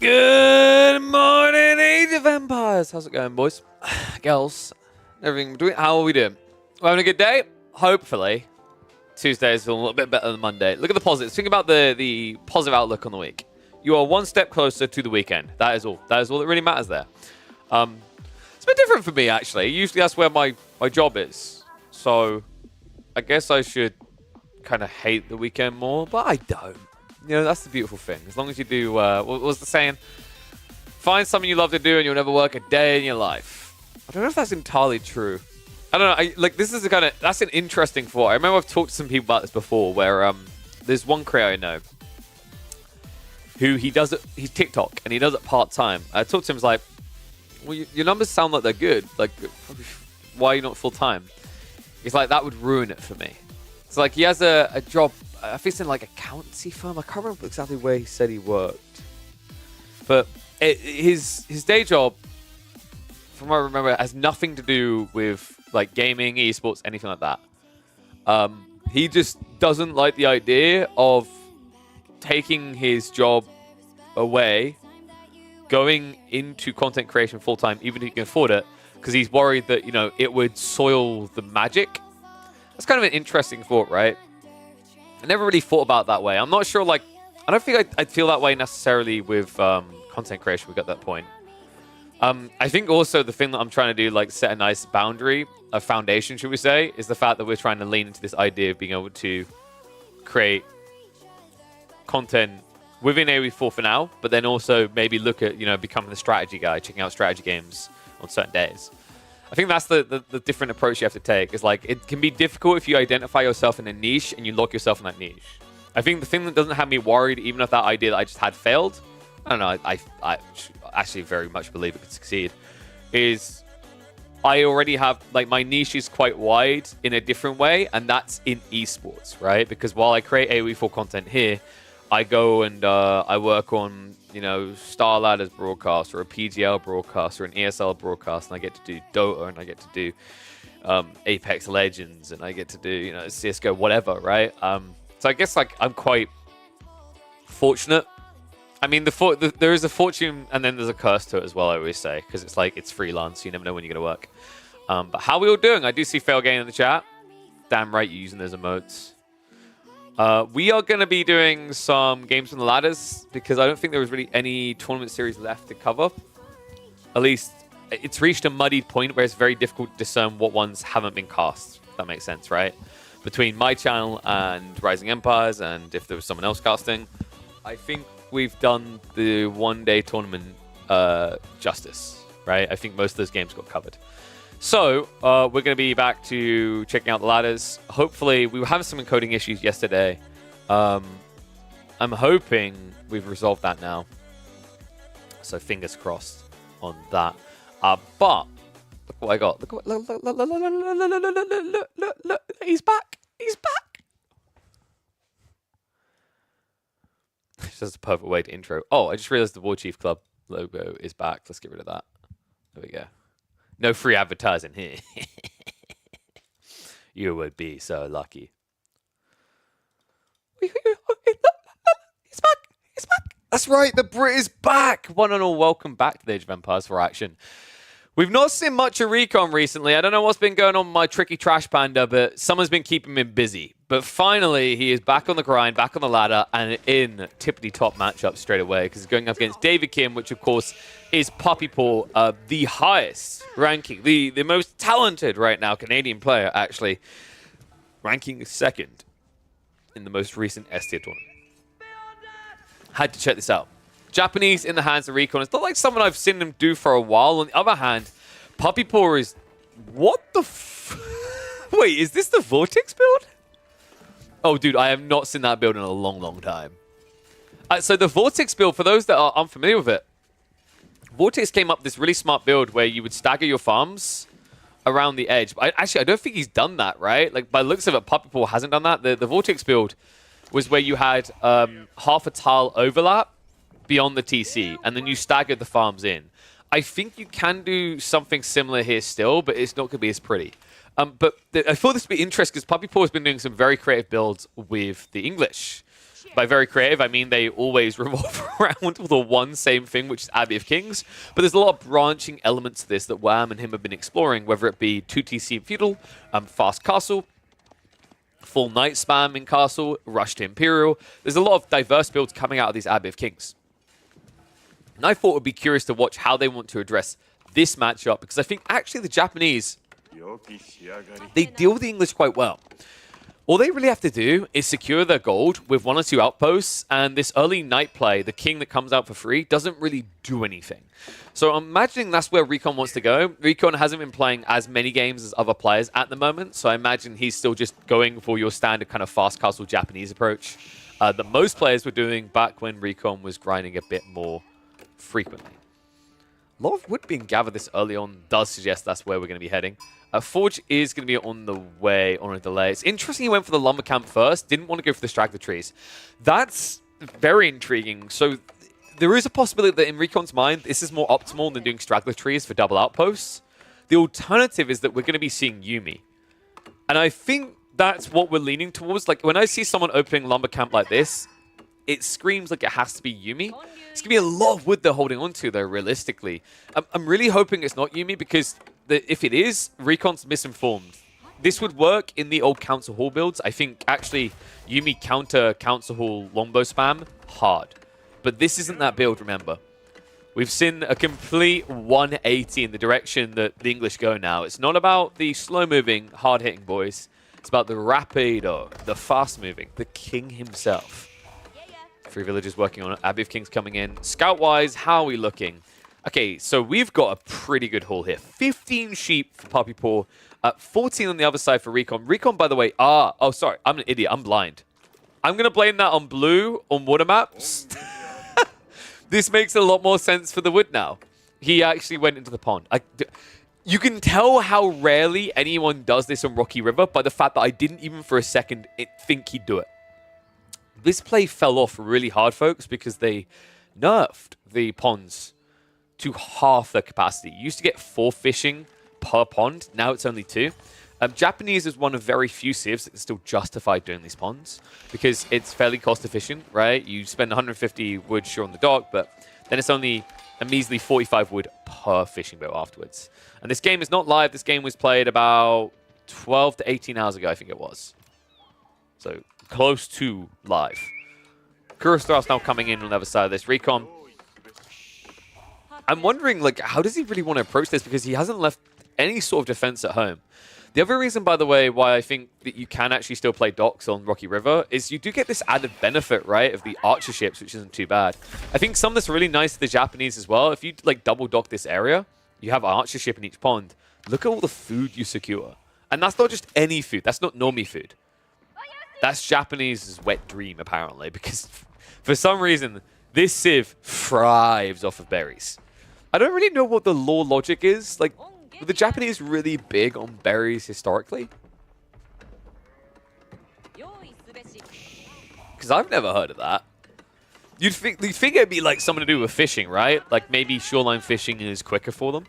Good morning, Age of Empires. How's it going, boys? Girls, everything we're doing. How are we doing? We're having a good day? Hopefully. Tuesday is feeling a little bit better than Monday. Look at the positives. Think about the positive outlook on the week. You are one step closer to the weekend. That is all. That is all that really matters there. It's a bit different for me, actually. Usually that's where my job is. So I guess I should kind of hate the weekend more, but I don't. You know, that's the beautiful thing. As long as you do, what was the saying? Find something you love to do and you'll never work a day in your life. I don't know if that's entirely true. I don't know. This is that's an interesting thought. I remember I've talked to some people about this before where there's one creator I know who he's TikTok and he does it part-time. I talked to him, like, well, your numbers sound like they're good. Like, why are you not full-time? He's like, that would ruin it for me. It's like he has a job. I think it's in like a accountancy firm. I can't remember exactly where he said he worked. But his day job, from what I remember, has nothing to do with like gaming, esports, anything like that. He just doesn't like the idea of taking his job away, going into content creation full time, even if he can afford it, because he's worried that, you know, it would soil the magic. That's kind of an interesting thought, right? I never really thought about it that way. I'm not sure, like, I don't think I'd feel that way necessarily with content creation. We got that point. I think also the thing that I'm trying to do, like, set a nice boundary, a foundation, should we say, is the fact that we're trying to lean into this idea of being able to create content within AoE4 for now, but then also maybe look at, you know, becoming the strategy guy, checking out strategy games on certain days. I think that's the different approach you have to take. Is like, it can be difficult if you identify yourself in a niche and you lock yourself in that niche. I think the thing that doesn't have me worried, even if that idea that I just had failed, I don't know, I actually very much believe it could succeed, is I already have, like, my niche is quite wide in a different way, and that's in esports, right? Because while I create AoE4 content here, I go and I work on, you know, Star Ladders broadcast or a PGL broadcast or an ESL broadcast, and I get to do Dota and I get to do Apex Legends and I get to do, you know, CSGO, whatever, right? So I guess, like, I'm quite fortunate. I mean, there is a fortune and then there's a curse to it as well, I always say, because it's like, it's freelance, so you never know when you're going to work. But how are we all doing? I do see Failgain in the chat. Damn right you're using those emotes. We are going to be doing some games from the ladders because I don't think there was really any tournament series left to cover. At least it's reached a muddied point where it's very difficult to discern what ones haven't been cast. If that makes sense, right? Between my channel and Rising Empires, and if there was someone else casting, I think we've done the one-day tournament justice, right? I think most of those games got covered. So, we're going to be back to checking out the ladders. Hopefully, we were having some encoding issues yesterday. I'm hoping we've resolved that now. So, fingers crossed on that. But, look what I got. Look. He's back. He's back. It's just a perfect way to intro. Oh, I just realized the War Chief Club logo is back. Let's get rid of that. There we go. No free advertising here. You would be so lucky. He's back. He's back. That's right. The Brit is back. One and all, welcome back to the Age of Empires for action. We've not seen much of Recon recently. I don't know what's been going on with my tricky trash panda, but someone's been keeping him busy. But finally, he is back on the grind, back on the ladder, and in tippity-top matchup straight away, because he's going up against David Kim, which, of course, is Puppy Paw, the highest ranking, the most talented right now Canadian player, actually, ranking second in the most recent S-tier tournament. Had to check this out. Japanese in the hands of Recon. It's not like someone I've seen him do for a while. On the other hand, Puppy Paw is... What the Wait, is this the Vortex build? Oh, dude, I have not seen that build in a long, long time. So the Vortex build, for those that are unfamiliar with it, Vortex came up with this really smart build where you would stagger your farms around the edge. But I don't think he's done that, right? Like, by the looks of it, Puppy Paw hasn't done that. The Vortex build was where you had half a tile overlap beyond the TC, and then you staggered the farms in. I think you can do something similar here still, but it's not going to be as pretty. But I thought this would be interesting because Puppy Paw has been doing some very creative builds with the English. By very creative, I mean they always revolve around the one same thing, which is Abbey of Kings. But there's a lot of branching elements to this that Wham and him have been exploring, whether it be 2TC Feudal, Fast Castle, full Knight spam in Castle, Rush to Imperial. There's a lot of diverse builds coming out of these Abbey of Kings. And I thought it would be curious to watch how they want to address this matchup, because I think actually the Japanese, they deal with the English quite well. All they really have to do is secure their gold with 1 or 2 outposts, and this early Knight play, the king that comes out for free, doesn't really do anything. So I'm imagining that's where Recon wants to go. Recon hasn't been playing as many games as other players at the moment, so I imagine he's still just going for your standard kind of fast castle Japanese approach that most players were doing back when Recon was grinding a bit more frequently. A lot of wood being gathered this early on does suggest that's where we're going to be heading. Forge is going to be on the way, on a delay. It's interesting he went for the lumber camp first, didn't want to go for the straggler trees. That's very intriguing. So there is a possibility that in Recon's mind, this is more optimal than doing straggler trees for double outposts. The alternative is that we're going to be seeing Yuumi. And I think that's what we're leaning towards. Like, when I see someone opening lumber camp like this, it screams like it has to be Yuumi. It's going to be a lot of wood they're holding on to, though, realistically. I'm really hoping it's not Yuumi, because if it is, Recon's misinformed. This would work in the old Council Hall builds. I think, actually, Yuumi counter Council Hall longbow spam hard. But this isn't that build, remember. We've seen a complete 180 in the direction that the English go now. It's not about the slow-moving, hard-hitting boys. It's about the rapido, the fast-moving, the king himself. 3 villagers working on it. Abbey of Kings coming in. Scout-wise, how are we looking? Okay, so we've got a pretty good haul here. 15 sheep for Puppy Paw. 14 on the other side for Recon. Recon, by the way, oh, sorry. I'm an idiot. I'm blind. I'm going to blame that on blue on water maps. This makes a lot more sense for the wood now. He actually went into the pond. You can tell how rarely anyone does this on Rocky River by the fact that I didn't even for a second think he'd do it. This play fell off really hard, folks, because they nerfed the ponds to half their capacity. You used to get 4 fishing per pond. Now it's only 2. Japanese is one of very few civs that can still justify doing these ponds because it's fairly cost efficient, right? You spend 150 wood sure on the dock, but then it's only a measly 45 wood per fishing boat afterwards. And this game is not live. This game was played about 12 to 18 hours ago, I think it was. So close to live. Kurosawa's now coming in on the other side of this. Recon. I'm wondering, like, how does he really want to approach this? Because he hasn't left any sort of defense at home. The other reason, by the way, why I think that you can actually still play docks on Rocky River is you do get this added benefit, right, of the archer ships, which isn't too bad. I think some that's really nice to the Japanese as well. If you, like, double dock this area, you have an archer ship in each pond. Look at all the food you secure. And that's not just any food. That's not normie food. That's Japanese's wet dream, apparently, because for some reason, this civ thrives off of berries. I don't really know what the lore logic is. Like, were the Japanese really big on berries historically? Because I've never heard of that. You'd think it'd be like something to do with fishing, right? Like maybe shoreline fishing is quicker for them.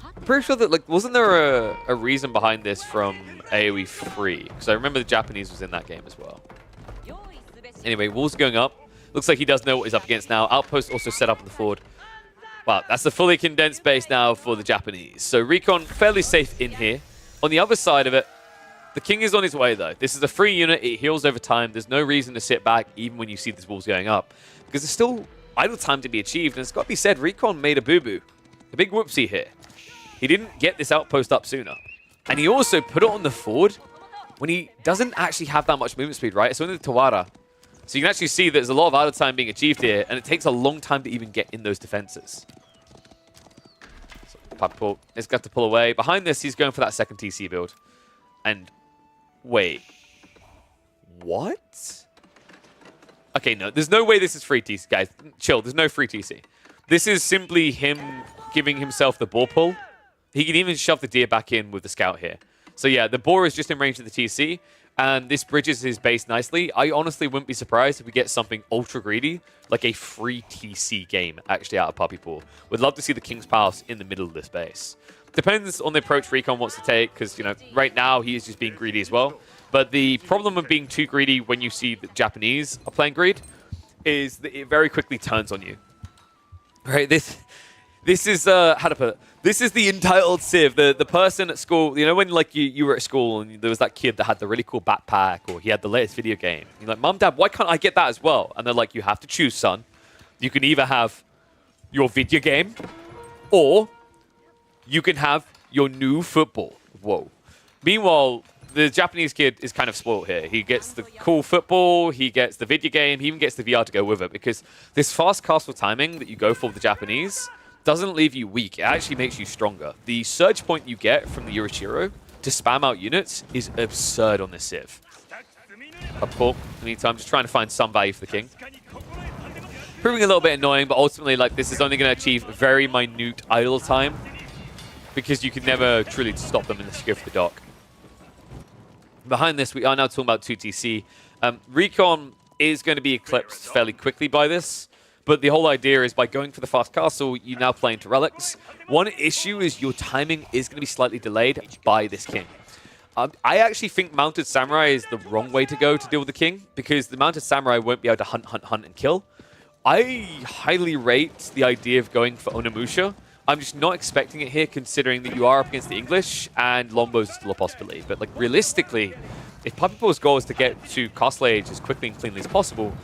I'm pretty sure that, like, wasn't there a reason behind this from AoE 3? Because I remember the Japanese was in that game as well. Anyway, walls going up. Looks like he does know what he's up against now. Outpost also set up on the ford. Wow, that's a fully condensed base now for the Japanese. So Recon fairly safe in here. On the other side of it, the king is on his way, though. This is a free unit. It heals over time. There's no reason to sit back, even when you see these walls going up. Because there's still idle time to be achieved. And it's got to be said, Recon made a boo-boo. A big whoopsie here. He didn't get this outpost up sooner. And he also put it on the ford when he doesn't actually have that much movement speed, right? It's only the Tawara. So you can actually see there's a lot of idle time being achieved here, and it takes a long time to even get in those defenses. So Puppy has got to pull away. Behind this, he's going for that second TC build. And wait. What? Okay, no. There's no way this is free TC, guys. Chill. There's no free TC. This is simply him giving himself the boar pull. He can even shove the deer back in with the scout here. So yeah, the boar is just in range of the TC. And this bridges his base nicely. I honestly wouldn't be surprised if we get something ultra greedy, like a free TC game actually out of Puppy Paw. Would love to see the King's Palace in the middle of this base. Depends on the approach Recon wants to take, because, you know, right now he is just being greedy as well. But the problem of being too greedy when you see the Japanese are playing greed is that it very quickly turns on you. Right? This is how to put it. This is the entitled Civ, the person at school. You know when like you were at school and there was that kid that had the really cool backpack or he had the latest video game. You're like, Mom, Dad, why can't I get that as well? And they're like, you have to choose, son. You can either have your video game or you can have your new football. Whoa. Meanwhile, the Japanese kid is kind of spoiled here. He gets the cool football, he gets the video game, he even gets the VR to go with it because this fast castle timing that you go for with the Japanese doesn't leave you weak. It actually makes you stronger. The surge point you get from the Yorichiro to spam out units is absurd on this Civ. Up pull. In the meantime, just trying to find some value for the king. Proving a little bit annoying, but ultimately, like, this is only going to achieve very minute idle time because you can never truly stop them unless you go for the dock. Behind this, we are now talking about 2TC. Recon is going to be eclipsed fairly quickly by this, but the whole idea is by going for the fast castle, you now play into relics. One issue is your timing is going to be slightly delayed by this king. I actually think Mounted Samurai is the wrong way to go to deal with the king, because the Mounted Samurai won't be able to hunt, and kill. I highly rate the idea of going for Onimusha. I'm just not expecting it here, considering that you are up against the English, and Lombos is still a possibility. But like realistically, if Papipo's goal is to get to Castle Age as quickly and cleanly as possible,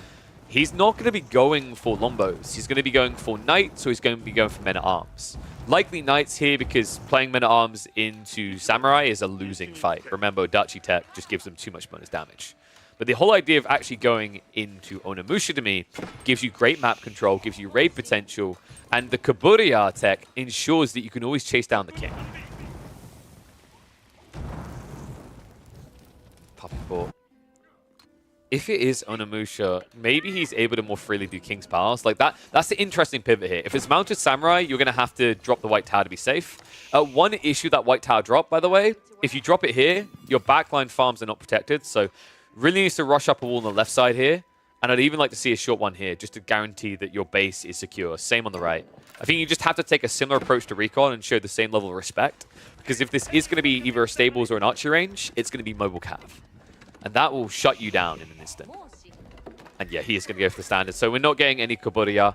he's not going to be going for Lombos. He's going to be going for Knights, or he's going to be going for Men-at-Arms. Likely Knights here, because playing Men-at-Arms into Samurai is a losing fight. Remember, Odachi Tech just gives them too much bonus damage. But the whole idea of actually going into Onimusha to me gives you great map control, gives you raid potential, and the Kaburiya tech ensures that you can always chase down the king. Papipo. If it is Onimusha, maybe he's able to more freely do King's Powers. Like that's the interesting pivot here. If it's Mounted Samurai, you're going to have to drop the White Tower to be safe. One issue that White Tower drop, by the way, if you drop it here, your backline farms are not protected, so really needs to rush up a wall on the left side here, and I'd even like to see a short one here, just to guarantee that your base is secure. Same on the right. I think you just have to take a similar approach to Recon and show the same level of respect, because if this is going to be either a stables or an archer range, it's going to be mobile cav. And that will shut you down in an instant. And yeah, he is going to go for the standard. So we're not getting any Kaburiya. A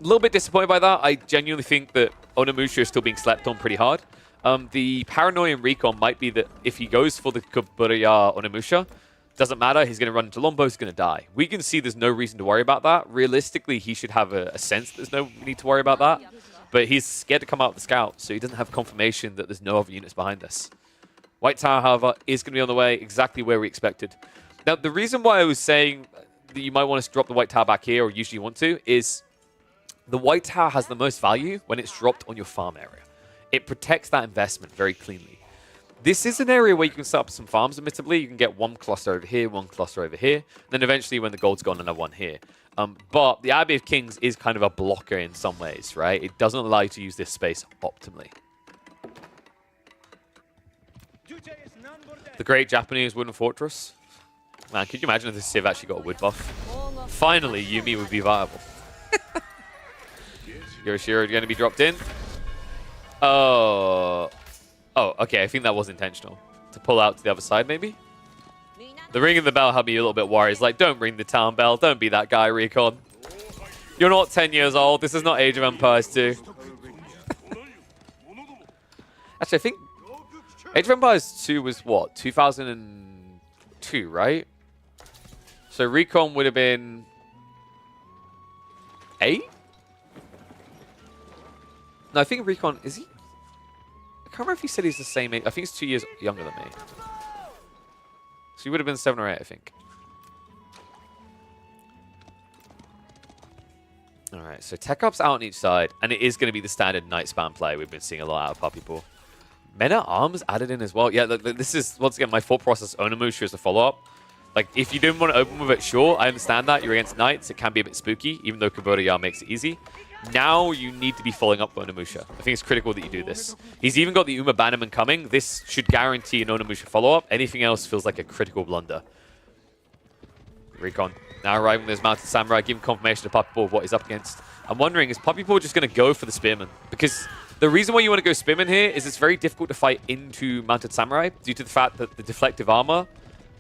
little bit disappointed by that. I genuinely think that Onimusha is still being slept on pretty hard. The paranoia in Recon might be that if he goes for the Kaburiya Onimusha, doesn't matter, he's going to run into Lombo, he's going to die. We can see there's no reason to worry about that. Realistically, he should have a sense that there's no need to worry about that. But he's scared to come out with the scout, so he doesn't have confirmation that there's no other units behind this. White Tower, however, is going to be on the way exactly where we expected. Now, the reason why I was saying that you might want to drop the White Tower back here, or usually want to, is the White Tower has the most value when it's dropped on your farm area. It protects that investment very cleanly. This is an area where you can set up some farms, admittedly. You can get one cluster over here, one cluster over here. Then eventually, when the gold's gone, another one here. But the Abbey of Kings is kind of a blocker in some ways, right? It doesn't allow you to use this space optimally. The great Japanese wooden fortress. Man, could you imagine if this Civ actually got a wood buff? Finally, Yumi would be viable. Yorichiro going to be dropped in. Oh, okay. I think that was intentional. To pull out to the other side, maybe? The ringing the bell had me a little bit worried. It's like, don't ring the town bell. Don't be that guy, Recon. You're not 10 years old. This is not Age of Empires 2. Actually, I think Age of Empires 2 was what? 2002, right? So Recon would have been 8? No, I think Recon, is he? I can't remember if he said he's the same age. I think he's 2 years younger than me. So he would have been 7 or 8, I think. Alright, so Tech Up's out on each side, and it is going to be the standard Knight spam play we've been seeing a lot out of Papipo. Men-at-Arms added in as well. Yeah, look, this is, once again, my thought process. Onimusha is a follow-up. Like, if you didn't want to open with it, sure, I understand that. You're against Knights. It can be a bit spooky, even though Kaburiya makes it easy. Now you need to be following up with Onimusha. I think it's critical that you do this. He's even got the Uma Bannerman coming. This should guarantee an Onimusha follow-up. Anything else feels like a critical blunder. Recon now arriving with his Mounted Samurai, giving confirmation to Papipo of what he's up against. I'm wondering, is Papipo just going to go for the Spearman? Because the reason why you want to go Spearman here is it's very difficult to fight into Mounted Samurai due to the fact that the deflective armor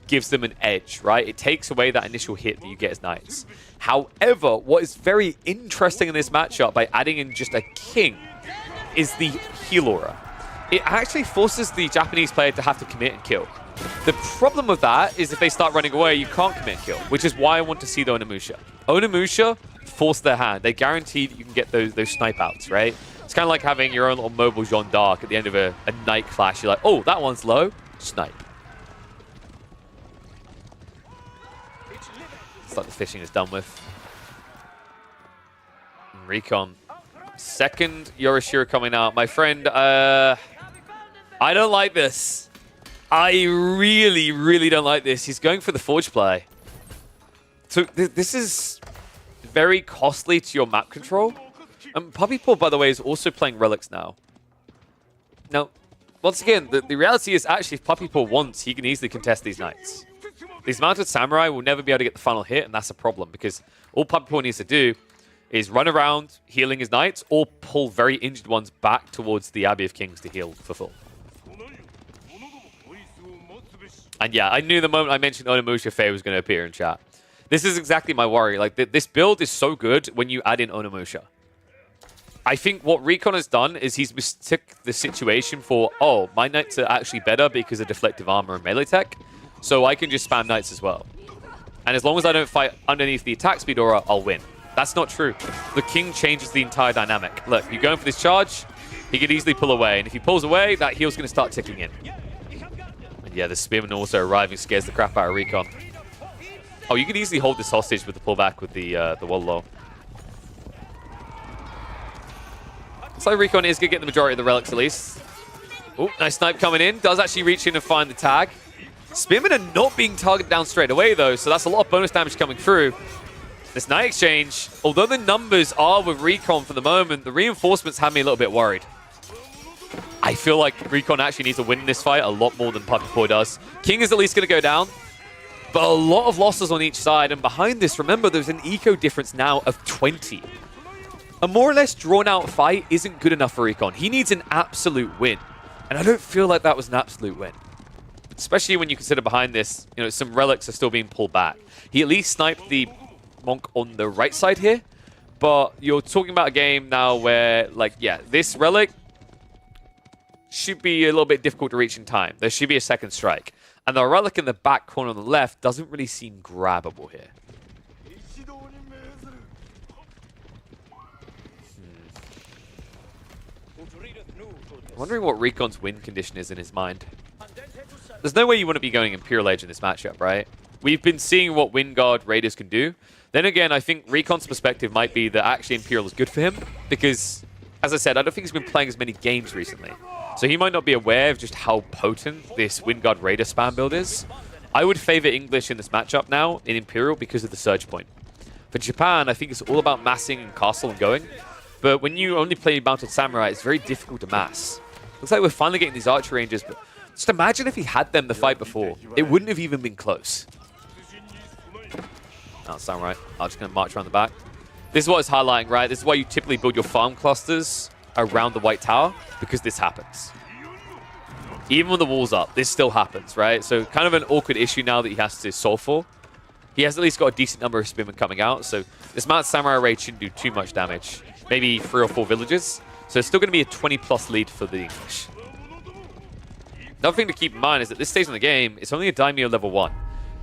gives them an edge, right? It takes away that initial hit that you get as knights. However, what is very interesting in this matchup by adding in just a king is the heal aura. It actually forces the Japanese player to have to commit and kill. The problem with that is if they start running away, you can't commit and kill, which is why I want to see the Onimusha. Onimusha force their hand. They guarantee that you can get those snipe outs, right? It's kind of like having your own little mobile Jeanne d'Arc at the end of a night clash. You're like, oh, that one's low. Snipe. It's like the fishing is done with. And Recon. Second Yorishiro coming out. My friend, I don't like this. I really, really don't like this. He's going for the Forge play. So this is very costly to your map control. And Puppy Paw, by the way, is also playing Relics now. Now, once again, the reality is actually if Puppy Paw wants, he can easily contest these knights. These Mounted Samurai will never be able to get the final hit, and that's a problem because all Puppy Paw needs to do is run around healing his knights or pull very injured ones back towards the Abbey of Kings to heal for full. And yeah, I knew the moment I mentioned Onimusha, Faye was going to appear in chat. This is exactly my worry. Like, this build is so good when you add in Onimusha. I think what Recon has done is he's mistook the situation for, oh, my knights are actually better because of deflective armor and melee tech, so I can just spam knights as well. And as long as I don't fight underneath the attack speed aura, I'll win. That's not true. The king changes the entire dynamic. Look, you're going for this charge, he could easily pull away, and if he pulls away, that heal's going to start ticking in. And yeah, the Spearman also arriving scares the crap out of Recon. Oh, you can easily hold this hostage with the pullback with the Wololo. So Recon is going to get the majority of the relics at least. Oh, nice snipe coming in. Does actually reach in and find the tag. Spearmen are not being targeted down straight away though, so that's a lot of bonus damage coming through. This Knight Exchange, although the numbers are with Recon for the moment, the reinforcements have me a little bit worried. I feel like Recon actually needs to win this fight a lot more than Puppy Paw does. King is at least going to go down, but a lot of losses on each side. And behind this, remember, there's an eco difference now of 20. A more or less drawn-out fight isn't good enough for Recon. He needs an absolute win. And I don't feel like that was an absolute win. Especially when you consider behind this, you know, some relics are still being pulled back. He at least sniped the Monk on the right side here. But you're talking about a game now where, like, yeah, this relic should be a little bit difficult to reach in time. There should be a second strike. And the relic in the back corner on the left doesn't really seem grabbable here. I'm wondering what Recon's win condition is in his mind. There's no way you want to be going Imperial Age in this matchup, right? We've been seeing what Wingard Raiders can do. Then again, I think Recon's perspective might be that actually Imperial is good for him because, as I said, I don't think he's been playing as many games recently. So he might not be aware of just how potent this Wingard Raider spam build is. I would favor English in this matchup now in Imperial because of the surge point. For Japan, I think it's all about massing and castle and going. But when you only play Mounted Samurai, it's very difficult to mass. Looks like we're finally getting these archer ranges, but just imagine if he had them the fight before. It wouldn't have even been close. Oh, Samurai. I'm just going to march around the back. This is what it's highlighting, right? This is why you typically build your farm clusters around the White Tower, because this happens. Even when the wall's up, this still happens, right? So kind of an awkward issue now that he has to solve for. He has at least got a decent number of spearmen coming out, so this Mount Samurai raid shouldn't do too much damage. Maybe 3 or 4 villages. So it's still going to be a 20+ lead for the English. Another thing to keep in mind is that this stage in the game, it's only a Daimyo level 1.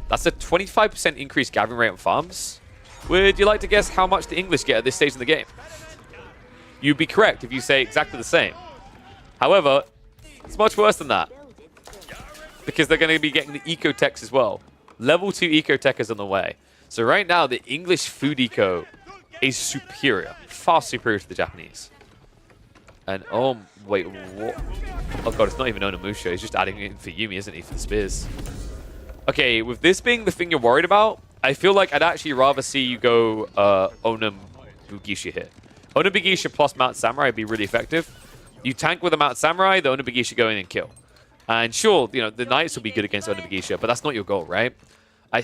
That's a 25% increased gathering rate on farms. Would you like to guess how much the English get at this stage in the game? You'd be correct if you say exactly the same. However, it's much worse than that. Because they're going to be getting the eco-techs as well. Level 2 eco-tech is on the way. So right now, the English food eco is superior. Far superior to the Japanese. And, oh, wait, what? Oh god, it's not even Onimusha. He's just adding it in for Yuumi, isn't he, for the spears? Okay, with this being the thing you're worried about, I feel like I'd actually rather see you go Onum Bugisha here. Onum Bugisha plus Mount Samurai would be really effective. You tank with a Mount Samurai, the Onum Bugisha go in and kill. And sure, you know, the Knights will be good against Onum Bugisha, but that's not your goal, right? I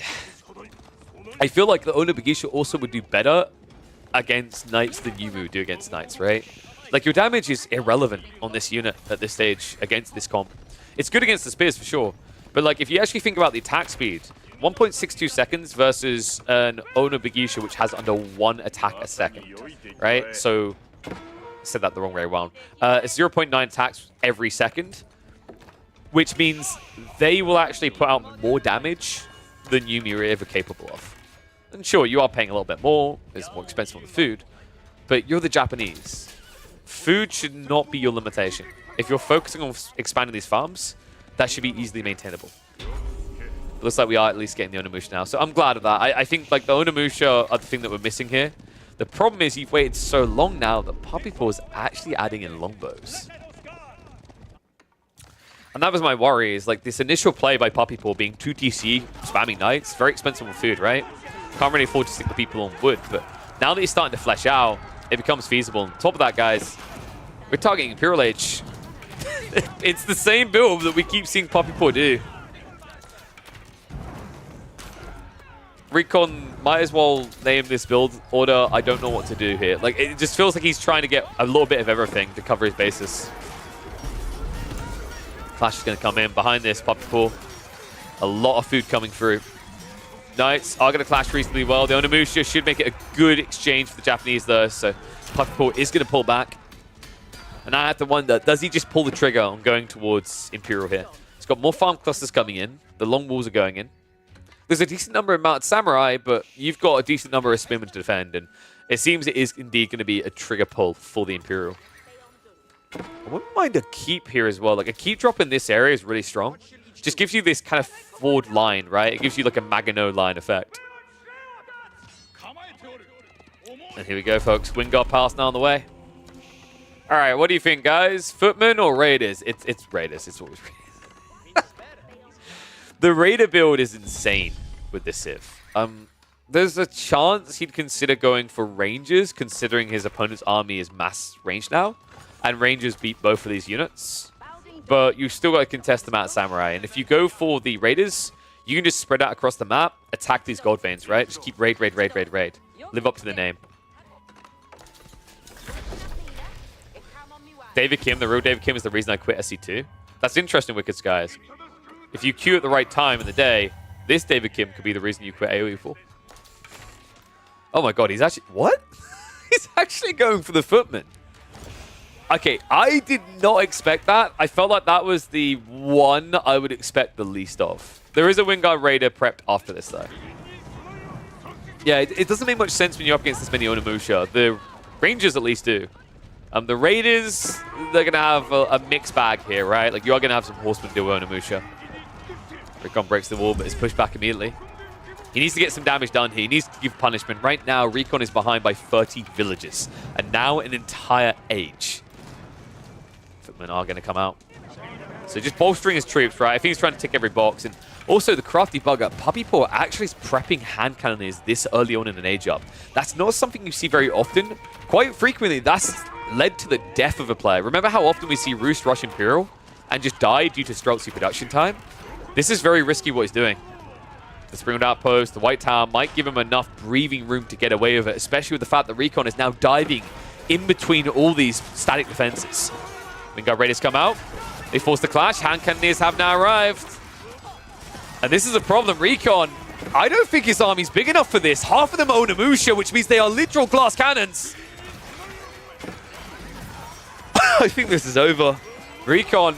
feel like the Onum Bugisha also would do better against Knights than you would do against Knights, right? Like, your damage is irrelevant on this unit at this stage against this comp. It's good against the spears for sure, But like, if you actually think about the attack speed, 1.62 seconds versus an Ono Bagisha, which has under 1 attack a second, right? So, I said that the wrong way around. It's 0.9 attacks every second, which means they will actually put out more damage than Yuumi are ever capable of. And sure, you are paying a little bit more, it's more expensive on the food, but you're the Japanese. Food should not be your limitation. If you're focusing on expanding these farms, that should be easily maintainable. It looks like we are at least getting the Onimusha now, so I'm glad of that. I think like the Onimusha are the thing that we're missing here. The problem is you've waited so long now that Puppy Paw is actually adding in longbows. And that was my worry, is like this initial play by Puppy Paw being 2 TC, spamming knights, very expensive on food, right? Can't really afford to stick the people on wood, but now that he's starting to flesh out, it becomes feasible. On top of that, guys, we're targeting Imperial Age. It's the same build that we keep seeing Puppy Paw do. Recon might as well name this build order I don't know what to do here. Like, it just feels like he's trying to get a little bit of everything to cover his bases. Clash is going to come in. Behind this, Puppy Paw. A lot of food coming through. Knights are going to clash reasonably well. The Onimusha should make it a good exchange for the Japanese, though. So Puppy Paw is going to pull back. And I have to wonder, does he just pull the trigger on going towards Imperial here? He's got more farm clusters coming in. The long walls are going in. There's a decent number of Mounted Samurai, but you've got a decent number of Spearmen to defend. And it seems it is indeed going to be a trigger pull for the Imperial. I wouldn't mind a keep here as well. Like, a keep drop in this area is really strong. Just gives you this kind of forward line, right? It gives you like a Magano line effect. And here we go, folks. Wingard Palace now on the way. All right, what do you think, guys? Footmen or Raiders? It's Raiders. It's always Raiders. The Raider build is insane with this Civ. There's a chance he'd consider going for Rangers, considering his opponent's army is mass range now. And Rangers beat both of these units. But you've still got to contest them out Samurai. And if you go for the Raiders, you can just spread out across the map, attack these gold veins, right? Just keep raid, raid, raid, raid, raid. Live up to the name. David Kim, the real David Kim, is the reason I quit SC2. That's interesting, Wicked Skies. If you queue at the right time in the day, this David Kim could be the reason you quit AoE4. Oh my god, he's actually... What? He's actually going for the Footman. Okay, I did not expect that. I felt like that was the one I would expect the least of. There is a Wingard Raider prepped after this, though. Yeah, it doesn't make much sense when you're up against this many Onimusha. The Rangers at least do. The Raiders, they're going to have a mixed bag here, right? Like, you are going to have some horsemen deal with Onimusha. Recon breaks the wall, but is pushed back immediately. He needs to get some damage done here. He needs to give punishment. Right now, Recon is behind by 30 villages. And now an entire age. Footmen are going to come out. So just bolstering his troops, right? I think he's trying to tick every box. And also, the crafty bugger, Puppy Paw actually is prepping hand cannoniers this early on in an age up. That's not something you see very often. Quite frequently, that's led to the death of a player. Remember how often we see Roost rush Imperial and just die due to Streltsy production time? This is very risky what he's doing. The Springwood Outpost, the White Tower might give him enough breathing room to get away with it, especially with the fact that Recon is now diving in between all these static defenses. Wingard Raiders come out. They force the clash. Hand Cannoneers have now arrived. And this is a problem. Recon, I don't think his army's big enough for this. Half of them own Onimusha, which means they are literal glass cannons. I think this is over. Recon,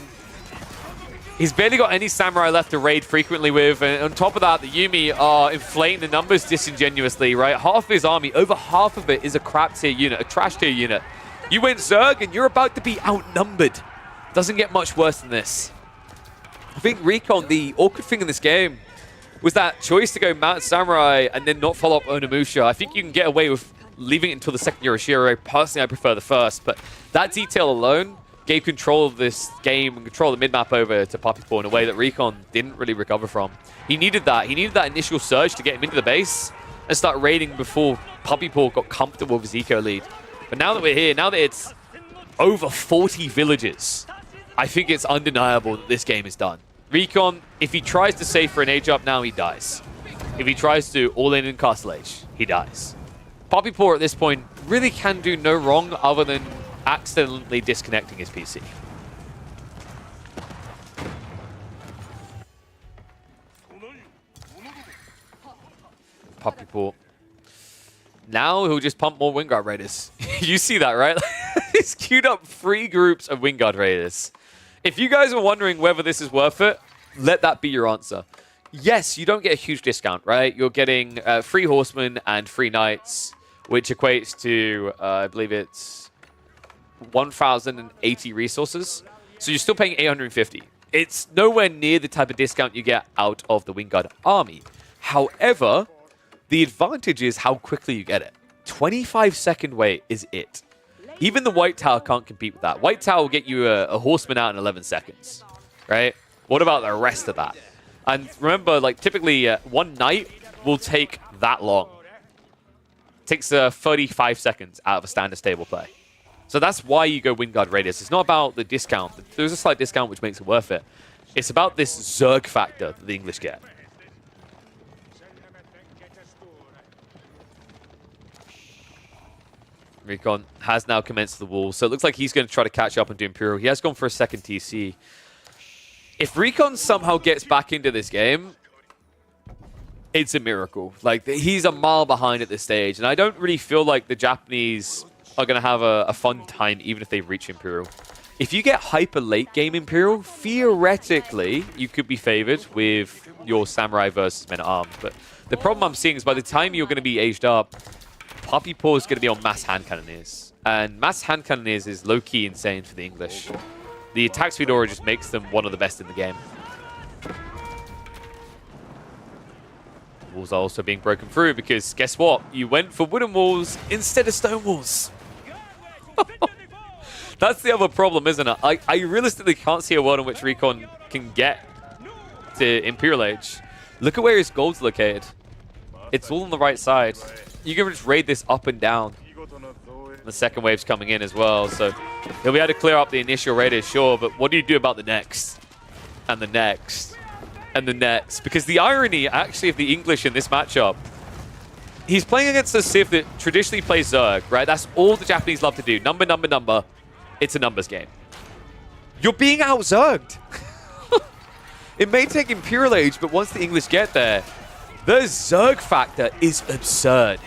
he's barely got any samurai left to raid frequently with. And on top of that, the Yuumi are inflating the numbers disingenuously, right? Half of his army, over half of it is a crap tier unit, a trash tier unit. You went Zerg and you're about to be outnumbered. Doesn't get much worse than this. I think Recon, the awkward thing in this game was that choice to go Mounted Samurai and then not follow up Onimusha. I think you can get away with leaving it until the second Yorishiro. Personally, I prefer the first, but that detail alone gave control of this game and control of the mid-map over to Puppy Paw in a way that Recon didn't really recover from. He needed that. He needed that initial surge to get him into the base and start raiding before Puppy Paw got comfortable with his eco lead. But now that we're here, now that it's over 40 villages, I think it's undeniable that this game is done. Recon, if he tries to save for an age up now, he dies. If he tries to all-in in Castle Age, he dies. Puppy Paw at this point really can do no wrong other than accidentally disconnecting his PC. Puppy Paw. Now he'll just pump more Wingard Raiders. You see that, right? He's queued up 3 groups of Wingard Raiders. If you guys are wondering whether this is worth it, let that be your answer. Yes, you don't get a huge discount, right? You're getting 3 Horsemen and 3 Knights, which equates to, I believe it's 1,080 resources. So you're still paying 850. It's nowhere near the type of discount you get out of the Wingard army. However, the advantage is how quickly you get it. 25-second wait is it. Even the White Tower can't compete with that. White Tower will get you a Horseman out in 11 seconds, right? What about the rest of that? And remember, like, typically one Knight will take that long. It takes 35 seconds out of a standard stable play. So that's why you go Wingard Raiders. It's not about the discount. There's a slight discount which makes it worth it. It's about this Zerg factor that the English get. Recon has now commenced the wall, so it looks like he's going to try to catch up and do Imperial. He has gone for a second TC. If Recon somehow gets back into this game, it's a miracle. Like, he's a mile behind at this stage, and I don't really feel like the Japanese are going to have a fun time even if they reach Imperial. If you get hyper late game Imperial, theoretically, you could be favored with your Samurai versus Men-at-Arms. But the problem I'm seeing is by the time you're going to be aged up, Puppy Paw is going to be on Mass Hand Cannoneers. And Mass Hand Cannoneers is low-key insane for the English. The attack speed aura just makes them one of the best in the game. Walls are also being broken through because guess what? You went for wooden walls instead of stone walls. That's the other problem, isn't it? I realistically can't see a world in which Recon can get to Imperial Age. Look at where his gold's located. It's all on the right side. You can just raid this up and down. The second wave's coming in as well, so he'll be able to clear up the initial raiders, sure, but what do you do about the next? And the next? And the next? Because the irony, actually, of the English in this matchup, he's playing against a Civ that traditionally plays Zerg, right? That's all the Japanese love to do. Number, number, number. It's a numbers game. You're being out-Zerged. It may take Imperial Age, but once the English get there, the Zerg factor is absurd.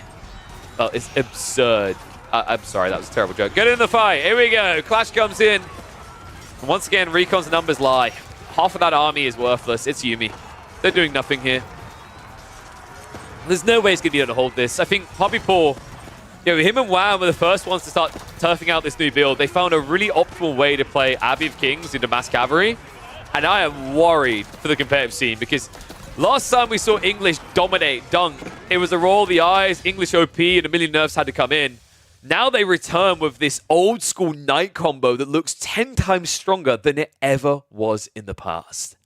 Oh, it's absurd. I'm sorry, that was a terrible joke. Get in the fight. Here we go. Clash comes in. And once again, Recon's numbers lie. Half of that army is worthless. It's Yuumi. They're doing nothing here. There's no way he's going to be able to hold this. I think Puppy Paw, you know, him and Wham were the first ones to start turfing out this new build. They found a really optimal way to play Abbey of Kings into Mass Cavalry. And I am worried for the competitive scene because last time we saw English dominate Dunk, it was a roll of the eyes, English OP, and a million nerfs had to come in. Now they return with this old school Knight combo that looks 10 times stronger than it ever was in the past.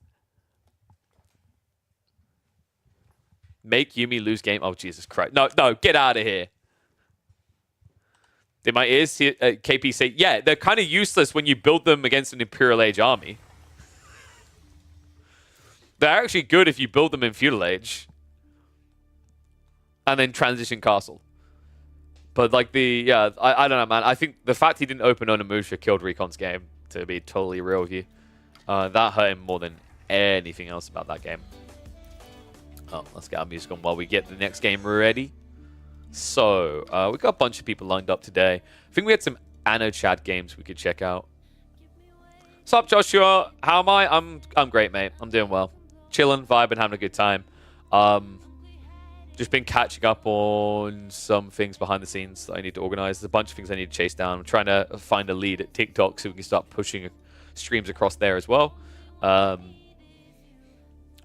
Make Yuumi lose game. Oh, Jesus Christ. No, no, get out of here. Did my ears see KP say, yeah, they're kind of useless when you build them against an Imperial Age army. They're actually good if you build them in Feudal Age. And then transition castle. But like yeah, I don't know, man. I think the fact he didn't open Onimusha killed Recon's game, to be totally real with you. That hurt him more than anything else about that game. Oh, let's get our music on while we get the next game ready. So, we've got a bunch of people lined up today. I think we had some Anno Chat games we could check out. What's up, Joshua? How am I? I'm great, mate. I'm doing well. Chilling, vibing, having a good time. Just been catching up on some things behind the scenes that I need to organize. There's a bunch of things I need to chase down. I'm trying to find a lead at TikTok so we can start pushing streams across there as well.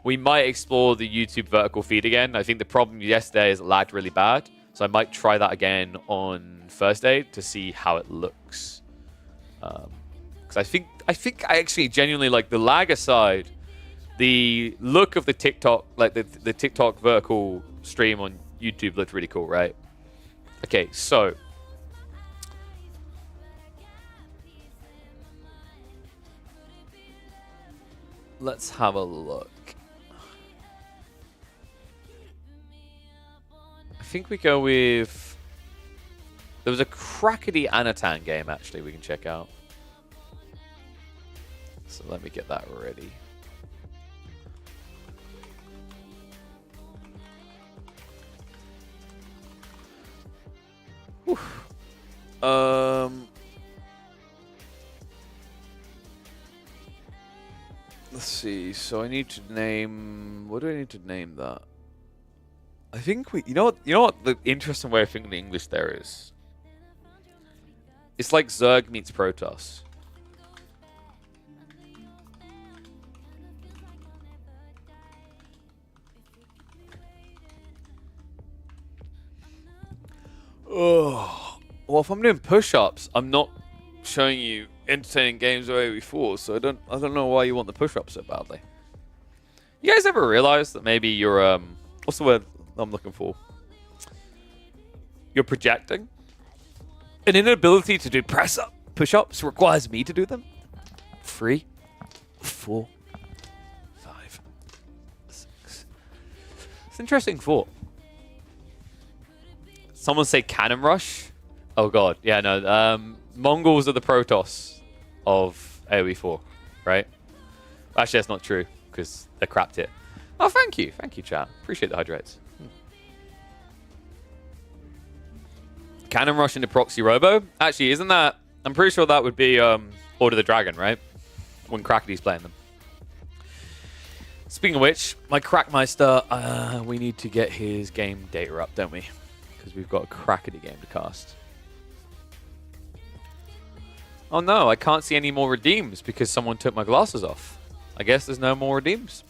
We might explore the YouTube vertical feed again. I think the problem yesterday is it lagged really bad. So I might try that again on Thursday to see how it looks. Because I think I actually genuinely, like, the lag aside, the look of the TikTok, like the TikTok vertical stream on YouTube looked really cool, right? Okay, so let's have a look. I think we go with... There was a crackety Anatan game, actually, we can check out. So let me get that ready. Let's see. So I need to name. What do I need to name that? I think we. You know what? The interesting way of thinking the English there is. It's like Zerg meets Protoss. Oh, well, if I'm doing push-ups, I'm not showing you entertaining games of AoE4, so I don't know why you want the push-ups so badly. You guys ever realize that maybe you're what's the word I'm looking for? You're projecting? An inability to do press-up push-ups requires me to do them. 3, 4, 5, 6. It's an interesting thought. Someone say Cannon Rush? Oh god, yeah, no. Mongols are the Protoss of AoE4, right? Actually, that's not true, because they're crapped it. Oh, thank you, chat. Appreciate the hydrates. Cannon Rush into Proxy Robo? Actually, isn't that... I'm pretty sure that would be Order the Dragon, right? When Crackety's playing them. Speaking of which, my Crackmeister, we need to get his game data up, don't we? Because we've got a Crackety game to cast. Oh no, I can't see any more redeems because someone took my glasses off. I guess there's no more redeems.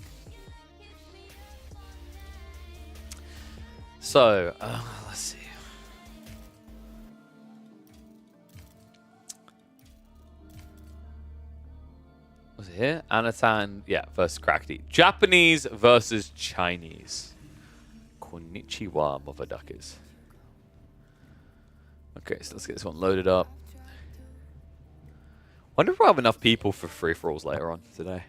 So, let's see. Was it here? Anatan, yeah, versus Crackety. Japanese versus Chinese. Konnichiwa, motherfuckers. Okay, so let's get this one loaded up. Wonder if we'll have enough people for free-for-alls later on today.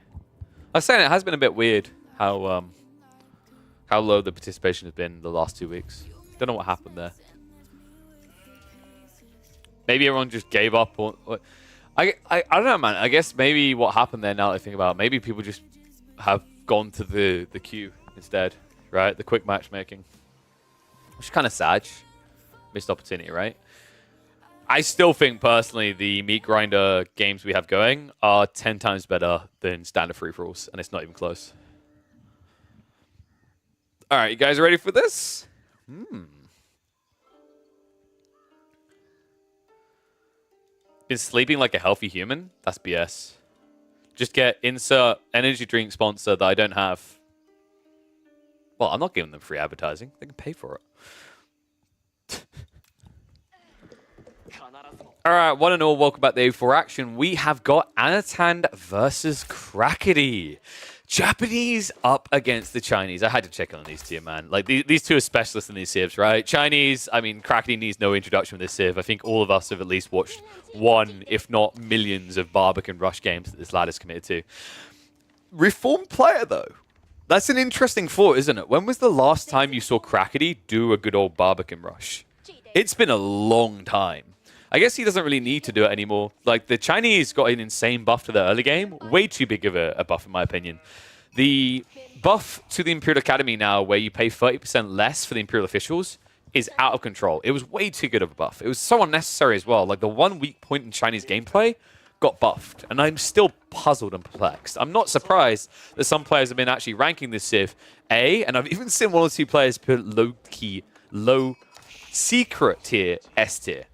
I was saying it has been a bit weird how low the participation has been the last 2 weeks. Don't know what happened there. Maybe everyone just gave up. Or I don't know, man. I guess maybe what happened there, now that I think about it, maybe people just have gone to the queue instead, right? The quick matchmaking. Which is kind of sad. Missed opportunity, right? I still think, personally, the Meat Grinder games we have going are 10 times better than standard free-for-alls, and it's not even close. All right, you guys ready for this? Been sleeping like a healthy human? That's BS. Just get insert energy drink sponsor that I don't have. Well, I'm not giving them free advertising. They can pay for it. All right, one and all, welcome back to A4 Action. We have got Anatan versus Crackety. Japanese up against the Chinese. I had to check on these two, man. Like, these two are specialists in these civs, right? Chinese, I mean, Crackety needs no introduction with this civ. I think all of us have at least watched one, if not millions, of Barbican Rush games that this lad is committed to. Reformed player, though. That's an interesting thought, isn't it? When was the last time you saw Crackety do a good old Barbican Rush? It's been a long time. I guess he doesn't really need to do it anymore. Like, the Chinese got an insane buff to the early game. Way too big of a buff, in my opinion. The buff to the Imperial Academy now, where you pay 30% less for the Imperial officials, is out of control. It was way too good of a buff. It was so unnecessary as well. Like, the one weak point in Chinese gameplay got buffed. And I'm still puzzled and perplexed. I'm not surprised that some players have been actually ranking this civ A, and I've even seen one or two players put low secret tier, S tier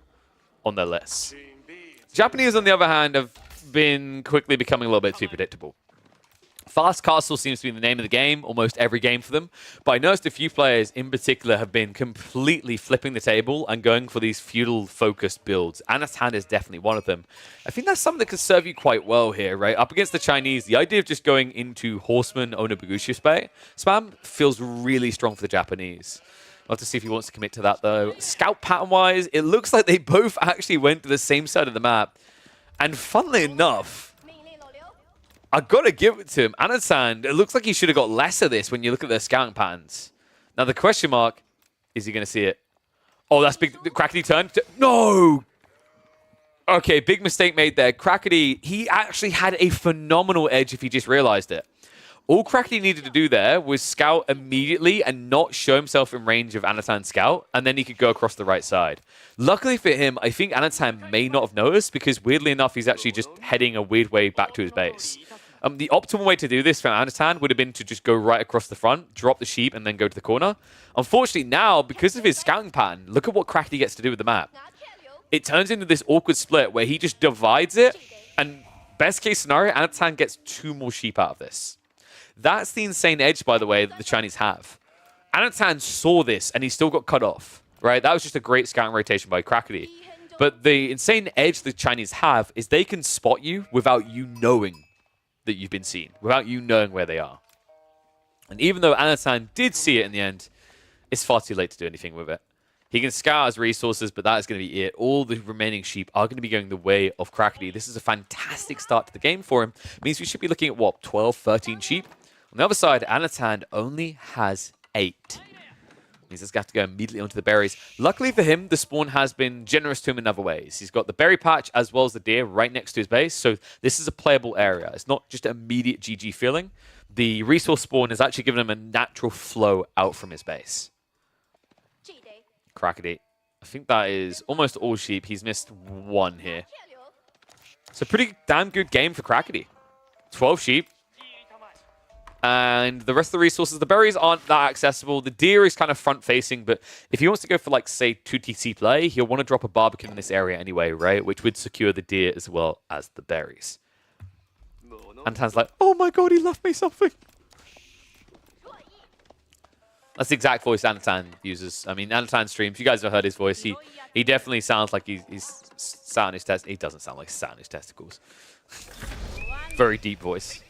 on their lists. Japanese, on the other hand, have been quickly becoming a little bit too predictable. Fast Castle seems to be the name of the game, almost every game for them. But I noticed a few players in particular have been completely flipping the table and going for these feudal-focused builds. Anatan is definitely one of them. I think that's something that could serve you quite well here, right? Up against the Chinese, the idea of just going into Horseman Onobugushi spam feels really strong for the Japanese. I'll have to see if he wants to commit to that, though. Scout pattern-wise, it looks like they both actually went to the same side of the map. And funnily enough, I've got to give it to him. Anatan, it looks like he should have got less of this when you look at their scouting patterns. Now, the question mark, is he going to see it? Oh, that's big. Crackety turned. No! Okay, big mistake made there. Crackety, he actually had a phenomenal edge if he just realized it. All Krakeny needed to do there was scout immediately and not show himself in range of Anatan's scout, and then he could go across the right side. Luckily for him, I think Anatan may not have noticed, because weirdly enough, he's actually just heading a weird way back to his base. The optimal way to do this for Anatan would have been to just go right across the front, drop the sheep, and then go to the corner. Unfortunately, now, because of his scouting pattern, look at what Krakeny gets to do with the map. It turns into this awkward split where he just divides it, and best case scenario, Anatan gets 2 more sheep out of this. That's the insane edge, by the way, that the Chinese have. Anatan saw this, and he still got cut off, right? That was just a great scouting rotation by Krakeny. But the insane edge the Chinese have is they can spot you without you knowing that you've been seen, without you knowing where they are. And even though Anatan did see it in the end, it's far too late to do anything with it. He can scout his resources, but that is going to be it. All the remaining sheep are going to be going the way of Krakeny. This is a fantastic start to the game for him. It means we should be looking at, what, 12, 13 sheep? On the other side, Anatan only has 8. Means he's got to go immediately onto the berries. Luckily for him, the spawn has been generous to him in other ways. He's got the berry patch as well as the deer right next to his base, so this is a playable area. It's not just immediate GG feeling. The resource spawn has actually given him a natural flow out from his base. Krakeny. I think that is almost all sheep. He's missed 1 here. It's a pretty damn good game for Krakeny. 12 sheep. And the rest of the resources, the berries aren't that accessible. The deer is kind of front-facing, but if he wants to go for, like, say, 2TC play, he'll want to drop a Barbican in this area anyway, right? Which would secure the deer as well as the berries. Anatan's like, oh my god, he left me something. That's the exact voice Anatan uses. I mean, Anatan streams. You guys have heard his voice. He definitely sounds like he's sat on his testicles. He doesn't sound like he's sat on his testicles. Very deep voice.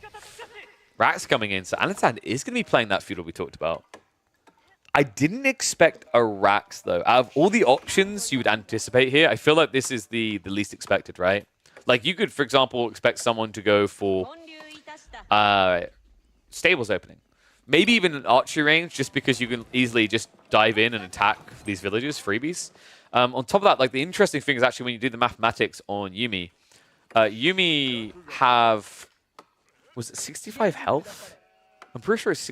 Rax coming in, so Anatan is going to be playing that feudal we talked about. I didn't expect a Rax, though. Out of all the options you would anticipate here, I feel like this is the least expected, right? Like, you could, for example, expect someone to go for stables opening. Maybe even an archery range, just because you can easily just dive in and attack these villages, freebies. On top of that, like, the interesting thing is actually when you do the mathematics on Yuumi, Yuumi have... Was it 65 health? I'm pretty sure it's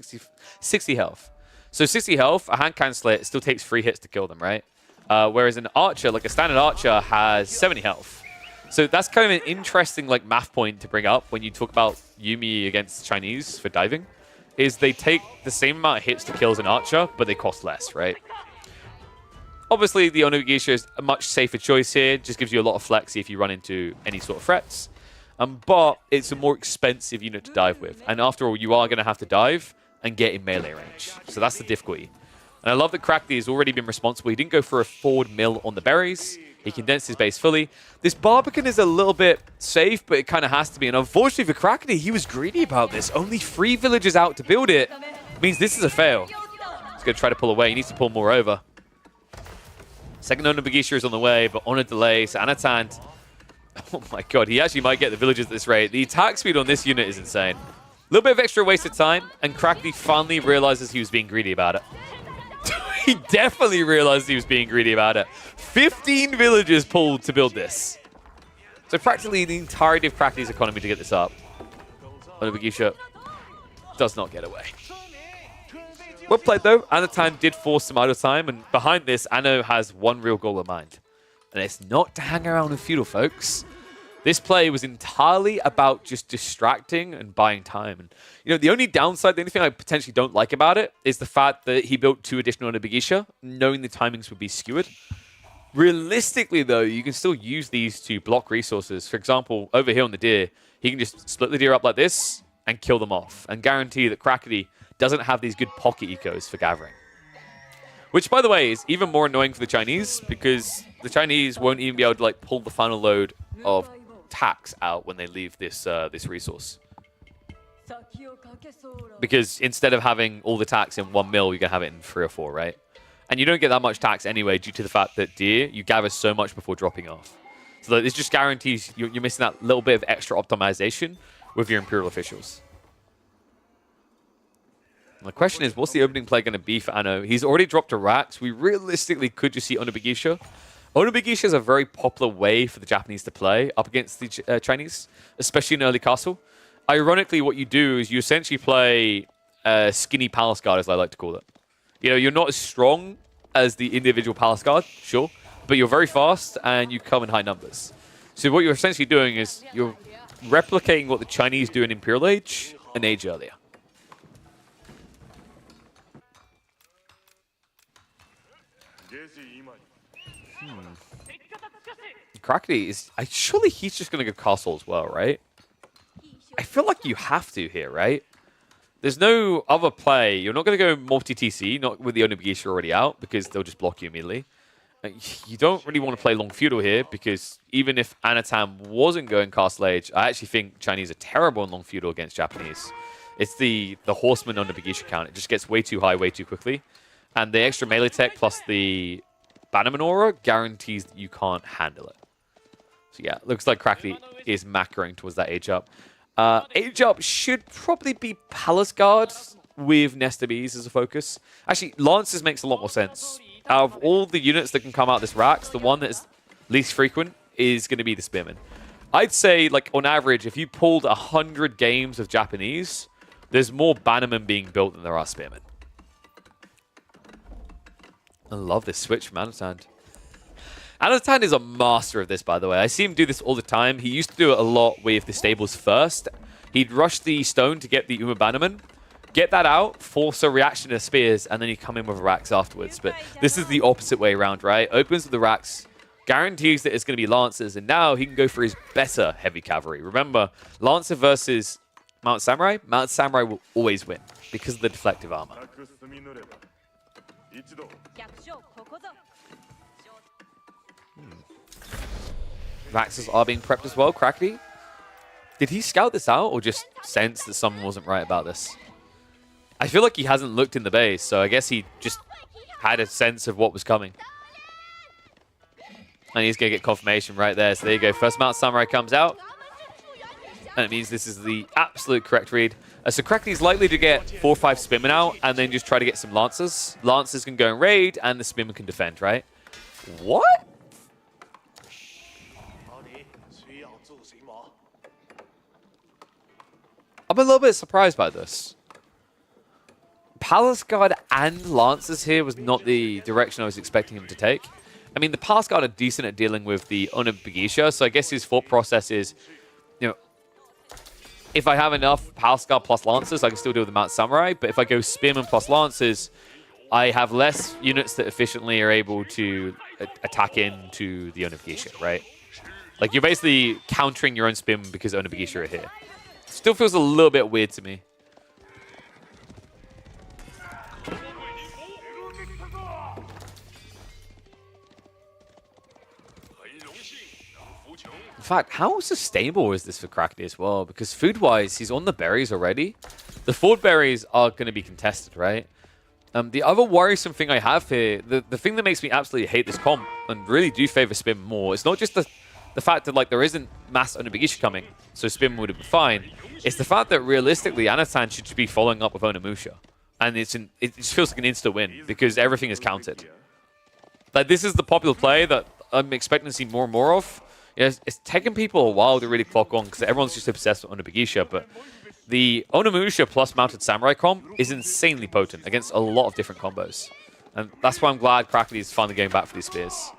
60 health. So 60 health, a hand canceler, it still takes 3 hits to kill them, right? Whereas an archer, like a standard archer, has 70 health. So that's kind of an interesting like math point to bring up when you talk about Yuumi against Chinese for diving, is they take the same amount of hits to kill as an archer, but they cost less, right? Obviously, the Onibugisha is a much safer choice here. Just gives you a lot of flexi if you run into any sort of threats. But it's a more expensive unit to dive with. And after all, you are going to have to dive and get in melee range. So that's the difficulty. And I love that Krakeny has already been responsible. He didn't go for a forward mill on the berries. He condensed his base fully. This Barbican is a little bit safe, but it kind of has to be. And unfortunately for Krakeny, he was greedy about this. Only 3 villagers out to build it. Means this is a fail. He's going to try to pull away. He needs to pull more over. Second Onibugisha is on the way, but on a delay. So Anatan... Oh my god, he actually might get the villagers at this rate. The attack speed on this unit is insane. A little bit of extra wasted time, and Krakeny finally realizes he was being greedy about it. He definitely realized he was being greedy about it. 15 villagers pulled to build this. So practically the entirety of Krakeny's economy to get this up. Onibugisha does not get away. Well played though. Anatan did force some idle time, and behind this, Anno has one real goal in mind. And it's not to hang around with feudal, folks. This play was entirely about just distracting and buying time. And, you know, the only downside, the only thing I potentially don't like about it is the fact that he built 2 additional Onibugisha, knowing the timings would be skewered. Realistically, though, you can still use these to block resources. For example, over here on the deer, he can just split the deer up like this and kill them off, and guarantee that Krakeny doesn't have these good pocket ecos for gathering. Which, by the way, is even more annoying for the Chinese, because the Chinese won't even be able to like pull the final load of tax out when they leave this this resource. Because instead of having all the tax in 1 mill, you can have it in 3 or 4, right? And you don't get that much tax anyway due to the fact that deer, you gather so much before dropping off. So this just guarantees you're missing that little bit of extra optimization with your Imperial officials. The question is, what's the opening play going to be for Anno? He's already dropped a Rax. We realistically could just see Onibugisha. Onibugisha is a very popular way for the Japanese to play up against the Chinese, especially in early castle. ironically, what you do is you essentially play skinny Palace Guard, as I like to call it. You know, you're not as strong as the individual Palace Guard, sure, but you're very fast and you come in high numbers. So what you're essentially doing is you're replicating what the Chinese do in Imperial Age an age earlier. Crackety is... surely he's just going to go castle as well, right? I feel like you have to here, right? There's no other play. You're not going to go multi-TC, not with the Onibugisha already out, because they'll just block you immediately. You don't really want to play long feudal here, because even if Anatan wasn't going Castle Age, I actually think Chinese are terrible in long feudal against Japanese. It's the Horseman Onibugisha count. It just gets way too high, way too quickly. And the extra melee tech plus the Bannerman Aura guarantees that you can't handle it. So yeah, looks like Crackety is macroing towards that age up. Age up should probably be Palace Guard with Nesta Bees as a focus. Actually, Lancers makes a lot more sense. Out of all the units that can come out of this racks, the one that is least frequent is going to be the Spearman. I'd say, like, on average, if you pulled 100 games of Japanese, there's more Bannermen being built than there are Spearmen. I love this switch from Anatan. Anatan is a master of this, by the way. I see him do this all the time. He used to do it a lot with the stables first. He'd rush the stone to get the Uma Bannerman, get that out, force a reaction to spears, and then he'd come in with racks afterwards. But this is the opposite way around, right? Opens with the racks, guarantees that it's going to be Lancers, and now he can go for his better heavy cavalry. Remember, Lancer versus Mount Samurai will always win because of the deflective armor. Raxes are being prepped as well. Crackety, did he scout this out or just sense that someone wasn't right about this? I feel like he hasn't looked in the base, so I guess he just had a sense of what was coming. And he's going to get confirmation right there. So there you go. First Mount Samurai comes out. And it means this is the absolute correct read. So Crackety's likely to get 4 or 5 Spearmen out and then just try to get some Lancers. Lancers can go and raid and the Spearmen can defend, right? What? I'm a little bit surprised by this. Palace Guard and Lancers here was not the direction I was expecting him to take. I mean, the Palace Guard are decent at dealing with the Onibugisha, so I guess his thought process is, you know, if I have enough Palace Guard plus Lancers, I can still deal with the Mount Samurai, but if I go Spearman plus Lancers, I have less units that efficiently are able to attack into the Onibugisha, right? Like, you're basically countering your own Spearman because Onibugisha are here. Still feels a little bit weird to me. In fact, how sustainable is this for Crackety as well? Because food-wise, he's on the berries already. The forward berries are going to be contested, right? The other worrisome thing I have here, the thing that makes me absolutely hate this comp and really do favor Spearman more, it's not just the fact that, like, there isn't mass Onibugisha coming, so Spearman would have been fine. It's the fact that realistically, Anatan should be following up with Onimusha. And it just feels like an insta win because everything is counted. Like, this is the popular play that I'm expecting to see more and more of. You know, it's taken people a while to really clock on because everyone's just obsessed with Onibugisha, but the Onimusha plus Mounted Samurai comp is insanely potent against a lot of different combos. And that's why I'm glad Crackety is finally going back for these spears.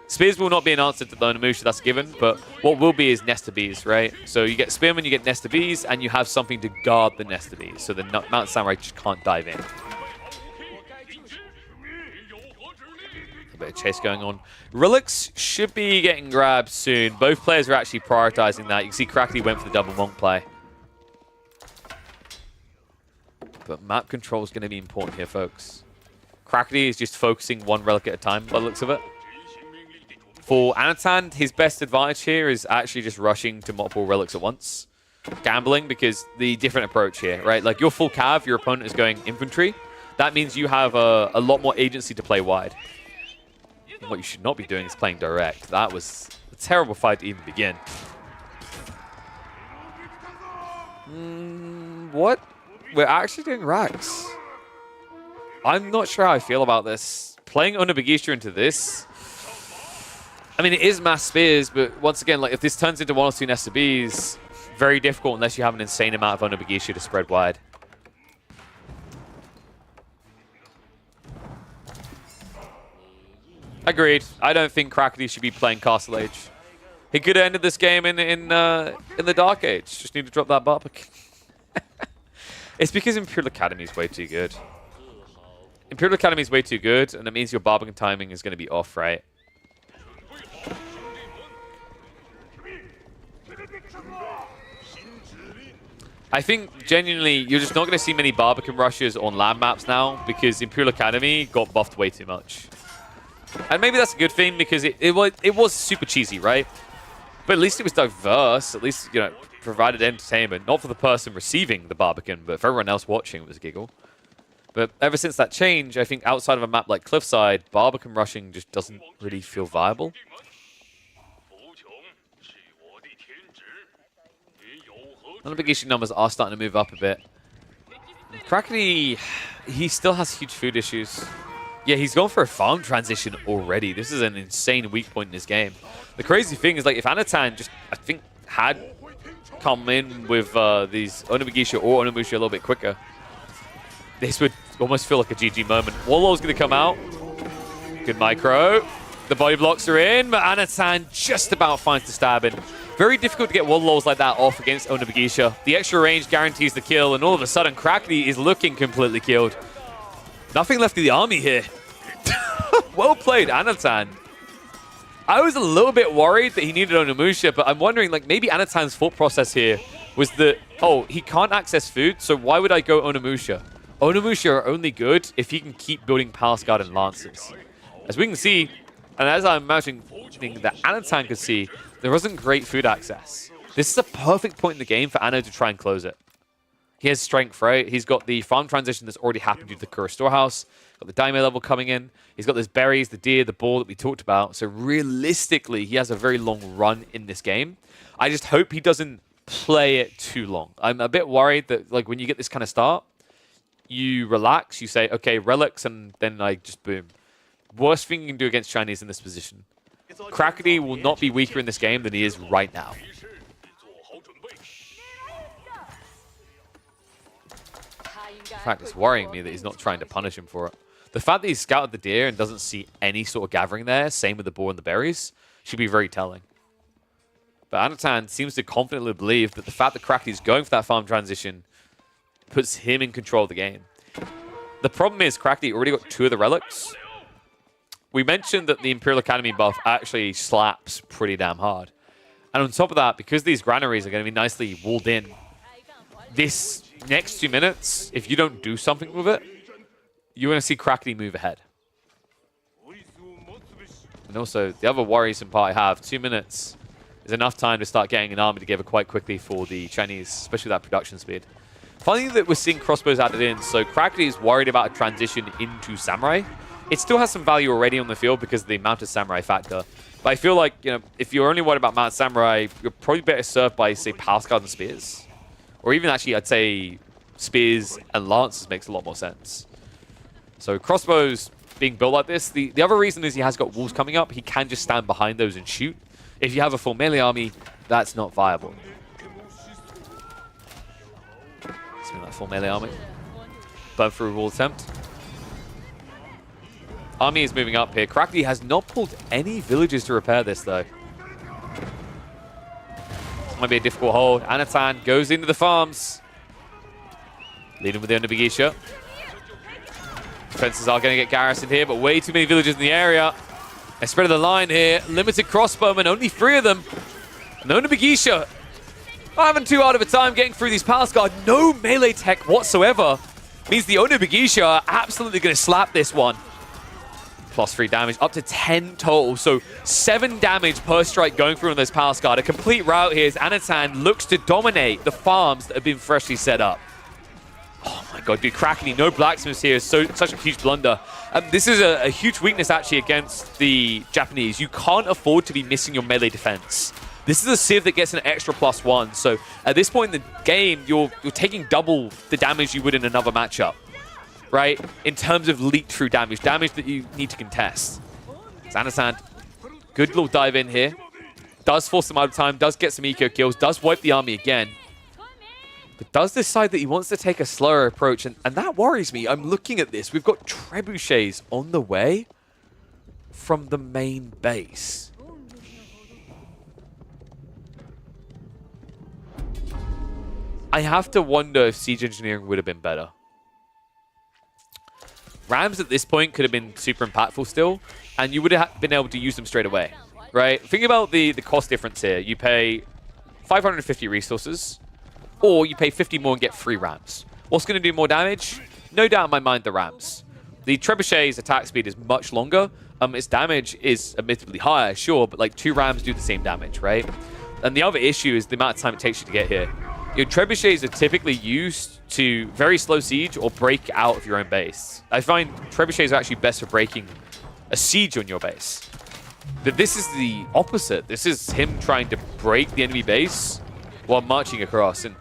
Spears will not be an answer to the Onimusha, that's a given, but what will be is Nesta Bees, right? So you get Spearman, you get Nesta Bees, and you have something to guard the Nesta Bees, so the Mounted Samurai just can't dive in. A bit of chase going on. Relics should be getting grabbed soon. Both players are actually prioritizing that. You can see Crackety went for the double monk play. But map control is going to be important here, folks. Crackety is just focusing one relic at a time by the looks of it. For Anatan, his best advantage here is actually just rushing to multiple relics at once. Gambling, because the different approach here, right? Like, you're full cav, your opponent is going infantry. That means you have a lot more agency to play wide. And what you should not be doing is playing direct. That was a terrible fight to even begin. What? We're actually doing racks. I'm not sure how I feel about this. Playing Onibugisha into this... I mean, it is mass spears, but once again, like, if this turns into 1 or 2 Nesta Bees, very difficult unless you have an insane amount of Onobugishi to spread wide. Agreed. I don't think Crackety should be playing Castle Age. He could have ended this game in the Dark Age. Just need to drop that Barbican. It's because Imperial Academy is way too good. Imperial Academy is way too good, and it means your Barbican timing is going to be off, right? I think, genuinely, you're just not going to see many Barbican rushes on land maps now because Imperial Academy got buffed way too much. And maybe that's a good thing because it was super cheesy, right? But at least it was diverse. At least, you know, provided entertainment. Not for the person receiving the Barbican, but for everyone else watching, it was a giggle. But ever since that change, I think outside of a map like Cliffside, Barbican rushing just doesn't really feel viable. Onobugishi numbers are starting to move up a bit. Crackety, he still has huge food issues. Yeah, he's gone for a farm transition already. This is an insane weak point in this game. The crazy thing is, like, if Anatan just, I think, had come in with these Onobugishi or Onimusha a little bit quicker, this would almost feel like a GG moment. Wallow's going to come out. Good micro. The body blocks are in, but Anatan just about finds the stab in. Very difficult to get Wallow's like that off against Onobugishi. The extra range guarantees the kill, and all of a sudden, Crackety is looking completely killed. Nothing left of the army here. Well played, Anatan. I was a little bit worried that he needed Onimusha, but I'm wondering, like, maybe Anatan's thought process here was that, oh, he can't access food, so why would I go Onimusha? Onimusha are only good if he can keep building Palace Guard and Lances. As we can see, and as I'm imagining that Anatan could see, there wasn't great food access. This is a perfect point in the game for Anno to try and close it. He has strength, right? He's got the farm transition that's already happened due to the Kura Storehouse. Got the Daimyo level coming in. He's got those berries, the deer, the boar that we talked about. So realistically, he has a very long run in this game. I just hope he doesn't play it too long. I'm a bit worried that, like, when you get this kind of start, you relax, you say, okay, relics, and then, like, just boom. Worst thing you can do against Chinese in this position. Crackety will not be weaker in this game than he is right now. In fact, it's worrying me that he's not trying to punish him for it. The fact that he's scouted the deer and doesn't see any sort of gathering there, same with the boar and the berries, should be very telling. But Anatan seems to confidently believe that the fact that Crackety is going for that farm transition puts him in control of the game. The problem is Crackety already got 2 of the relics. We mentioned that the Imperial Academy buff actually slaps pretty damn hard. And on top of that, because these granaries are going to be nicely walled in, this next 2 minutes, if you don't do something with it, you're going to see Crackety move ahead. And also, the other worrisome part I have, 2 minutes is enough time to start getting an army together quite quickly for the Chinese, especially with that production speed. Funny that we're seeing crossbows added in, so Crackety is worried about a transition into Samurai. It still has some value already on the field because of the Mounted Samurai factor. But I feel like, you know, if you're only worried about Mounted Samurai, you're probably better served by, say, Palace Guard and Spears. Or even actually, I'd say Spears and Lances makes a lot more sense. So crossbows being built like this, the other reason is he has got walls coming up. He can just stand behind those and shoot. If you have a full melee army, that's not viable. Something like full melee army. Burn through a wall attempt. Army is moving up here. Crackety has not pulled any villages to repair this, though. This might be a difficult hold. Anatan goes into the farms. Leading with the Onobugishi. Defenses are going to get garrisoned here, but way too many villages in the area. They spread the line here. Limited crossbowmen, only 3 of them. And the Onobugishi not having too hard of a time getting through these Palace Guard. No melee tech whatsoever. Means the Onobugishi are absolutely going to slap this one. +3 damage, up to 10 total. So 7 damage per strike going through on those Palace Guard. A complete rout here as Anatan looks to dominate the farms that have been freshly set up. Oh my god, dude, Crackety, no blacksmiths here is such a huge blunder. This is a huge weakness actually against the Japanese. You can't afford to be missing your melee defense. This is a Civ that gets an extra +1. So at this point in the game, you're taking double the damage you would in another matchup. Right? In terms of leak through damage that you need to contest. Anatan, good little dive in here. Does force them out of time, does get some eco kills, does wipe the army again. But does decide that he wants to take a slower approach, and that worries me. I'm looking at this. We've got trebuchets on the way from the main base. I have to wonder if siege engineering would have been better. Rams at this point could have been super impactful still, and you would have been able to use them straight away, right? Think about the cost difference here. You pay 550 resources, or you pay 50 more and get 3 Rams. What's going to do more damage? No doubt in my mind, the Rams. The Trebuchet's attack speed is much longer. Its damage is admittedly higher, sure, but like 2 Rams do the same damage, right? And the other issue is the amount of time it takes you to get here. Your trebuchets are typically used to very slow siege or break out of your own base. I find trebuchets are actually best for breaking a siege on your base. But this is the opposite. This is him trying to break the enemy base while marching across. And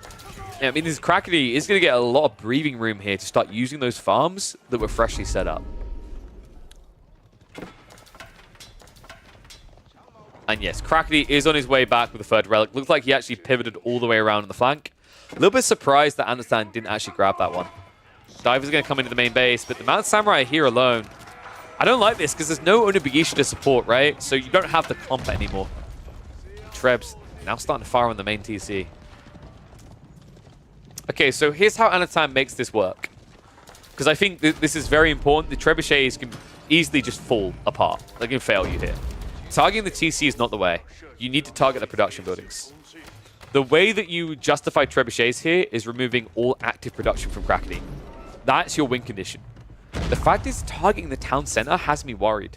I mean, this Crackety is going to get a lot of breathing room here to start using those farms that were freshly set up. And yes, Crackety is on his way back with the third relic. Looks like he actually pivoted all the way around on the flank. A little bit surprised that Anastan didn't actually grab that one. Diver's going to come into the main base, but the Mount Samurai here alone. I don't like this because there's no Onibigisha to support, right? So you don't have the comp anymore. Trebs now starting to fire on the main TC. Okay, so here's how Anatan makes this work. Because I think this is very important. The trebuchets can easily just fall apart. They can fail you here. Targeting the TC is not the way. You need to target the production buildings. The way that you justify trebuchets here is removing all active production from Crackety. That's your win condition. The fact is targeting the town center has me worried.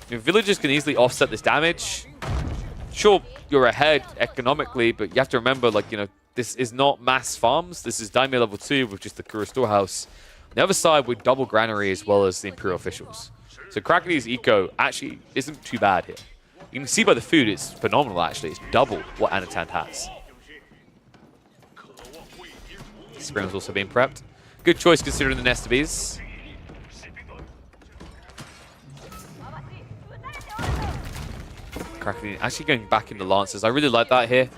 Your villagers can easily offset this damage. Sure, you're ahead economically, but you have to remember, like, you know, this is not mass farms. This is Daimyo level 2 with just the Kura storehouse. On the other side with double granary as well as the Imperial officials. So Crackety's eco actually isn't too bad here. You can see by the food, it's phenomenal actually. It's double what Anatan has. Spring's also being prepped. Good choice considering the nest of bees. Crackety actually going back into Lancers. I really like that here.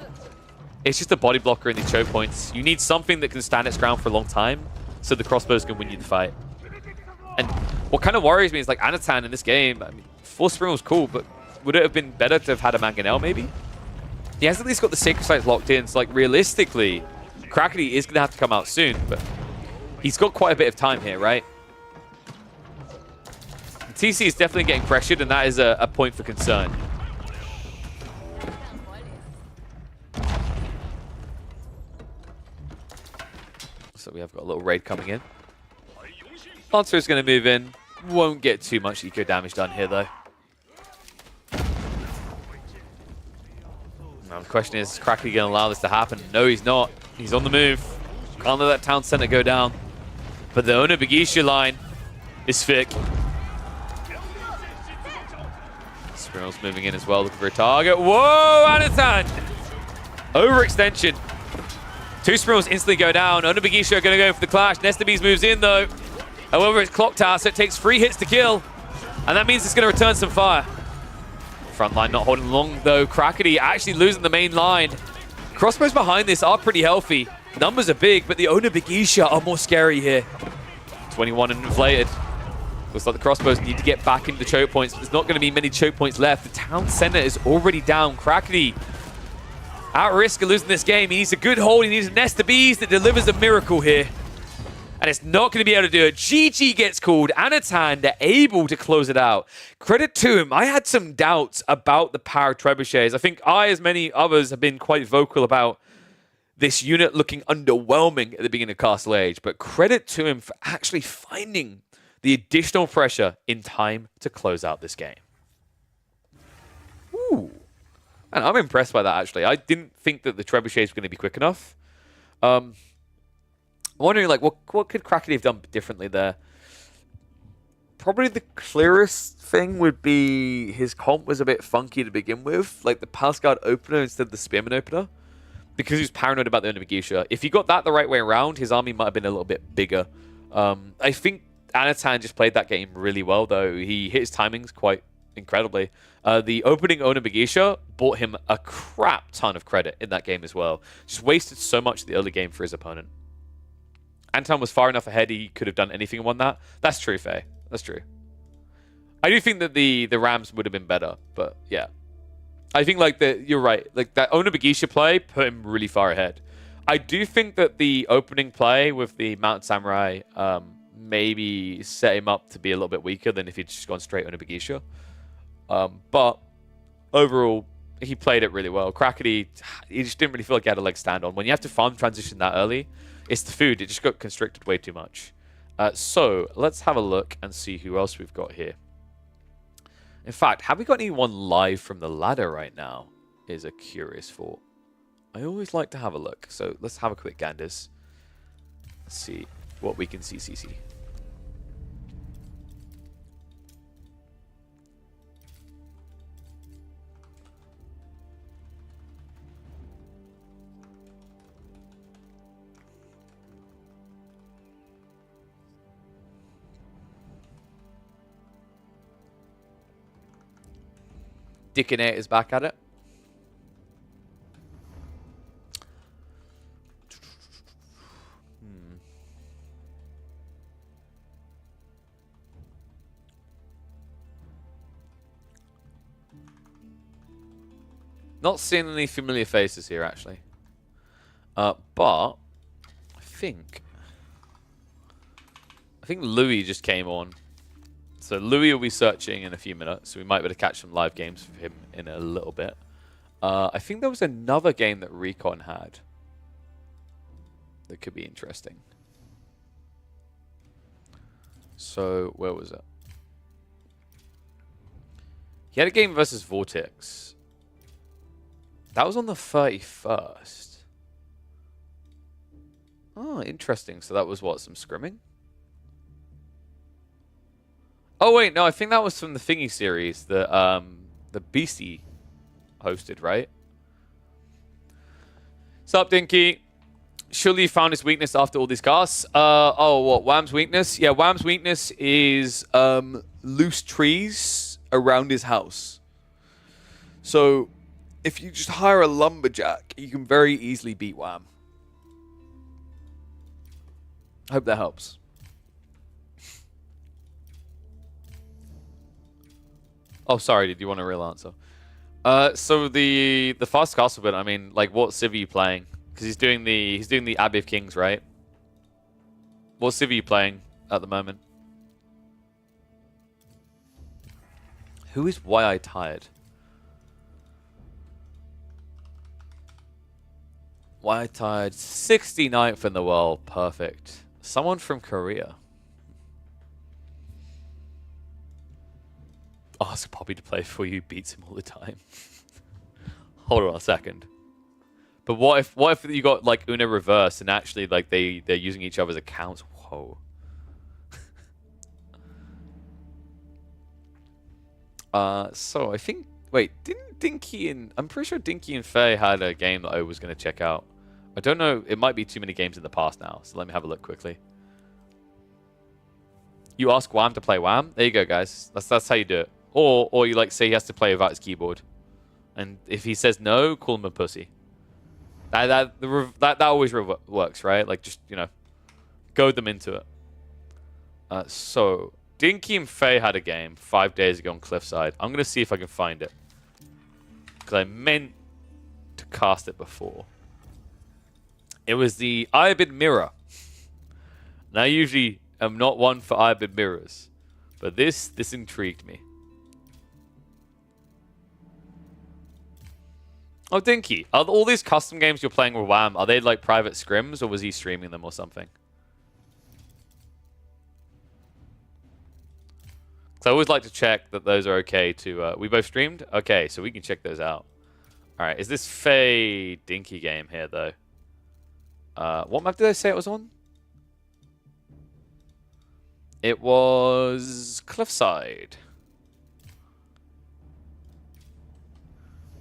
It's just a body blocker in the choke points. You need something that can stand its ground for a long time so the crossbows can win you the fight. And what kind of worries me is like Anatan in this game, I mean, Force Spring was cool, but would it have been better to have had a Mangonel maybe? He has at least got the Sacred Sites locked in, so like realistically, Crackety is going to have to come out soon, but he's got quite a bit of time here, right? The TC is definitely getting pressured, and that is a point for concern. So we have got a little raid coming in. Lancer is going to move in. Won't get too much eco damage done here, though. Now, the question is Crackety going to allow this to happen? No, he's not. He's on the move. Can't let that town center go down. But the Onibigisha line is thick. Spiral's moving in as well, looking for a target. Whoa, Anatan! Overextension. 2 Spirals instantly go down. Onibigisha are going to go for the clash. Nest of Bees moves in, though. However, it's Clock Tower, so it takes 3 hits to kill. And that means it's going to return some fire. Front line not holding long, though. Crackety actually losing the main line. Crossbows behind this are pretty healthy. Numbers are big, but the Onibigisha are more scary here. 21 and inflated. Looks like the crossbows need to get back into the choke points. There's not going to be many choke points left. The town center is already down. Crackety at risk of losing this game. He needs a good hold. He needs a nest of bees that delivers a miracle here. And it's not going to be able to do it. GG gets called. Anatan, they're able to close it out. Credit to him. I had some doubts about the power trebuchets. I think I, as many others, have been quite vocal about this unit looking underwhelming at the beginning of Castle Age. But credit to him for actually finding the additional pressure in time to close out this game. Ooh. And I'm impressed by that, actually. I didn't think that the trebuchets were going to be quick enough. I'm wondering, like, what could Crackety have done differently there? Probably the clearest thing would be his comp was a bit funky to begin with. Like the Palace Guard opener instead of the Spearman opener. Because he was paranoid about the Onibigisha. If he got that the right way around, his army might have been a little bit bigger. I think Anatan just played that game really well, though. He hit his timings quite incredibly. The opening Ona Bagisha bought him a crap ton of credit in that game as well. Just wasted so much of the early game for his opponent. Anton was far enough ahead he could have done anything and won that. That's true, Faye. That's true. I do think that the Rams would have been better, but yeah. I think like you're right. Like that Ona Bagisha play put him really far ahead. I do think that the opening play with the Mount Samurai maybe set him up to be a little bit weaker than if he'd just gone straight Ona Bagisha. But overall, he played it really well. Crackety, he just didn't really feel like he had a leg stand on. When you have to farm transition that early, it's the food. It just got constricted way too much. So let's have a look and see who else we've got here. In fact, have we got anyone live from the ladder right now? Is a curious thought. I always like to have a look. So let's have a quick ganders. Let's see what we can see, CC. Dickinate is back at it. Not seeing any familiar faces here, actually. But I think Louis just came on. So Louis will be searching in a few minutes, so we might be able to catch some live games for him in a little bit. I think there was another game that Recon had that could be interesting. So where was it? He had a game versus Vortex. That was on the 31st. Oh, interesting. So that was what, some scrimming? Oh wait, no, I think that was from the Thingy series that the Beastie hosted, right? Sup, Dinky? Surely you found his weakness after all these casts. Oh, what? Wham's weakness? Yeah, Wham's weakness is loose trees around his house. So if you just hire a lumberjack, you can very easily beat Wham. I hope that helps. Oh, sorry. Did you want a real answer? So the fast castle bit. I mean, like, what civ are you playing? Because he's doing the Abbey of Kings, right? What civ are you playing at the moment? Who is Why I Tired? Why I Tired? 69th in the world. Perfect. Someone from Korea. Ask Poppy to play for you, beats him all the time. Hold on a second. But what if you got like Una reverse and actually like they're using each other's accounts? Whoa. So I think didn't Dinky and I'm pretty sure Dinky and Faye had a game that I was gonna check out. I don't know, it might be too many games in the past now, so let me have a look quickly. You ask Wham to play Wham? There you go, guys. That's how you do it. Or you like say he has to play without his keyboard. And if he says no, call him a pussy. That always works, right? Like just, you know, goad them into it. So Dinky and Faye had a game 5 days ago on Cliffside. I'm gonna see if I can find it. Because I meant to cast it before. It was the Iabid Mirror. And I usually am not one for Iabid Mirrors. But this intrigued me. Oh, Dinky, are all these custom games you're playing with Wham, are they like private scrims, or was he streaming them or something? So I always like to check that those are okay to... we both streamed? Okay, so we can check those out. Alright, is this Faye Dinky game here, though? What map did I say it was on? It was Cliffside.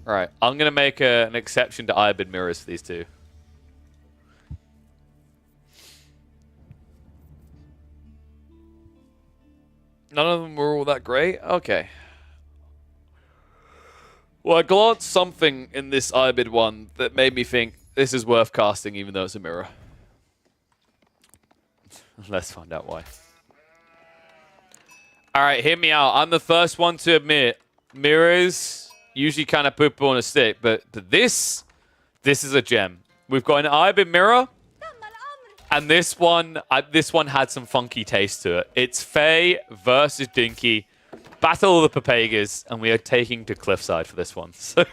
Alright, I'm going to make an exception to Iabid Mirrors for these two. None of them were all that great? Okay. Well, I glanced something in this Ibid one that made me think this is worth casting even though it's a mirror. Let's find out why. Alright, hear me out. I'm the first one to admit mirrors usually kind of poop on a stick, but this is a gem. We've got an Ibid mirror, and this one had some funky taste to it. It's Faye versus Dinky. Battle of the Papagas, and we are taking to Cliffside for this one. So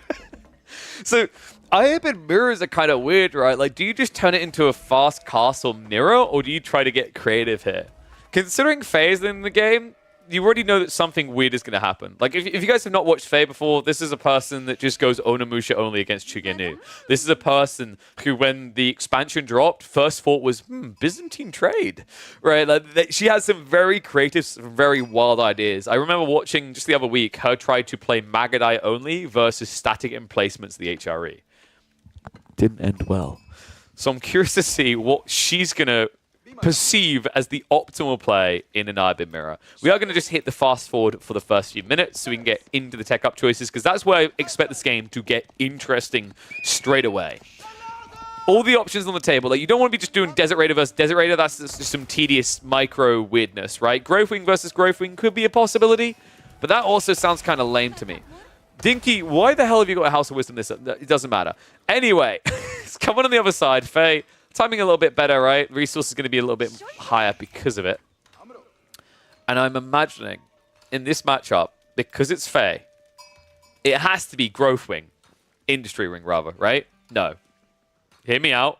Ibid mirrors are kind of weird, right? Like, do you just turn it into a fast castle mirror, or do you try to get creative here? Considering Faye's in the game, you already know that something weird is going to happen. Like, if you guys have not watched Faye before, this is a person that just goes Onimusha only against Chugenu. This is a person who, when the expansion dropped, first thought was, Byzantine trade, right? Like, she has some very creative, very wild ideas. I remember watching, just the other week, her try to play Magadai only versus static emplacements of the HRE. Didn't end well. So I'm curious to see what she's going to perceive as the optimal play in an Ibid mirror. We are going to just hit the fast forward for the first few minutes so we can get into the tech up choices, because that's where I expect this game to get interesting straight away. All the options on the table. Like, you don't want to be just doing Desert Raider versus Desert Raider. That's just some tedious micro weirdness, right? Growthwing versus Growthwing could be a possibility, but that also sounds kind of lame to me. Dinky, why the hell have you got a House of Wisdom this? It doesn't matter. Anyway, it's coming on the other side. Faye, timing a little bit better, right? Resource is going to be a little bit higher because of it. And I'm imagining in this matchup, because it's Faye, it has to be Growthwing. Industry Ring, rather, right? No. Hear me out.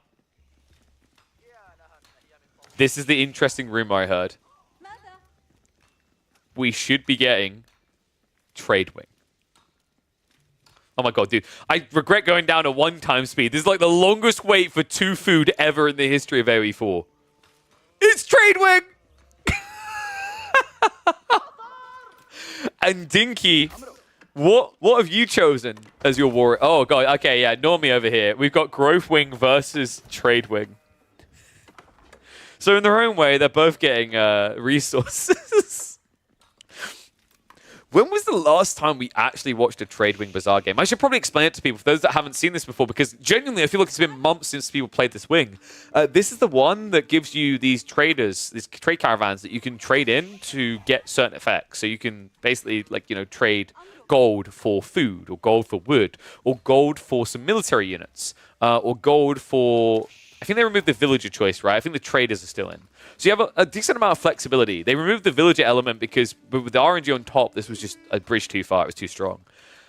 This is the interesting rumor I heard. We should be getting Tradewing. Oh my god, dude. I regret going down to 1 time speed. This is like the longest wait for 2 food ever in the history of AoE4. It's Tradewing! And Dinky, what have you chosen as your warrior? Oh god, okay, yeah, Normie over here. We've got Growthwing versus Tradewing. So in their own way, they're both getting resources. When was the last time we actually watched a Tradewing Bazaar game? I should probably explain it to people, for those that haven't seen this before, because genuinely I feel like it's been months since people played this wing. This is the one that gives you these traders, these trade caravans that you can trade in to get certain effects. So you can basically, like, you know, trade gold for food, or gold for wood, or gold for some military units, or gold for... I think they removed the villager choice, right? I think the traders are still in. So you have a decent amount of flexibility. They removed the villager element because with the RNG on top, this was just a bridge too far. It was too strong.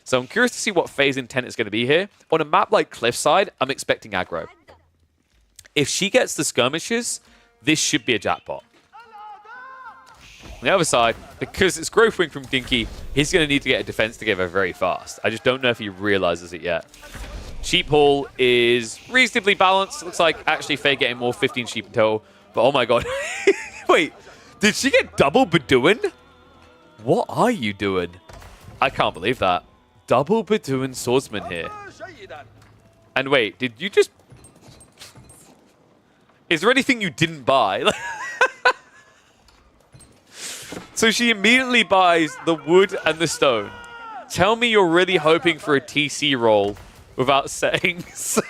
So I'm curious to see what Faye's intent is going to be here. On a map like Cliffside, I'm expecting aggro. If she gets the skirmishes, this should be a jackpot. On the other side, because it's Growthwing from Dinky, he's going to need to get a defense together very fast. I just don't know if he realizes it yet. Sheep haul is reasonably balanced. Looks like actually Faye getting more 15 sheep in total. But oh my god. Wait, did she get double Bedouin? What are you doing? I can't believe that. Double Bedouin swordsman here. And wait, did you just... Is there anything you didn't buy? So she immediately buys the wood and the stone. Tell me you're really hoping for a TC roll without saying so.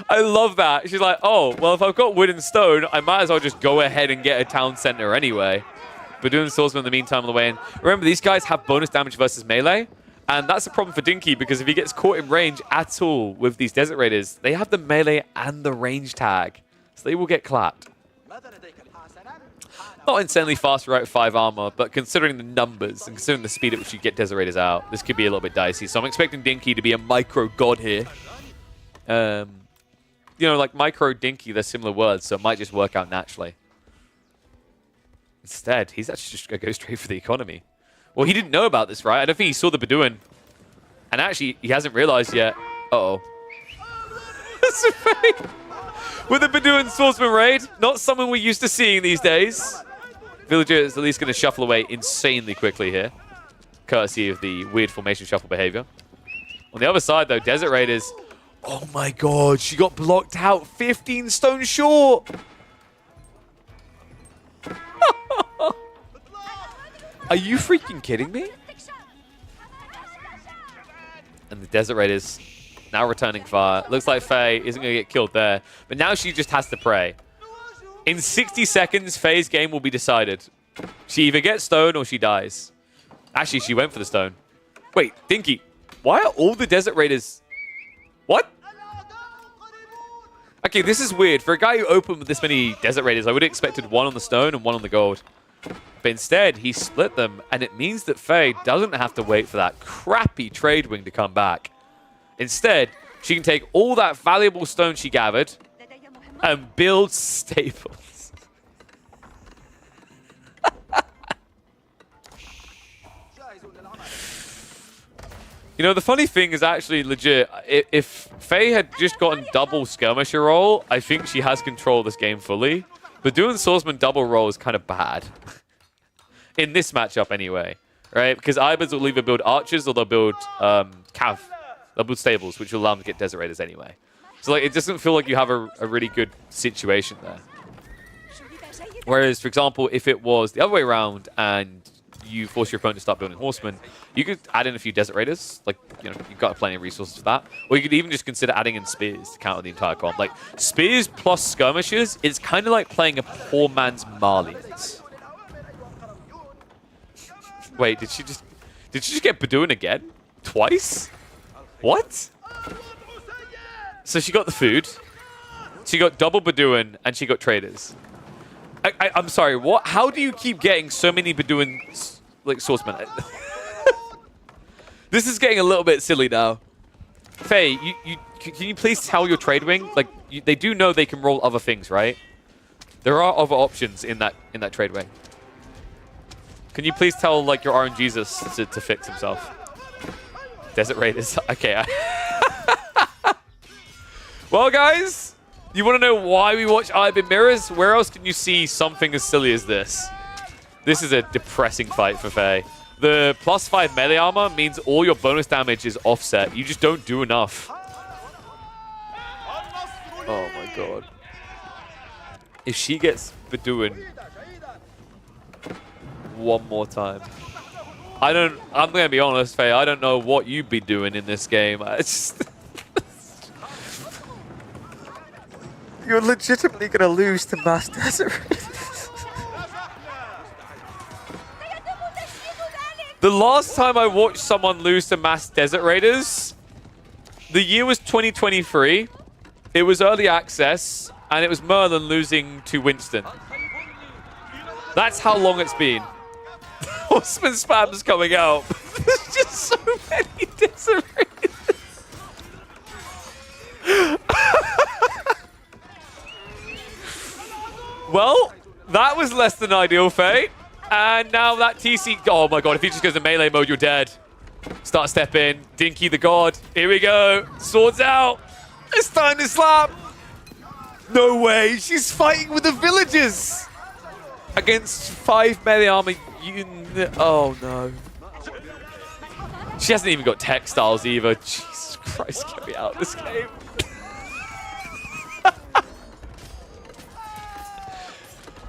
I love that. She's like, oh, well, if I've got wood and stone, I might as well just go ahead and get a town center anyway. But doing swordsman in the meantime on the way in. Remember, these guys have bonus damage versus melee. And that's a problem for Dinky, because if he gets caught in range at all with these Desert Raiders, they have the melee and the range tag. So they will get clapped. Not insanely fast without 5 armor, but considering the numbers and considering the speed at which you get Desert Raiders out, this could be a little bit dicey. So I'm expecting Dinky to be a micro god here. You know, like micro Dinky, they're similar words, so it might just work out naturally. Instead, he's actually just going to go straight for the economy. Well, he didn't know about this, right? I don't think he saw the Bedouin. And actually, he hasn't realized yet. Uh-oh. That's fake. With the Bedouin swordsman raid, not someone we're used to seeing these days. Villager is at least going to shuffle away insanely quickly here, courtesy of the weird formation shuffle behavior. On the other side, though, Desert Raiders... Oh my god, she got blocked out 15 stone short! Are you freaking kidding me? and the Desert Raiders now returning fire. Looks like Faye isn't going to get killed there, but now she just has to pray. In 60 seconds, Faye's game will be decided. She either gets stone or she dies. Actually, she went for the stone. Wait, Dinky, why are all the Desert Raiders... What? Okay, this is weird. For a guy who opened with this many Desert Raiders, I would have expected one on the stone and one on the gold. But instead, he split them, and it means that Faye doesn't have to wait for that crappy trade wing to come back. Instead, she can take all that valuable stone she gathered and build staples. You know, the funny thing is actually legit. If Faye had just gotten double skirmisher roll, I think she has control of this game fully. But doing swordsman double roll is kind of bad. In this matchup anyway, right? Because Ibers will either build archers or they'll build cav. They'll build stables, which will allow them to get Desert Raiders anyway. So like, it doesn't feel like you have a really good situation there. Whereas, for example, if it was the other way around and you force your opponent to start building horsemen, you could add in a few Desert Raiders. Like, you know, you've got plenty of resources for that. Or you could even just consider adding in spears to counter the entire comp. Like, spears plus skirmishers is kind of like playing a poor man's Marlians. Wait, did she just get Bedouin again? Twice? What? So she got the food, she got double Bedouin, and she got traders. I'm sorry, what? How do you keep getting so many Bedouin, like, swordsmen? This is getting a little bit silly now. Faye, can you please tell your trade wing? Like, they do know they can roll other things, right? There are other options in that trade wing. Can you please tell, like, your RNG Jesus to fix himself? Desert Raiders. Okay. Well, guys, you want to know why we watch Ibin Mirrors? Where else can you see something as silly as this? This is a depressing fight for Faye. The +5 melee armor means all your bonus damage is offset. You just don't do enough. Oh my god. If she gets Bedouin one more time. I'm gonna be honest, Faye, I don't know what you'd be doing in this game. You're legitimately gonna lose to Mass Desert Raiders. The last time I watched someone lose to Mass Desert Raiders, the year was 2023. It was early access, and it was Merlin losing to Winston. That's how long it's been. Horseman spam's coming out. There's just so many Desert Raiders. Well, that was less than ideal, Faye. And now that TC... Oh my god, if he just goes to melee mode, you're dead. Start step in. Dinky the god. Here we go. Swords out. It's time to slap. No way. She's fighting with the villagers. Against 5 melee armor. Oh no. She hasn't even got textiles either. Jesus Christ, get me out of this game.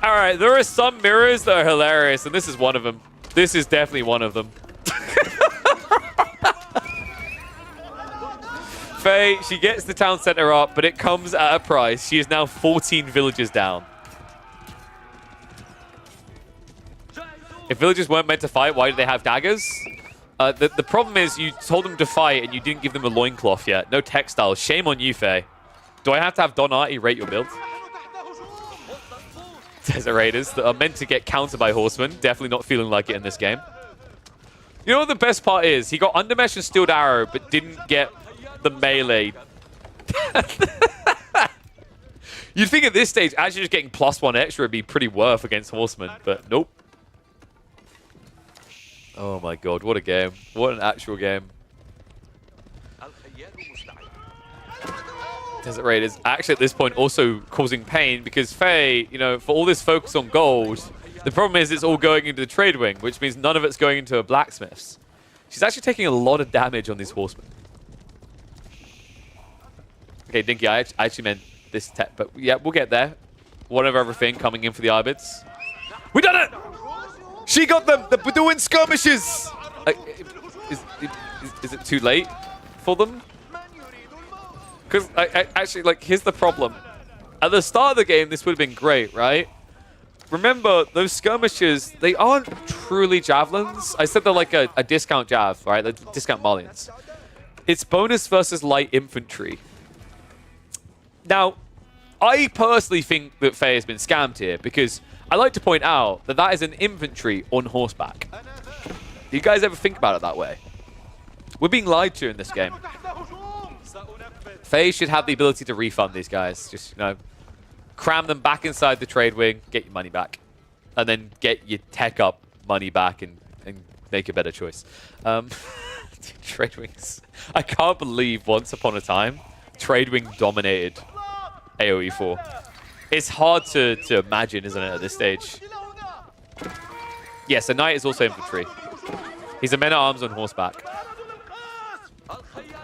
Alright, there are some mirrors that are hilarious, and this is one of them. This is definitely one of them. Faye, she gets the town center up, but it comes at a price. She is now 14 villages down. If villagers weren't meant to fight, why do they have daggers? The problem is you told them to fight and you didn't give them a loincloth yet. No textiles. Shame on you, Faye. Do I have to have Donati rate your build? Desert Raiders that are meant to get countered by Horsemen. Definitely not feeling like it in this game. You know what the best part is? He got Undermesh and Steeled Arrow, but didn't get the melee. You'd think at this stage, actually just getting +1 extra would be pretty worth against Horsemen, but nope. Oh my god, what a game. What an actual game. Desert Raiders actually at this point also causing pain because Faye, you know, for all this focus on gold, the problem is it's all going into the trade wing, which means none of it's going into a blacksmith's. She's actually taking a lot of damage on these horsemen. Okay, Dinky, I actually meant this tech, but yeah, we'll get there. One of everything coming in for the Ibids. We done it! She got them! The Bedouin skirmishes! Is it too late? for them. Because I actually, like, here's the problem. At the start of the game, this would have been great, right? Remember, those skirmishers, they aren't truly javelins. I said they're like a discount jav, right? The discount Malians. It's bonus versus light infantry. Now, I personally think that Faye has been scammed here because I like to point out that that is an infantry on horseback. Do you guys ever think about it that way? We're being lied to in this game. Faye should have the ability to refund these guys. Just, you know, cram them back inside the trade wing, get your money back. And then get your tech up money back and make a better choice. Trade wings. I can't believe once upon a time, trade wing dominated AoE 4. It's hard to imagine, isn't it, at this stage? Yes, a knight is also infantry. He's a men-at-arms on horseback.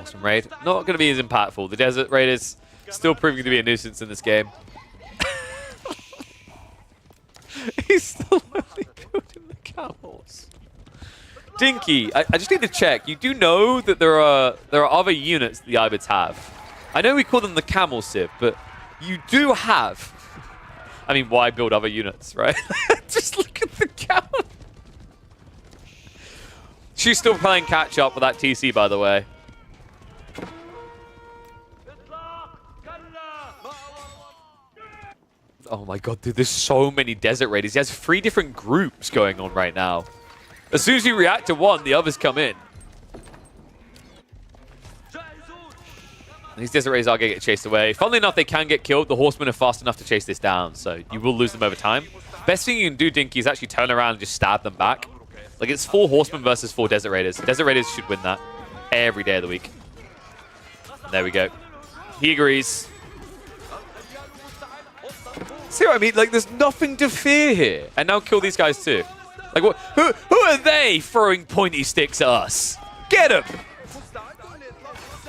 Awesome raid. Not going to be as impactful. The Desert Raiders still proving to be a nuisance in this game. He's still only building the camels. Dinky, I just need to check. You do know that there are other units that the Ibids have. I know we call them the camel civ, but you do have. I mean, why build other units, right? Just look at the camel. She's still playing catch up with that TC, by the way. Oh my god, dude, there's so many Desert Raiders. He has 3 different groups going on right now. As soon as you react to one, the others come in. These Desert Raiders are going to get chased away. Funnily enough, they can get killed. The Horsemen are fast enough to chase this down, so you will lose them over time. Best thing you can do, Dinky, is actually turn around and just stab them back. Like, it's 4 Horsemen versus 4 Desert Raiders. Desert Raiders should win that every day of the week. There we go. He agrees. See what I mean? Like, there's nothing to fear here. And now kill these guys too. Like, what? Who are they throwing pointy sticks at us? Get them!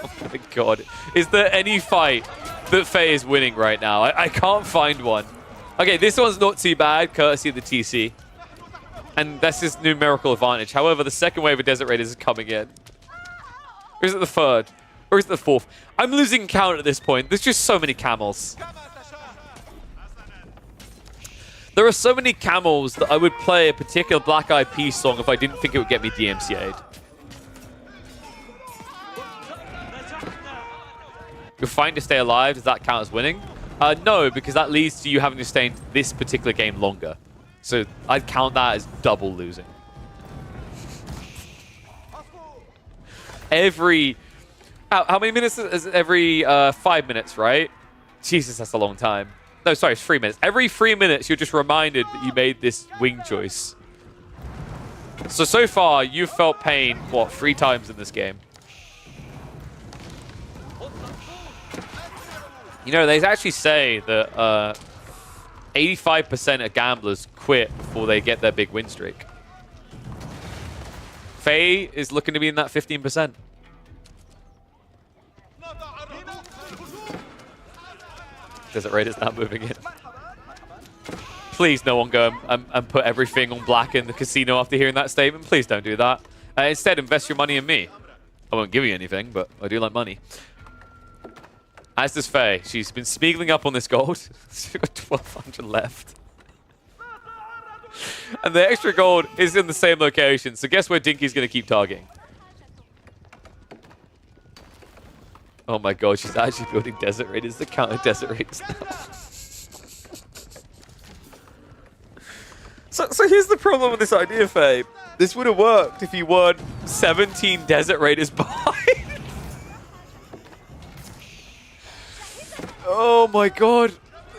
Oh my god. Is there any fight that Faye is winning right now? I can't find one. Okay, this one's not too bad, courtesy of the TC. And that's his numerical advantage. However, the second wave of Desert Raiders is coming in. Or is it the third? Or is it the fourth? I'm losing count at this point. There's just so many camels. There are so many camels that I would play a particular Black Eyed Peas song if I didn't think it would get me DMCA'd. You're fine to stay alive. Does that count as winning? No, because that leads to you having to stay in this particular game longer. So I'd count that as double losing. Every... How many minutes is it? Every 5 minutes, right? Jesus, that's a long time. No, sorry, it's 3 minutes. Every 3 minutes, you're just reminded that you made this wing choice. So far, you've felt pain, what, 3 times in this game? You know, they actually say that 85% of gamblers quit before they get their big win streak. Faye is looking to be in that 15%. Desert Raiders now moving in. Please no one go and put everything on black in the casino after hearing that statement. Please don't do that. Instead, invest your money in me. I won't give you anything, but I do like money. As does Faye. She's been smeagling up on this gold. She's got 1,200 left. And the extra gold is in the same location. So guess where Dinky's going to keep targeting? Oh my god, she's actually building Desert Raiders to counter Desert Raiders now. So here's the problem with this idea, Faye. This would have worked if you weren't 17 Desert Raiders behind. Oh my god.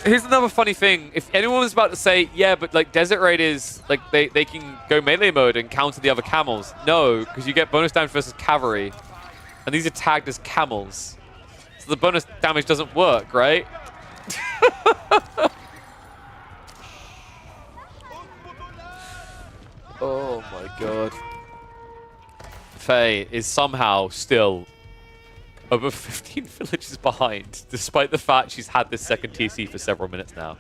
Here's another funny thing. If anyone was about to say, yeah, but like Desert Raiders, like they can go melee mode and counter the other camels. No, because you get bonus damage versus cavalry. And these are tagged as camels. So the bonus damage doesn't work, right? Oh my god. Faye is somehow still over 15 villages behind, despite the fact she's had this second TC for several minutes now.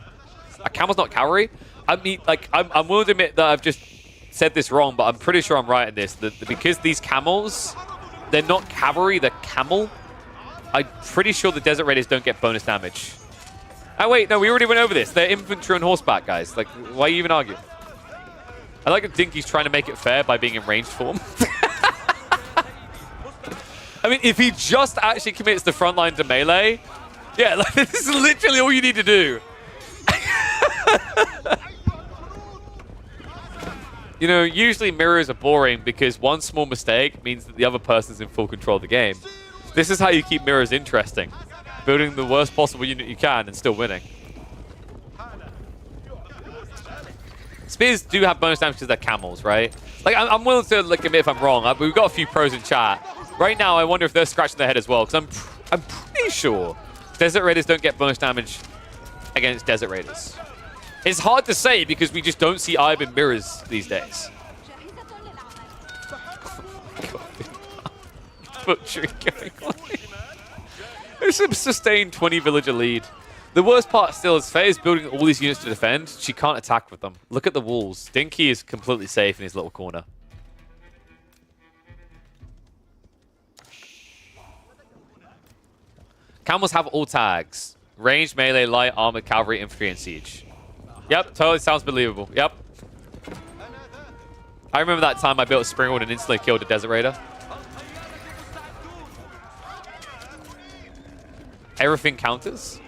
A camel's not cavalry? I mean, like, I'm willing to admit that I've just said this wrong, but I'm pretty sure I'm right in this. That because these camels They're not cavalry, they're camel. I'm pretty sure the Desert Raiders don't get bonus damage. Oh, wait, no, we already went over this. They're infantry and horseback, guys. Like, why you even argue? I like that Dinky's trying to make it fair by being in ranged form. I mean, if he just actually commits the front line to melee, yeah, like, this is literally all you need to do. You know, usually mirrors are boring because one small mistake means that the other person's in full control of the game. This is how you keep mirrors interesting. Building the worst possible unit you can and still winning. Spears do have bonus damage because they're camels, right? Like, I'm willing to like, admit if I'm wrong. We've got a few pros in chat. Right now, I wonder if they're scratching their head as well, because I'm pretty sure Desert Raiders don't get bonus damage against Desert Raiders. It's hard to say because we just don't see Ivan mirrors these days. Butchery going on. There's a sustained 20 villager lead. The worst part still is Faye is building all these units to defend. She can't attack with them. Look at the walls. Dinky is completely safe in his little corner. Camels have all tags. Ranged, melee, light, armored, cavalry, infantry, and siege. Yep, totally sounds believable. Yep. I remember that time I built a Springwood and instantly killed a Desert Raider. Everything counters.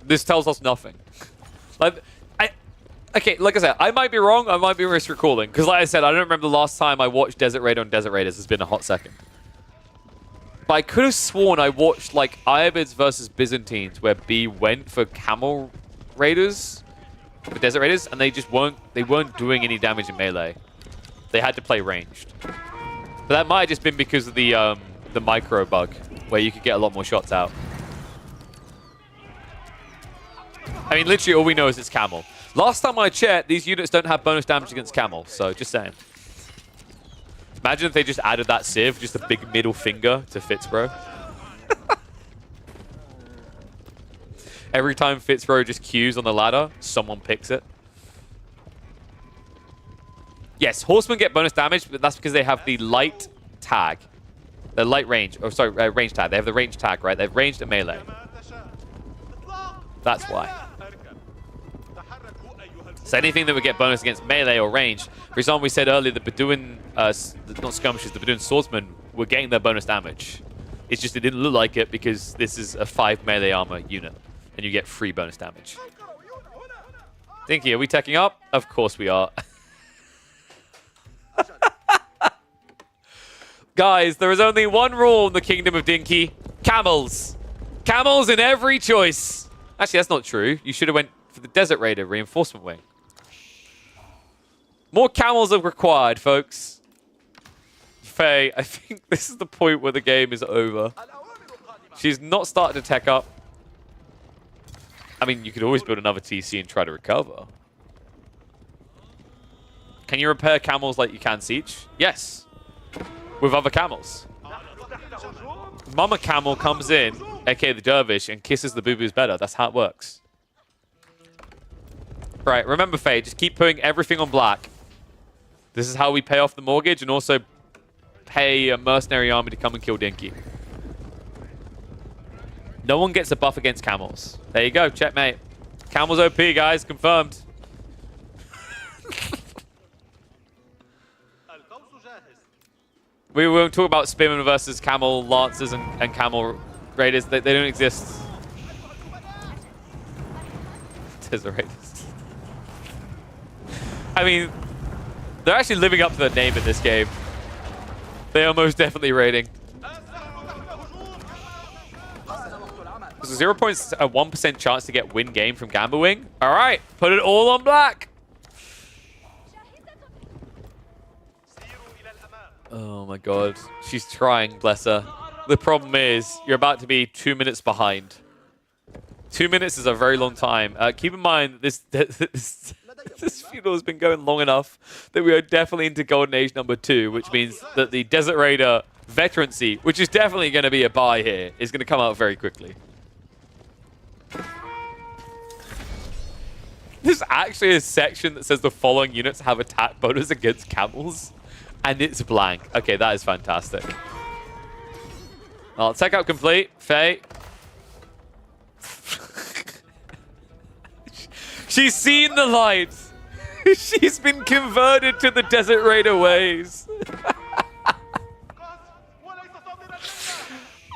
This tells us nothing. Okay, like I said, I might be wrong. I might be misrecalling. Because like I said, I don't remember the last time I watched Desert Raider on Desert Raiders. It's been a hot second. But I could have sworn I watched like Ayyubids versus Byzantines where B went for Camel Raiders, for Desert Raiders, and they just weren't doing any damage in melee. They had to play ranged. But that might have just been because of the micro bug, where you could get a lot more shots out. I mean, literally all we know is it's Camel. Last time I checked, these units don't have bonus damage against Camel, so just saying. Imagine if they just added that Civ, just a big middle finger to Fitzbro. Every time Fitzbro just queues on the ladder, someone picks it. Yes, Horsemen get bonus damage, but that's because they have the light tag. The light range, oh sorry, range tag. They have the range tag, right? They've ranged at melee. That's why. So anything that would get bonus against melee or range, for example, we said earlier the Bedouin, not skirmishers, the Bedouin swordsmen were getting their bonus damage. It's just it didn't look like it because this is a 5 melee armor unit, and you get free bonus damage. Dinky, are we teching up? Of course we are. Guys, there is only one rule in the Kingdom of Dinky. Camels. Camels in every choice. Actually, that's not true. You should have went for the Desert Raider reinforcement wing. More camels are required, folks. Faye, I think this is the point where the game is over. She's not started to tech up. I mean, you could always build another TC and try to recover. Can you repair camels like you can siege? Yes. With other camels. Mama Camel comes in, aka the Dervish, and kisses the boo-boos better. That's how it works. Right, remember, Faye, just keep putting everything on black. This is how we pay off the mortgage and also pay a mercenary army to come and kill Dinky. No one gets a buff against camels. There you go, checkmate. Camels OP, guys, confirmed. We won't talk about Spearmen versus Camel Lancers and Camel Raiders. They don't exist. Desert Raiders. I mean, they're actually living up to their name in this game. They are most definitely raiding. There's a 0.1% chance to get win game from Gamba Wing. All right, put it all on black. Oh my god. She's trying, bless her. The problem is, you're about to be 2 minutes behind. 2 minutes is a very long time. Keep in mind, this feudal has been going long enough that we are definitely into Golden Age number 2, which means that the Desert Raider veterancy, which is definitely going to be a buy here, is going to come out very quickly. There's actually a section that says the following units have attack bonus against camels, and it's blank. Okay, that is fantastic. Well, tech out complete. Faye. She's seen the light. She's been converted to the Desert Raider ways.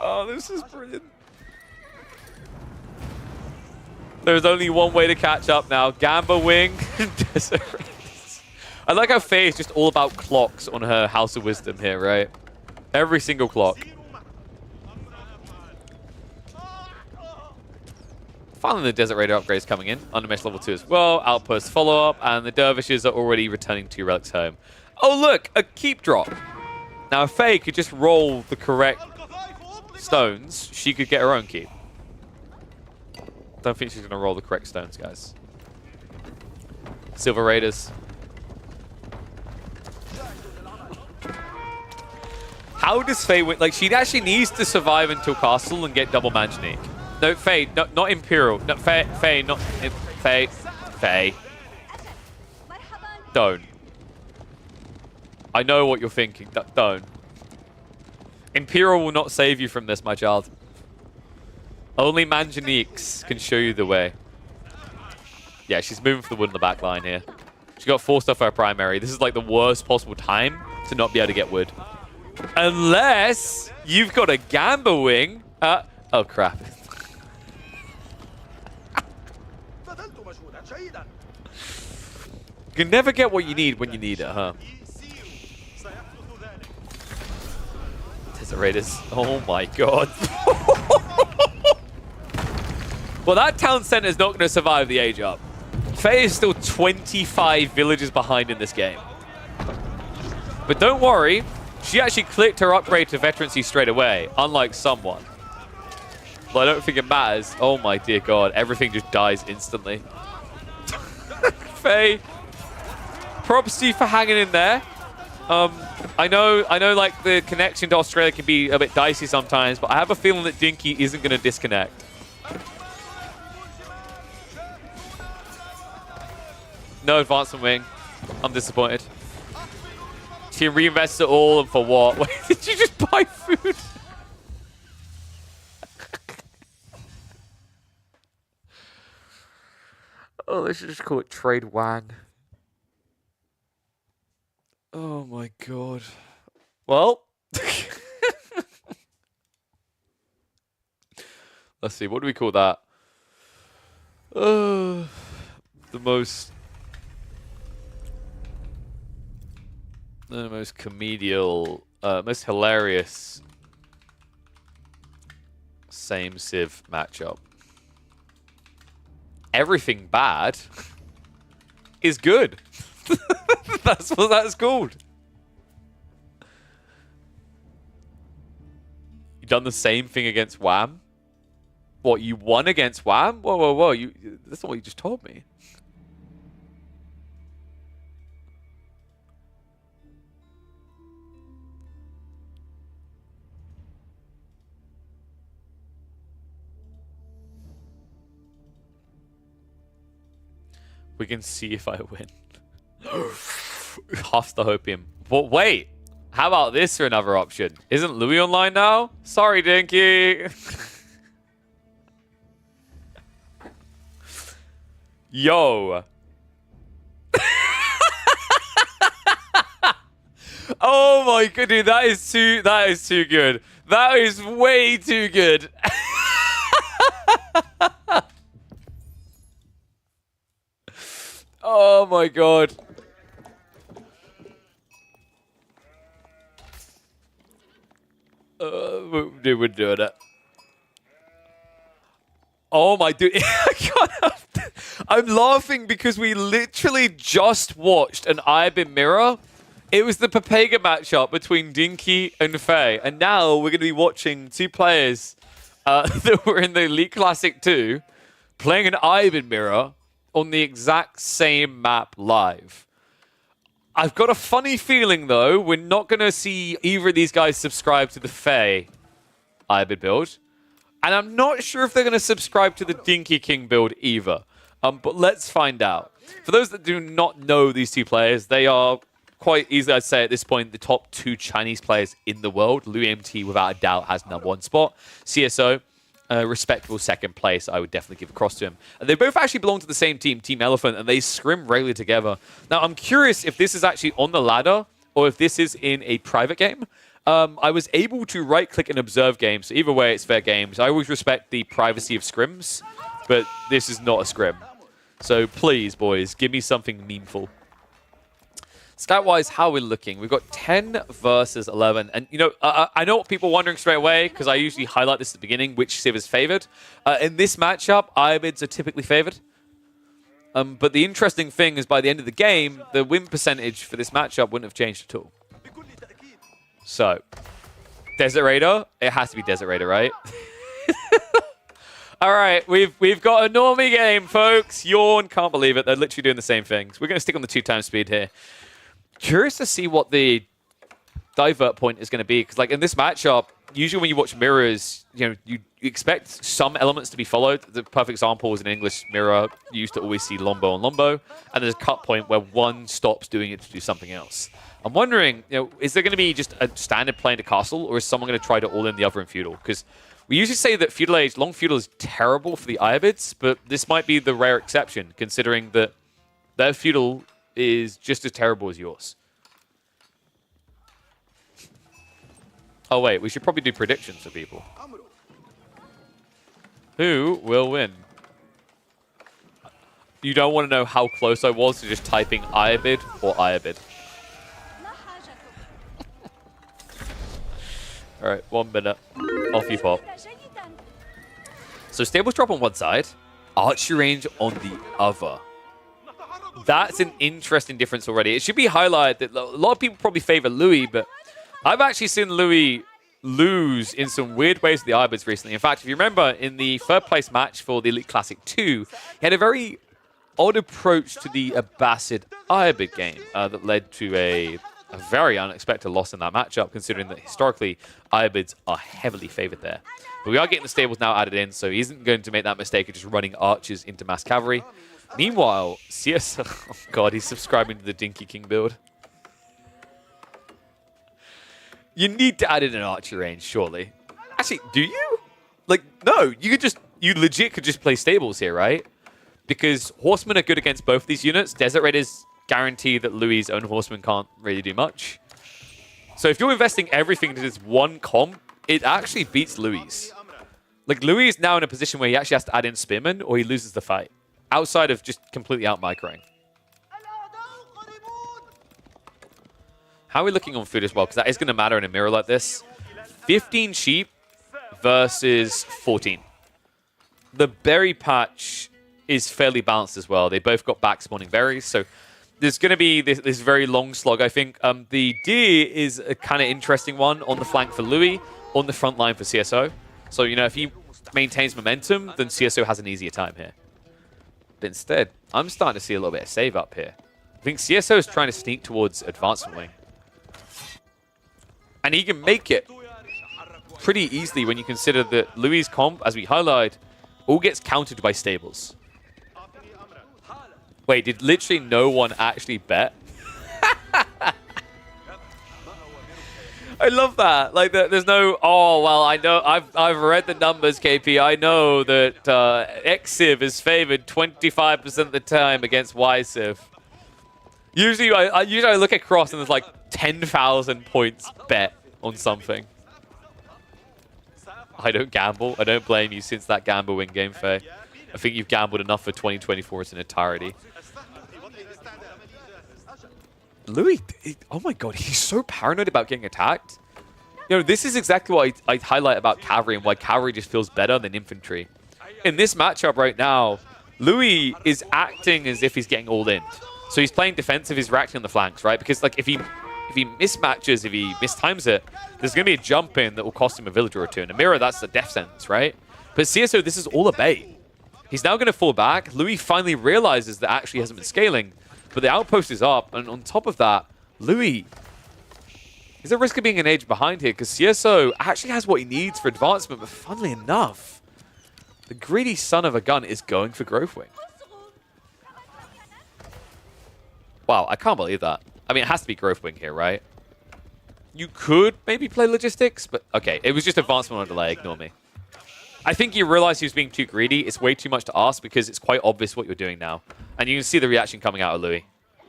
Oh, this is brilliant. There's only one way to catch up now. Gamba Wing, Desert Raiders. I like how Faye is just all about clocks on her House of Wisdom here, right? Every single clock. Finally, the Desert Raider upgrades coming in. Undermesh level 2 as well. Outpost follow-up. And the Dervishes are already returning 2 relics home. Oh, look! A keep drop. Now, if Faye could just roll the correct stones, she could get her own keep. Don't think she's going to roll the correct stones, guys. Silver Raiders. How does Faye win? Like, she actually needs to survive until Castle and get double Manjanique. No, Faye, not Imperial. No, Faye, not... Faye. Faye. Don't. I know what you're thinking. Don't. Imperial will not save you from this, my child. Only Manjaniques can show you the way. Yeah, she's moving for the wood in the back line here. She got forced off her primary. This is like the worst possible time to not be able to get wood. Unless you've got a Gamba Wing. Oh, crap. You can never get what you need when you need it, huh? Desert Raiders. Oh my god. Well, that town center is not going to survive the age up. Faye is still 25 villages behind in this game. But don't worry, she actually clicked her upgrade to veterancy straight away, unlike someone. But I don't think it matters. Oh my dear god, everything just dies instantly. Faye, props to you for hanging in there. I know like the connection to Australia can be a bit dicey sometimes, but I have a feeling that Dinky isn't going to disconnect. No advancement wing. I'm disappointed. She reinvests it all, and for what? Wait, did you just buy food? Oh, they should just call it Trade Wang. Oh my god. Well. Let's see, what do we call that? The most comedial, most hilarious same Civ matchup. Everything bad is good. That's what that's called. You done the same thing against Wham? What, you won against Wham? Whoa, whoa, whoa. That's not what you just told me. We can see if I win. Half the hopium. But wait, how about this for another option? Isn't Louis online now? Sorry, Dinky. Yo. Oh my god, dude, that is too good. That is way too good. Oh my god. Dude, we're doing it. Oh my dude. I'm laughing because we literally just watched an Ibin mirror. It was the Pepega matchup between Dinky and Faye. And now we're going to be watching two players that were in the Elite Classic 2 playing an Ibin mirror on the exact same map live. I've got a funny feeling, though, we're not going to see either of these guys subscribe to the Faye Ibid build. And I'm not sure if they're going to subscribe to the Dinky King build either. But let's find out. For those that do not know these two players, they are quite easily, I'd say at this point, the top 2 Chinese players in the world. Louis MT, without a doubt, has #1 spot. CSO, respectable second place, I would definitely give across to him. And they both actually belong to the same team, Team Elephant, and they scrim regularly together. Now, I'm curious if this is actually on the ladder or if this is in a private game. I was able to right-click and observe games, so either way, it's fair games. I always respect the privacy of scrims, but this is not a scrim. So please, boys, give me something meaningful. Stat-wise, how are we looking? We've got 10 versus 11. And, you know, I know what people are wondering straight away, because I usually highlight this at the beginning, which Civ is favored. In this matchup, Iabids are typically favored. But the interesting thing is, by the end of the game, the win percentage for this matchup wouldn't have changed at all. So, Desert Raider. It has to be Desert Raider, right? All right, we've got a normie game, folks. Yawn, can't believe it. They're literally doing the same things. We're going to stick on the 2x speed here. Curious to see what the divert point is going to be, because like in this matchup, usually when you watch mirrors, you know, you expect some elements to be followed. The perfect example is an English mirror. You used to always see Lombo on Lombo, and there's a cut point where one stops doing it to do something else. I'm wondering, you know, is there going to be just a standard play into castle, or is someone going to try to all in the other in feudal? Because we usually say that feudal age, long feudal is terrible for the Iabids, but this might be the rare exception, considering that their feudal is just as terrible as yours. Oh wait, we should probably do predictions for people. Who will win? You don't want to know how close I was to just typing Iabid or Iabid. Alright, 1 minute. Off you pop. So stables drop on one side, archery range on the other. That's an interesting difference already. It should be highlighted that a lot of people probably favor Louis, but I've actually seen Louis lose in some weird ways to the Iabids recently. In fact, if you remember, in the third place match for the Elite Classic 2, he had a very odd approach to the Abbasid Iabid game that led to a very unexpected loss in that matchup, considering that historically Iabids are heavily favored there. But we are getting the stables now added in, so he isn't going to make that mistake of just running archers into mass cavalry. Meanwhile, CS... Oh god, he's subscribing to the Dinky King build. You need to add in an archer range, surely. Actually, do you? Like, no, you legit could just play stables here, right? Because horsemen are good against both these units. Desert Raiders guarantee that Louis' own horsemen can't really do much. So if you're investing everything into this one comp, it actually beats Louis. Like, Louis is now in a position where he actually has to add in spearmen or he loses the fight. Outside of just completely out-microing. How are we looking on food as well? Because that is going to matter in a mirror like this. 15 sheep versus 14. The berry patch is fairly balanced as well. They both got back spawning berries, so there's going to be this very long slog, I think. The deer is a kind of interesting one on the flank for Louis, on the front line for CSO. So, you know, if he maintains momentum, then CSO has an easier time here. But instead, I'm starting to see a little bit of save up here. I think CSO is trying to sneak towards advancement wing. And he can make it pretty easily when you consider that Louis' comp, as we highlight, all gets countered by stables. Wait, did literally no one actually bet? I love that. Like, there's no, oh, well, I know, I've read the numbers, KP. I know that X-Civ is favored 25% of the time against Y-Civ. Usually I look across and there's like 10,000 points bet on something. I don't gamble. I don't blame you since that gamble win game, Faye. I think you've gambled enough for 2024 as an entirety. Louis, oh my god, he's so paranoid about getting attacked. You know, this is exactly what I highlight about cavalry and why cavalry just feels better than infantry. In this matchup right now, Louis is acting as if he's getting all in. So he's playing defensive, he's reacting on the flanks, right? Because like if he mismatches, if he mistimes it, there's going to be a jump in that will cost him a villager or two. In a mirror, that's the death sentence, right? But CSO, this is all a bait. He's now going to fall back. Louis finally realizes that actually hasn't been scaling, but the outpost is up. And on top of that, Louis is at risk of being an age behind here because CSO actually has what he needs for advancement, but funnily enough, the greedy son of a gun is going for Growth Wing. Wow, I can't believe that. I mean, it has to be Growth Wing here, right? You could maybe play Logistics, but okay, it was just advancement on delay, ignore me. I think you realize he was being too greedy. It's way too much to ask because it's quite obvious what you're doing now. And you can see the reaction coming out of Louis.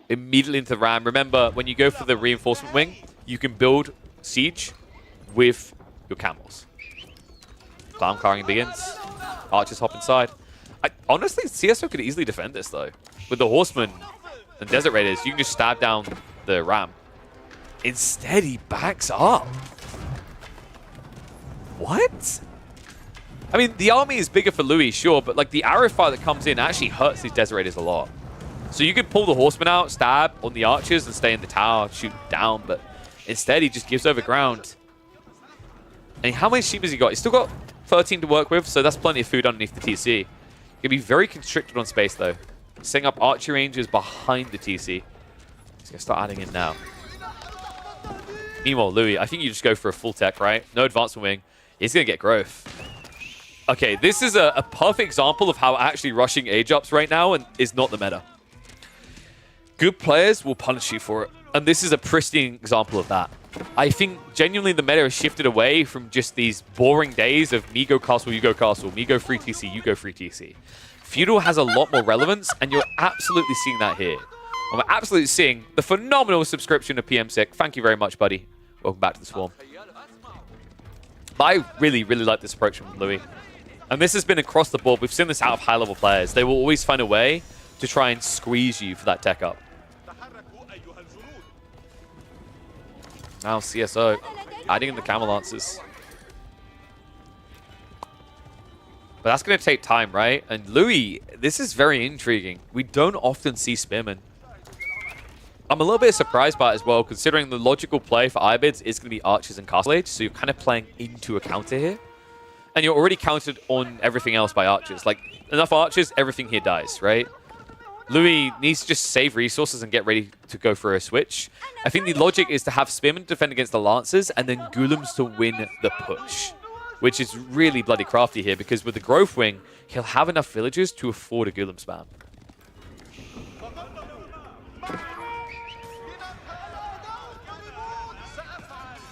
Immediately into the ram. Remember, when you go for the reinforcement wing, you can build siege with your camels. Clown carrying begins. Archers hop inside. Honestly, CSO could easily defend this, though. With the Horsemen and Desert Raiders, you can just stab down the ram. Instead, he backs up. What? I mean, the army is bigger for Louis, sure, but like the arrow fire that comes in actually hurts these Desert Raiders a lot. So you could pull the Horsemen out, stab on the archers, and stay in the tower, shoot down, but instead he just gives over ground. And how many sheep has he got? He's still got 13 to work with, so that's plenty of food underneath the TC. He'll be very constricted on space, though. Setting up archer ranges behind the TC. He's going to start adding in now. Meanwhile, Louis, I think you just go for a full tech, right? No advancement wing. He's going to get growth. Okay, this is a perfect example of how actually rushing age ups right now is not the meta. Good players will punish you for it. And this is a pristine example of that. I think genuinely the meta has shifted away from just these boring days of me go castle, you go castle, me go free TC, you go free TC. Feudal has a lot more relevance, and you're absolutely seeing that here. And we're absolutely seeing the phenomenal subscription of PMSick. Thank you very much, buddy. Welcome back to the Swarm. But I really, really like this approach from Louis. And this has been across the board. We've seen this out of high-level players. They will always find a way to try and squeeze you for that tech up. Now CSO adding in the Camel Lancers. But that's going to take time, right? And Louis, this is very intriguing. We don't often see Spearmen. I'm a little bit surprised by it as well, considering the logical play for Ibids is going to be Archers and Castle Age, so you're kind of playing into a counter here. And you're already countered on everything else by Archers. Like, enough Archers, everything here dies, right? Louis needs to just save resources and get ready to go for a switch. I think the logic is to have Spearmen defend against the Lancers and then Ghoulems to win the push, which is really bloody crafty here because with the Growth Wing, he'll have enough villagers to afford a Ghoulem spam.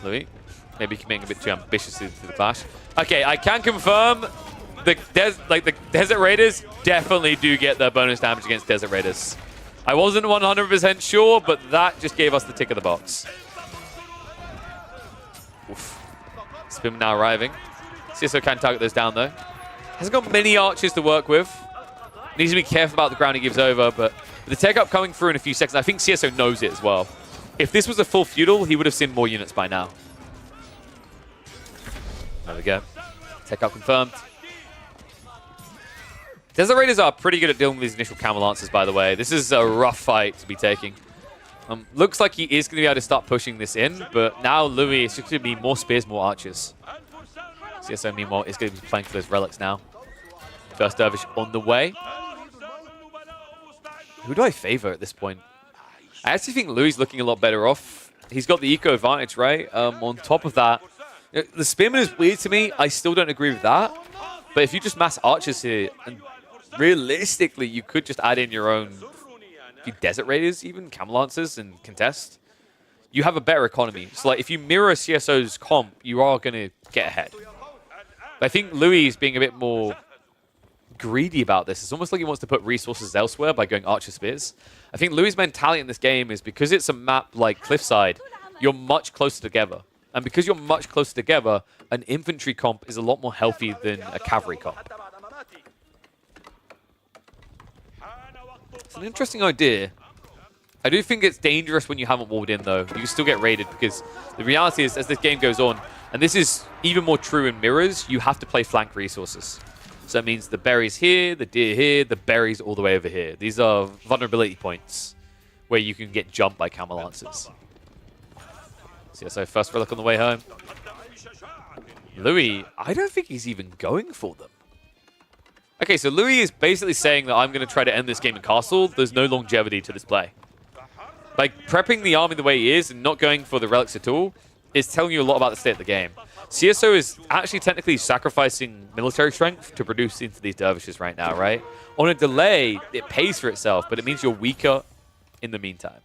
Louis, maybe committing a bit too ambitiously to the clash. Okay, I can confirm the Desert Raiders definitely do get their bonus damage against Desert Raiders. I wasn't 100% sure, but that just gave us the tick of the box. Oof. Spim now arriving. CSO can target those down, though. Hasn't got many archers to work with. Needs to be careful about the ground he gives over, but with the tech up coming through in a few seconds, I think CSO knows it as well. If this was a full feudal, he would have seen more units by now. There we go. Tech up confirmed. Desert Raiders are pretty good at dealing with these initial Camel Lancers, by the way. This is a rough fight to be taking. Looks like he is going to be able to start pushing this in, but now Louis is just going to be more spears, more archers. CSO, meanwhile, is going to be playing for those relics now. First Dervish on the way. Who do I favor at this point? I actually think Louis is looking a lot better off. He's got the eco advantage, right? On top of that, the Spearman is weird to me. I still don't agree with that. But if you just mass archers here, and realistically, you could just add in your own Desert Raiders, even Camel Lancers, and contest. You have a better economy. So, like, if you mirror CSO's comp, you are going to get ahead. But I think Louis is being a bit more greedy about this. It's almost like he wants to put resources elsewhere by going Archer Spears. I think Louis' mentality in this game is because it's a map like Cliffside, you're much closer together. And because you're much closer together, an infantry comp is a lot more healthy than a cavalry comp. It's an interesting idea. I do think it's dangerous when you haven't walled in, though. You can still get raided because the reality is, as this game goes on, and this is even more true in mirrors, you have to play flank resources. So that means the berries here, the deer here, the berries all the way over here. These are vulnerability points where you can get jumped by Camel Lancers. CSO first relic on the way home. Louis, I don't think he's even going for them. Okay, so Louis is basically saying that I'm going to try to end this game in castle. There's no longevity to this play. Like, prepping the army the way he is and not going for the relics at all is telling you a lot about the state of the game. CSO is actually technically sacrificing military strength to produce into these dervishes right now, right? On a delay, it pays for itself, but it means you're weaker in the meantime.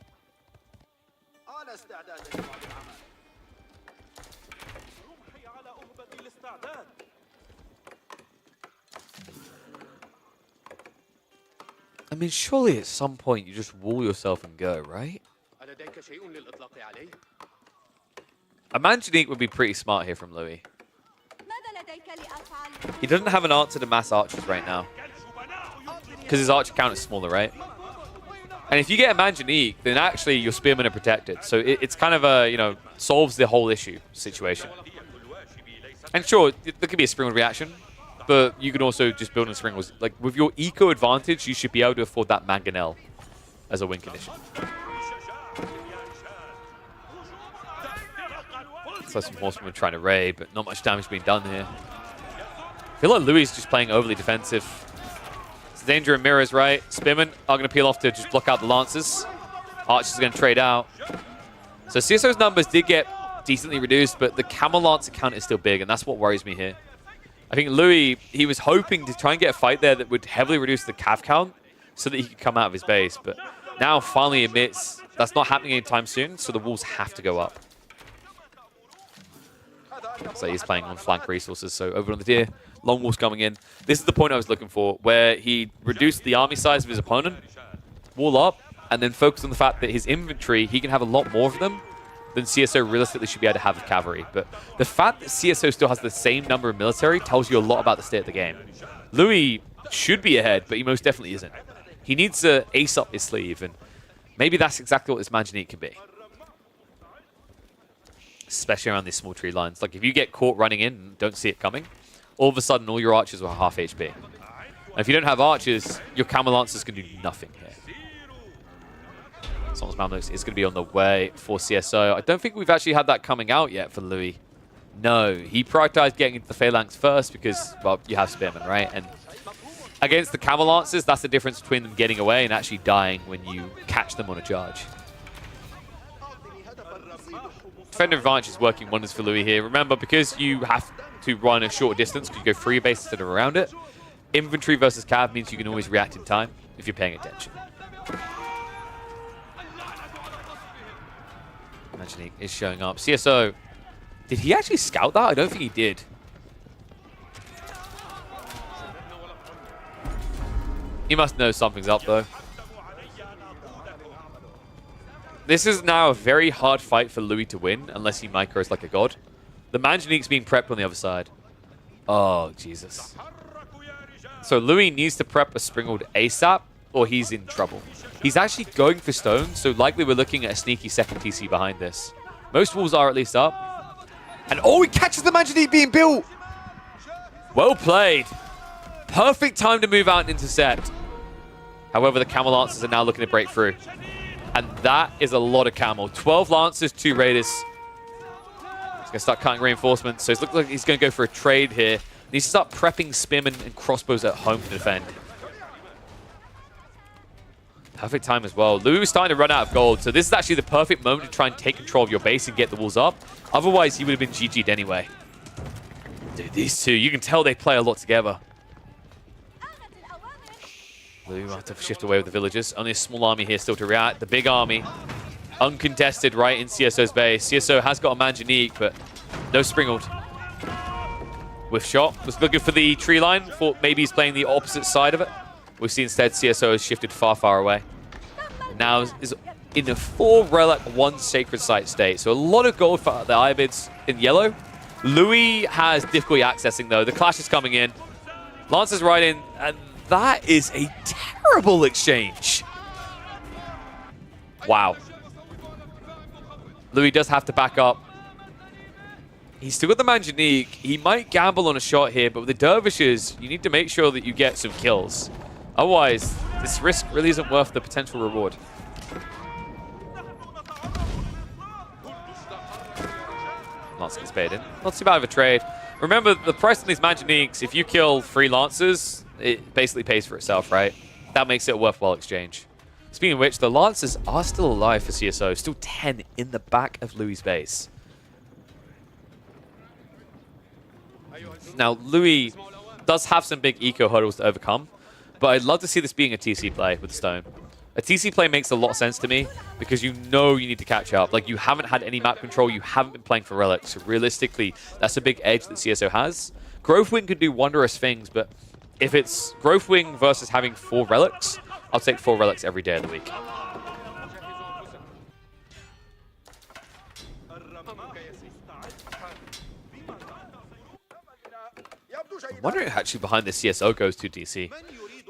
I mean, surely at some point you just wall yourself and go, right? A Manjanique would be pretty smart here from Louis. He doesn't have an answer to mass archers right now. Because his archer count is smaller, right? And if you get a Manjanique, then actually your spearmen are protected. So it's kind of a, you know, solves the whole issue situation. And sure, there could be a Springwood reaction. But you can also just build in Springwood. Like, with your eco advantage, you should be able to afford that Mangonel as a win condition. So some horsemen trying to raid, but not much damage being done here. I feel like Louis is just playing overly defensive. It's danger and mirrors, right? Spearmen are going to peel off to just block out the Lancers. Archers are going to trade out. So CSO's numbers did get decently reduced, but the Camel Lancer count is still big, and that's what worries me here. I think Louis, he was hoping to try and get a fight there that would heavily reduce the cav count so that he could come out of his base, but now finally admits that's not happening anytime soon, so the walls have to go up. So he's playing on flank resources, so over on the deer, long walls coming in. This is the point I was looking for, where he reduced the army size of his opponent, wall up, and then focus on the fact that his inventory, he can have a lot more of them than CSO realistically should be able to have with cavalry. But the fact that CSO still has the same number of military tells you a lot about the state of the game. Louis should be ahead, but he most definitely isn't. He needs to ace up his sleeve, and maybe that's exactly what this Manjanique can be. Especially around these small tree lines. Like, if you get caught running in and don't see it coming, all of a sudden all your archers are half HP. And if you don't have archers, your Camel Lancers can do nothing here. Son's Mamluks is going to be on the way for CSO. I don't think we've actually had that coming out yet for Louis. No, he prioritized getting into the Phalanx first because, well, you have Spearmen, right? And against the Camel Lancers, that's the difference between them getting away and actually dying when you catch them on a charge. Defender advantage is working wonders for Louis here. Remember, because you have to run a short distance, because you go free base instead of around it, infantry versus cav means you can always react in time if you're paying attention. Manjanique is showing up. CSO, did he actually scout that? I don't think he did. He must know something's up, though. This is now a very hard fight for Louis to win, unless he micros like a god. The Manjanique's being prepped on the other side. Oh, Jesus. So Louis needs to prep a Springald ASAP, or he's in trouble. He's actually going for stone, so likely we're looking at a sneaky second TC behind this. Most walls are at least up. And oh, he catches the Manjanique being built! Well played. Perfect time to move out and intercept. However, the Camel Lancers are now looking to break through. And that is a lot of Camel. 12 Lancers, 2 Raiders. He's going to start cutting reinforcements, so it looks like he's going to go for a trade here. He needs to start prepping Spearmen and crossbows at home to defend. Perfect time as well. Louis was starting to run out of gold, so this is actually the perfect moment to try and take control of your base and get the walls up. Otherwise, he would have been GG'd anyway. Dude, these two, you can tell they play a lot together. Louis might have to shift away with the villagers. Only a small army here still to react. The big army, uncontested right in CSO's base. CSO has got a Manjanique, but no Springald. With shot, was looking for the tree line. Thought maybe he's playing the opposite side of it. We see instead CSO has shifted far, far away. Now is in a 4 relic, 1 sacred site state. So a lot of gold for the Ibids in yellow. Louis has difficulty accessing though. The clash is coming in. Lancer's right in, and that is a terrible exchange. Wow. Louis does have to back up. He's still got the Manjanique. He might gamble on a shot here, but with the Dervishes, you need to make sure that you get some kills. Otherwise, this risk really isn't worth the potential reward. Lance gets paid in. Not too bad of a trade. Remember, the price on these Manjaniques, if you kill 3 Lancers, it basically pays for itself, right? That makes it a worthwhile exchange. Speaking of which, the Lancers are still alive for CSO. Still 10 in the back of Louis' base. Now, Louis does have some big eco hurdles to overcome, but I'd love to see this being a TC play with the stone. A TC play makes a lot of sense to me because you know you need to catch up. Like, you haven't had any map control, you haven't been playing for relics. So realistically, that's a big edge that CSO has. Growth Wing could do wondrous things, but if it's Growth Wing versus having 4 relics, I'll take 4 relics every day of the week. I'm wondering actually behind the CSO goes to DC.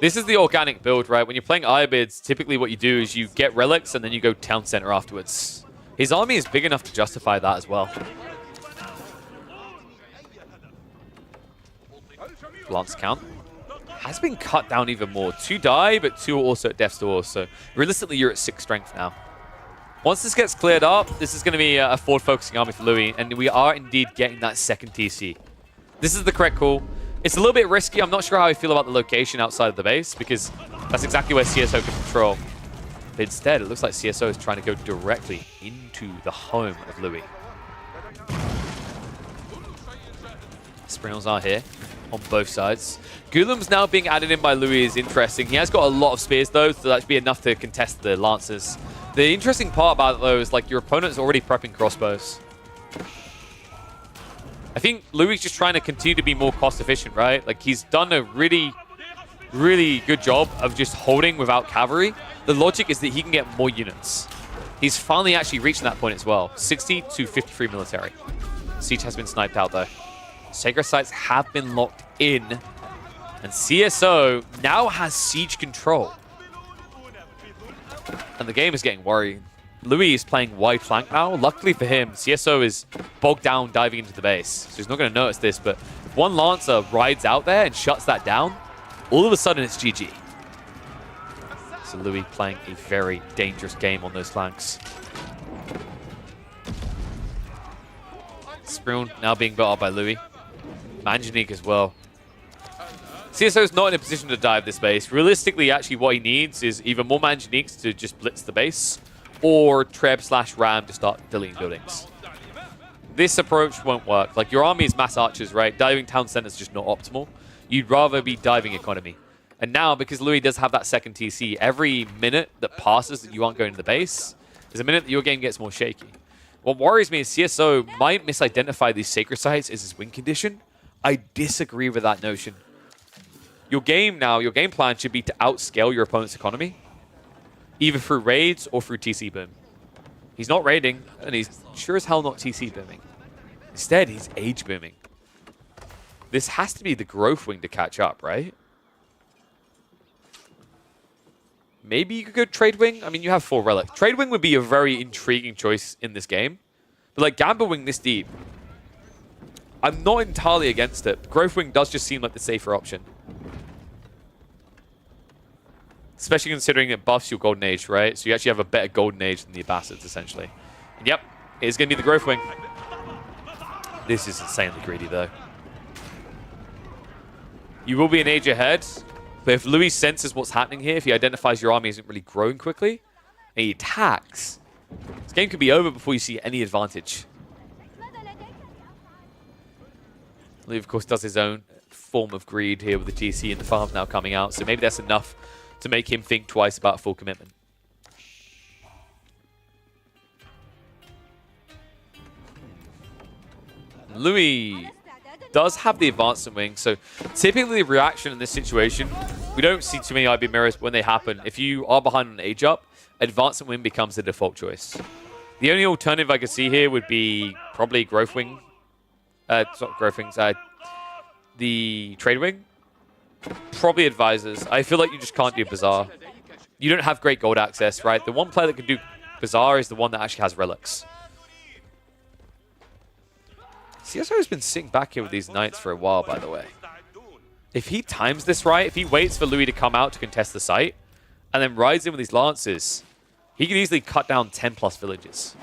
This is the organic build, right? When you're playing Irobids, typically what you do is you get relics and then you go town center afterwards. His army is big enough to justify that as well. Lance count has been cut down even more. 2 die, but 2 are also at death's door. So realistically, you're at 6 strength now. Once this gets cleared up, this is going to be a forward-focusing army for Louis, and we are indeed getting that second TC. This is the correct call. It's a little bit risky. I'm not sure how I feel about the location outside of the base, because that's exactly where CSO can control. But instead, it looks like CSO is trying to go directly into the home of Louis. Sprinkles are here on both sides. Gulam's now being added in by Louis is interesting. He has got a lot of spears, though, so that should be enough to contest the Lancers. The interesting part about it, though, is like your opponent's already prepping crossbows. I think Louis is just trying to continue to be more cost efficient, right? Like, he's done a really, really good job of just holding without cavalry. The logic is that he can get more units. He's finally actually reaching that point as well. 60 to 53 military. Siege has been sniped out, though. Sacred sites have been locked in. And CSO now has siege control. And the game is getting worrying. Louis is playing wide flank now. Luckily for him, CSO is bogged down diving into the base. So he's not going to notice this, but if one Lancer rides out there and shuts that down, all of a sudden it's GG. So Louis playing a very dangerous game on those flanks. Sprune now being built up by Louis. Manjanique as well. CSO is not in a position to dive this base. Realistically, actually what he needs is either more Manjaniques to just blitz the base, or Treb/Ram to start deleting buildings. This approach won't work. Like, your army is mass archers, right? Diving town center is just not optimal. You'd rather be diving economy. And now, because Louis does have that second TC, every minute that passes that you aren't going to the base is a minute that your game gets more shaky. What worries me is CSO might misidentify these sacred sites as his win condition. I disagree with that notion. Your game now, your game plan should be to outscale your opponent's economy, either through raids or through TC boom. He's not raiding, and he's sure as hell not TC booming. Instead, he's age booming. This has to be the Growth Wing to catch up, right? Maybe you could go Trade Wing. I mean, you have 4 relics. Trade Wing would be a very intriguing choice in this game. But like Gambit Wing this deep, I'm not entirely against it. Growth Wing does just seem like the safer option. Especially considering it buffs your Golden Age, right? So you actually have a better Golden Age than the Abbasids, essentially. And yep, it is going to be the Growth Wing. This is insanely greedy, though. You will be an age ahead, but if Louis senses what's happening here, if he identifies your army isn't really growing quickly, and he attacks, this game could be over before you see any advantage. Louis, of course, does his own form of greed here with the TC and the farms now coming out, so maybe that's enough to make him think twice about full commitment. Louis does have the advancement wing, so typically the reaction in this situation, we don't see too many IB mirrors when they happen. If you are behind an age up, advancement wing becomes the default choice. The only alternative I could see here would be probably Growth Wing. Not Growth Wings, the Trade Wing. Probably Advisors. I feel like you just can't do Bazaar. You don't have great gold access, right? The one player that can do Bazaar is the one that actually has relics. CSO has been sitting back here with these knights for a while, by the way. If he times this right, if he waits for Louis to come out to contest the site, and then rides in with these lances, he could easily cut down 10 plus villages.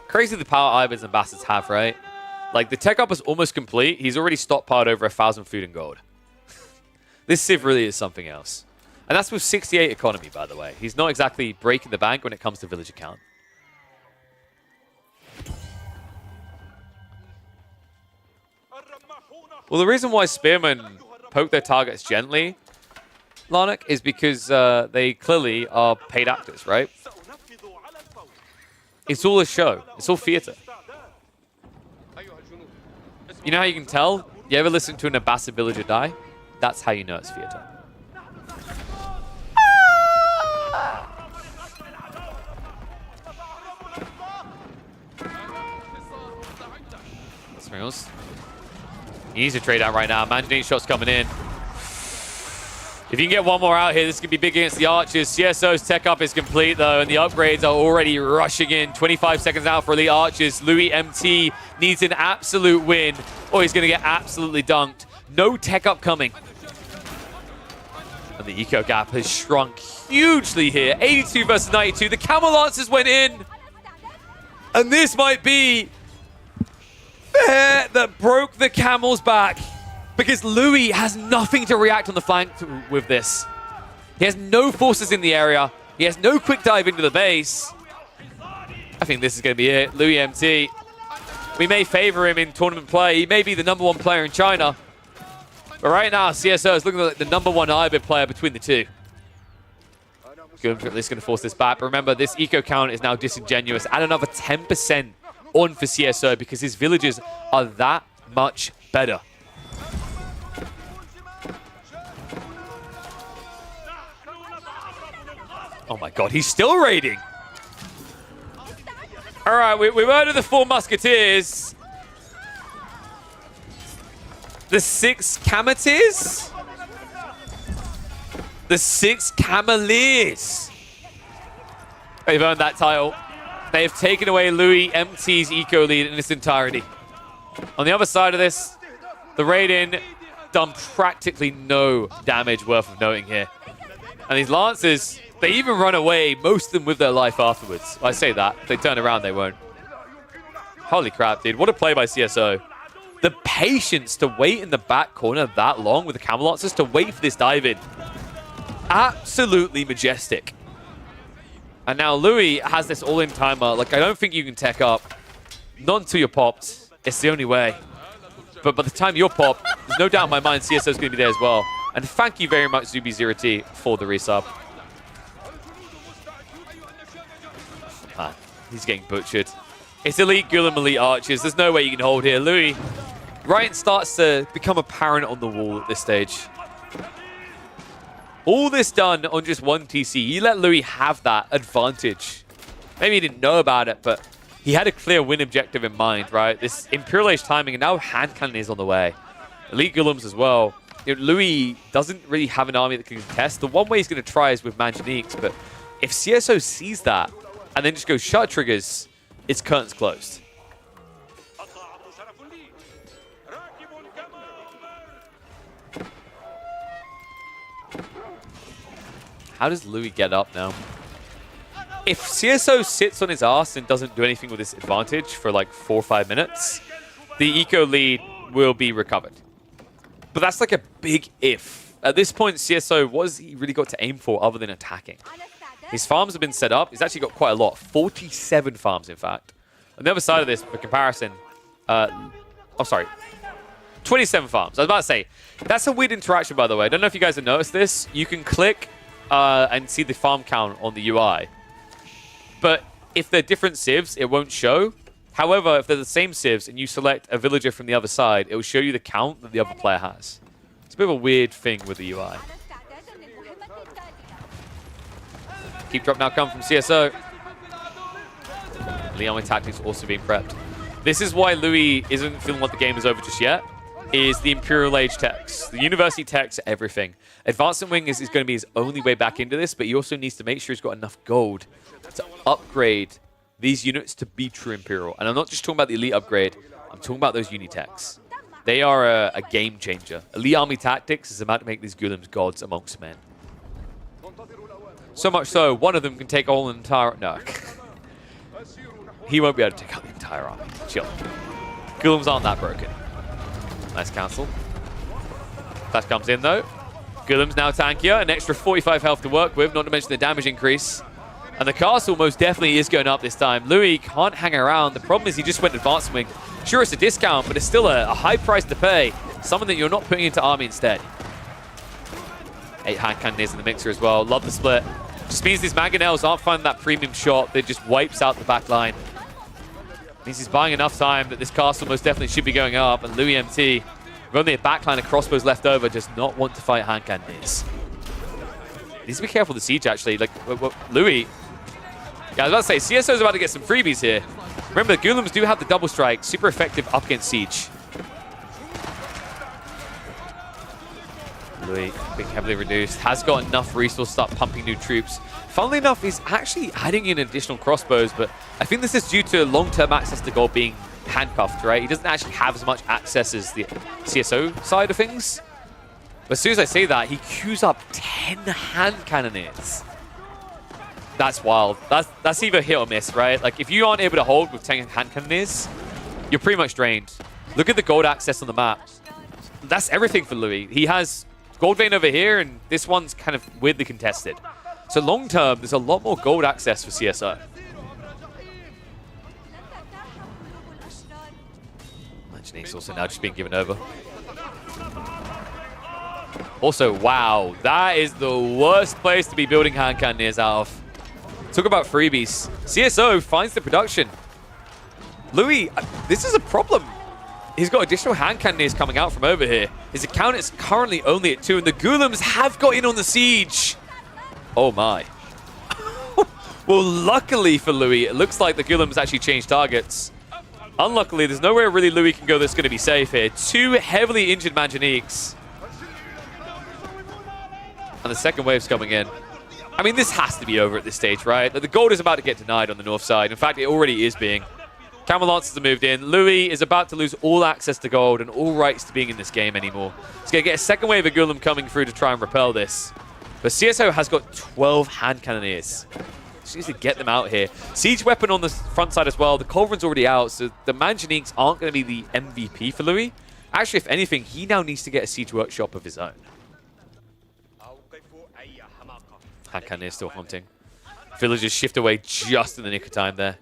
Crazy the power Ivids and Bastards have, right? Like, the tech up is almost complete. He's already stockpiled over 1,000 food and gold. This Civ really is something else. And that's with 68 economy, by the way. He's not exactly breaking the bank when it comes to villager count. Well, the reason why Spearman poke their targets gently, Larnak, is because they clearly are paid actors, right? It's all a show. It's all theater. You know how you can tell? You ever listen to an Abbasid villager die? That's how you know it's theater. Sprinkles. He needs to trade out right now. Manjanese shots coming in. If you can get one more out here, this could be big against the Archers. CSO's tech up is complete, though, and the upgrades are already rushing in. 25 seconds out for the Archers. Louis MT needs an absolute win, or he's going to get absolutely dunked. No tech up coming. And the eco gap has shrunk hugely here. 82 versus 92. The Camel Lancers went in. And this might be the hair that broke the Camel's back. Because Louis has nothing to react on the flank with this. He has no forces in the area. He has no quick dive into the base. I think this is going to be it. Louis MT. We may favor him in tournament play. He may be the #1 player in China. But right now, CSO is looking like the #1 hybrid player between the two. Good, at least going to force this back. But remember, this eco count is now disingenuous. Add another 10% on for CSO because his villagers are that much better. Oh my god, he's still raiding. All right, we've heard of the 4 Musketeers. The 6 Cametiers? The 6 Cameliers. They've earned that title. They have taken away Louis MT's eco lead in its entirety. On the other side of this, the raid-in done practically no damage worth of noting here. And these Lancers, they even run away, most of them with their life afterwards. I say that. If they turn around, they won't. Holy crap, dude. What a play by CSO. The patience to wait in the back corner that long with the Camel Lancers to wait for this dive in. Absolutely majestic. And now Louis has this all-in timer. Like, I don't think you can tech up. Not until you're popped. It's the only way. But by the time you're popped, there's no doubt in my mind CSO's going to be there as well. And thank you very much, Zubi0T, for the resub. Man, he's getting butchered. It's elite Gulam, elite Archers. There's no way you can hold here. Louis, Ryan starts to become apparent on the wall at this stage. All this done on just 1 TC. You let Louis have that advantage. Maybe he didn't know about it, but he had a clear win objective in mind, right? This Imperial Age timing, and now hand cannon is on the way. Elite Gulams as well. You know, Louis doesn't really have an army that can contest. The one way he's going to try is with Manjaniques, but if CSO sees that and then just goes shut triggers, it's curtains closed. How does Louis get up now? If CSO sits on his ass and doesn't do anything with this advantage for like 4 or 5 minutes, the eco lead will be recovered. But that's like a big if. At this point, CSO, what has he really got to aim for other than attacking? His farms have been set up. He's actually got quite a lot. 47 farms, in fact. On the other side of this, for comparison, 27 farms. I was about to say, that's a weird interaction, by the way. I don't know if you guys have noticed this. You can click and see the farm count on the UI. But if they're different civs, it won't show. However, if they're the same civs and you select a villager from the other side, it will show you the count that the other player has. It's a bit of a weird thing with the UI. Keep drop now come from CSO. Liami tactics also being prepped. This is why Louis isn't feeling like the game is over just yet, is the Imperial Age techs. The University techs are everything. Advancement Wing is going to be his only way back into this, but he also needs to make sure he's got enough gold to upgrade these units to be true Imperial. And I'm not just talking about the elite upgrade, I'm talking about those Unitechs. They are a game changer. Elite Army Tactics is about to make these Gulams gods amongst men. So much so, one of them can take all an entire... No. He won't be able to take out the entire army. Chill. Gulams aren't that broken. Nice cancel. Flash comes in though. Gulam's now tankier, an extra 45 health to work with, not to mention the damage increase. And the castle most definitely is going up this time. Louis can't hang around. The problem is he just went Advanced Wing. Sure, it's a discount, but it's still a high price to pay. Something that you're not putting into army instead. 8 hand cannoneers in the mixer as well. Love the split. Just means these Mangonels aren't finding that premium shot that just wipes out the back line. Means he's buying enough time that this castle most definitely should be going up, and Louis MT, with only a backline of crossbows left over, does not want to fight hand cannoneers. Needs to be careful of the siege, actually. Like, Louis... Yeah, I was about to say, CSO's about to get some freebies here. Remember, the Ghoulims do have the double strike, super effective up against siege. Louis being heavily reduced, has got enough resource to start pumping new troops. Funnily enough, he's actually adding in additional crossbows, but I think this is due to long-term access to gold being handcuffed, right? He doesn't actually have as much access as the CSO side of things. But as soon as I say that, he queues up 10 hand cannoneers. That's wild. That's either hit or miss, right? Like, if you aren't able to hold with 10 hand cannoneers, you're pretty much drained. Look at the gold access on the map. That's everything for Louis. He has gold vein over here, and this one's kind of weirdly contested. So long term, there's a lot more gold access for CSO. Manjanique's also now just being given over. Also, wow, that is the worst place to be building hand cannoneers out of. Talk about freebies. CSO finds the production. Louis, this is a problem. He's got additional hand cannoneers coming out from over here. His account is currently only at 2, and the Ghoulims have got in on the siege. Oh my. Well, luckily for Louis, it looks like the Ghoulims actually changed targets. Unluckily, there's nowhere really Louis can go that's going to be safe here. 2 heavily injured Manjaniques. And the second wave's coming in. I mean, this has to be over at this stage, right? The gold is about to get denied on the north side. In fact, it already is being. Camel Lancers have moved in. Louis is about to lose all access to gold and all rights to being in this game anymore. He's going to get a second wave of Ghoulim coming through to try and repel this. But CSO has got 12 hand cannoneers. Just needs to get them out here. Siege weapon on the front side as well. The Culverin's already out, so the Manjaniques aren't going to be the MVP for Louis. Actually, if anything, he now needs to get a siege workshop of his own. Hand cannoneers still hunting. Villagers shift away just in the nick of time there.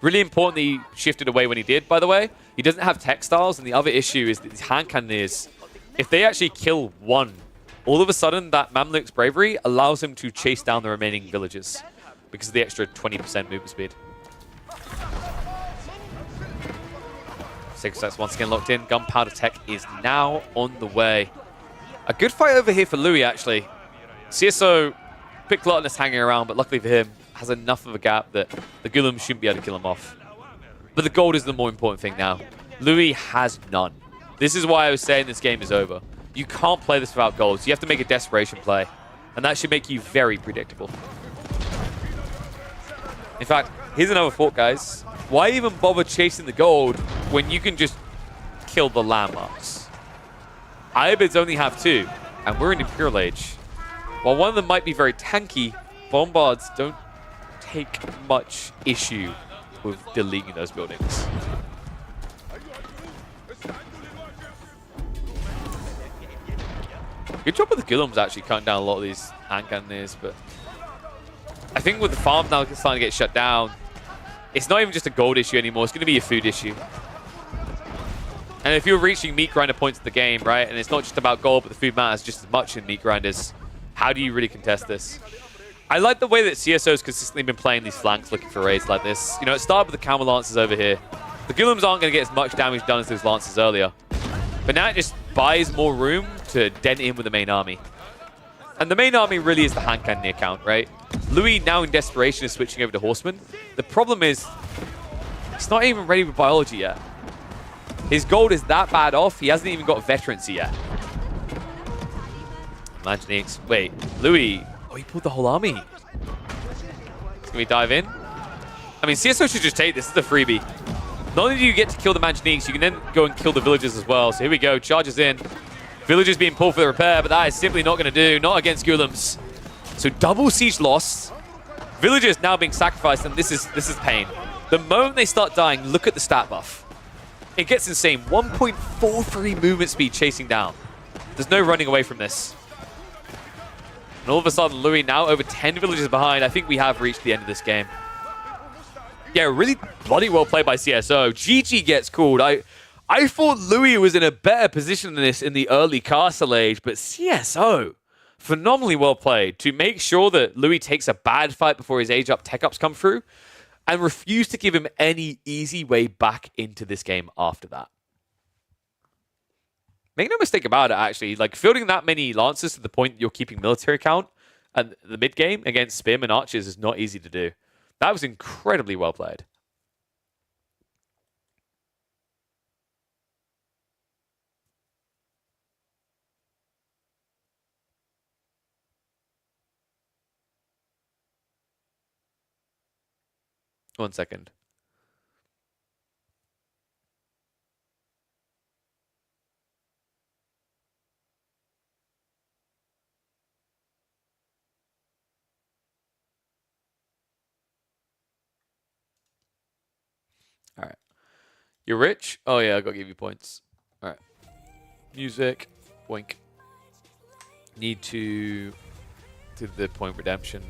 Really important that he shifted away when he did, by the way. He doesn't have textiles, and the other issue is that these hand cannoneers, if they actually kill one, all of a sudden that Mamluk's bravery allows him to chase down the remaining villagers because of the extra 20% movement speed. Six once again locked in. Gunpowder tech is now on the way. A good fight over here for Louis, actually. CSO, bit gluttonous hanging around, but luckily for him, has enough of a gap that the Ghoulim shouldn't be able to kill him off. But the gold is the more important thing now. Louis has none. This is why I was saying this game is over. You can't play this without gold, so you have to make a desperation play. And that should make you very predictable. In fact, here's another thought, guys. Why even bother chasing the gold when you can just kill the landmarks? Ayyubids only have 2, and we're in Imperial Age. While one of them might be very tanky, Bombards don't take much issue with deleting those buildings. Good job with the Ghoulims actually cutting down a lot of these hand cannoneers, but I think with the farm now starting to get shut down, it's not even just a gold issue anymore, it's going to be a food issue. And if you're reaching meat grinder points of the game, right, and it's not just about gold, but the food matters just as much in meat grinders, how do you really contest this? I like the way that CSO's consistently been playing these flanks looking for raids like this. You know, it started with the Camel Lancers over here. The Ghoulims aren't going to get as much damage done as those Lancers earlier. But now it just buys more room to dent in with the main army. And the main army really is the hand cannoneer count, right? Louis, now in desperation, is switching over to Horsemen. The problem is, he's not even ready with biology yet. His gold is that bad off, he hasn't even got veterancy yet. Manjaniques. Wait, Louis. Oh, he pulled the whole army. Can we dive in? I mean, CSO should just take this. This is a freebie. Not only do you get to kill the Manjaniques, you can then go and kill the villagers as well. So here we go. Charges in. Villagers being pulled for the repair, but that is simply not going to do. Not against Ghoulims. So double siege loss. Villagers now being sacrificed, and this is pain. The moment they start dying, look at the stat buff. It gets insane. 1.43 movement speed chasing down. There's no running away from this. And all of a sudden, Louis now over 10 villages behind. I think we have reached the end of this game. Yeah, really bloody well played by CSO. GG gets called. I thought Louis was in a better position than this in the early Castle Age, but CSO phenomenally well played to make sure that Louis takes a bad fight before his age-up tech-ups come through and refuse to give him any easy way back into this game after that. Make no mistake about it, actually. Like, fielding that many Lancers to the point that you're keeping military count at the mid-game against Spearmen Archers is not easy to do. That was incredibly well played. One second. All right. You're rich? Oh, yeah, I got to give you points. All right. Music. Boink. Need to do the point redemption.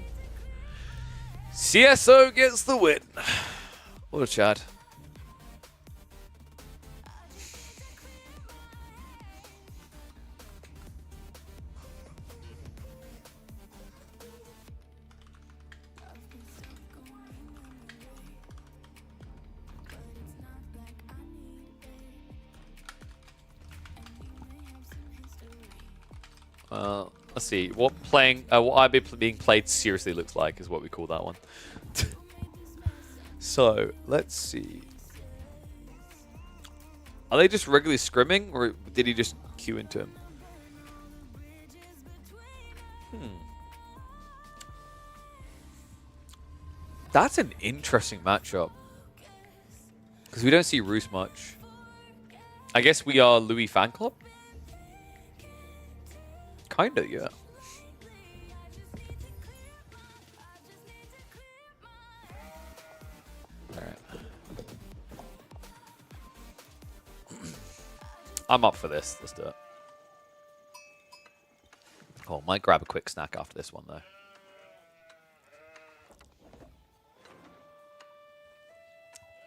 CSO gets the win. What a chat. Let's see. What IB being played seriously looks like is what we call that one. So, let's see. Are they just regularly scrimming, or did he just queue into him? That's an interesting matchup. Because we don't see Roos much. I guess we are Louis fan club? Kinda, yeah. Alright. I'm up for this. Let's do it. Oh, might grab a quick snack after this one, though.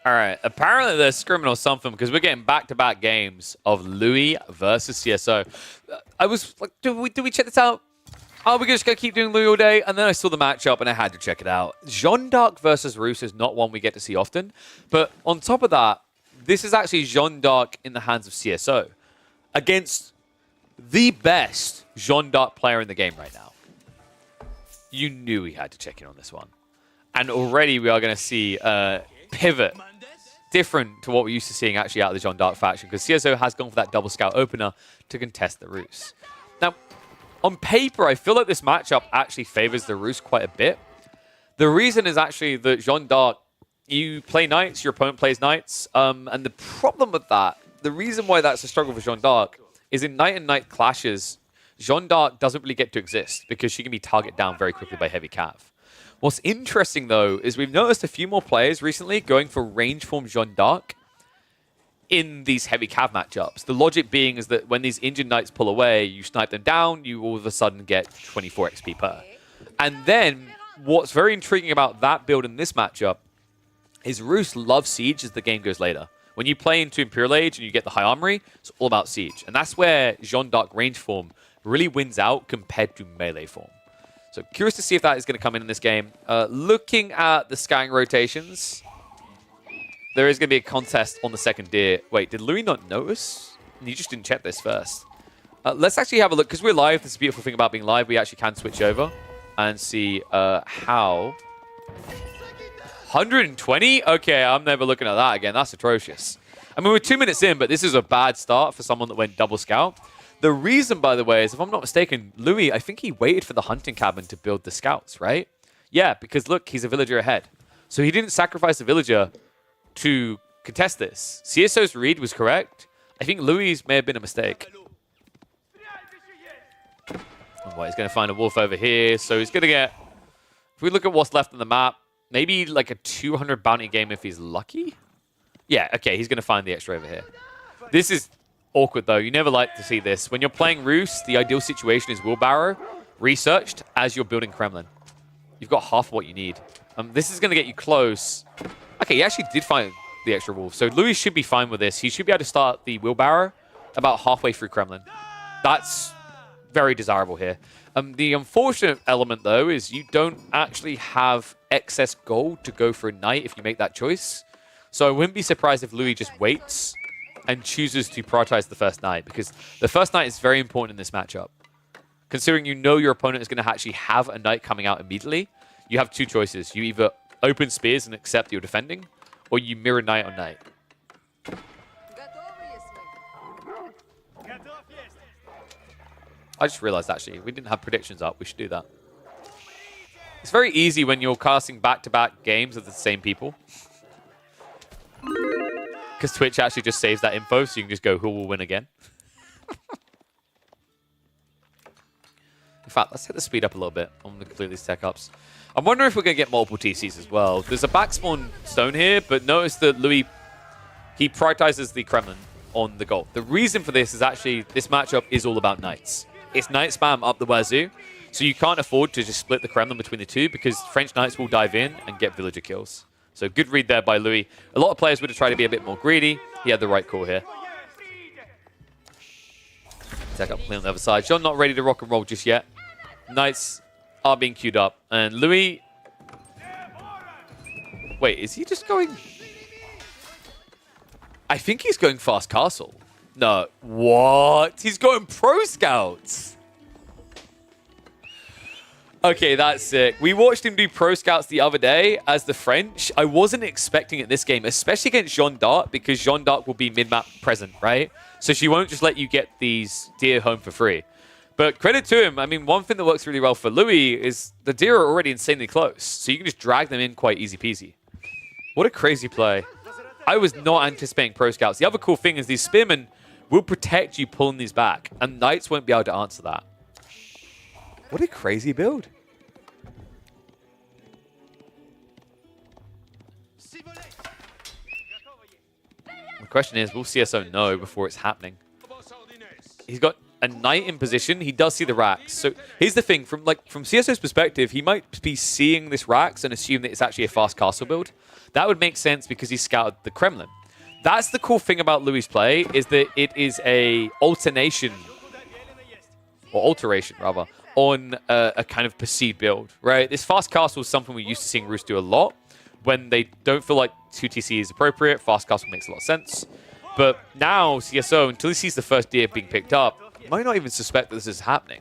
Alright, apparently they're scrimming or something because we're getting back-to-back games of Louis versus CSO. I was like, do we check this out? Are we just going to keep doing Louis all day? And then I saw the matchup and I had to check it out. Jeanne d'Arc versus Roos is not one we get to see often. But on top of that, this is actually Jeanne d'Arc in the hands of CSO against the best Jeanne d'Arc player in the game right now. You knew we had to check in on this one. And already we are going to see pivot different to what we're used to seeing actually out of the Jeanne d'Arc faction, because CSO has gone for that double scout opener to contest the Roos. Now, on paper, I feel like this matchup actually favors the Roos quite a bit. The reason is actually that Jeanne d'Arc, you play knights, your opponent plays knights, and the problem with that, the reason why that's a struggle for Jeanne d'Arc is in knight and knight clashes, Jeanne d'Arc doesn't really get to exist because she can be targeted down very quickly by heavy cav. What's interesting, though, is we've noticed a few more players recently going for range form Jeanne d'Arc in these heavy cav matchups. The logic being is that when these injured knights pull away, you snipe them down, you all of a sudden get 24 XP per. And then what's very intriguing about that build in this matchup is Roos loves siege as the game goes later. When you play into Imperial Age and you get the high armory, it's all about siege. And that's where Jeanne d'Arc range form really wins out compared to melee form. So curious to see if that is going to come in this game. Looking at the scouting rotations, there is going to be a contest on the second deer. Wait, did Louis not notice? You just didn't check this first. Let's actually have a look, because we're live. This is the beautiful thing about being live. We actually can switch over and see how... 120? Okay, I'm never looking at that again. That's atrocious. I mean, we're 2 minutes in, but this is a bad start for someone that went double scout. The reason, by the way, is if I'm not mistaken, Louis, I think he waited for the hunting cabin to build the scouts, right? Yeah, because look, he's a villager ahead. So he didn't sacrifice a villager to contest this. CSO's read was correct. I think Louis may have been a mistake. Well, he's going to find a wolf over here. So he's going to get... If we look at what's left on the map, maybe like a 200 bounty game if he's lucky? Yeah, okay, he's going to find the extra over here. This is... awkward, though. You never like to see this. When you're playing Roos, the ideal situation is wheelbarrow, researched, as you're building Kremlin. You've got half what you need. This is going to get you close. Okay, he actually did find the extra wolf. So Louis should be fine with this. He should be able to start the wheelbarrow about halfway through Kremlin. That's very desirable here. The unfortunate element, though, is you don't actually have excess gold to go for a knight if you make that choice. So I wouldn't be surprised if Louis just waits and chooses to prioritize the first knight, because the first knight is very important in this matchup. Considering you know your opponent is going to actually have a knight coming out immediately, you have two choices. You either open spears and accept you're defending, or you mirror knight on knight. I just realized, actually, we didn't have predictions up. We should do that. It's very easy when you're casting back-to-back games of the same people. Because Twitch actually just saves that info, so you can just go, who will win again? In fact, let's hit the speed up a little bit on the complete these tech ups. I'm wondering if we're going to get multiple TCs as well. There's a back spawn stone here, but notice that Louis, he prioritizes the Kremlin on the gold. The reason for this is actually, this matchup is all about knights. It's knight spam up the wazoo, so you can't afford to just split the Kremlin between the two, because French knights will dive in and get villager kills. So good read there by Louis. A lot of players would have tried to be a bit more greedy. He had the right call here. Tech up clean on the other side. Jean not ready to rock and roll just yet. Knights are being queued up. And Louis... Wait, is he just going... I think he's going fast castle. No. What? He's going pro scouts. Okay, that's sick. We watched him do pro scouts the other day as the French. I wasn't expecting it this game, especially against Jeanne d'Arc, because Jeanne d'Arc will be mid-map present, right? So she won't just let you get these deer home for free. But credit to him. I mean, one thing that works really well for Louis is the deer are already insanely close, so you can just drag them in quite easy peasy. What a crazy play. I was not anticipating pro scouts. The other cool thing is these spearmen will protect you pulling these back, and knights won't be able to answer that. What a crazy build. The question is, will CSO know before it's happening? He's got a knight in position. He does see the racks. So here's the thing, from CSO's perspective, he might be seeing this racks and assume that it's actually a fast castle build. That would make sense because he scouted the Kremlin. That's the cool thing about Louis' play, is that it is a alternation, or alteration rather, on a kind of perceived build, right? This fast castle is something we're used to seeing Roos do a lot. When they don't feel like 2TC is appropriate, fast castle makes a lot of sense. But now, CSO, until he sees the first deer being picked up, might not even suspect that this is happening.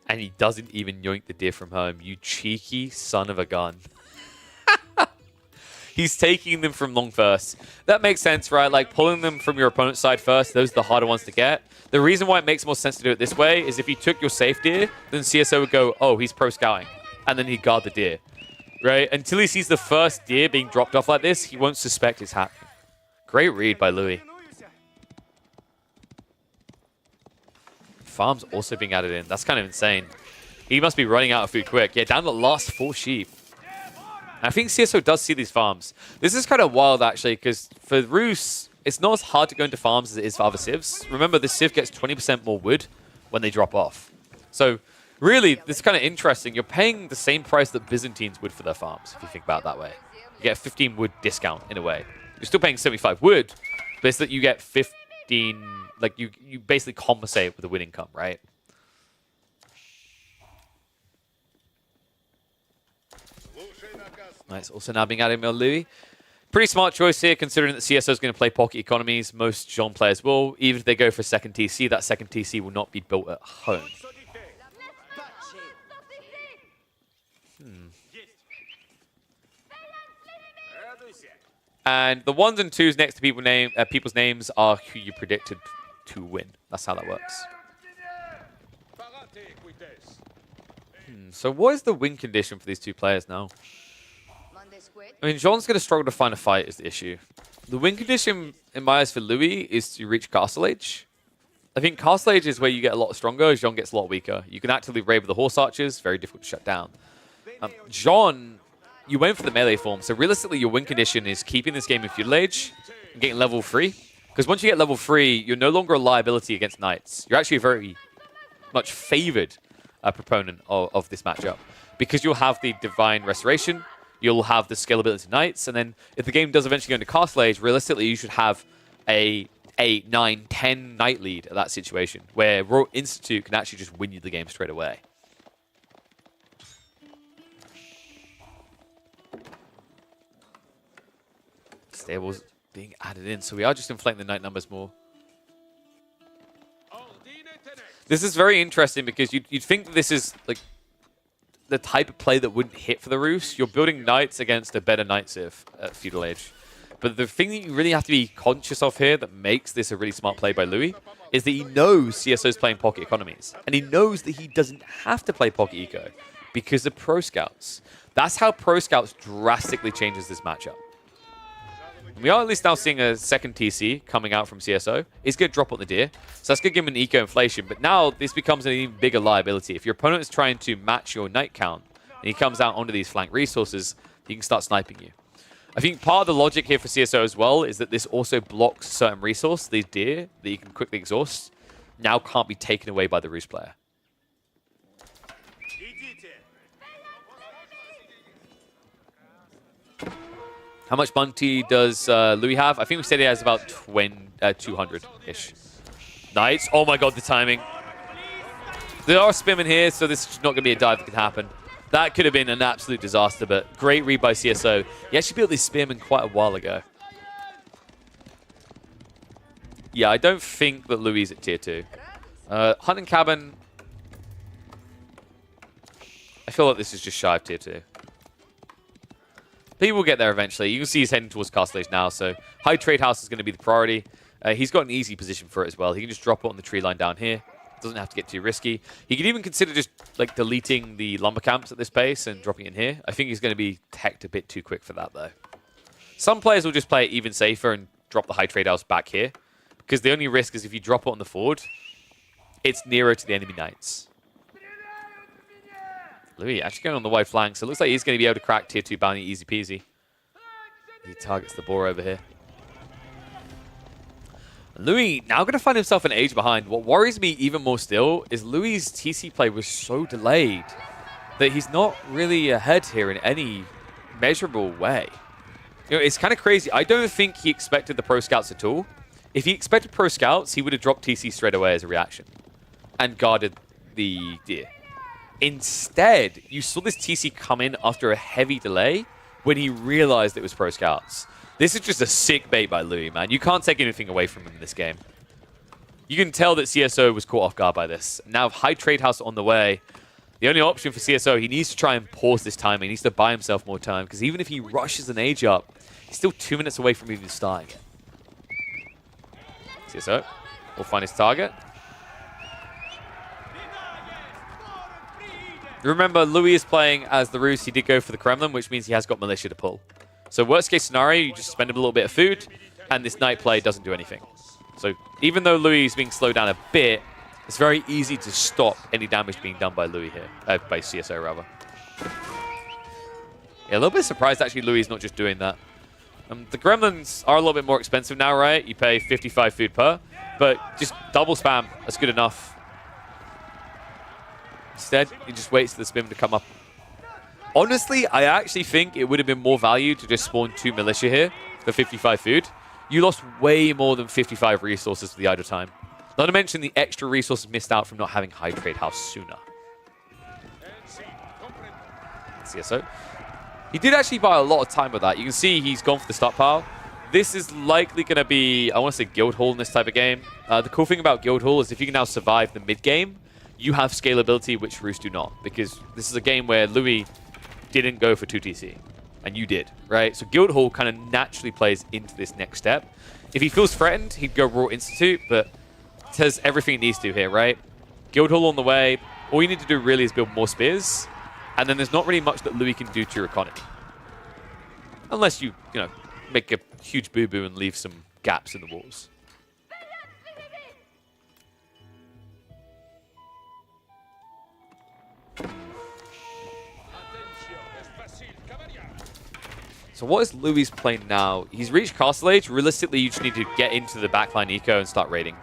And he doesn't even yoink the deer from home. You cheeky son of a gun. He's taking them from long first. That makes sense, right? Like, pulling them from your opponent's side first, those are the harder ones to get. The reason why it makes more sense to do it this way is if you took your safe deer, then CSO would go, oh, he's pro-scouting. And then he'd guard the deer, right? Until he sees the first deer being dropped off like this, he won't suspect it's happening. Great read by Louis. Farms also being added in. That's kind of insane. He must be running out of food quick. Yeah, down to the last 4 sheep. I think CSO does see these farms. This is kind of wild, actually, because for Roos, it's not as hard to go into farms as it is for other civs. Remember, this civ gets 20% more wood when they drop off. So, really, this is kind of interesting. You're paying the same price that Byzantines would for their farms, if you think about it that way. You get a 15 wood discount, in a way. You're still paying 75 wood, but it's that you get 15... Like, you basically compensate with the wood income, right? Nice. Also now being added by Louis. Pretty smart choice here, considering that CSO is going to play pocket economies. Most Jean players will. Even if they go for second TC, that second TC will not be built at home. And the 1s and 2s next to people's names are who you predicted to win. That's how that works. So what is the win condition for these two players now? I mean, Jean's going to struggle to find a fight is the issue. The win condition, in my eyes, for Louis is to reach Castle Age. I think Castle Age is where you get a lot stronger, Jean gets a lot weaker. You can actively raid with the Horse Archers, very difficult to shut down. Jean, you went for the melee form, so realistically your win condition is keeping this game in Feudal Age and getting level 3. Because once you get level 3, you're no longer a liability against Knights. You're actually a very much favored proponent of this matchup. Because you'll have the Divine Restoration, you'll have the scalability to Knights, and then if the game does eventually go into Castle Age, realistically, you should have a 8, 9, 10 Knight lead at that situation, where Royal Institute can actually just win you the game straight away. Stables being added in, so we are just inflating the Knight numbers more. This is very interesting because you'd think that this is like the type of play that wouldn't hit for the Rus. You're building Knights against a better Knight Civ at Feudal Age. But the thing that you really have to be conscious of here that makes this a really smart play by Louis is that he knows CSO's playing pocket economies. And he knows that he doesn't have to play pocket eco because of Pro Scouts. That's how Pro Scouts drastically changes this matchup. We are at least now seeing a second TC coming out from CSO. He's going to drop on the Deer, so that's going to give him an eco inflation. But now this becomes an even bigger liability. If your opponent is trying to match your Knight count, and he comes out onto these flank resources, he can start sniping you. I think part of the logic here for CSO as well is that this also blocks certain resource. These Deer that you can quickly exhaust now can't be taken away by the Rus player. How much bounty does Louis have? I think we said he has about 200-ish. Nice. Oh my god, the timing. There are spinning here, so this is not going to be a dive that can happen. That could have been an absolute disaster, but great read by CSO. He actually built this spearman quite a while ago. Yeah, I don't think that Louis is at tier 2. Hunting Cabin. I feel like this is just shy of tier 2. He will get there eventually. You can see he's heading towards Castle Age now, so High Trade House is going to be the priority. He's got an easy position for it as well. He can just drop it on the tree line down here. Doesn't have to get too risky. He could even consider just like deleting the lumber camps at this pace and dropping it in here. I think he's going to be teched a bit too quick for that, though. Some players will just play it even safer and drop the High Trade House back here, because the only risk is if you drop it on the forward, it's nearer to the enemy Knights. Louis actually going on the wide flank, so it looks like he's going to be able to crack tier 2 bounty easy peasy. He targets the boar over here. Louis now going to find himself an age behind. What worries me even more still is Louis' TC play was so delayed that he's not really ahead here in any measurable way. You know, it's kind of crazy. I don't think he expected the Pro Scouts at all. If he expected Pro Scouts, he would have dropped TC straight away as a reaction and guarded the Deer. Instead, you saw this TC come in after a heavy delay when he realized it was Pro Scouts. This is just a sick bait by Louis, man. You can't take anything away from him in this game. You can tell that CSO was caught off guard by this. Now, High Trade House on the way. The only option for CSO, he needs to try and pause this timing. He needs to buy himself more time, because even if he rushes an age up, he's still 2 minutes away from even starting it. CSO will find his target. Remember, Louis is playing as the Rus. He did go for the Kremlin, which means he has got Militia to pull. So worst case scenario, you just spend a little bit of food, and this Knight play doesn't do anything. So even though Louis is being slowed down a bit, it's very easy to stop any damage being done by Louis here. By CSO, rather. Yeah, a little bit surprised, actually, Louis is not just doing that. The Gremlins are a little bit more expensive now, right? You pay 55 food per, but just double spam, that's good enough. Instead, he just waits for the spin to come up. Honestly, I actually think it would have been more value to just spawn 2 militia here for 55 food. You lost way more than 55 resources for the idle time. Not to mention the extra resources missed out from not having High Trade House sooner. CSO. He did actually buy a lot of time with that. You can see he's gone for the stockpile. This is likely going to be, I want to say, Guildhall in this type of game. The cool thing about Guildhall is if you can now survive the mid-game, you have scalability, which Rus do not. Because this is a game where Louis didn't go for 2 TC, and you did, right? So Guildhall kind of naturally plays into this next step. If he feels threatened, he'd go Royal Institute, but it has everything it needs to here, right? Guildhall on the way. All you need to do really is build more spears, and then there's not really much that Louis can do to your economy. Unless you know, make a huge boo-boo and leave some gaps in the walls. So what is Louis playing now? He's reached Castle Age. Realistically, you just need to get into the backline eco and start raiding.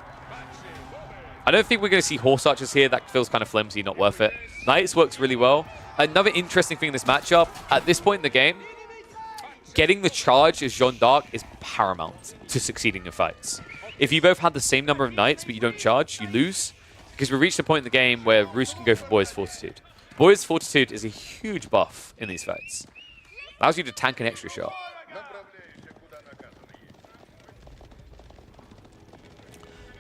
I don't think we're going to see Horse Archers here. That feels kind of flimsy, not worth it. Knights works really well. Another interesting thing in this matchup, at this point in the game, getting the charge as Jeanne d'Arc is paramount to succeeding in fights. If you both have the same number of knights but you don't charge, you lose. Because we reached a point in the game where Roos can go for Boy's Fortitude. Boy's Fortitude is a huge buff in these fights. Allows you to tank an extra shot.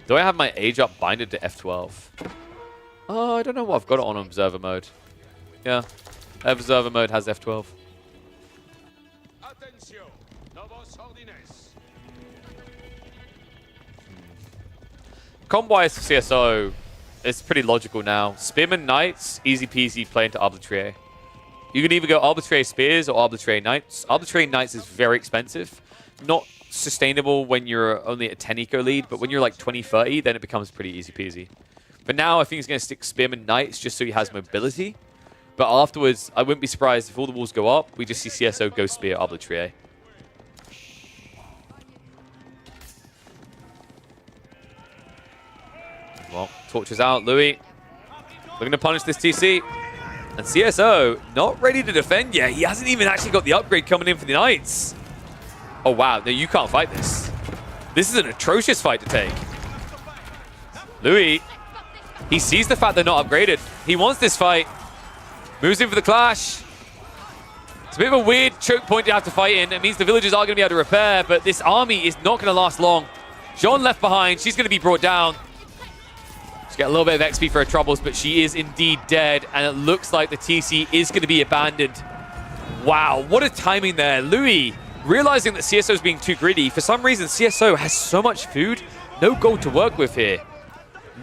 Do I have my age up binded to F12? Oh, I don't know what I've got it on Observer mode. Yeah, Observer mode has F12. Comp-wise for CSO, it's pretty logical now. Spearman Knights, easy peasy play into Arbitrary. You can either go Arbitrary Spears or Arbitrary Knights. Arbitrary Knights is very expensive. Not sustainable when you're only at 10 eco lead, but when you're like 20, 30, then it becomes pretty easy peasy. But now I think he's going to stick Spearman Knights just so he has mobility. But afterwards, I wouldn't be surprised if all the walls go up, we just see CSO go Spear Arbitrary. Well, torches out. Louis looking to punish this TC. And CSO not ready to defend yet. He hasn't even actually got the upgrade coming in for the Knights. Oh, wow. No, you can't fight this. This is an atrocious fight to take. Louis, he sees the fact they're not upgraded. He wants this fight. Moves in for the clash. It's a bit of a weird choke point to have to fight in. It means the villagers are going to be able to repair, but this army is not going to last long. Jeanne left behind. She's going to be brought down. Get a little bit of XP for her troubles, but she is indeed dead, and it looks like the TC is going to be abandoned. Wow, what a timing there. Louis, realizing that CSO is being too greedy, for some reason CSO has so much food, no gold to work with here.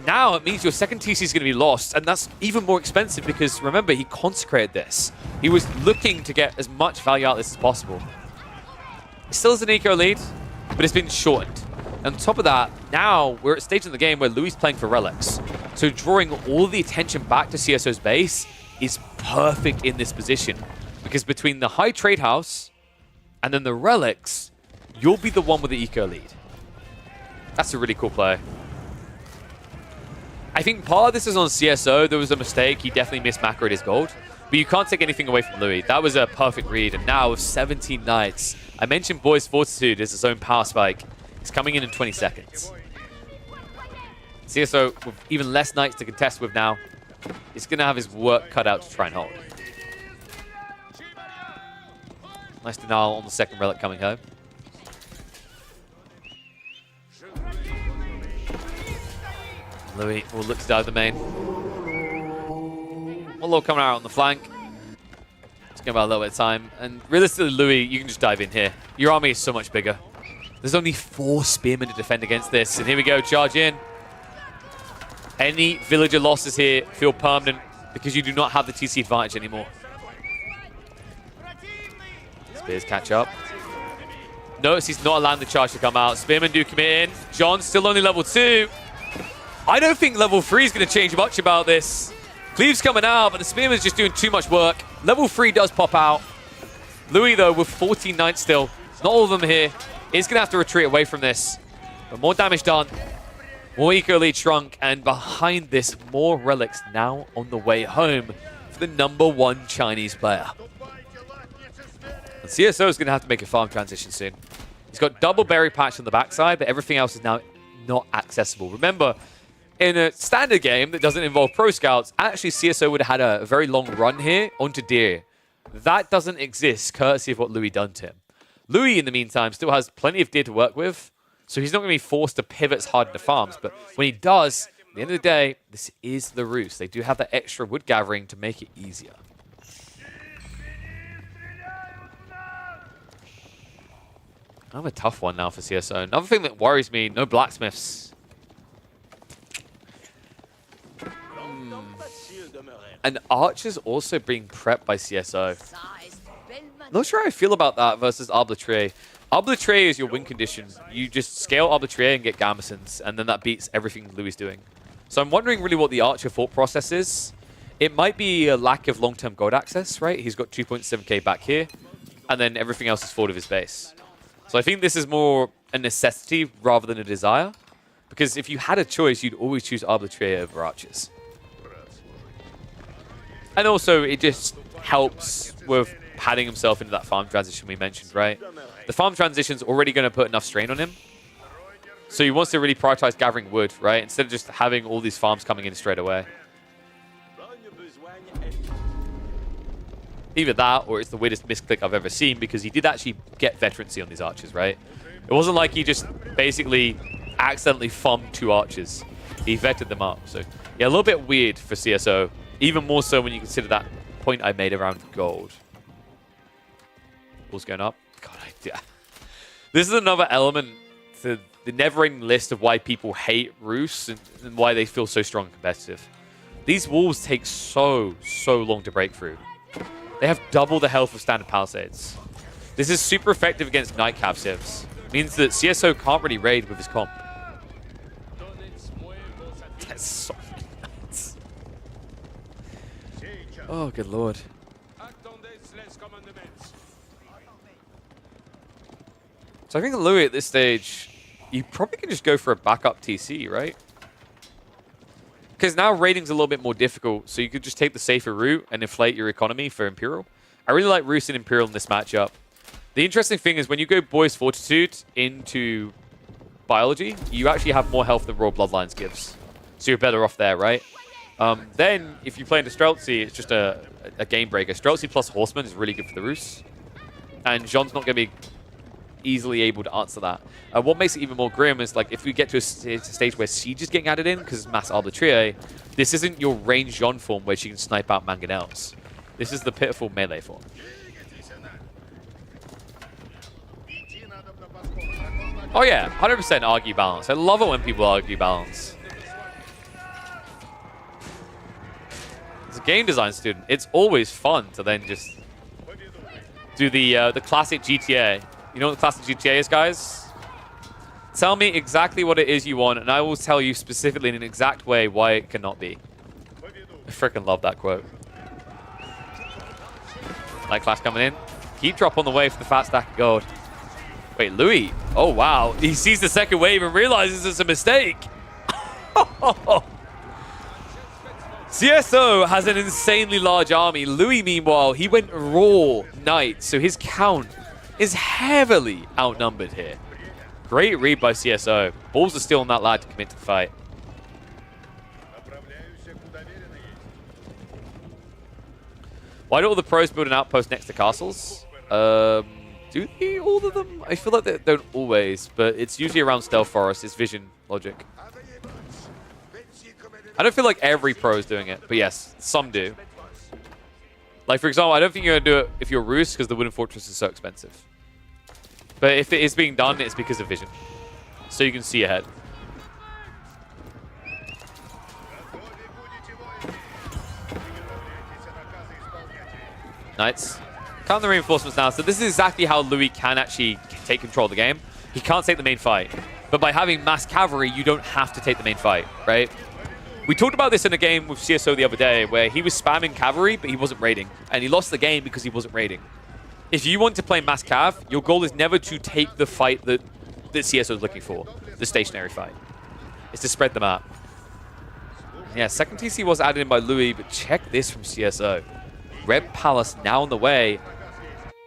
Now it means your second TC is going to be lost, and that's even more expensive because, remember, he consecrated this. He was looking to get as much value out of this as possible. He still has an eco lead, but it's been shortened. On top of that, now we're at a stage in the game where Louis is playing for relics. So drawing all the attention back to CSO's base is perfect in this position. Because between the high trade house and then the relics, you'll be the one with the eco lead. That's a really cool play. I think part of this is on CSO. There was a mistake. He definitely mismacroed his gold. But you can't take anything away from Louis. That was a perfect read. And now with 17 Knights, I mentioned Boy's Fortitude as his own power spike. He's coming in 20 seconds. CSO, with even less Knights to contest with now, is going to have his work cut out to try and hold. Nice denial on the second relic coming home. Louis will look to dive the main. One coming out on the flank. It's going to be a little bit of time. And realistically, Louis, you can just dive in here. Your army is so much bigger. There's only 4 spearmen to defend against this. And here we go, charge in. Any villager losses here feel permanent because you do not have the TC advantage anymore. Spears catch up. Notice he's not allowing the charge to come out. Spearmen do commit in. John's still only level 2. I don't think level 3 is going to change much about this. Cleave's coming out, but the Spearman's just doing too much work. Level 3 does pop out. Louis, though, with 14 Knights still. Not all of them here. He's going to have to retreat away from this. But more damage done. More eco lead shrunk. And behind this, more relics now on the way home for the #1 Chinese player. And CSO is going to have to make a farm transition soon. He's got double berry patch on the backside, but everything else is now not accessible. Remember, in a standard game that doesn't involve pro scouts, actually CSO would have had a very long run here onto Deer. That doesn't exist courtesy of what Louis done to him. Louis, in the meantime, still has plenty of Deer to work with, so he's not going to be forced to pivot as hard into farms. But when he does, at the end of the day, this is the Roos. They do have that extra wood gathering to make it easier. I have a tough one now for CSO. Another thing that worries me, no blacksmiths. And archers also being prepped by CSO. Not sure how I feel about that versus Arbitrary. Arbitrary is your win condition. You just scale Arbitrary and get Gambesons, and then that beats everything Louis is doing. So I'm wondering really what the archer thought process is. It might be a lack of long-term gold access, right? He's got 2.7k back here, and then everything else is forward of his base. So I think this is more a necessity rather than a desire. Because if you had a choice, you'd always choose Arbitrary over archers. And also, it just helps with padding himself into that farm transition we mentioned, right? The farm transition's already going to put enough strain on him. So he wants to really prioritize gathering wood, right? Instead of just having all these farms coming in straight away. Either that, or it's the weirdest misclick I've ever seen, because he did actually get veterancy on these archers, right? It wasn't like he just basically accidentally farmed 2 archers. He vetted them up. So, yeah, a little bit weird for CSO. Even more so when you consider that point I made around gold. Ball's going up. God, this is another element to the never-ending list of why people hate Roos and why they feel so strong and competitive. These walls take so long to break through. They have double the health of standard palisades. This is super effective against Night Cav civs. Means that CSO can't really raid with his comp. That's so nuts. Oh, good lord. So I think Louis at this stage, you probably can just go for a backup TC, right? Because now raiding's a little bit more difficult, so you could just take the safer route and inflate your economy for Imperial. I really like Roos and Imperial in this matchup. The interesting thing is when you go Boy's Fortitude into Biology, you actually have more health than Royal Bloodlines gives. So you're better off there, right? Then, if you play into Streltsy, it's just a game breaker. Streltsy plus Horseman is really good for the Roos. And Jean's not going to be easily able to answer that. What makes it even more grim is, like, if we get to a stage where Siege is getting added in, because Mass Arbitrier, this isn't your ranged Jean form where she can snipe out Mangonels. This is the pitiful melee form. Oh yeah, 100% argue balance. I love it when people argue balance. As a game design student, it's always fun to then just do the classic GTA. You know what the classic GTA is, guys? Tell me exactly what it is you want, and I will tell you specifically in an exact way why it cannot be. I freaking love that quote. Light Clash coming in. Keep drop on the way for the fat stack of gold. Wait, Louis. Oh, wow. He sees the second wave and realizes it's a mistake. CSO has an insanely large army. Louis, meanwhile, he went raw knight, so his count is heavily outnumbered here. Great read by CSO. Balls are still on that lad to commit to the fight. Why do all the pros build an outpost next to castles? Do they, all of them? I feel like they don't always, but it's usually around Stealth Forest. It's vision logic. I don't feel like every pro is doing it, but yes, some do. Like, for example, I don't think you're going to do it if you're Roos, because the Wooden Fortress is so expensive. But if it is being done, it's because of vision. So you can see ahead. Knights. Count the reinforcements now. So this is exactly how Louis can actually take control of the game. He can't take the main fight. But by having mass cavalry, you don't have to take the main fight, right? We talked about this in a game with CSO the other day where he was spamming cavalry, but he wasn't raiding. And he lost the game because he wasn't raiding. If you want to play mass cav, your goal is never to take the fight that CSO is looking for, the stationary fight. It's to spread them out. Yeah, second TC was added in by Louis, but check this from CSO. Red Palace now on the way,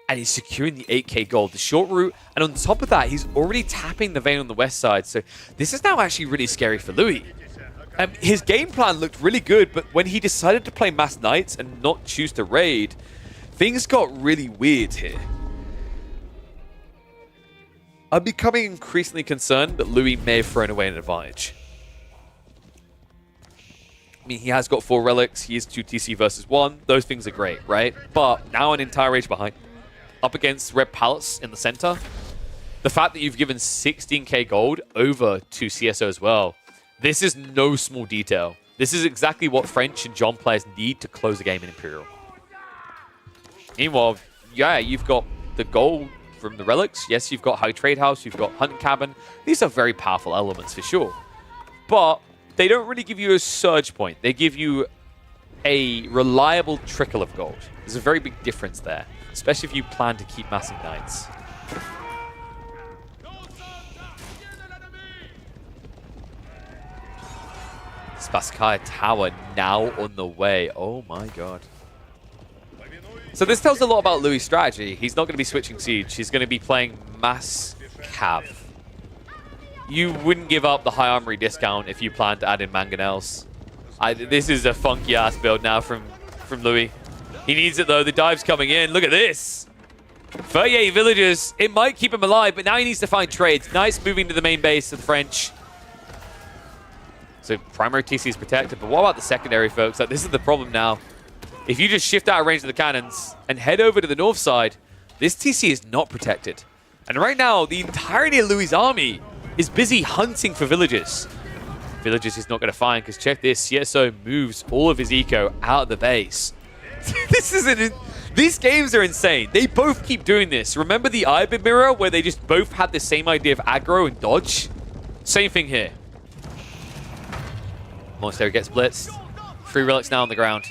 and he's securing the 8k gold, the short route, and on top of that, he's already tapping the vein on the west side, so this is now actually really scary for Louis. His game plan looked really good, but when he decided to play Mass Knights and not choose to raid, things got really weird here. I'm becoming increasingly concerned that Louis may have thrown away an advantage. I mean, he has got 4 relics, he is 2 TC versus 1, those things are great, right? But now an entire rage behind, up against Red Palace in the center, the fact that you've given 16k gold over to CSO as well, this is no small detail. This is exactly what French and John players need to close the game in Imperial. Meanwhile, yeah, you've got the gold from the relics. Yes, you've got High Trade House, you've got Hunting Cabin. These are very powerful elements for sure. But they don't really give you a surge point. They give you a reliable trickle of gold. There's a very big difference there, especially if you plan to keep massing knights. Spasskaya Tower now on the way. Oh my god. So this tells a lot about Louis' strategy. He's not going to be switching Siege. He's going to be playing Mass Cav. You wouldn't give up the high armory discount if you plan to add in Mangonels. This is a funky-ass build now from Louis. He needs it, though. The dive's coming in. Look at this. 38 villagers. It might keep him alive, but now he needs to find trades. Nice moving to the main base of the French. So primary TC is protected, but what about the secondary, folks? Like, this is the problem now. If you just shift out of range of the cannons and head over to the north side, this TC is not protected. And right now, the entirety of Louis' army is busy hunting for villages. Villages he's not going to find, because check this. CSO moves all of his eco out of the base. These games are insane. They both keep doing this. Remember the Ibid mirror where they just both had the same idea of aggro and dodge? Same thing here. Monastery gets blitzed. 3 relics now on the ground.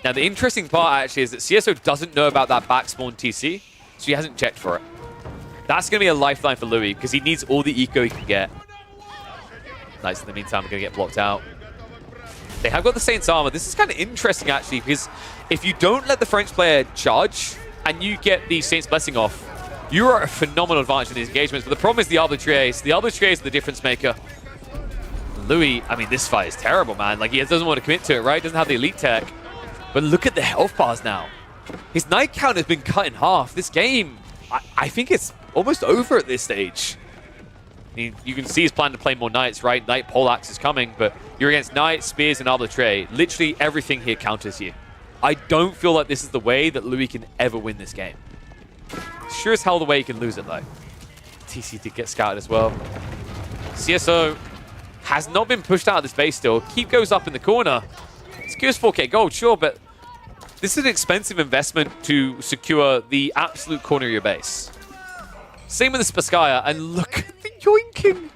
Now the interesting part actually is that CSO doesn't know about that back spawn TC, so he hasn't checked for it. That's going to be a lifeline for Louis because he needs all the eco he can get. Nice, in the meantime, we're going to get blocked out. They have got the Saints armor. This is kind of interesting actually because if you don't let the French player charge and you get the Saints Blessing off, you are a phenomenal advantage in these engagements. But the problem is the Arbitraries. The Arbitraries are the difference maker. Louis, I mean, this fight is terrible, man. Like, he doesn't want to commit to it, right? Doesn't have the elite tech. But look at the health bars now. His knight count has been cut in half. This game, I think it's almost over at this stage. You can see he's planning to play more knights, right? Knight Poleaxe is coming, but you're against knight, spears, and arbitrary. Literally everything here counters you. I don't feel like this is the way that Louis can ever win this game. Sure as hell the way he can lose it, though. TC did get scouted as well. CSO has not been pushed out of this base still. Keep goes up in the corner. Secures 4k gold, sure, but this is an expensive investment to secure the absolute corner of your base. Same with the Spasskaya, and look at the yoinking.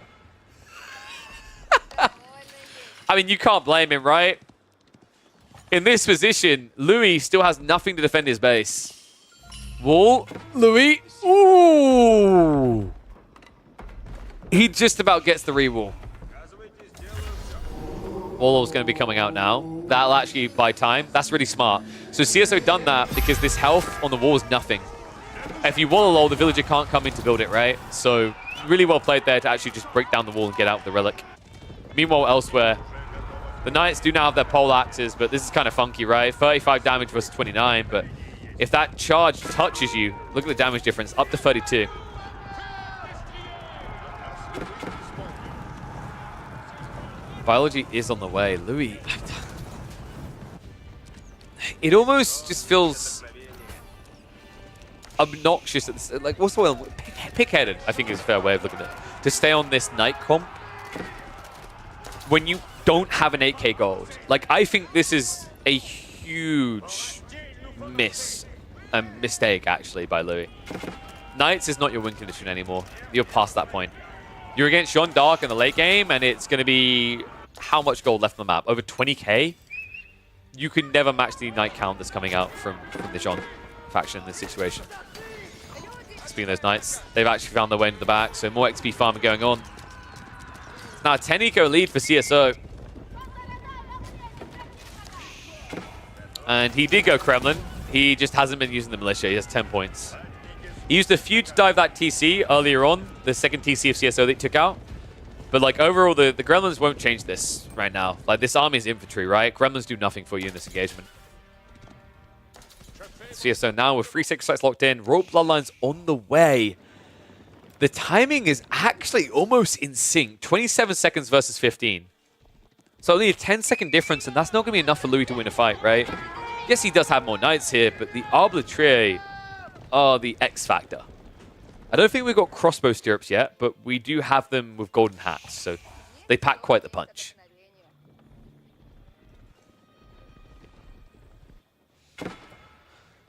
I mean, you can't blame him, right? In this position, Louis still has nothing to defend his base. Wall, Louis, ooh! He just about gets the re-wall. Wallow's going to be coming out now. That'll actually buy time. That's really smart. So CSO done that because this health on the wall is nothing. If you wall a lull, the villager can't come in to build it, right? So really well played there to actually just break down the wall and get out with the relic. Meanwhile, elsewhere, the knights do now have their pole axes, but this is kind of funky, right? 35 damage versus 29, but if that charge touches you, look at the damage difference, up to 32. Biology is on the way. Louis, it almost just feels obnoxious. At this, like, what's the word? Pick-headed, I think is a fair way of looking at it. To stay on this night comp when you don't have an 8k gold. Like, I think this is a huge mistake, actually, by Louis. Knights is not your win condition anymore. You're past that point. You're against Jeanne d'Arc in the late game, and it's going to be how much gold left on the map? Over 20k? You can never match the knight count that's coming out from the Jeanne faction in this situation. Speaking of those knights, they've actually found their way into the back, so more XP farming going on. It's now a 10 eco lead for CSO. And he did go Kremlin. He just hasn't been using the militia. He has 10 points. He used a few to dive that TC earlier on, the second TC of CSO that he took out. But like overall, the Gremlins won't change this right now. Like, this army is infantry, right? Gremlins do nothing for you in this engagement. CSO now with 3 6 sites locked in. Royal Bloodlines on the way. The timing is actually almost in sync. 27 seconds versus 15. So only a 10-second difference, and that's not going to be enough for Louis to win a fight, right? Yes, he does have more knights here, but the Arbitraire are the X factor. I don't think we've got crossbow stirrups yet, but we do have them with golden hats, so they pack quite the punch.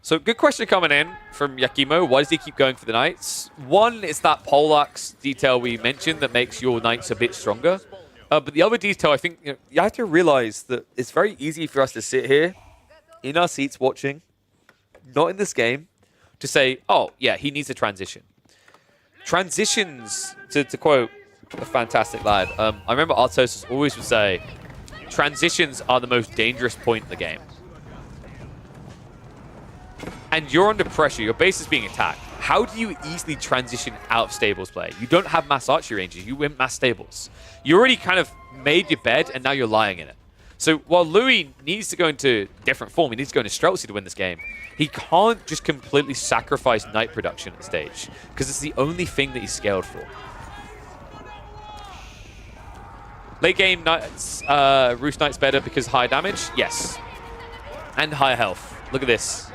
So good question coming in from Yakimo. Why does he keep going for the knights? One, it's that poleaxe detail we mentioned that makes your knights a bit stronger. But the other detail, I think, you have to realize that it's very easy for us to sit here in our seats watching, not in this game, to say, oh, yeah, he needs a transition. Transitions, to quote a fantastic lad, I remember Artosis always would say, transitions are the most dangerous point in the game. and you're under pressure, your base is being attacked, how do you easily transition out of stables play? You don't have mass archery ranges, you win mass stables. You already kind of made your bed, and now you're lying in it. So while Louis needs to go into different form, he needs to go into Streltsy to win this game, he can't just completely sacrifice Knight production at the stage, because it's the only thing that he's scaled for. Late game, Knights, Roost Knight's better because higher damage? Yes. And higher health. Look at this.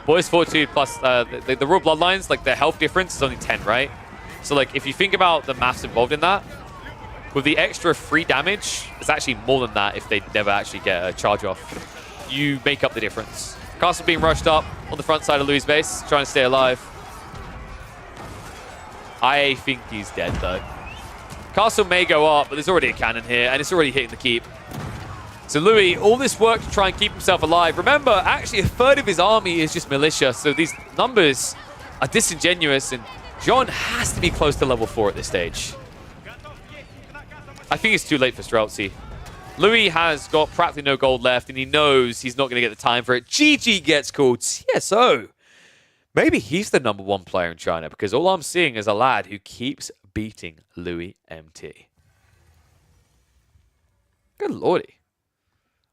Boy's Fortitude plus the Royal Bloodlines, like their health difference is only 10, right? So like if you think about the maths involved in that, with the extra free damage, it's actually more than that if they never actually get a charge off. You make up the difference. Castle being rushed up on the front side of Louis' base, trying to stay alive. I think he's dead though. Castle may go up, but there's already a cannon here, and it's already hitting the keep. So Louis, all this work to try and keep himself alive. Remember, actually a third of his army is just militia, so these numbers are disingenuous, and John has to be close to level 4 at this stage. I think it's too late for Streltsy. Louis has got practically no gold left, and he knows he's not going to get the time for it. GG gets called CSO. Maybe he's the #1 player in China, because all I'm seeing is a lad who keeps beating Louis MT. Good lordy.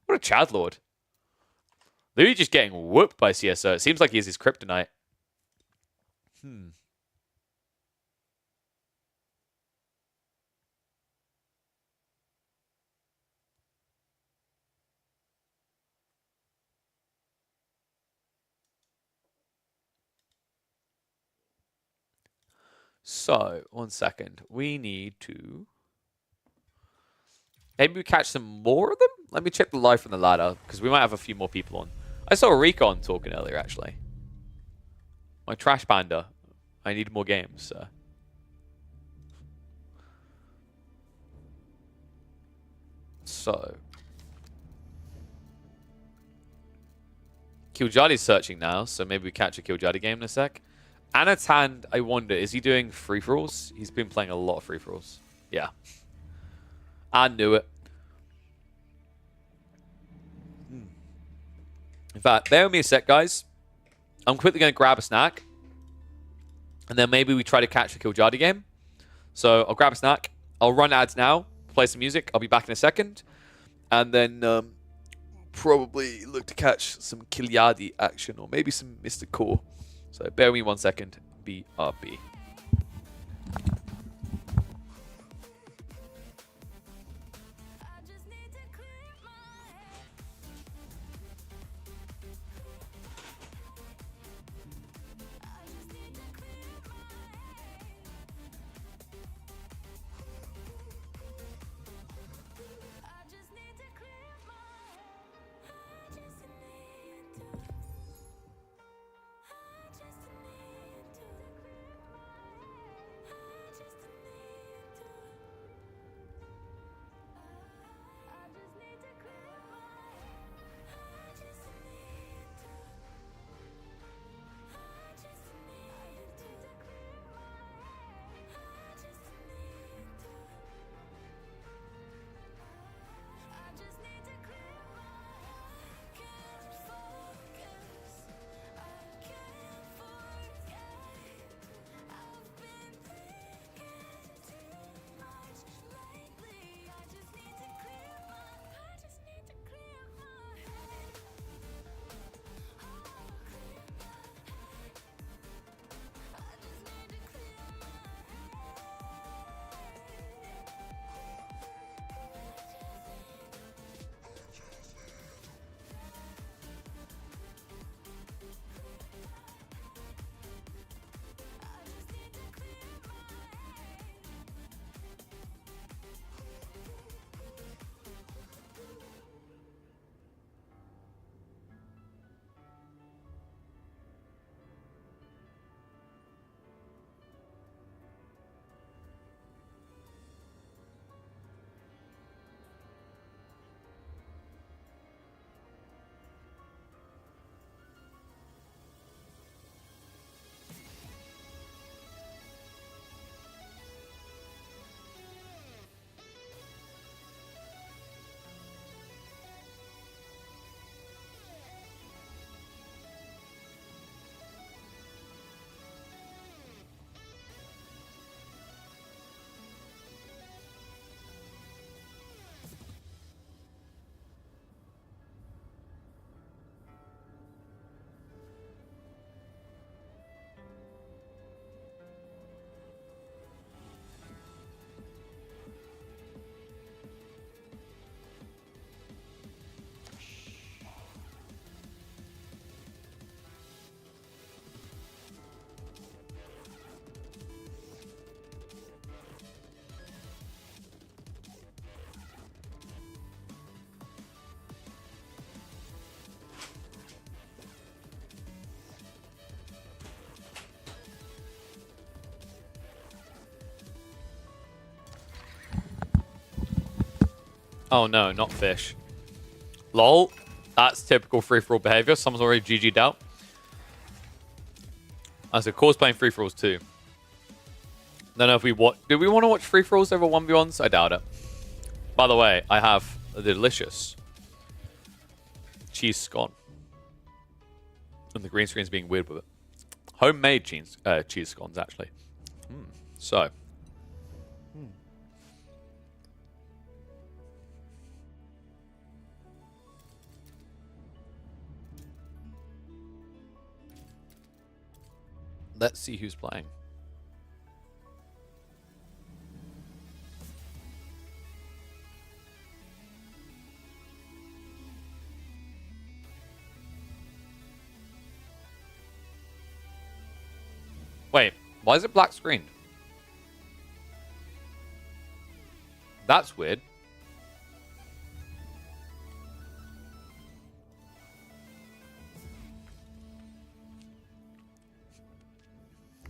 What a Chad Lord. Louis just getting whooped by CSO. It seems like he has his kryptonite. So, 1 second. We need to... Maybe we catch some more of them? Let me check the life on the ladder, because we might have a few more people on. I saw Recon talking earlier, actually. My trash panda. I need more games, so. Killjadi's searching now, so maybe we catch a Killjadi game in a sec. Anatan, I wonder, is he doing free-for-alls? He's been playing a lot of free-for-alls. Yeah. I knew it. In fact, bear with me a sec, guys. I'm quickly going to grab a snack. And then maybe we try to catch a Killjadi game. So I'll grab a snack. I'll run ads now. Play some music. I'll be back in a second. And then probably look to catch some Killjadi action. Or maybe some Mr. Core. So bear with me 1 second. BRB. Oh no, not fish. Lol. That's typical free-for-all behavior. Someone's already GG'd out. I said, Core's playing free-for-alls too. Don't know if we watch. Do we want to watch free-for-alls over 1v1s? I doubt it. By the way, I have a delicious cheese scone. And the green screen's being weird with it. Homemade cheese scones, actually. So. Let's see who's playing. Wait, why is it black screened? That's weird.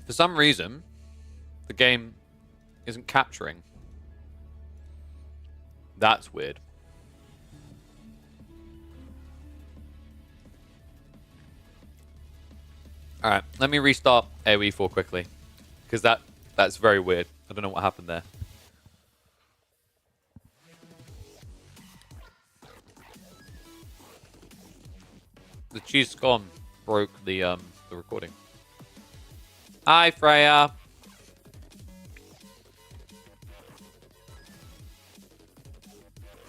For some reason, the game isn't capturing. That's weird. Alright, let me restart AoE4 quickly. Because that's very weird. I don't know what happened there. The cheese scone broke the recording. Hi, Freya.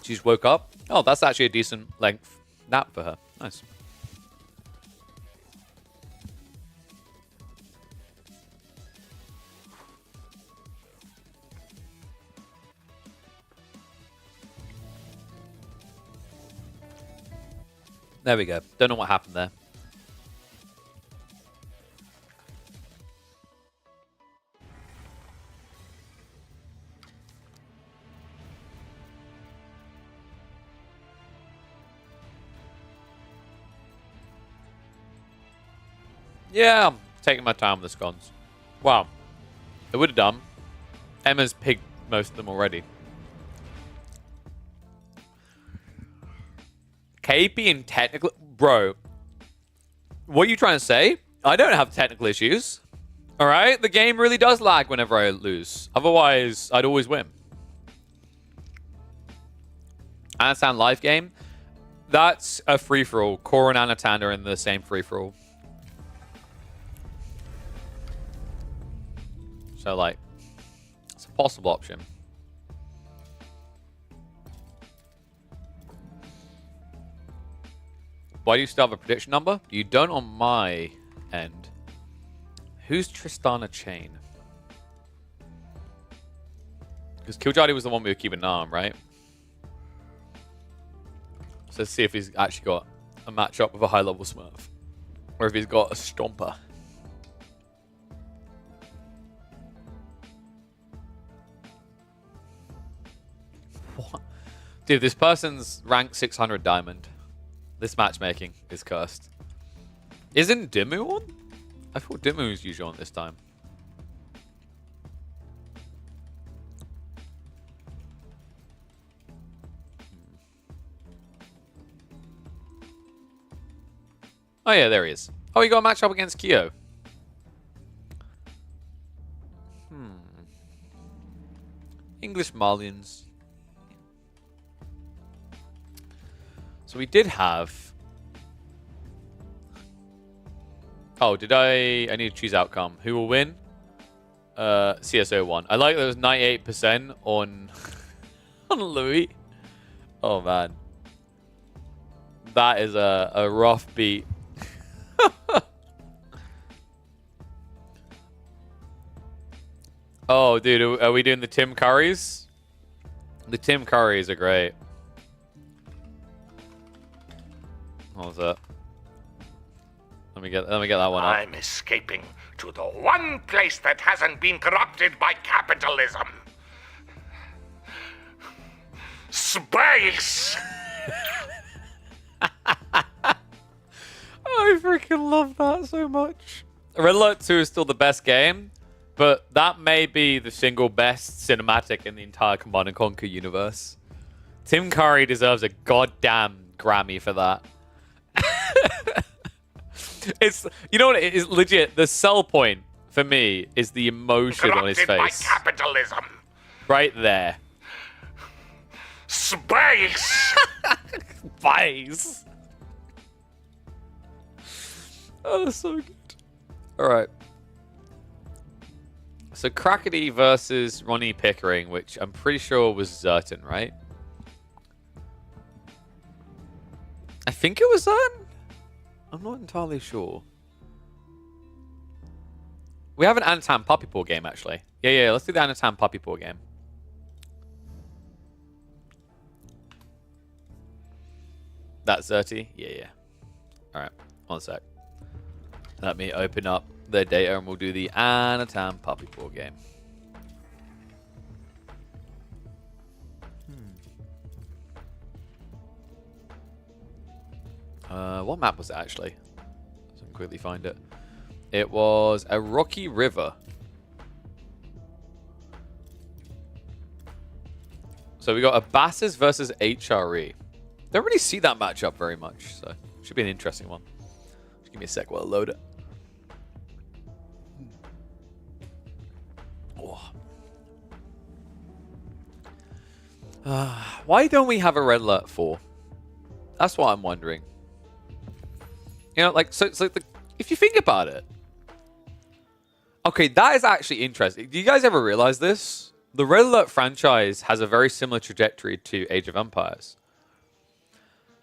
She's woke up. Oh, that's actually a decent length nap for her. Nice. There we go. Don't know what happened there. Yeah, I'm taking my time with the scones. Wow. It would have done. Emma's picked most of them already. KP and technical... Bro. What are you trying to say? I don't have technical issues. Alright? The game really does lag whenever I lose. Otherwise, I'd always win. Anatan live game? That's a free-for-all. Core and Anatan are in the same free-for-all. So, like, it's a possible option. Why do you still have a prediction number? You don't on my end. Who's Tristana Chain? Because Killjardy was the one we were keeping an eye on, right? So let's see if he's actually got a matchup with a high-level Smurf. Or if he's got a Stomper. What? Dude, this person's rank 600 diamond. This matchmaking is cursed. Isn't Dimmu on? I thought Dimmu was usually on this time. Oh yeah, there he is. Oh, he got a match up against Kyo. English Malians. So we did have... Oh, did I need to choose outcome. Who will win? CSO won. I like that it was 98% on... on Louis. Oh, man. That is a rough beat. Oh, dude, are we doing the Tim Currys? The Tim Currys are great. What was that? Let me get that one up. I'm escaping to the one place that hasn't been corrupted by capitalism. Space! I freaking love that so much. Red Alert 2 is still the best game, but that may be the single best cinematic in the entire Command & Conquer universe. Tim Curry deserves a goddamn Grammy for that. It's, you know what, it is legit. The sell point for me is the emotion on his Corrupted by face. capitalism. Right there. Space! Face. Oh, that's so good. All right. So Crackety versus Ronnie Pickering, which I'm pretty sure was Zerton, right? I think it was Zerton. I'm not entirely sure. We have an Anatan Puppy Paw game, actually. Yeah, let's do the Anatan Puppy Paw game. That's Zerty? Yeah. Alright, one sec. Let me open up the data and we'll do the Anatan Puppy Paw game. What map was it actually? So I can quickly find it. It was a rocky river. So we got Abasses versus HRE. Don't really see that matchup very much, so should be an interesting one. Just give me a sec while I load it. Oh. Why don't we have a Red Alert 4? That's what I'm wondering. You know, like, so it's like if you think about it. Okay, that is actually interesting. Do you guys ever realize this? The Red Alert franchise has a very similar trajectory to Age of Empires.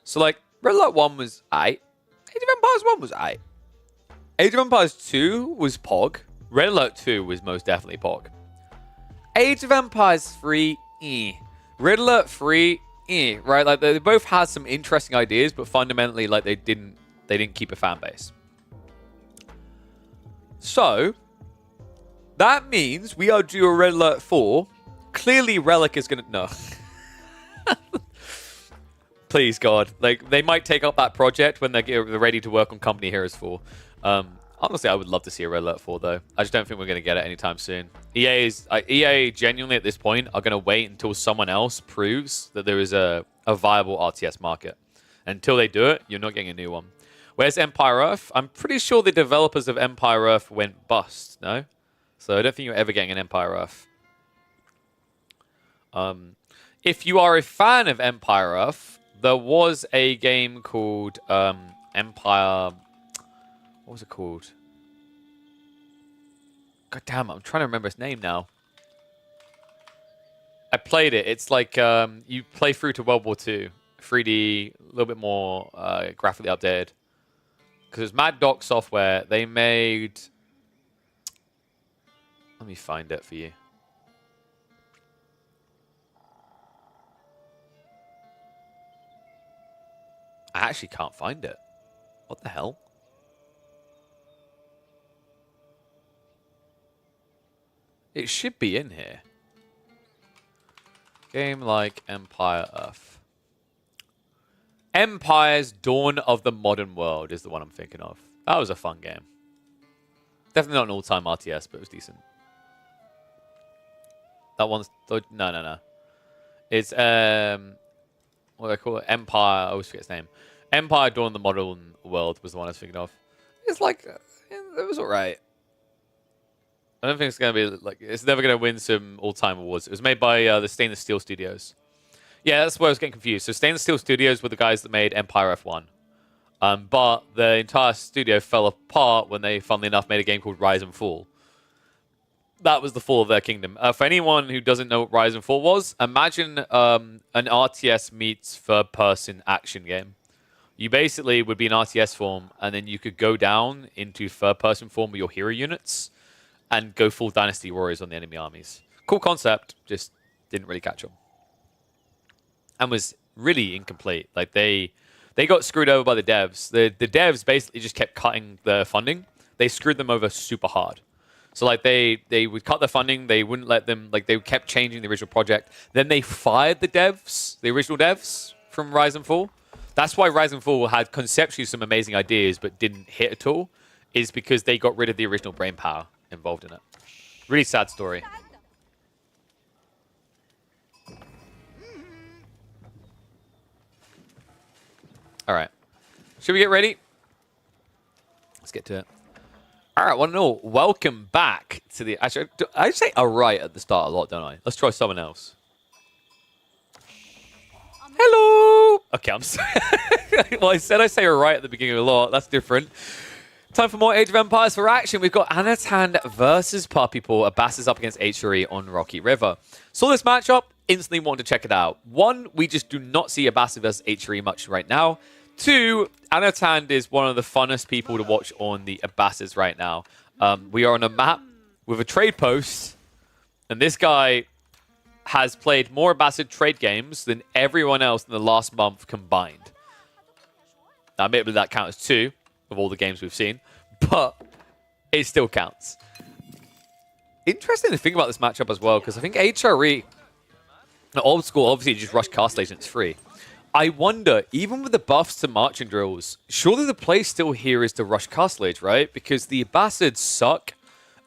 So, like, Red Alert 1 was aight. Age of Empires 1 was aight. Age of Empires 2 was POG. Red Alert 2 was most definitely POG. Age of Empires 3, Red Alert 3, right? Like, they both had some interesting ideas, but fundamentally, like, they didn't keep a fan base. So, that means we are due a Red Alert 4. Clearly, Relic is going to... No. Please, God. Like, they might take up that project when they're ready to work on Company Heroes 4. Honestly, I would love to see a Red Alert 4, though. I just don't think we're going to get it anytime soon. EA genuinely, at this point, are going to wait until someone else proves that there is a viable RTS market. Until they do it, you're not getting a new one. Where's Empire Earth? I'm pretty sure the developers of Empire Earth went bust, no? So I don't think you're ever getting an Empire Earth. If you are a fan of Empire Earth, there was a game called Empire... What was it called? God damn it, I'm trying to remember its name now. I played it. It's like you play through to World War II. 3D, a little bit more graphically updated. Because it's Mad Dog Software. They made... Let me find it for you. I actually can't find it. What the hell? It should be in here. Game like Empire Earth. Empire's Dawn of the Modern World is the one I'm thinking of. That was a fun game. Definitely not an all-time RTS, but it was decent. That one's... No. It's, what do I call it? Empire... I always forget its name. Empire Dawn of the Modern World was the one I was thinking of. It's like... It was alright. I don't think it's going to be... like. It's never going to win some all-time awards. It was made by the Stainless Steel Studios. Yeah, that's where I was getting confused. So Stainless Steel Studios were the guys that made Empire F1. But the entire studio fell apart when they, funnily enough, made a game called Rise and Fall. That was the fall of their kingdom. For anyone who doesn't know what Rise and Fall was, imagine an RTS meets third-person action game. You basically would be in RTS form, and then you could go down into third-person form with your hero units and go full Dynasty Warriors on the enemy armies. Cool concept, just didn't really catch on. And was really incomplete. Like, they got screwed over by the devs. The devs basically just kept cutting the funding. They screwed them over super hard. So, like, they would cut the funding. They wouldn't let them... Like, they kept changing the original project. Then they fired the devs, the original devs, from Rise and Fall. That's why Rise and Fall had conceptually some amazing ideas but didn't hit at all, is because they got rid of the original brainpower involved in it. Really sad story. Should we get ready? Let's get to it. All right, one and all, welcome back to the... Actually, I say all right at the start a lot, don't I? Let's try someone else. Hello! Okay, I'm sorry. Well, I said I say all right at the beginning a lot. That's different. Time for more Age of Empires for action. We've got Anatan versus Puppy Paw. Abbas is up against HRE on Rocky River. Saw this matchup, instantly wanted to check it out. One, we just do not see Abbas versus HRE much right now. Two, Anatan is one of the funnest people to watch on the Abbases right now. We are on a map with a trade post, and this guy has played more Abbasid trade games than everyone else in the last month combined. Now, maybe that counts as 2 of all the games we've seen, but it still counts. Interesting to think about this matchup as well, because I think HRE, old school, obviously just rush Castle Agents free. I wonder, even with the buffs to marching drills, surely the play still here is to rush Castle Age, right? Because the Abbasids suck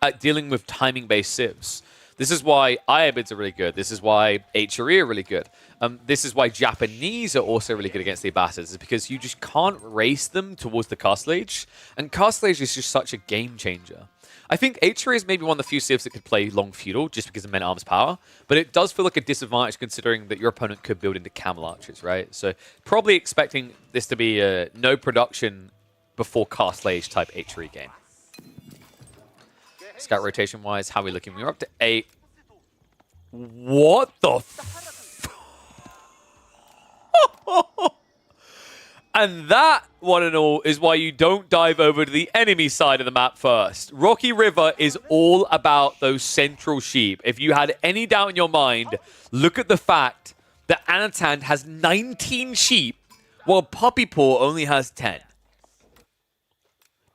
at dealing with timing-based civs. This is why Ayabids are really good. This is why HRE are really good. This is why Japanese are also really good against the Abbasids, is because you just can't race them towards the Castle Age. And Castle Age is just such a game changer. I think HRE is maybe one of the few civs that could play long feudal just because of men-at-arms power, but it does feel like a disadvantage considering that your opponent could build into camel archers, right? So probably expecting this to be a no production before Castle Age type HRE game. Scout rotation-wise, how are we looking? We're up to 8. What the And that, one and all, is why you don't dive over to the enemy side of the map first. Rocky River is all about those central sheep. If you had any doubt in your mind, look at the fact that Anatan has 19 sheep, while Puppy Paw only has 10.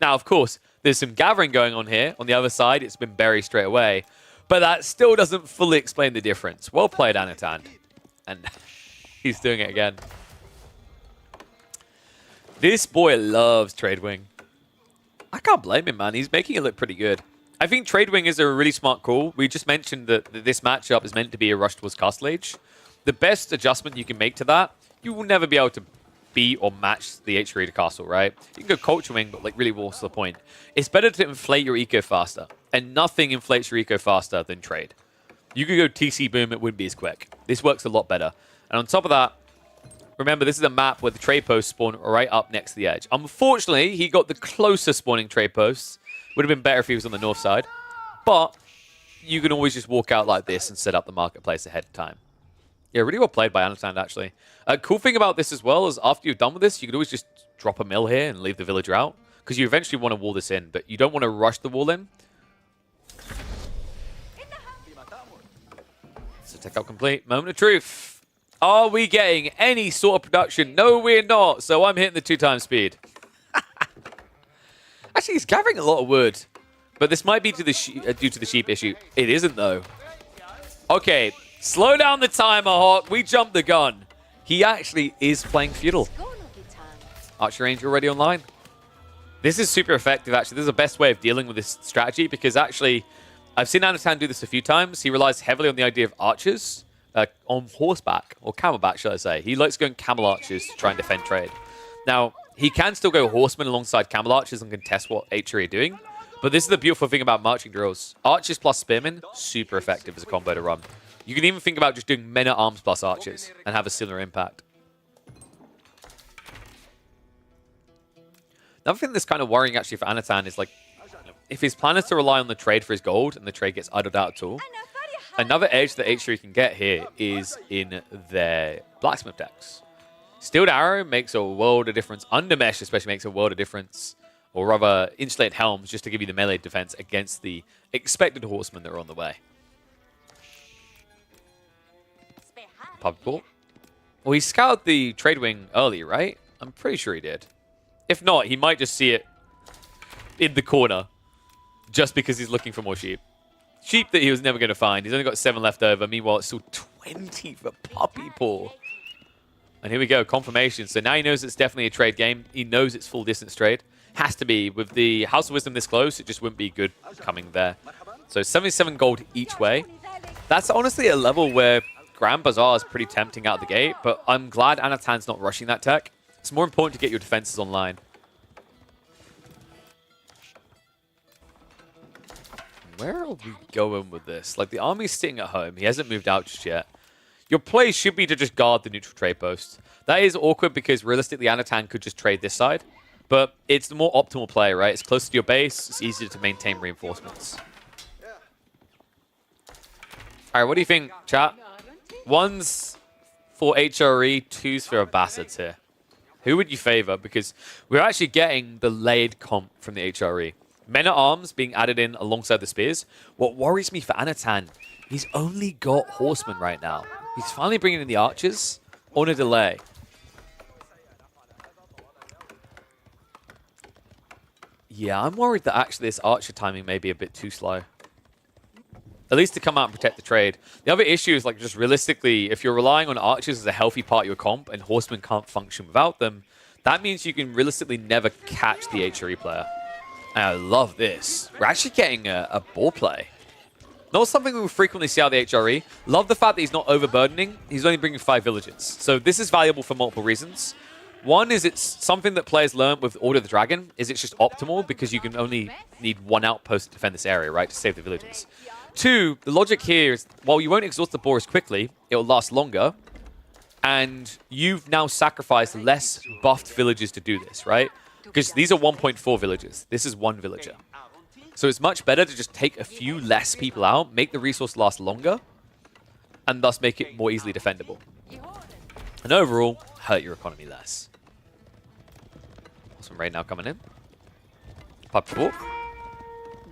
Now, of course, there's some gathering going on here. On the other side, it's been buried straight away. But that still doesn't fully explain the difference. Well played, Anatan. And he's doing it again. This boy loves Tradewing. I can't blame him, man. He's making it look pretty good. I think Tradewing is a really smart call. We just mentioned that this matchup is meant to be a rush towards Castle Age. The best adjustment you can make to that, you will never be able to beat or match the HRE to Castle, right? You can go Culture Wing, but like really what's the point? It's better to inflate your eco faster. And nothing inflates your eco faster than trade. You could go TC Boom, it wouldn't be as quick. This works a lot better. And on top of that, remember, this is a map where the trade posts spawn right up next to the edge. Unfortunately, he got the closest spawning trade posts. Would have been better if he was on the north side. But you can always just walk out like this and set up the marketplace ahead of time. Yeah, really well played by Anatan, actually. Cool thing about this as well is after you're done with this, you could always just drop a mill here and leave the villager out. Because you eventually want to wall this in, but you don't want to rush the wall in. So take out complete. Moment of truth. Are we getting any sort of production? No, we're not. So I'm hitting the 2x speed. Actually, he's gathering a lot of wood. But this might be to the due to the sheep issue. It isn't, though. Okay, slow down the timer, Hawk. We jumped the gun. He actually is playing feudal. Archer Ranger already online. This is super effective, actually. This is the best way of dealing with this strategy because actually, I've seen Anatan do this a few times. He relies heavily on the idea of archers. On horseback, or camelback, shall I say. He likes going camel archers to try and defend trade. Now, he can still go horsemen alongside camel archers and contest what HRE are doing, but this is the beautiful thing about marching drills. Archers plus spearmen, super effective as a combo to run. You can even think about just doing men-at-arms plus archers and have a similar impact. Another thing that's kind of worrying actually for Anatan is like, if his plan is to rely on the trade for his gold and the trade gets idled out at all, another edge that HRE can get here is in their blacksmith decks. Steeled Arrow makes a world of difference. Undermesh especially makes a world of difference. Or rather, Insulated Helms just to give you the melee defense against the expected horsemen that are on the way. Puppy Paw. Well, he scouted the trade wing early, right? I'm pretty sure he did. If not, he might just see it in the corner just because he's looking for more sheep. Sheep that he was never going to find. He's only got 7 left over. Meanwhile, it's still 20 for Puppy Paw. And here we go, confirmation. So now he knows it's definitely a trade game. He knows it's full distance trade. Has to be. With the House of Wisdom this close, it just wouldn't be good coming there. So 77 gold each way. That's honestly a level where Grand Bazaar is pretty tempting out of the gate, but I'm glad Anatan's not rushing that tech. It's more important to get your defenses online. Where are we going with this? Like, the army's sitting at home. He hasn't moved out just yet. Your play should be to just guard the neutral trade post. That is awkward because realistically, Anatan could just trade this side. But it's the more optimal play, right? It's closer to your base. It's easier to maintain reinforcements. All right, what do you think, chat? 1's for HRE, 2's for Abbasids here. Who would you favor? Because we're actually getting the layered comp from the HRE. Men-at-Arms being added in alongside the Spears. What worries me for Anatan, he's only got Horsemen right now. He's finally bringing in the Archers on a delay. Yeah, I'm worried that actually this Archer timing may be a bit too slow. At least to come out and protect the trade. The other issue is, like, just realistically, if you're relying on Archers as a healthy part of your comp and Horsemen can't function without them, that means you can realistically never catch the HRE player. And I love this. We're actually getting a ball play. Not something we will frequently see out of the HRE. Love the fact that he's not overburdening. He's only bringing 5 villages. So this is valuable for multiple reasons. One is it's something that players learn with Order of the Dragon, is it's just optimal because you can only need 1 outpost to defend this area, right, to save the villages. 2, the logic here is, while you won't exhaust the boar as quickly, it will last longer, and you've now sacrificed less buffed villages to do this, right? Because these are 1.4 villages. This is 1 villager. So it's much better to just take a few less people out, make the resource last longer, and thus make it more easily defendable. And overall, hurt your economy less. Awesome raid now coming in. Pub 4.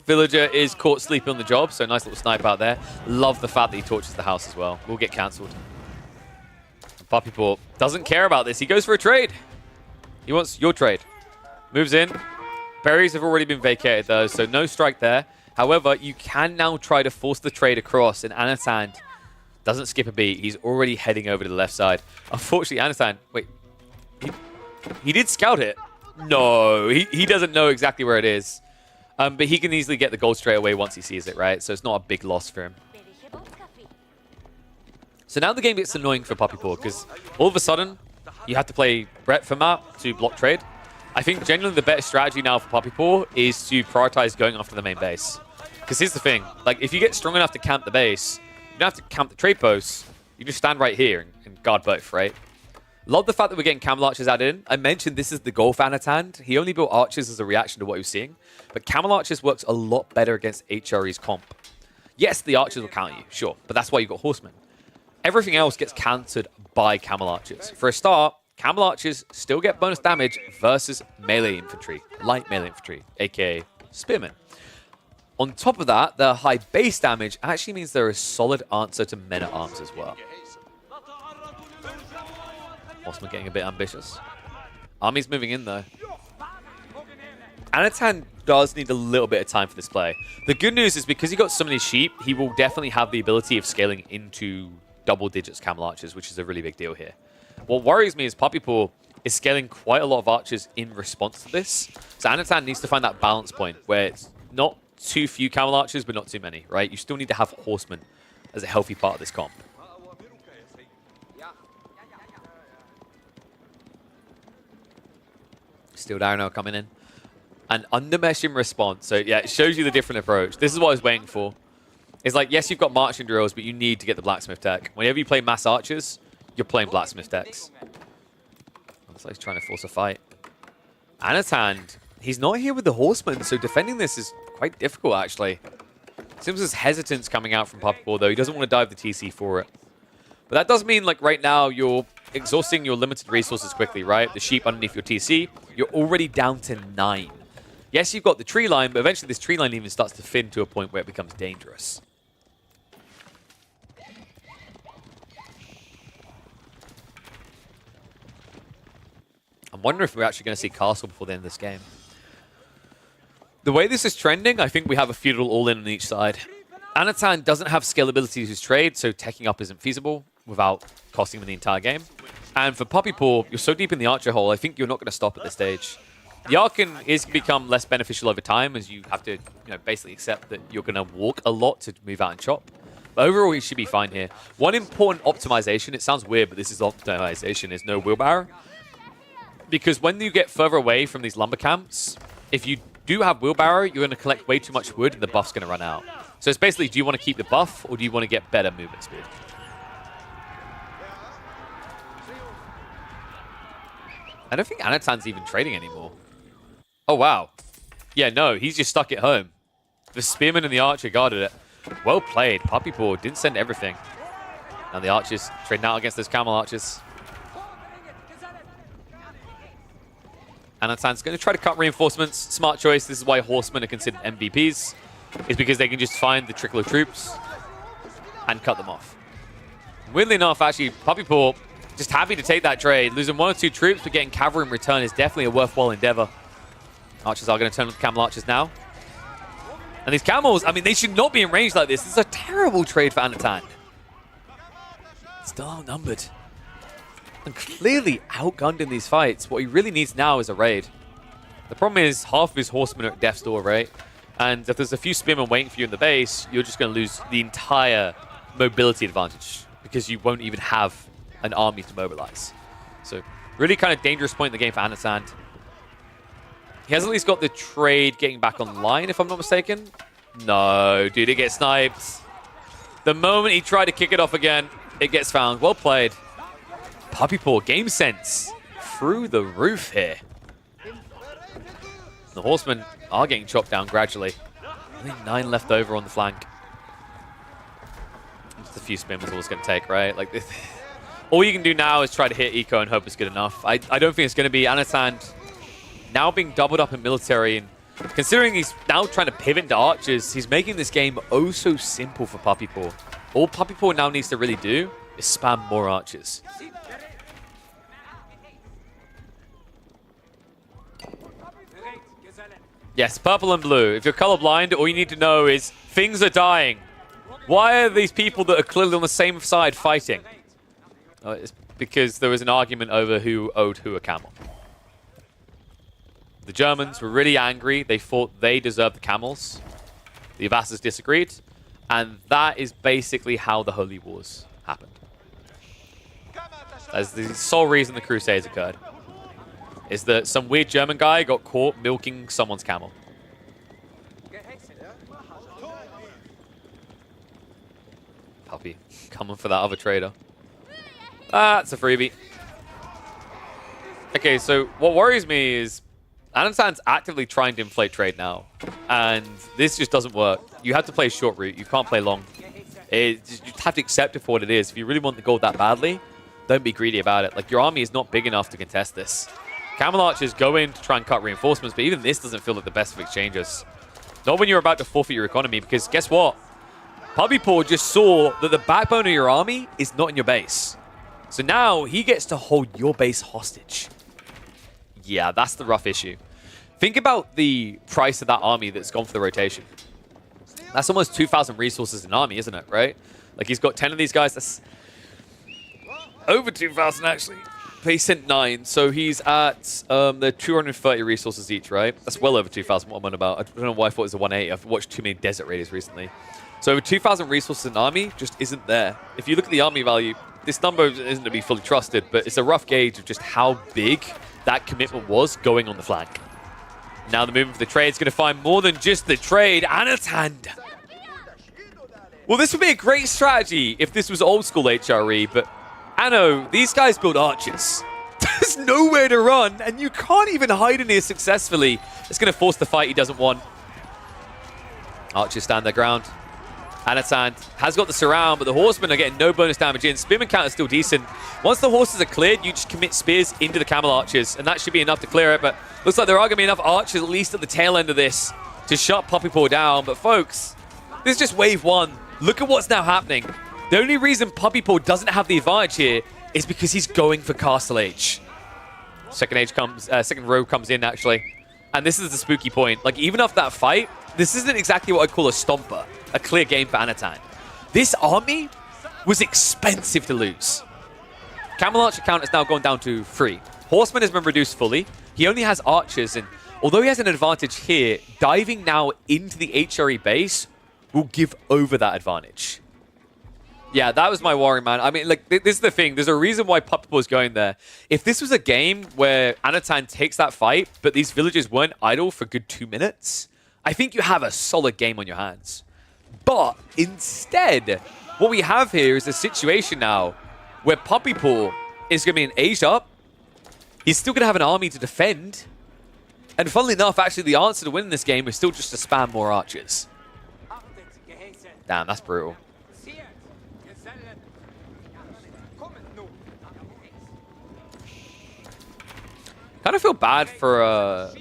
Villager is caught sleeping on the job, so nice little snipe out there. Love the fact that he torches the house as well. Will get cancelled. Puppy Paw doesn't care about this. He goes for a trade. He wants your trade. Moves in. Berries have already been vacated though, so no strike there. However, you can now try to force the trade across, and Anatan doesn't skip a beat. He's already heading over to the left side. Unfortunately, Anatan, wait, he did scout it. No, he doesn't know exactly where it is. But he can easily get the gold straight away once he sees it, right? So it's not a big loss for him. So now the game gets annoying for Puppy Paw because all of a sudden you have to play Brett for map to block trade. I think genuinely the better strategy now for Puppy Paw is to prioritize going after the main base. Because here's the thing, like if you get strong enough to camp the base, you don't have to camp the trade posts, you just stand right here and guard both, right? Love the fact that we're getting Camel Archers added in. I mentioned this is the goal for Anatan. He only built Archers as a reaction to what he was seeing. But Camel Archers works a lot better against HRE's comp. Yes, the Archers will counter you, sure. But that's why you've got Horsemen. Everything else gets countered by Camel Archers. For a start, Camel Archers still get bonus damage versus melee infantry. Light melee infantry, aka Spearmen. On top of that, the high base damage actually means they're a solid answer to Men-at-Arms as well. Horseman getting a bit ambitious. Army's moving in though. Anatan does need a little bit of time for this play. The good news is because he got so many sheep, he will definitely have the ability of scaling into double digits Camel Archers, which is a really big deal here. What worries me is Puppy Paw is scaling quite a lot of archers in response to this. So Anatan needs to find that balance point where it's not too few Camel Archers, but not too many, right? You still need to have Horsemen as a healthy part of this comp. Still Darnell coming in. And undermesh in response. So yeah, it shows you the different approach. This is what I was waiting for. It's like, yes, you've got marching drills, but you need to get the blacksmith tech. Whenever you play mass archers, you're playing blacksmith techs. Looks like he's trying to force a fight. Anatan, he's not here with the horsemen, so defending this is quite difficult, actually. Seems there's hesitance coming out from Puppy Paw, though. He doesn't want to dive the TC for it. But that does mean, like, right now, you're exhausting your limited resources quickly, right? The sheep underneath your TC, you're already down to 9. Yes, you've got the tree line, but eventually this tree line even starts to thin to a point where it becomes dangerous. I'm wondering if we're actually going to see Castle before the end of this game. The way this is trending, I think we have a feudal all-in on each side. Anatan doesn't have scalability to his trade, so teching up isn't feasible without costing him the entire game. And for Puppy Paw, you're so deep in the archer hole, I think you're not going to stop at this stage. The Archon is become less beneficial over time as you have to, basically accept that you're going to walk a lot to move out and chop. But overall, you should be fine here. One important optimization, it sounds weird, but this is optimization, is no wheelbarrow. because when you get further away from these lumber camps, if you do have wheelbarrow, you're going to collect way too much wood and the buff's going to run out. So it's basically, do you want to keep the buff or do you want to get better movement speed? I don't think Anatan's even trading anymore. Oh, wow. Yeah, no, he's just stuck at home. The spearman and the archer guarded it. Well played. Puppy Paw didn't send everything. Now the archers trading out against those camel archers. Anatan's going to try to cut reinforcements. Smart choice. This is why horsemen are considered MVPs. Is because they can just find the trickle of troops and cut them off. Weirdly enough, actually, Puppy Paw just happy to take that trade. Losing 1 or 2 troops, but getting cavalry in return is definitely a worthwhile endeavor. Archers are going to turn to the camel archers now. And these camels, I mean, they should not be in range like this. This is a terrible trade for Anatan. Still outnumbered. And clearly outgunned in these fights. What he really needs now is a raid. The problem is half of his horsemen are at death's door, right? And if there's a few spearmen waiting for you in the base, you're just going to lose the entire mobility advantage because you won't even have an army to mobilize. So really kind of dangerous point in the game for Anatan. He has at least got the trade getting back online, if I'm not mistaken. No, dude, it gets sniped. The moment he tried to kick it off again, it gets found. Well played. Puppy Paw, game sense through the roof here. The horsemen are getting chopped down gradually. Only 9 left over on the flank. Just a few spins is all it's going to take, right? Like this. All you can do now is try to hit eco and hope it's good enough. I don't think it's going to be. Anatan now being doubled up in military, and considering he's now trying to pivot into archers, he's making this game oh so simple for Puppy Paw. All Puppy Paw now needs to really do is spam more archers. Yes, purple and blue. If you're colorblind, all you need to know is things are dying. Why are these people that are clearly on the same side fighting? It's because there was an argument over who owed who a camel. The Germans were really angry. They thought they deserved the camels. The Avassars disagreed. And that is basically how the Holy Wars happened. That's the sole reason the Crusades occurred. Is that some weird German guy got caught milking someone's camel. Puppy, coming for that other trader. That's a freebie. Okay, so what worries me is Anatan's actively trying to inflate trade now. And this just doesn't work. You have to play short route. You can't play long. You have to accept it for what it is. If you really want the gold that badly, don't be greedy about it. Like, your army is not big enough to contest this. Camel archers go in to try and cut reinforcements, but even this doesn't feel like the best of exchanges. Not when you're about to forfeit your economy, because guess what? Puppy Paw just saw that the backbone of your army is not in your base. So now he gets to hold your base hostage. Yeah, that's the rough issue. Think about the price of that army that's gone for the rotation. That's almost 2,000 resources in army, isn't it, right? Like, he's got 10 of these guys. That's over 2,000, actually. But he sent 9, so he's at the 230 resources each, right? That's well over 2,000, what I'm on about. I don't know why I thought it was a 180. I've watched too many Desert Raiders recently. So over 2,000 resources in army just isn't there. If you look at the army value, this number isn't to be fully trusted, but it's a rough gauge of just how big that commitment was going on the flank. Now the movement for the trade is going to find more than just the trade. Anatan. Well, this would be a great strategy if this was old school HRE, but Anno, these guys build archers. There's nowhere to run, and you can't even hide in here successfully. It's going to force the fight he doesn't want. Archers stand their ground. Anatan has got the surround, but the horsemen are getting no bonus damage in. Spearman count is still decent. Once the horses are cleared, you just commit spears into the camel archers, and that should be enough to clear it, but looks like there are going to be enough archers, at least at the tail end of this, to shut Puppy Paw down. But folks, this is just wave 1. Look at what's now happening. The only reason Puppy Paw doesn't have the advantage here is because he's going for Castle Age. Second row comes in, actually. And this is the spooky point. Like, even after that fight, this isn't exactly what I'd call a stomper. A clear game for Anatan. This army was expensive to lose. Camel Archer count has now gone down to 3. Horseman has been reduced fully. He only has archers, and although he has an advantage here, diving now into the HRE base will give over that advantage. Yeah, that was my worry, man. I mean, like, this is the thing. There's a reason why Puppy is going there. If this was a game where Anatan takes that fight, but these villagers weren't idle for a good 2 minutes, I think you have a solid game on your hands. But instead, what we have here is a situation now where Puppy Paw is going to be an age up. He's still going to have an army to defend. And funnily enough, actually, the answer to winning this game is still just to spam more archers. Damn, that's brutal. Kind of feel bad for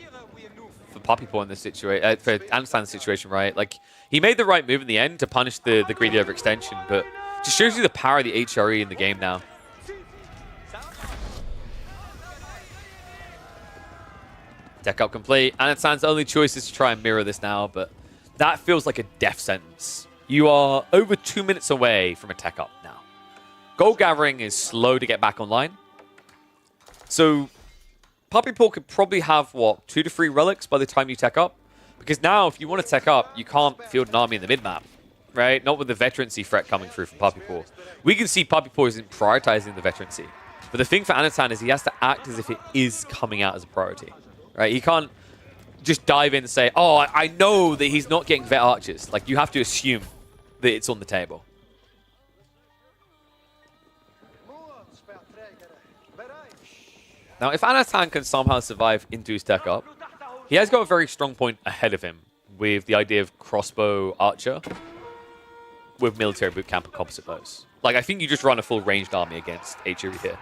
Puppy Paw in this situation, for Anatan's situation, right? Like, he made the right move in the end to punish the greedy overextension, but just shows you the power of the HRE in the game now. Deck up complete. Anatan's only choice is to try and mirror this now, but that feels like a death sentence. You are over 2 minutes away from a tech up now. Gold gathering is slow to get back online. So Puppy Paw could probably have, what, 2 to 3 relics by the time you tech up? Because now, if you want to tech up, you can't field an army in the mid-map, right? Not with the veterancy threat coming through from Puppy Paw. We can see Puppy Paw isn't prioritizing the veterancy. But the thing for Anatan is he has to act as if it is coming out as a priority, right? He can't just dive in and say, oh, I know that he's not getting vet archers. Like, you have to assume that it's on the table. Now, if Anatan can somehow survive into his tech up, he has got a very strong point ahead of him with the idea of crossbow archer with military boot camp and composite bows. Like, I think you just run a full ranged army against HRE here.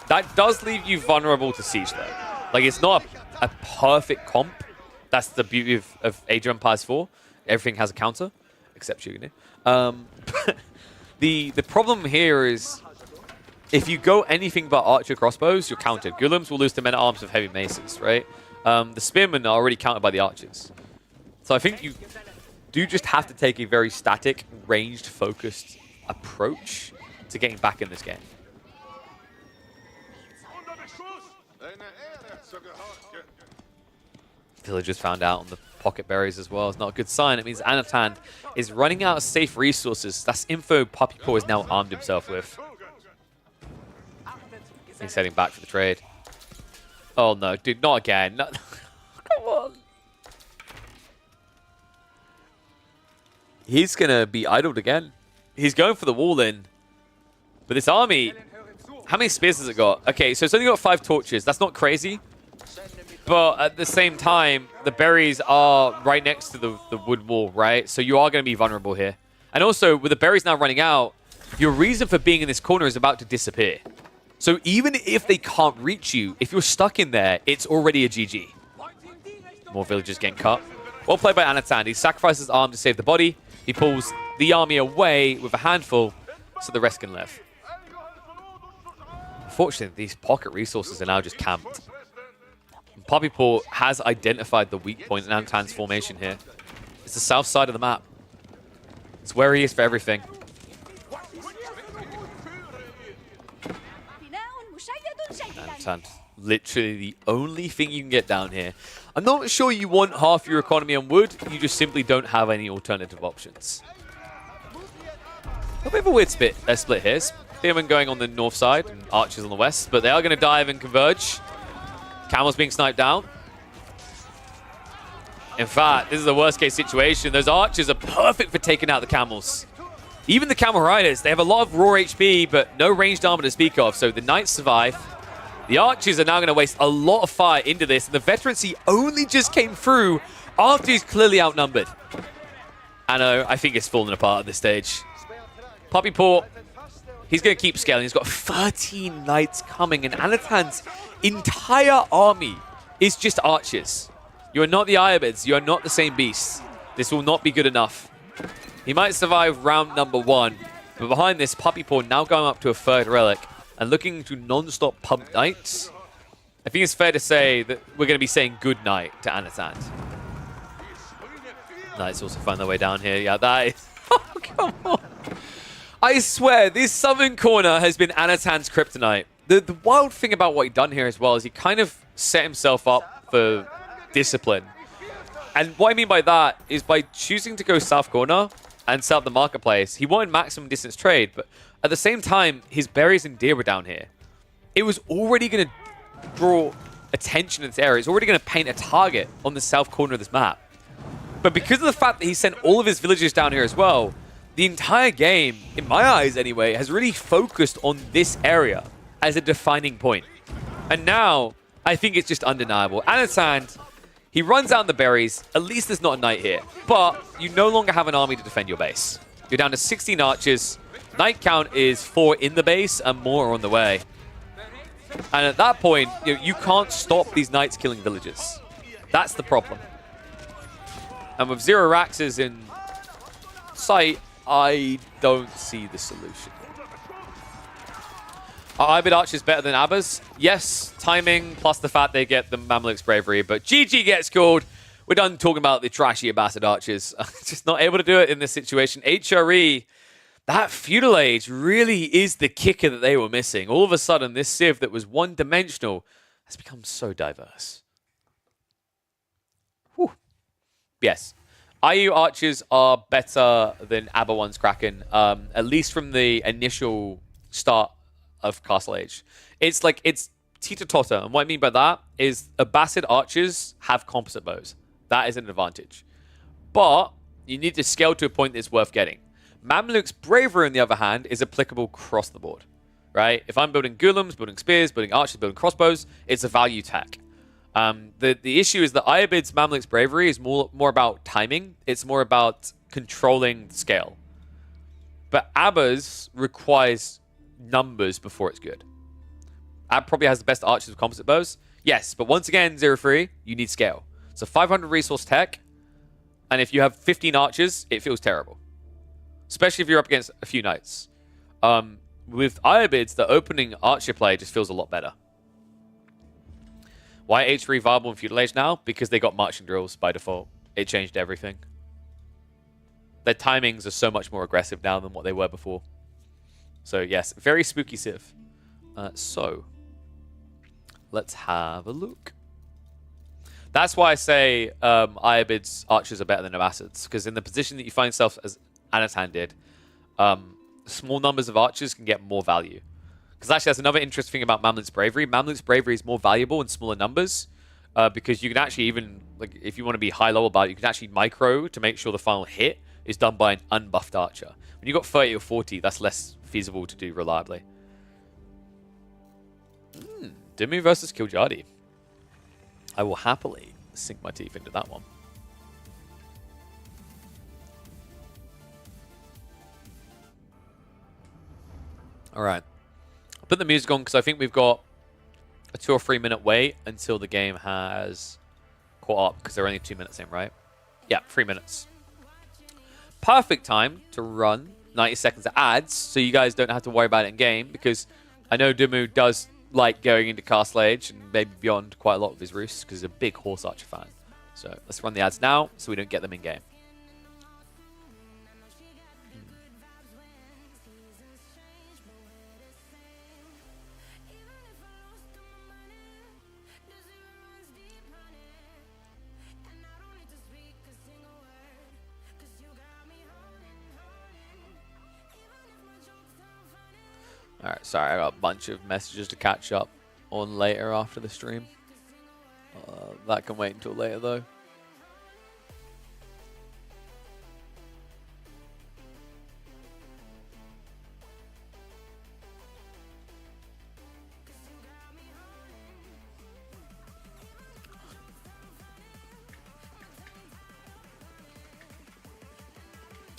That does leave you vulnerable to siege, though. Like, it's not a perfect comp. That's the beauty of Age of Empires 4. Everything has a counter, except Shugane. The problem here is, if you go anything but archer crossbows, you're countered. Golems will lose to men-at-arms with heavy maces, right? The spearmen are already countered by the archers. So I think you do just have to take a very static, ranged, focused approach to getting back in this game. Villagers found out on the pocket berries as well. It's not a good sign. It means Anatan is running out of safe resources. That's info Puppy Paw has now armed himself with. He's heading back for the trade. Oh no, dude, not again. No. Come on. He's going to be idled again. He's going for the wall in. But this army, how many spears has it got? Okay, so it's only got 5 torches. That's not crazy. But at the same time, the berries are right next to the wood wall, right? So you are going to be vulnerable here. And also, with the berries now running out, your reason for being in this corner is about to disappear. So even if they can't reach you, if you're stuck in there, it's already a GG. More villagers getting cut. Well played by Anatan. He sacrifices his arm to save the body. He pulls the army away with a handful so the rest can live. Unfortunately, these pocket resources are now just camped. Puppy Paw has identified the weak point in Anatan's formation here. It's the south side of the map. It's where he is for everything. Anatan, literally the only thing you can get down here. I'm not sure you want half your economy on wood. You just simply don't have any alternative options. A bit of a weird split here. Spearmen going on the north side and archers on the west, but they are going to dive and converge. Camels being sniped down. In fact, this is the worst case situation. Those archers are perfect for taking out the camels. Even the camel riders, they have a lot of raw HP, but no ranged armor to speak of. So the knights survive. The archers are now going to waste a lot of fire into this. And the veterancy only just came through after he's clearly outnumbered. I think it's falling apart at this stage. Puppy Paw, he's going to keep scaling. He's got 13 knights coming, and Anatan's entire army is just archers. You are not the Iabids. You are not the same beasts. This will not be good enough. He might survive round number 1, but behind this, Puppy Paw now going up to a 3rd relic and looking to non-stop pump knights. I think it's fair to say that we're going to be saying good night to Anatan. Knights also find their way down here. Yeah, that is... Oh, come on. I swear, this southern corner has been Anatan's kryptonite. The wild thing about what he's done here as well is he kind of set himself up for discipline. And what I mean by that is by choosing to go south corner, and set up the marketplace, he wanted maximum distance trade, but at the same time, his berries and deer were down here. It was already going to draw attention to this area. It's already going to paint a target on the south corner of this map. But because of the fact that he sent all of his villagers down here as well, the entire game, in my eyes anyway, has really focused on this area as a defining point. And now, I think it's just undeniable. Anasand, he runs out the berries. At least there's not a knight here. But you no longer have an army to defend your base. You're down to 16 archers. Knight count is 4 in the base and more on the way. And at that point, you can't stop these knights killing villagers. That's the problem. And with 0 Raxes in sight, I don't see the solution. Are Ibid Archers better than Abbas? Yes, timing plus the fact they get the Mamluk's Bravery, but GG gets called. We're done talking about the trashy Abbasid Archers. Just not able to do it in this situation. HRE, that Feudal Age really is the kicker that they were missing. All of a sudden, this Civ that was one-dimensional has become so diverse. Whew. Yes. IU Archers are better than Abba 1's Kraken, at least from the initial start of Castle Age. It's teeter-totter, and what I mean by that is Abbasid Archers have composite bows. That is an advantage. But you need to scale to a point that's worth getting. Mamluk's Bravery, on the other hand, is applicable across the board, right? If I'm building Ghulams, building Spears, building Archers, building Crossbows, it's a value tech. The issue is that Ayabid's Mamluk's Bravery is more about timing. It's more about controlling the scale. But Abba's requires numbers before it's good. Ab probably has the best archers with composite bows. Yes, but once again, 0-3, you need scale. So 500 resource tech, and if you have 15 archers, it feels terrible. Especially if you're up against a few knights. With Ayabids, the opening archer play just feels a lot better. Why H3 viable in Feudal Age now? Because they got marching drills by default. It changed everything. Their timings are so much more aggressive now than what they were before. So yes, very spooky Civ. So, let's have a look. That's why I say Ayabid's archers are better than Abbasids, because in the position that you find yourself, as Anatan did, small numbers of archers can get more value. Because actually, that's another interesting thing about Mamluk's Bravery. Mamluk's Bravery is more valuable in smaller numbers, because you can actually even, like, if you want to be high level about it, you can actually micro to make sure the final hit is done by an unbuffed archer. When you've got 30 or 40, that's less feasible to do reliably. Dimmu versus Kiljardi. I will happily sink my teeth into that one. All right. I'll put the music on because I think we've got a 2 or 3 minute wait until the game has caught up, because they're only 2 minutes in, right? Yeah, 3 minutes. Perfect time to run 90 seconds of ads so you guys don't have to worry about it in game, because I know Dimmu does like going into Castle Age and maybe beyond quite a lot of his roosts because he's a big Horse Archer fan. So let's run the ads now so we don't get them in game. Alright, sorry, I got a bunch of messages to catch up on later after the stream. That can wait until later, though.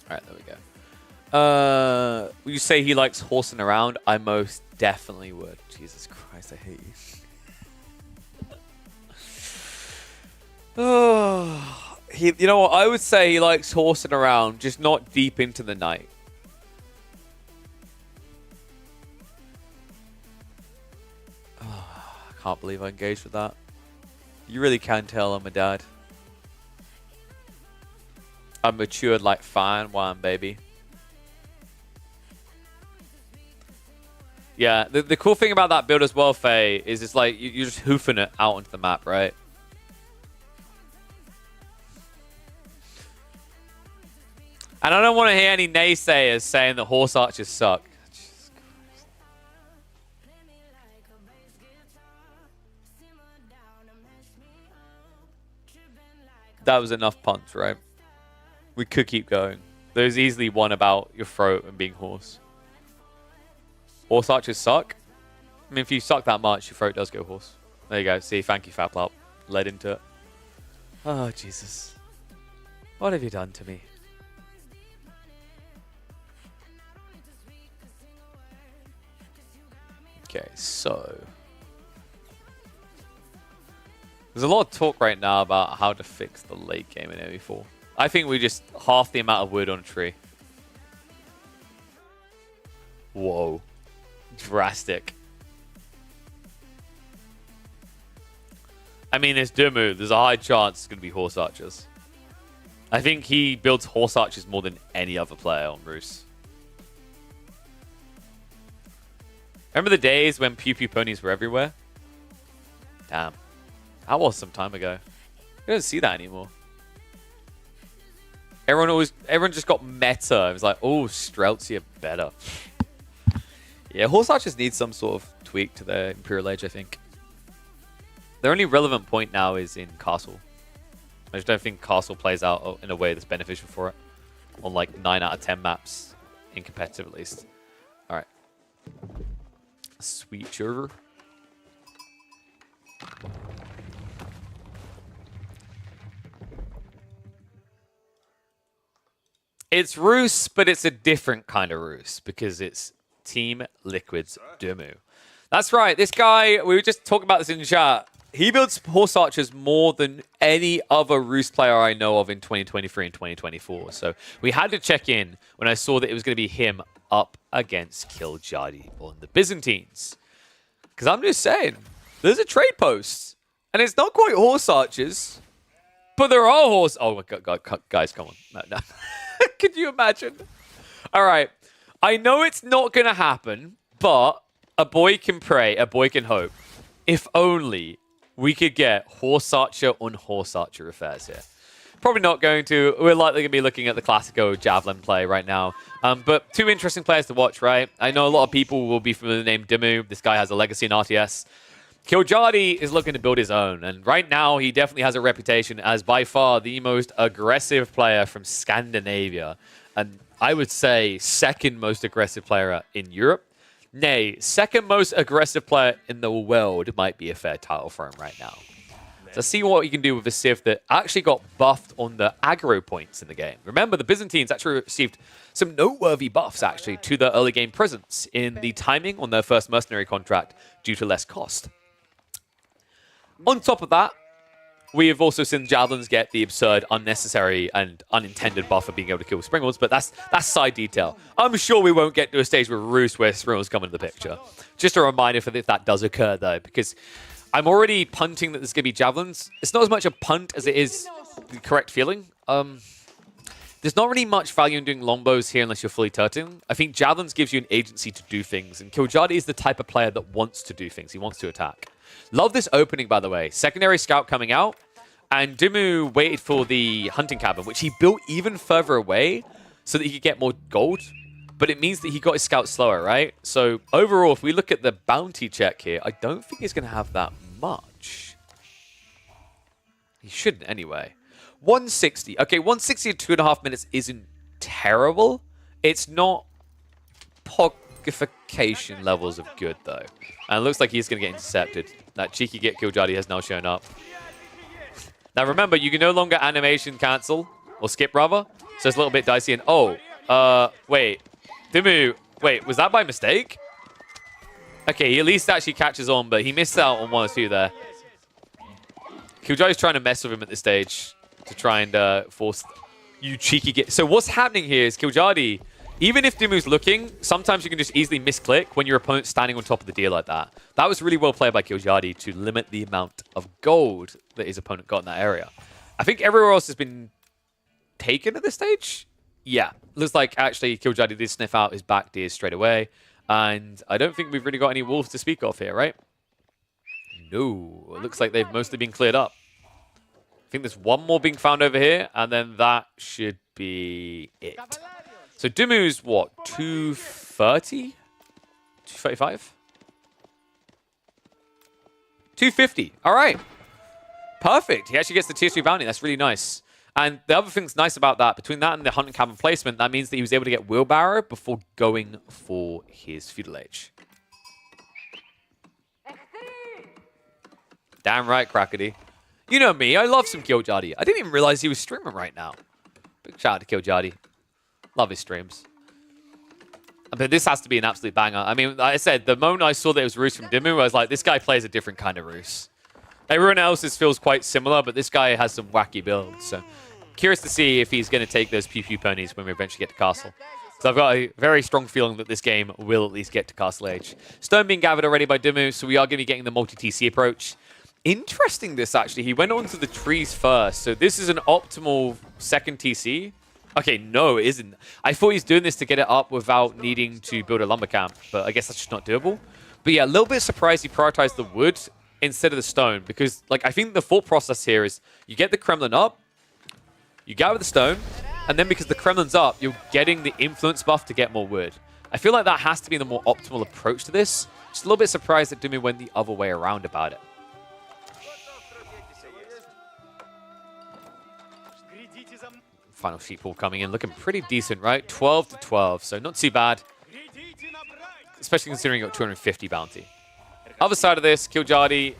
Alright, there we go. Will you say he likes horsing around? I most definitely would. Jesus Christ, I hate you. Oh, you know what? I would say he likes horsing around, just not deep into the night. Oh, I can't believe I engaged with that. You really can tell I'm a dad. I'm matured like fine wine, baby. Yeah, the cool thing about that build as well, Faye, is it's like you're just hoofing it out onto the map, right? And I don't want to hear any naysayers saying that horse archers suck. Jesus Christ. That was enough punts, right? We could keep going. There's easily one about your throat and being hoarse. Horse archers suck? I mean, if you suck that much, your throat does go hoarse. There you go. See, thank you, Faplop. Led into it. Oh, Jesus. What have you done to me? Okay, so... There's a lot of talk right now about how to fix the late game in ME4. I think we just half the amount of wood on a tree. Whoa. Drastic. I mean, it's Dumu. There's a high chance it's going to be horse archers. I think he builds horse archers more than any other player on Roos. Remember the days when Pew Pew ponies were everywhere? Damn. That was some time ago. You don't see that anymore. Everyone just got meta. It was like, oh, Streltsy are better. Yeah, horse archers need some sort of tweak to their Imperial Age, I think. Their only relevant point now is in Castle. I just don't think Castle plays out in a way that's beneficial for it. On like 9 out of 10 maps. In competitive, at least. Alright. Sweet sugar. It's Roos, but it's a different kind of Roos because it's Team Liquid's Dumu. That's right. This guy, we were just talking about this in the chat. He builds horse archers more than any other Roos player I know of in 2023 and 2024. So we had to check in when I saw that it was going to be him up against Killjadi on the Byzantines. Because I'm just saying, there's a trade post. And it's not quite horse archers, but there are horse... Oh my God, guys, come on. No. Could you imagine? All right. I know it's not going to happen, but a boy can pray, a boy can hope. If only we could get horse archer on horse archer affairs here. Probably not going to. We're likely going to be looking at the Classico Javelin play right now. But two interesting players to watch, right? I know a lot of people will be familiar with the name Dumu. This guy has a legacy in RTS. Killjadi is looking to build his own, and right now he definitely has a reputation as by far the most aggressive player from Scandinavia, and I would say second most aggressive player in Europe. Nay, second most aggressive player in the world might be a fair title for him right now. So see what you can do with a Civ that actually got buffed on the aggro points in the game. Remember, the Byzantines actually received some noteworthy buffs actually to their early game presence in the timing on their first mercenary contract due to less cost. On top of that, we have also seen Javelins get the absurd, unnecessary, and unintended buff of being able to kill Springles, but that's side detail. I'm sure we won't get to a stage with Roos where Springles come into the picture. Just a reminder for if that does occur, though, because I'm already punting that there's going to be Javelins. It's not as much a punt as it is the correct feeling. There's not really much value in doing longbows here unless you're fully turting. I think Javelins gives you an agency to do things, and Killjadi is the type of player that wants to do things. He wants to attack. Love this opening, by the way. Secondary scout coming out, and Dumu waited for the hunting cabin, which he built even further away so that he could get more gold. But it means that he got his scout slower, right? So overall, if we look at the bounty check here, I don't think he's going to have that much. He shouldn't anyway. 160. Okay, 160 in 2.5 minutes isn't terrible. It's not pogification levels of good, though. And it looks like he's going to get intercepted. That cheeky get Killjadi has now shown up. Now remember, you can no longer animation cancel, or skip rather. So it's a little bit dicey. And wait. Dumu, wait, was that by mistake? Okay, he at least actually catches on, but he missed out on one or two there. Killjadi's trying to mess with him at this stage to try and force you cheeky get. So what's happening here is Killjadi, even if Dumu's looking, sometimes you can just easily misclick when your opponent's standing on top of the deer like that. That was really well played by Killjadi to limit the amount of gold that his opponent got in that area. I think everywhere else has been taken at this stage. Yeah, looks like actually Killjadi did sniff out his back deers straight away. And I don't think we've really got any wolves to speak of here, right? No, it looks like they've mostly been cleared up. I think there's one more being found over here, and then that should be it. So Dumu's what, 230? 235? 250. All right. Perfect. He actually gets the tier 3 bounty. That's really nice. And the other thing's nice about that, between that and the Hunting Cabin placement, that means that he was able to get Wheelbarrow before going for his Feudal Age. Damn right, Crackety. You know me, I love some Killjadi. I didn't even realize he was streaming right now. Big shout out to Killjadi. Love his streams. But this has to be an absolute banger. I mean, like I said, the moment I saw that it was Roos from Dimmu, I was like, this guy plays a different kind of Roos. Everyone else's feels quite similar, but this guy has some wacky builds. So curious to see if he's going to take those pew-pew ponies when we eventually get to Castle. So I've got a very strong feeling that this game will at least get to Castle Age. Stone being gathered already by Dimmu, so we are going to be getting the multi-TC approach. Interesting this, actually. He went onto the trees first, so this is an optimal second TC. Okay, no, it isn't. I thought he's doing this to get it up without needing to build a lumber camp, but I guess that's just not doable. But yeah, a little bit surprised he prioritized the wood instead of the stone, because like I think the thought process here is you get the Kremlin up, you gather the stone, and then because the Kremlin's up, you're getting the influence buff to get more wood. I feel like that has to be the more optimal approach to this. Just a little bit surprised that Dimmu went the other way around about it. Final sheeple coming in, looking pretty decent, right? 12 to 12, so not too bad. Especially considering you got 250 bounty. Other side of this, Killjadi,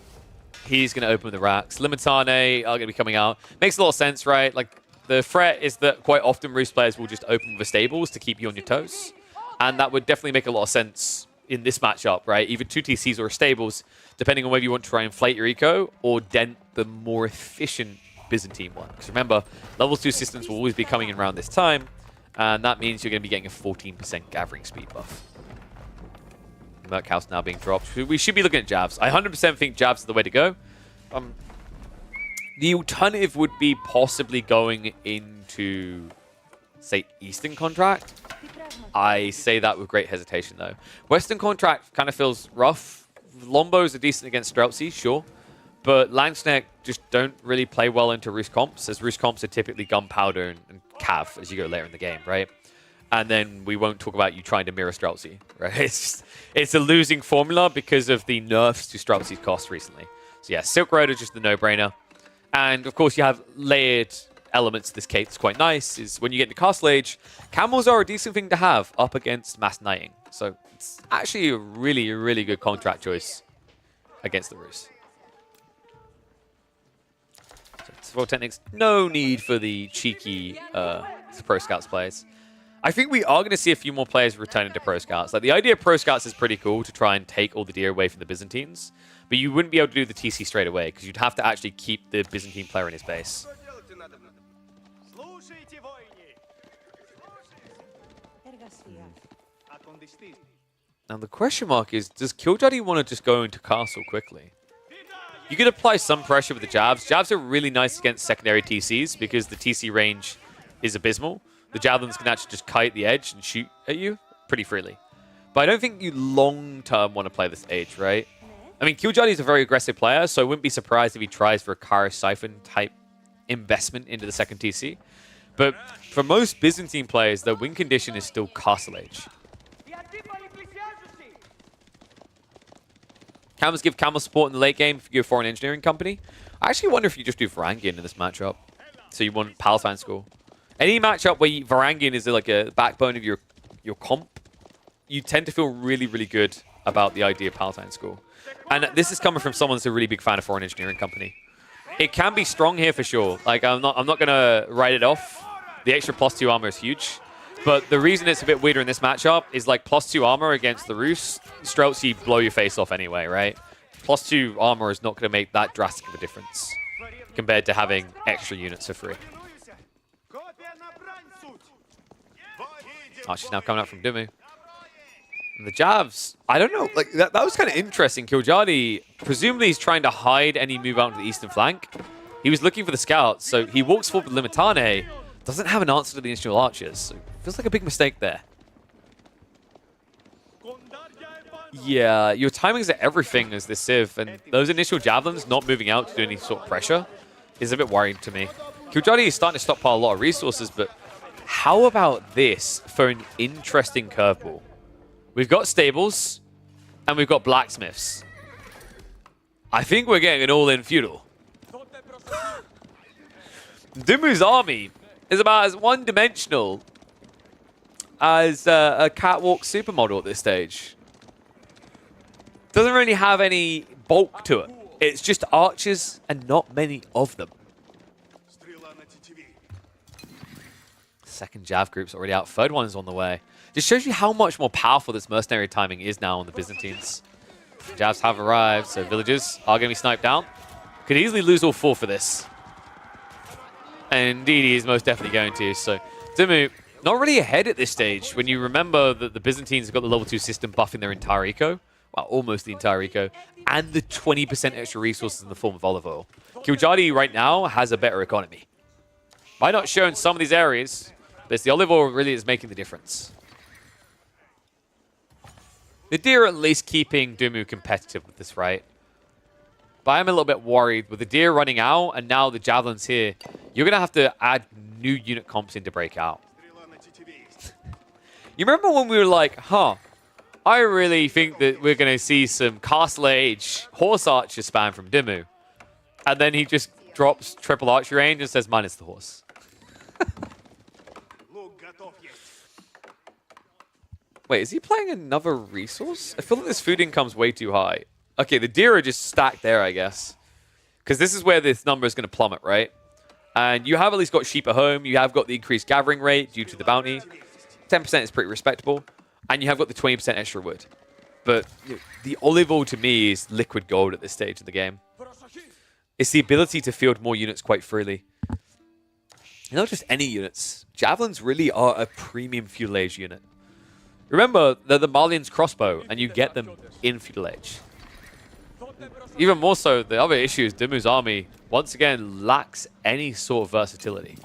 he's going to open with the racks. Limitane are going to be coming out. Makes a lot of sense, right? Like, the threat is that quite often Roost players will just open with the stables to keep you on your toes. And that would definitely make a lot of sense in this matchup, right? Either 2 TCs or stables, depending on whether you want to try and inflate your eco or dent the more efficient Byzantine one. Because remember, level 2 systems will always be coming in around this time, and that means you're going to be getting a 14% gathering speed buff. Merc House now being dropped. We should be looking at Jabs. I 100% think Jabs is the way to go. The alternative would be possibly going into, say, Eastern Contract. I say that with great hesitation, though. Western Contract kind of feels rough. Lombos are decent against Streltsy, sure. But Langsneck just don't really play well into Roost comps, as Roost comps are typically Gunpowder and Cav as you go later in the game, right? And then we won't talk about you trying to mirror Streltsy, right? It's a losing formula because of the nerfs to Streltsy's cost recently. So yeah, Silk Road is just the no-brainer. And of course you have layered elements to this case that's quite nice, is when you get into Castle Age, Camels are a decent thing to have up against Mass Knighting. So it's actually a really, really good contract choice against the Roost. So Technics, no need for the cheeky Pro Scouts players. I think we are going to see a few more players returning to Pro Scouts. Like, the idea of Pro Scouts is pretty cool to try and take all the deer away from the Byzantines, but you wouldn't be able to do the TC straight away because you'd have to actually keep the Byzantine player in his base. Now the question mark is, does Killjadi want to just go into Castle quickly? You can apply some pressure with the Jabs. Jabs are really nice against secondary TCs because the TC range is abysmal. The Javelins can actually just kite the edge and shoot at you pretty freely. But I don't think you long-term want to play this Age, right? I mean, Killjadi is a very aggressive player, so I wouldn't be surprised if he tries for a Kara Siphon type investment into the second TC. But for most Byzantine players, their win condition is still Castle Age. Camels give Camel support in the late game if you go Foreign Engineering Company. I actually wonder if you just do Varangian in this matchup. So you want Palatine School. Any matchup where Varangian is like a backbone of your comp, you tend to feel really, really good about the idea of Palatine School. And this is coming from someone that's a really big fan of Foreign Engineering Company. It can be strong here for sure. Like, I'm not gonna write it off. The extra +2 armor is huge. But the reason it's a bit weirder in this matchup is like +2 armor against the Roost. Streltsy blow your face off anyway, right? +2 armor is not going to make that drastic of a difference compared to having extra units for free. Oh, she's now coming out from Dimmu. And the Javs, I don't know, like that was kind of interesting. Killjadi, presumably he's trying to hide any move out to the eastern flank. He was looking for the scouts, so he walks forward with Limitane. Doesn't have an answer to the initial archers. So feels like a big mistake there. Yeah, your timings are everything as this Civ, and those initial javelins not moving out to do any sort of pressure is a bit worrying to me. Killjoy is starting to stockpile a lot of resources, but how about this for an interesting curveball? We've got stables, and we've got blacksmiths. I think we're getting an all-in feudal. Dumu's army is about as one-dimensional as a catwalk supermodel at this stage. Doesn't really have any bulk to it. It's just archers and not many of them. Second Jav group's already out. Third one is on the way. Just shows you how much more powerful this mercenary timing is now on the Byzantines. Javs have arrived, so villagers are going to be sniped down. Could easily lose all 4 for this. And indeed, he is most definitely going to. So Dumu, not really ahead at this stage when you remember that the Byzantines have got the level 2 system buffing their entire eco. Well, almost the entire eco. And the 20% extra resources in the form of olive oil. Killjoy right now has a better economy. Might not show in some of these areas, but it's the olive oil really is making the difference. The Deer are at least keeping Dumu competitive with this, right? But I'm a little bit worried with the Deer running out and now the Javelins here. You're going to have to add new unit comps in to break out. You remember when we were like, huh, I really think that we're going to see some Castle Age Horse Archer spam from Dumu. And then he just drops triple archery range and says minus the horse. Wait, is he playing another resource? I feel like this food income's way too high. Okay, the Deer are just stacked there, I guess. Because this is where this number is going to plummet, right? And you have at least got sheep at home. You have got the increased gathering rate due to the bounty. 10% is pretty respectable. And you have got the 20% extra wood. But the olive oil to me is liquid gold at this stage of the game. It's the ability to field more units quite freely. And not just any units. Javelins really are a premium feudal age unit. Remember, they're the Malian's crossbow, and you get them in feudal age. Even more so, the other issue is Dumu's army, once again, lacks any sort of versatility.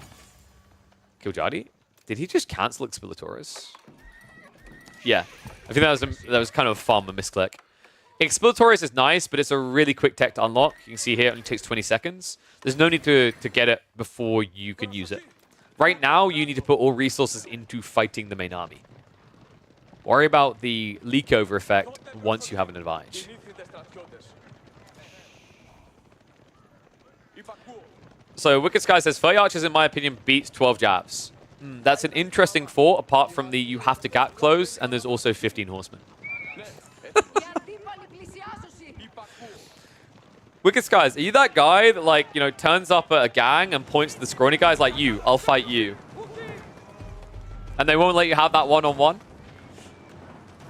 Killjoy? Did he just cancel Exploratores? Yeah. I think that was kind of a fun misclick. Exploratores is nice, but it's a really quick tech to unlock. You can see here it only takes 20 seconds. There's no need to get it before you can use it. Right now, you need to put all resources into fighting the main army. Worry about the leak over effect once you have an advantage. So Wicked Sky says, 30 archers, in my opinion, beats 12 Javs. That's an interesting thought, apart from the you have to gap close, and there's also 15 horsemen. Wicked Skies, are you that guy that, like, you know, turns up at a gang and points to the scrawny guys like, you, I'll fight you. And they won't let you have that one-on-one?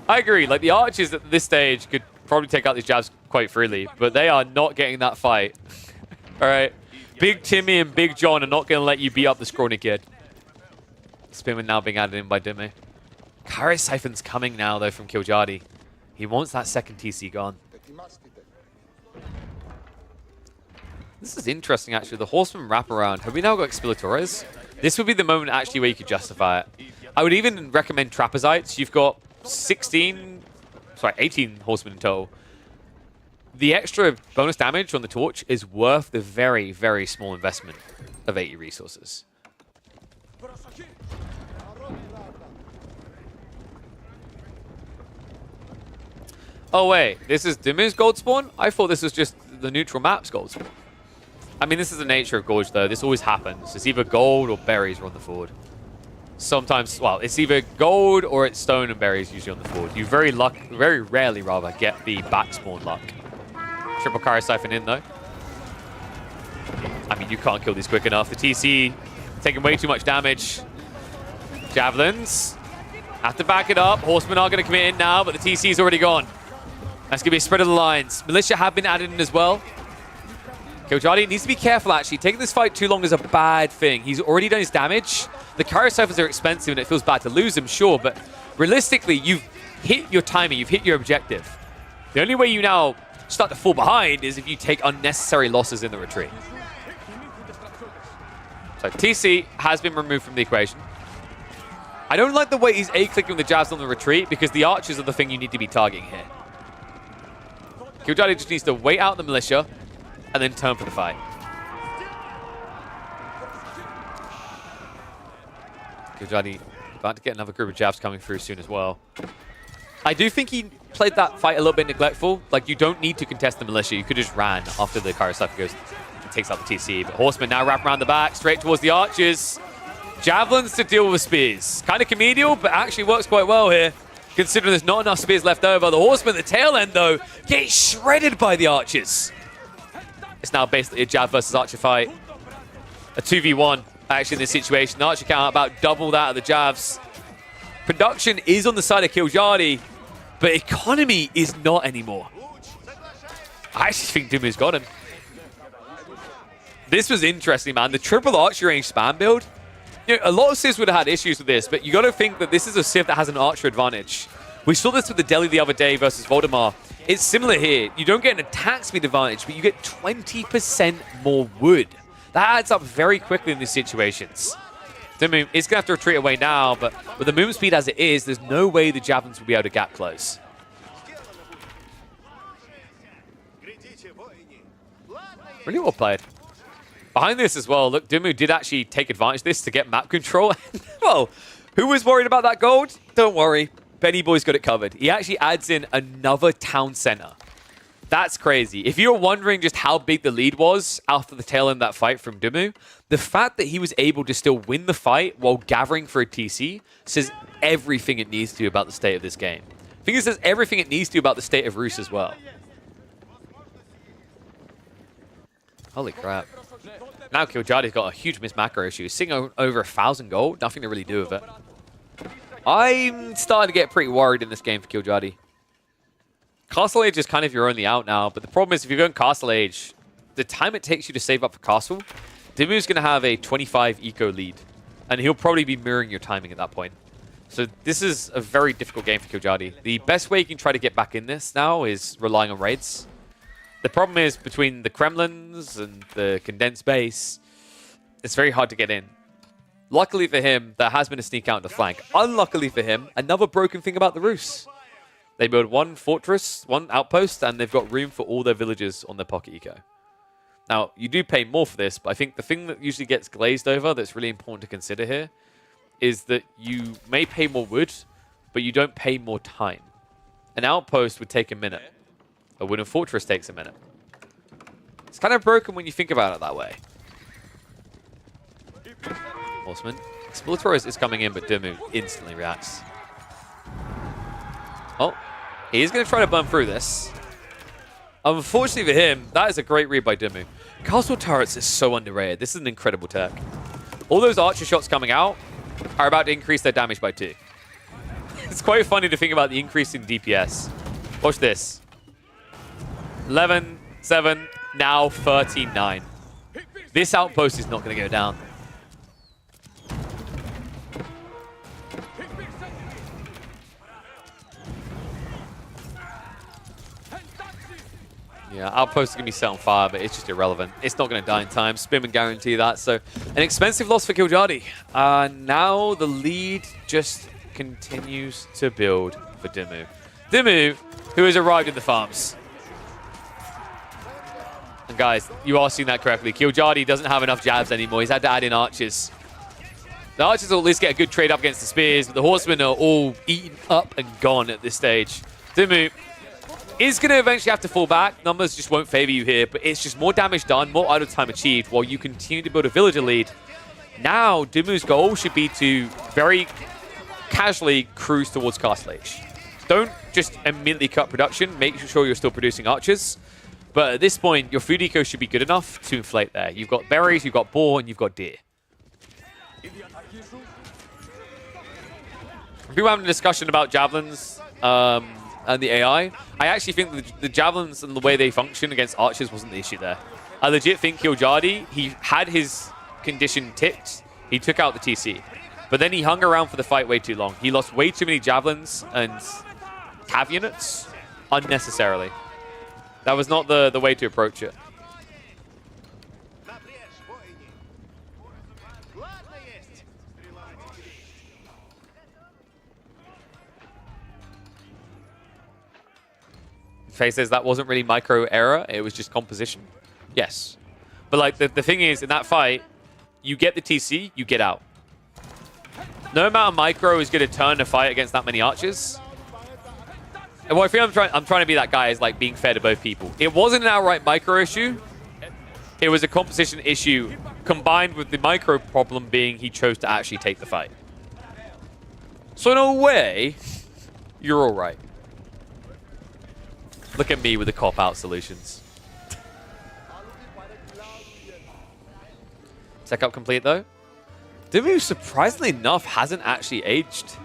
I agree. Like, the archers at this stage could probably take out these Javs quite freely, but they are not getting that fight. All right. Big Timmy and Big John are not going to let you beat up the scrawny kid. Spinman now being added in by Dime. Kare Siphon's coming now, though, from Killjoy. He wants that second TC gone. This is interesting, actually. The Horseman wraparound. Have we now got Exploratores? This would be the moment, actually, where you could justify it. I would even recommend Trapezites. You've got 18 Horsemen in total. The extra bonus damage on the torch is worth the very, very small investment of 80 resources. Oh wait, this is Dumu's gold spawn? I thought this was just the neutral map's gold spawn. I mean, this is the nature of Gorge, though. This always happens. It's either gold or berries are on the forward. Sometimes, well, it's either gold or it's stone and berries usually on the forward. You very rarely, rather, get the back spawn luck. Triple Kare Siphon in, though. I mean, you can't kill these quick enough. The TC taking way too much damage. Javelins have to back it up. Horsemen are going to commit in now, but the TC's already gone. That's going to be a spread of the lines. Militia have been added in as well. Killjoy needs to be careful, actually. Taking this fight too long is a bad thing. He's already done his damage. The Kare Siphons are expensive, and it feels bad to lose them, sure, but realistically, you've hit your timing. You've hit your objective. The only way you now start to fall behind is if you take unnecessary losses in the retreat. So TC has been removed from the equation. I don't like the way he's A-clicking the Javs on the retreat, because the archers are the thing you need to be targeting here. Killjoy just needs to wait out the militia and then turn for the fight. Kiljadi about to get another group of jabs coming through soon as well. I do think he played that fight a little bit neglectful. Like, you don't need to contest the militia. You could just ran after the Karasaki goes and takes out the TC. But Horseman now wrap around the back, straight towards the archers. Javelins to deal with spears. Kind of comedial, but actually works quite well here, considering there's not enough spears left over. The Horseman at the tail end, though, gets shredded by the archers. It's now basically a Jab versus Archer fight. A 2v1, actually, in this situation. The Archer count about double that of the Javs. Production is on the side of Kiljadi, but economy is not anymore. I actually think Dumu's got him. This was interesting, man. The triple archer range spam build. You know, a lot of Civs would have had issues with this, but you got to think that this is a Civ that has an archer advantage. We saw this with the Delhi the other day versus Voldemar. It's similar here. You don't get an attack speed advantage, but you get 20% more wood. That adds up very quickly in these situations. Dumu is going to have to retreat away now, but with the movement speed as it is, there's no way the Javelins will be able to gap close. Really well played. Behind this as well, look, Dumu did actually take advantage of this to get map control. Well, who was worried about that gold? Don't worry. Benny Boy's got it covered. He actually adds in another town center. That's crazy. If you're wondering just how big the lead was after the tail end of that fight from Dumu, the fact that he was able to still win the fight while gathering for a TC says everything it needs to about the state of this game. I think it says everything it needs to about the state of Rus as well. Holy crap. Now Kiljadi's got a huge miss macro issue. Sitting over 1,000 gold, nothing to really do with it. I'm starting to get pretty worried in this game for Kiljadi. Castle Age is kind of your only out now, but the problem is if you're going Castle Age, the time it takes you to save up for Castle, Dumu's going to have a 25 eco lead, and he'll probably be mirroring your timing at that point. So this is a very difficult game for Kiljadi. The best way you can try to get back in this now is relying on raids. The problem is between the Kremlins and the condensed base, it's very hard to get in. Luckily for him, there has been a sneak out in the flank. Unluckily for him, another broken thing about the Rus. They build one fortress, one outpost, and they've got room for all their villagers on their pocket eco. Now, you do pay more for this, but I think the thing that usually gets glazed over that's really important to consider here is that you may pay more wood, but you don't pay more time. An outpost would take a minute. A wooden fortress takes a minute. It's kind of broken when you think about it that way. Horseman. Exploratoris is coming in, but Dumu instantly reacts. Oh, he's going to try to burn through this. Unfortunately for him, that is a great read by Dumu. Castle turrets is so underrated. This is an incredible tech. All those archer shots coming out are about to increase their damage by 2. It's quite funny to think about the increase in DPS. Watch this. 11, 7, now 13-9. This outpost is not going to go down. Yeah, outpost is going to be set on fire, but it's just irrelevant. It's not going to die in time. Spin would guarantee that. So, an expensive loss for Kiljadi. Now the lead just continues to build for Dumu. Dumu, who has arrived in the farms. And guys, you are seeing that correctly. Kiljadi doesn't have enough jabs anymore. He's had to add in archers. The archers will at least get a good trade up against the spears, but the horsemen are all eaten up and gone at this stage. Dumu is going to eventually have to fall back. Numbers just won't favor you here, but it's just more damage done, more idle time achieved, while you continue to build a villager lead. Now, Dumu's goal should be to very casually cruise towards Castle Age. Don't just immediately cut production. Make sure you're still producing archers. But at this point, your food eco should be good enough to inflate there. You've got berries, you've got boar, and you've got deer. People having a discussion about javelins and the AI. I actually think the javelins and the way they function against archers wasn't the issue there. I legit think Kiljadi, he had his condition ticked. He took out the TC. But then he hung around for the fight way too long. He lost way too many javelins and cav units unnecessarily. That was not the way to approach it. Faye says that wasn't really micro error, it was just composition. Yes. But like the thing is, in that fight, you get the TC, you get out. No amount of micro is going to turn a fight against that many archers. And what I feel I'm trying to be that guy is like being fair to both people. It wasn't an outright micro issue. It was a composition issue combined with the micro problem being he chose to actually take the fight. So in a way, you're all right. Look at me with the cop-out solutions. Tech up complete though. Dimmu, surprisingly enough, hasn't actually aged.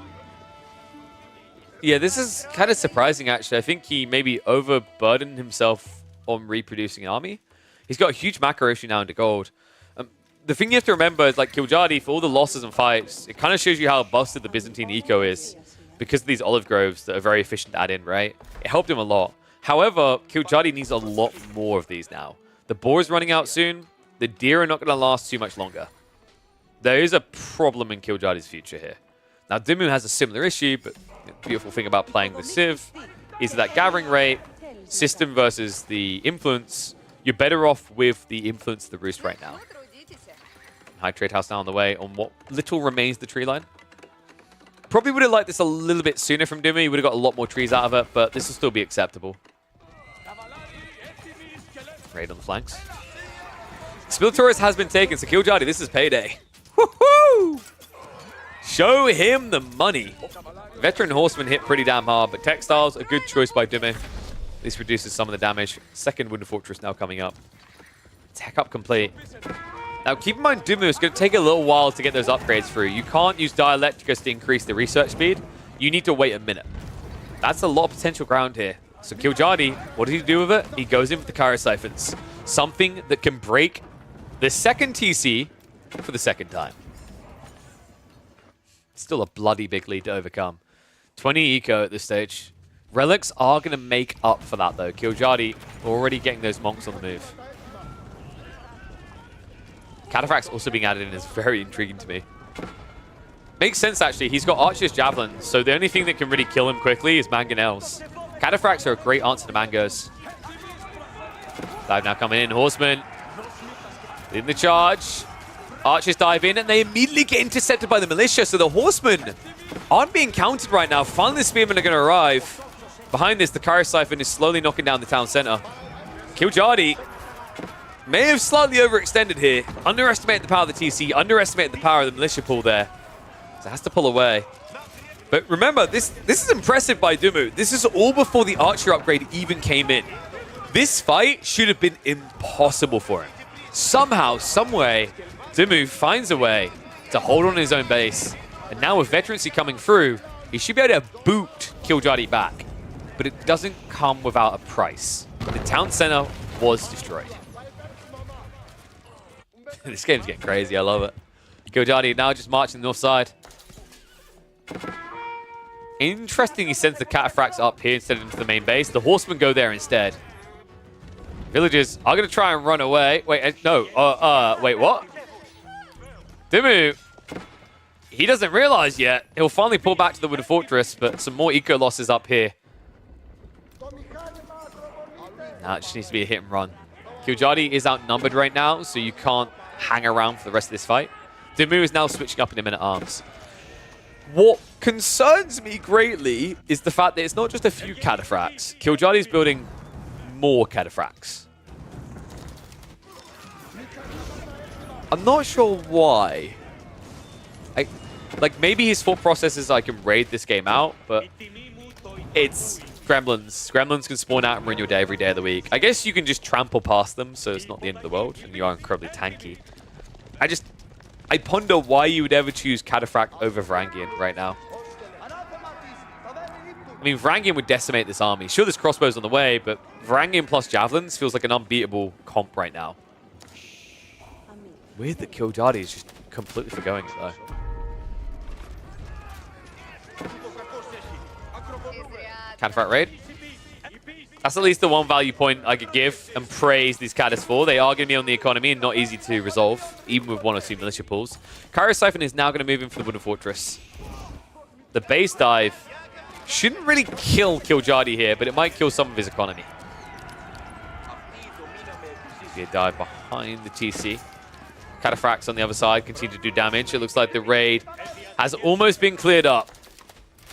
Yeah, this is kind of surprising actually. I think he maybe overburdened himself on reproducing an army. He's got a huge macro issue now into gold. The thing you have to remember is like Killjadi, for all the losses and fights, it kind of shows you how busted the Byzantine eco is because of these olive groves that are very efficient to add in, right? It helped him a lot. However, Killjadi needs a lot more of these now. The boar is running out soon. The deer are not going to last too much longer. There is a problem in Killjadi's future here. Now, Dimmu has a similar issue, but the beautiful thing about playing with Civ is that gathering rate, system versus the influence, you're better off with the influence of the roost right now. High trade house now on the way on what little remains the tree line. Probably would have liked this a little bit sooner from Dimmu. He would have got a lot more trees out of it, but this will still be acceptable. Raid on the flanks. Spiltaurus has been taken, so Killjadi, this is payday. Woohoo! Show him the money. Veteran Horseman hit pretty damn hard, but Textiles, a good choice by Dimmu. This reduces some of the damage. Second Wooden Fortress now coming up. Tech up complete. Now, keep in mind, Dimmu is going to take a little while to get those upgrades through. You can't use Dialecticus to increase the research speed. You need to wait a minute. That's a lot of potential ground here. So Killjadi, what does he do with it? He goes in with the Chirosiphons. Something that can break the second TC for the second time. Still a bloody big lead to overcome. 20 eco at this stage. Relics are going to make up for that, though. Killjadi already getting those monks on the move. Cataphracts also being added in is very intriguing to me. Makes sense, actually. He's got Archer's Javelins, so the only thing that can really kill him quickly is Mangonels. Cataphracts are a great answer to Mangos. Dive now coming in. Horseman in the charge. Archers dive in, and they immediately get intercepted by the militia, so the Horsemen aren't being counted right now. Finally, the Spearmen are going to arrive. Behind this, the Chirosiphon is slowly knocking down the town center. Killjadi may have slightly overextended here. Underestimated the power of the TC, underestimated the power of the militia pool there. So has to pull away. But remember, this is impressive by Dimmu. This is all before the archer upgrade even came in. This fight should have been impossible for him. Somehow, someway, Dimmu finds a way to hold on his own base. And now with veterancy coming through, he should be able to boot Killjadi back. But it doesn't come without a price. The town center was destroyed. This game's getting crazy. I love it. Killjadi now just marching the north side. Interesting, he sends the Cataphracts up here instead of into the main base. The Horsemen go there instead. Villagers are going to try and run away. Wait, no. Wait, what? Dimmu, he doesn't realize yet. He'll finally pull back to the Wooden Fortress, but some more eco losses up here. Now it just needs to be a hit and run. Killjadi is outnumbered right now, so you can't hang around for the rest of this fight. Dimmu is now switching up in a men-at-arms. What concerns me greatly is the fact that it's not just a few Cataphracts. Killjadi's building more Cataphracts. I'm not sure why. Like, maybe his thought process is I can raid this game out, but it's Gremlins. Gremlins can spawn out and ruin your day every day of the week. I guess you can just trample past them, so it's not the end of the world, and you are incredibly tanky. I ponder why you would ever choose Cataphract over Varangian right now. I mean, Varangian would decimate this army. Sure, there's crossbows on the way, but Varangian plus Javelins feels like an unbeatable comp right now. Weird that Killjadi is just completely forgoing it, though. Cataphract raid. That's at least the one value point I could give and praise these Caddis for. They are going to be on the economy and not easy to resolve, even with 1 or 2 militia pools. Chirosiphon is now going to move in for the Wooden Fortress. The base dive shouldn't really kill Killjadi here, but it might kill some of his economy. See a dive behind the TC. Cataphracts on the other side continue to do damage. It looks like the raid has almost been cleared up,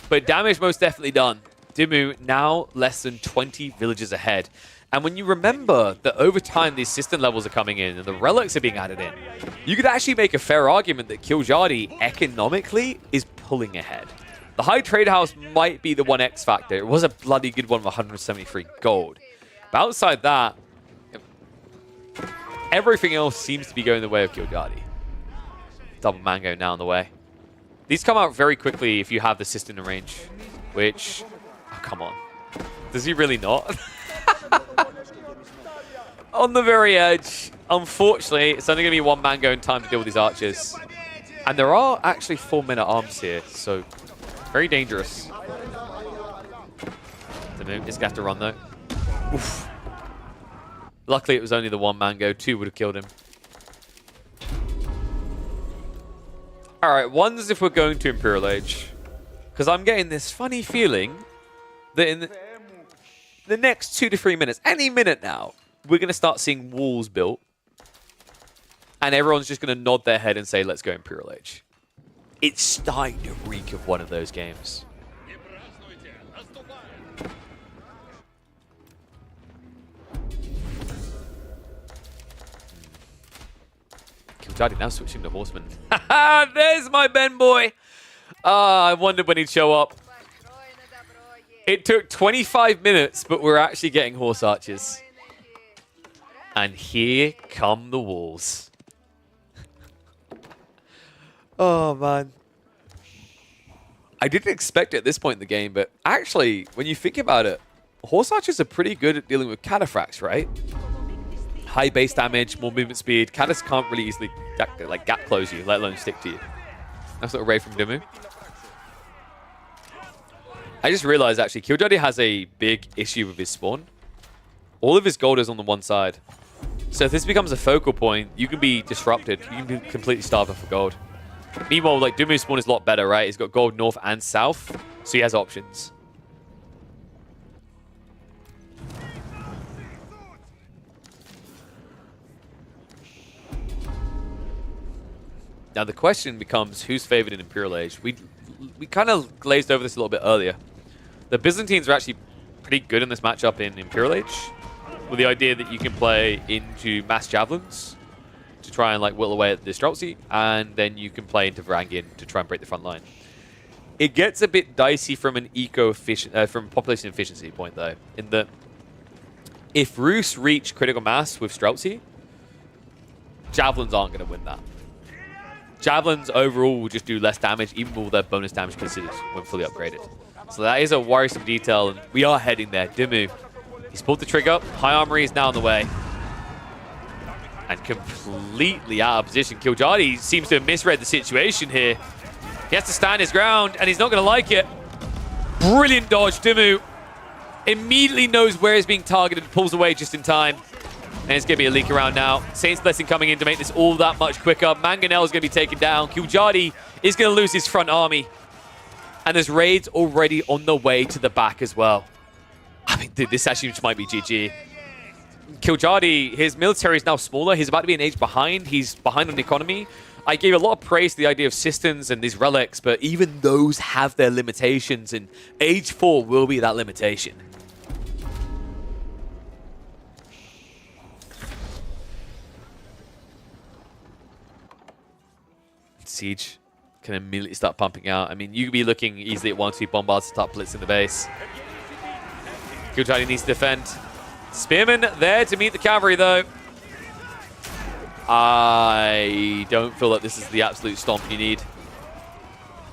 but damage most definitely done. Dimmu now less than 20 villages ahead. And when you remember that over time these system levels are coming in and the relics are being added in, you could actually make a fair argument that Killjadi economically is pulling ahead. The high trade house might be the one X factor. It was a bloody good one with 173 gold. But outside that, everything else seems to be going the way of Killjadi. Double Mango now on the way. These come out very quickly if you have the system in range, which... Oh, come on. Does he really not? On the very edge. Unfortunately, it's only going to be one Mango in time to deal with these archers. And there are actually 4 men at arms here, so very dangerous. He's going to have to run though. Oof. Luckily, it was only the one Mango. 2 would have killed him. Alright, one's if we're going to Imperial Age. Because I'm getting this funny feeling that in the next 2 to 3 minutes, any minute now, we're going to start seeing walls built. And everyone's just going to nod their head and say, let's go Imperial Age. It's starting to reek of one of those games. Killjadi now switching to Horseman. There's my Ben boy. I wondered when he'd show up. It took 25 minutes, but we're actually getting Horse Archers. And here come the walls. Oh, man. I didn't expect it at this point in the game, but actually, when you think about it, Horse Archers are pretty good at dealing with cataphracts, right? High base damage, more movement speed. Catas can't really easily gap close you, let alone stick to you. That's little raid from Dimmu. I just realized, actually, Killjadi has a big issue with his spawn. All of his gold is on the one side. So if this becomes a focal point, you can be disrupted. You can be completely starved for gold. Meanwhile, like, Dimmu's spawn is a lot better, right? He's got gold north and south, so he has options. Now the question becomes, who's favored in Imperial Age? We kind of glazed over this a little bit earlier. The Byzantines are actually pretty good in this matchup in Imperial Age, with the idea that you can play into mass javelins to try and like whittle away at the Streltsy, and then you can play into Varangian to try and break the front line. It gets a bit dicey from an from population efficiency point though, in that if Rus reach critical mass with Streltsy, javelins aren't going to win that. Javelins overall will just do less damage, even with all their bonus damage considered when fully upgraded. So that is a worrisome detail, and we are heading there. Dimmu, he's pulled the trigger. High Armory is now on the way. And completely out of position. Killjadi seems to have misread the situation here. He has to stand his ground, and he's not going to like it. Brilliant dodge, Dimmu. Immediately knows where he's being targeted, pulls away just in time. And it's going to be a leak around now. Saint's Blessing coming in to make this all that much quicker. Mangonel is going to be taken down. Killjadi is going to lose his front army. And there's raids already on the way to the back as well. I mean, dude, this actually might be GG. Killjadi, his military is now smaller. He's about to be an age behind. He's behind on the economy. I gave a lot of praise to the idea of systems and these relics, but even those have their limitations, and Age 4 will be that limitation. Siege can immediately start pumping out. I mean, you could be looking easily at 1-2 bombards to start blitzing the base. Killjadi needs to defend. Spearman there to meet the cavalry, though. I don't feel like this is the absolute stomp you need.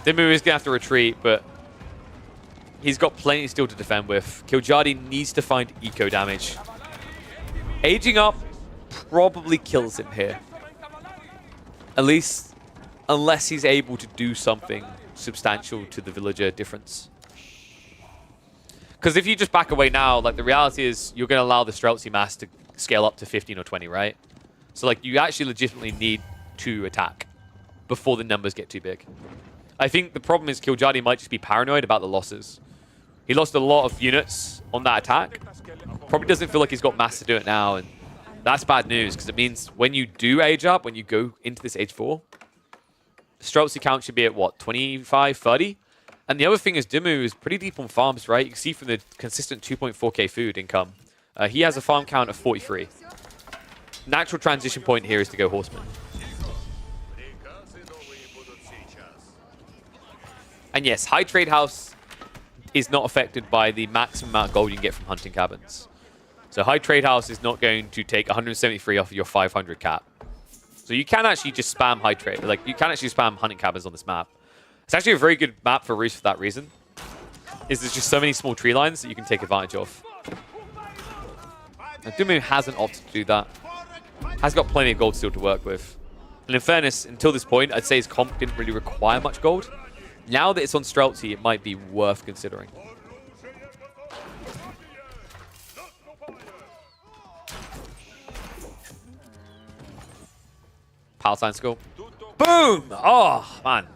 Dimmu is going to have to retreat, but he's got plenty still to defend with. Killjadi needs to find eco damage. Aging up probably kills him here. At least, unless he's able to do something substantial to the villager difference. Because if you just back away now, like the reality is you're going to allow the Streltsy mass to scale up to 15 or 20, right? So like you actually legitimately need to attack before the numbers get too big. I think the problem is Killjadi might just be paranoid about the losses. He lost a lot of units on that attack. Probably doesn't feel like he's got mass to do it now, and that's bad news because it means when you do age up, when you go into this Age 4, Streltsy count should be at, what, 25, 30? And the other thing is Dimmu is pretty deep on farms, right? You can see from the consistent 2.4k food income. He has a farm count of 43. Natural transition point here is to go Horseman. And yes, High Trade House is not affected by the maximum amount of gold you can get from hunting cabins. So High Trade House is not going to take 173 off of your 500 cap. So you can actually just spam High Trade. Like, you can actually spam hunting cabins on this map. It's actually a very good map for Roost for that reason. There's just so many small tree lines that you can take advantage of. Now, Dimmu hasn't opted to do that. Has got plenty of gold still to work with. And in fairness, until this point, I'd say his comp didn't really require much gold. Now that it's on Streltsy, it might be worth considering. Palatine School. Boom! Oh, man.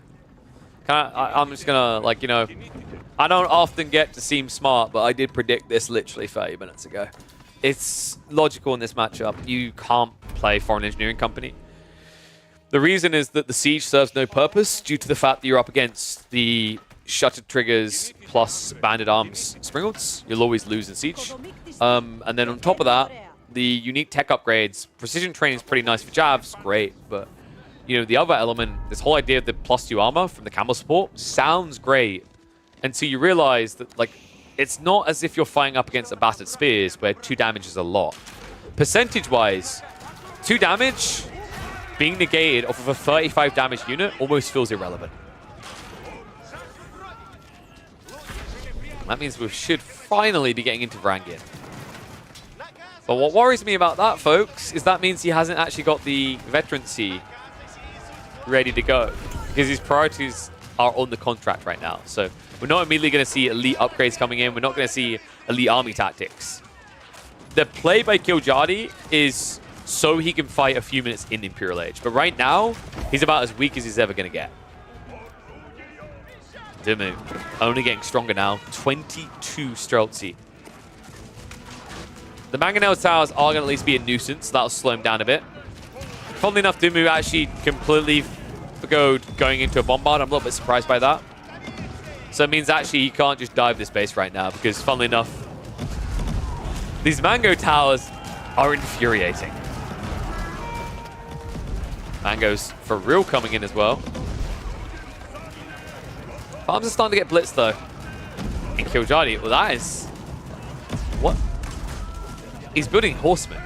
I'm just going to, like, you know, I don't often get to seem smart, but I did predict this literally 30 minutes ago. It's logical in this matchup. You can't play Foreign Engineering Company. The reason is that the Siege serves no purpose due to the fact that you're up against the Shuttered Triggers plus Banded Arms Springalds. You'll always lose in Siege. And then on top of that, the unique tech upgrades. Precision Training is pretty nice for jabs, great, but you know, the other element, this whole idea of the +2 armor from the Camel support sounds great until you realize that, like, it's not as if you're fighting up against a Bastard Spears where 2 damage is a lot. Percentage-wise, 2 damage being negated off of a 35 damage unit almost feels irrelevant. That means we should finally be getting into Varangian. But what worries me about that, folks, is that means he hasn't actually got the veterancy ready to go, because his priorities are on the contract right now. So we're not immediately going to see elite upgrades coming in. We're not going to see elite army tactics. The play by Killjadi is so he can fight a few minutes in Imperial Age. But right now, he's about as weak as he's ever going to get. Dimmu only getting stronger now. 22 Streltsy. The Mangonel Towers are going to at least be a nuisance. That'll slow him down a bit. Funnily enough, Dimmu actually completely forgoed going into a Bombard. I'm a little bit surprised by that. So it means actually he can't just dive this base right now, because funnily enough, these Mango Towers are infuriating. Mango's for real coming in as well. Farms are starting to get blitzed though. And Killjadi, well, that is... What? He's building Horsemen.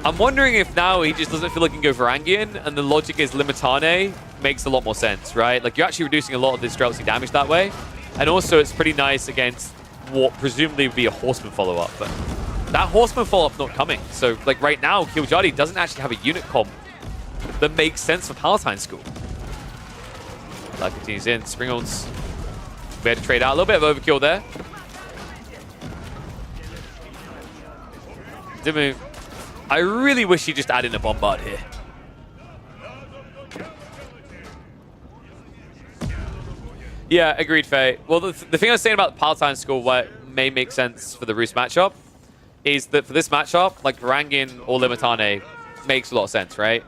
I'm wondering if now he just doesn't feel like he can go Varangian, and the logic is Limitane makes a lot more sense, right? Like, you're actually reducing a lot of this Streltsy damage that way. And also, it's pretty nice against what presumably would be a Horseman follow-up. But that Horseman follow-up's not coming. So, like, right now, Killjadi doesn't actually have a unit comp that makes sense for Palatine School. That continues in. Springalds, we had to trade out. A little bit of overkill there. Dimmu, I really wish he just added a Bombard here. Yeah, agreed, Faye. Well, the thing I was saying about the Palatine School, what may make sense for the Roost matchup, is that for this matchup, like Varangian or Limitane makes a lot of sense, right?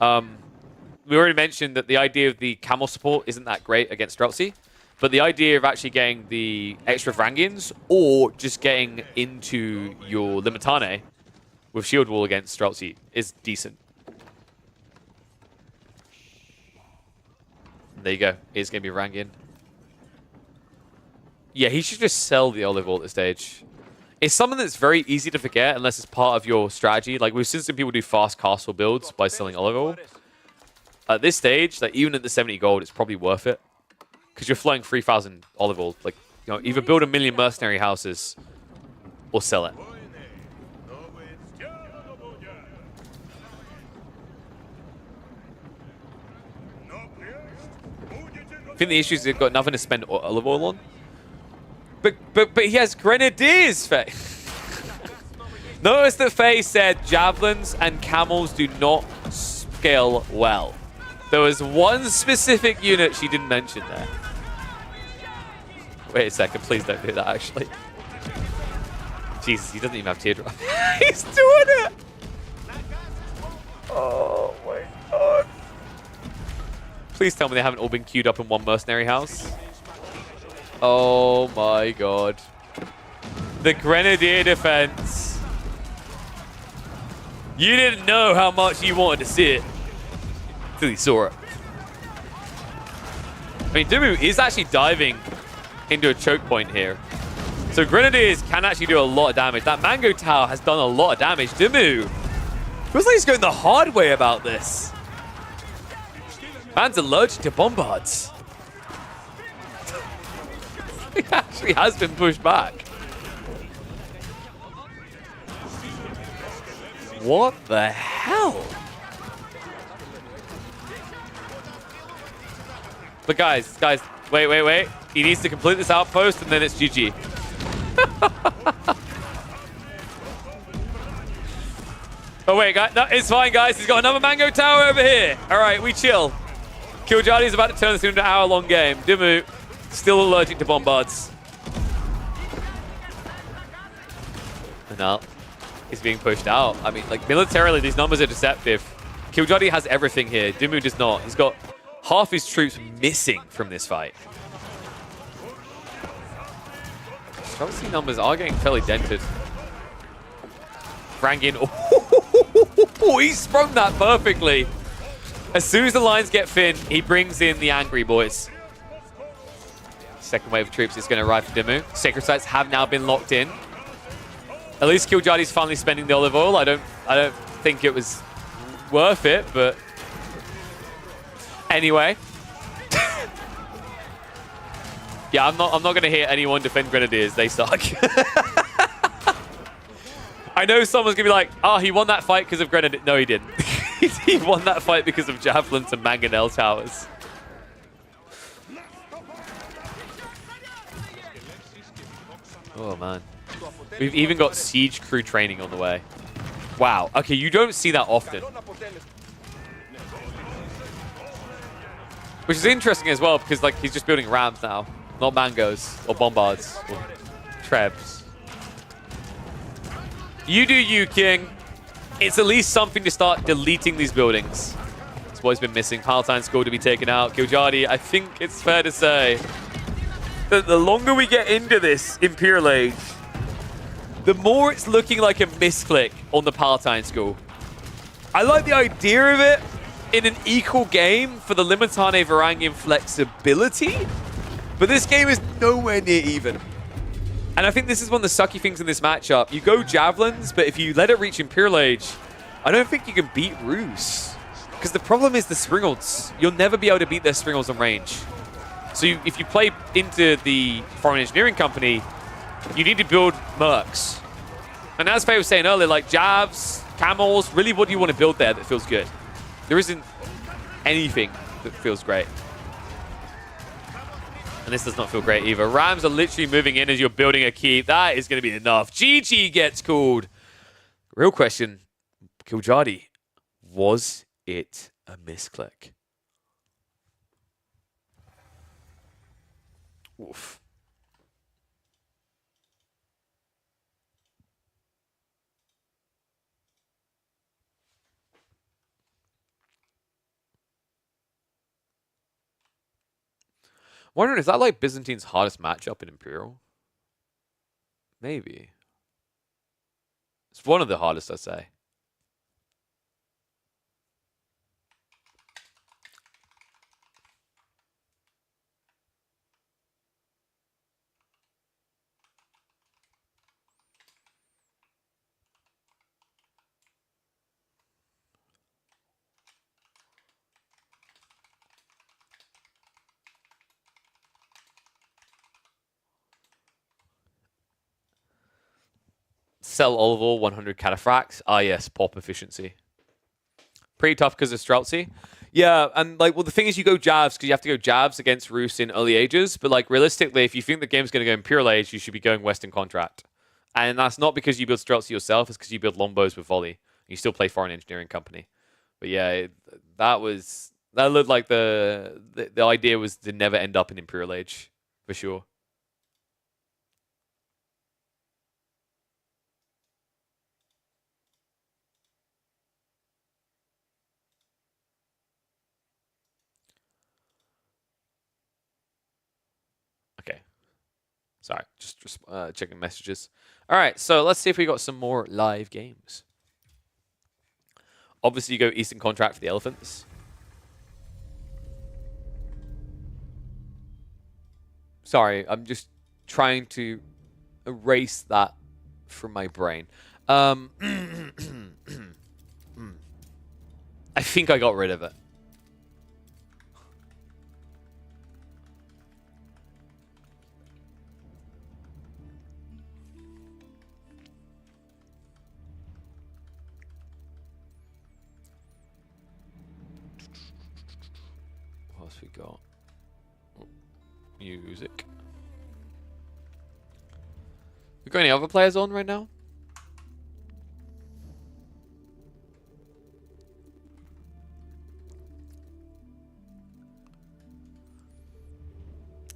We already mentioned that the idea of the Camel support isn't that great against Streltsy, but the idea of actually getting the extra Varangians or just getting into your Limitane with Shield Wall against Streltsy is decent. There you go. It's going to be Varangian. Yeah, he should just sell the Olive Wall at this stage. It's something that's very easy to forget unless it's part of your strategy. Like, we've seen some people do fast castle builds by selling Olive Wall. At this stage, like, even at the 70 gold, it's probably worth it. Because you're flowing 3,000 Olive Wall. Like, you know, either build 1 million mercenary houses or sell it. I think the issue is they've got nothing to spend Olive Oil on. But he has Grenadiers, Faye. Notice that Faye said javelins and camels do not scale well. There was one specific unit she didn't mention there. Wait a second, please don't do that, actually. Jesus, he doesn't even have teardrop. He's doing it! Oh, wait. Please tell me they haven't all been queued up in one mercenary house. Oh my god. The Grenadier defense. You didn't know how much you wanted to see it until you saw it. I mean, Dumu is actually diving into a choke point here. So Grenadiers can actually do a lot of damage. That Mango Tower has done a lot of damage. Dumu feels like he's going the hard way about this. Man's allergic to bombards. He actually has been pushed back. What the hell? But guys, wait. He needs to complete this outpost and then it's GG. Oh wait, guys, no, it's fine, guys. He's got another Mango Tower over here. All right, we chill. Killjadi's about to turn this into an hour-long game. Dumu, still allergic to bombards. And now he's being pushed out. I mean, like, militarily, these numbers are deceptive. Killjadi has everything here. Dumu does not. He's got half his troops missing from this fight. Obviously, numbers are getting fairly dented. Frangin. Oh, he sprung that perfectly. As soon as the lines get thin, he brings in the angry boys. Second wave of troops is going to arrive for Dumu. Sacred sites have now been locked in. At least Killjadi's finally spending the olive oil. I don't think it was worth it, but anyway. Yeah, I'm not going to hear anyone defend Grenadiers. They suck. I know someone's going to be like, oh, he won that fight because of Grenadier. No, he didn't. He won that fight because of Javelins and Mangonel Towers. Oh, man. We've even got Siege Crew training on the way. Wow. Okay, you don't see that often. Which is interesting as well, because like he's just building rams now. Not mangoes, or bombards, or trebs. You do you, King. It's at least something to start deleting these buildings. That's what he's been missing. Palatine School to be taken out. Killjadi, I think it's fair to say that the longer we get into this Imperial Age, the more it's looking like a misclick on the Palatine School. I like the idea of it in an equal game for the Limitane Varangian flexibility, but this game is nowhere near even. And I think this is one of the sucky things in this matchup. You go Javelins, but if you let it reach Imperial Age, I don't think you can beat Rus. Because the problem is the Springolds. You'll never be able to beat their Springolds on range. So if you play into the Foreign Engineering Company, you need to build Mercs. And as Faye was saying earlier, like Javs, Camels, really what do you want to build there that feels good? There isn't anything that feels great. And this does not feel great either. Rams are literally moving in as you're building a keep. That is going to be enough. GG gets called. Real question, Killjadi, was it a misclick? Oof. Wondering, is that like Byzantine's hardest matchup in Imperial? Maybe. It's one of the hardest, I'd say. Sell olive oil, 100 cataphracts. Ah, yes, pop efficiency. Pretty tough because of Streltsy. Yeah, and like, well, the thing is, you go Javs because you have to go Javs against Rus in early ages. But like, realistically, if you think the game's going to go Imperial Age, you should be going Western Contract. And that's not because you build Streltsy yourself; it's because you build Longbows with Volley. You still play Foreign Engineering Company. But yeah, that looked like the idea was to never end up in Imperial Age for sure. Sorry, just checking messages. All right, so let's see if we got some more live games. Obviously, you go Eastern Contract for the Elephants. Sorry, I'm just trying to erase that from my brain. I think I got rid of it. What else we got? Music. We got any other players on right now?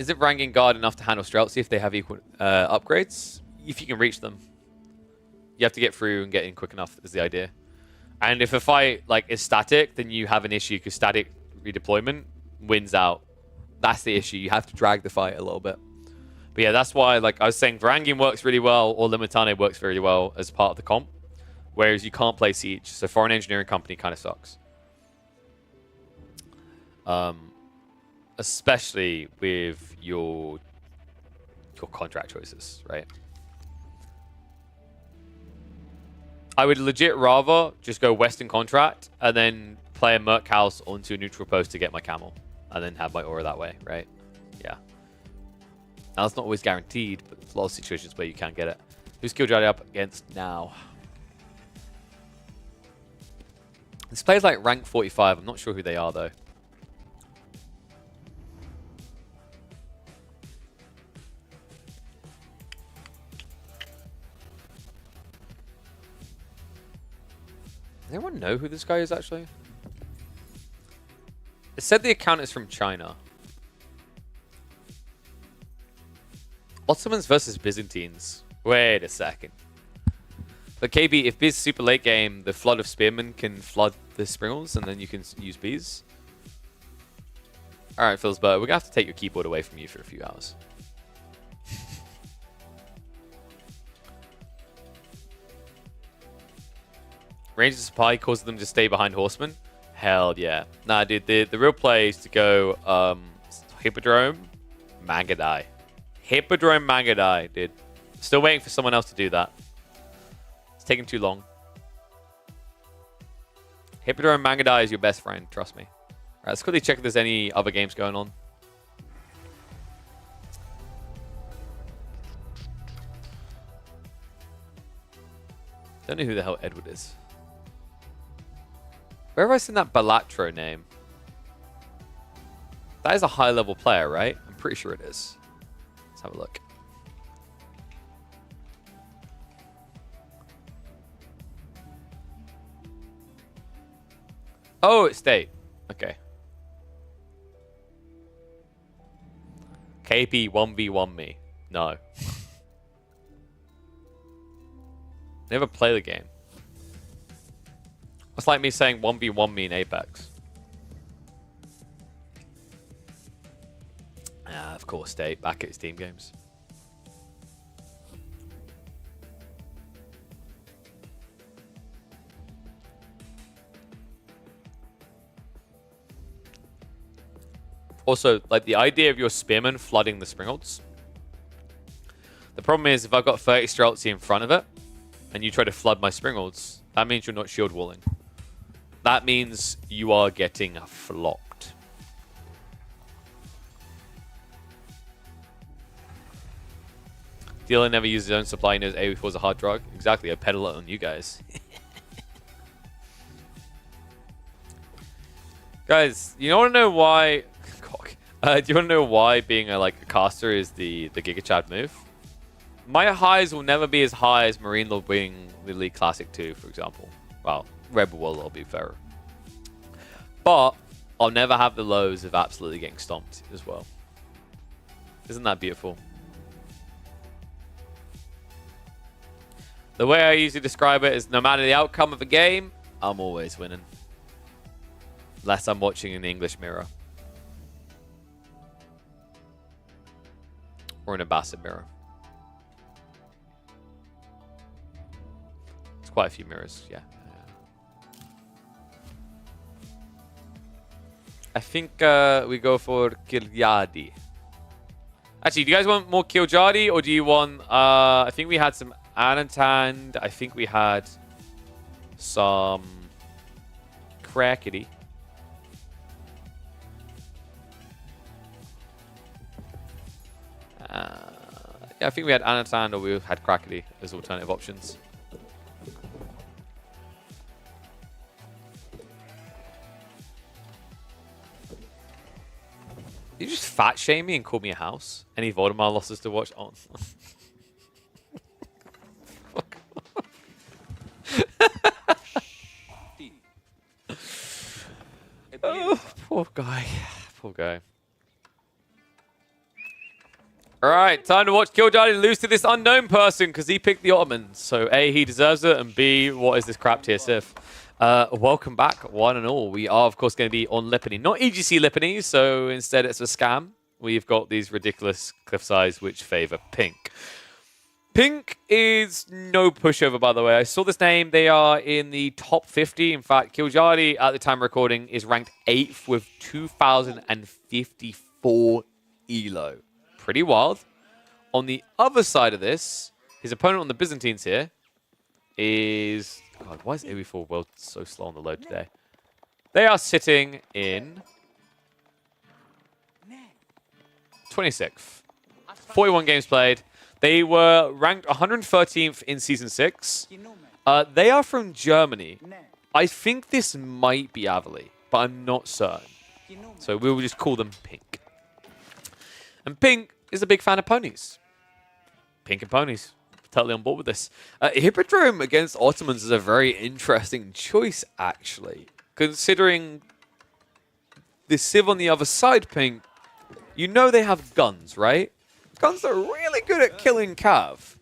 Is it ranking guard enough to handle Streltsy if they have equal upgrades? If you can reach them. You have to get through and get in quick enough is the idea. And if a fight is static, then you have an issue because static redeployment wins out. That's the issue. You have to drag the fight a little bit. But yeah, that's why I was saying Varangian works really well or Limitane works very well as part of the comp. Whereas you can't play Siege. So Foreign Engineering Company kind of sucks. Especially with your contract choices, right? I would legit rather just go Western Contract and then play a Merc House onto a neutral post to get my camel. And then have my aura that way, right? Yeah. Now, that's not always guaranteed, but there's a lot of situations where you can get it. Who's Killjoy up against now? This player's rank 45. I'm not sure who they are, though. Does anyone know who this guy is, actually? It said the account is from China. Ottomans versus Byzantines. Wait a second. But KB, if Biz super late game, the flood of spearmen can flood the Springles and then you can use bees. Alright, Philsbert, we're going to have to take your keyboard away from you for a few hours. Rangers supply causes them to stay behind horsemen. Hell yeah. Nah, dude, the real play is to go Hippodrome, Mangudai. Hippodrome, Mangudai, dude. Still waiting for someone else to do that. It's taking too long. Hippodrome, Mangudai is your best friend, trust me. Alright, let's quickly check if there's any other games going on. Don't know who the hell Edward is. Where have I seen that Balatro name? That is a high-level player, right? I'm pretty sure it is. Let's have a look. Oh, it's State. Okay. KP 1v1 me. No. Never play the game. It's like me saying 1v1 me in Apex. Ah, of course, State. Back at his team games. Also, the idea of your spearmen flooding the Springolds. The problem is, if I've got 30 Streltsy in front of it, and you try to flood my Springolds, that means you're not shield walling. That means you are getting flocked. Dealer never uses his own supply and knows AoE4 is a hard drug. Exactly, I peddle it on you guys. Guys, you want to know why... do you want to know why being a caster is the Giga Chad move? My highs will never be as high as Marine Lord being the Elite Classic 2, for example. Well, Rebel will, I'll be fair. But I'll never have the lows of absolutely getting stomped as well. Isn't that beautiful? The way I usually describe it is no matter the outcome of a game, I'm always winning. Unless I'm watching in the English mirror. Or in a Bassett mirror. quite a few mirrors, yeah. I think we go for Killjadi. Actually, do you guys want more Killjadi, or do you want... I think we had some Anantand. I think we had some Crackety. Yeah, I think we had Anantand or we had Crackety as alternative options. You just fat shame me and call me a house? Any Voldemort losses to watch? Oh. Fuck oh, poor guy. Poor guy. Alright, time to watch Killjadi lose to this unknown person because he picked the Ottomans. So A, he deserves it, and B, what is this crap tier Sif? Welcome back, one and all. We are, of course, going to be on Lipany. Not EGC Lipany, so instead it's a scam. We've got these ridiculous cliff size which favor Pink. Pink is no pushover, by the way. I saw this name. They are in the top 50. In fact, Killjadi, at the time of recording, is ranked 8th with 2,054 elo. Pretty wild. On the other side of this, his opponent on the Byzantines here is... God, why is AoE4 World so slow on the load today? They are sitting in 26th. 41 games played. They were ranked 113th in Season 6. They are from Germany. I think this might be Avali, but I'm not certain. So we will just call them Pink. And Pink is a big fan of ponies. Pink and ponies. Totally on board with this. Hippodrome against Ottomans is a very interesting choice, actually. Considering the Civ on the other side, Pink, you know they have guns, right? Guns are really good at killing Cav.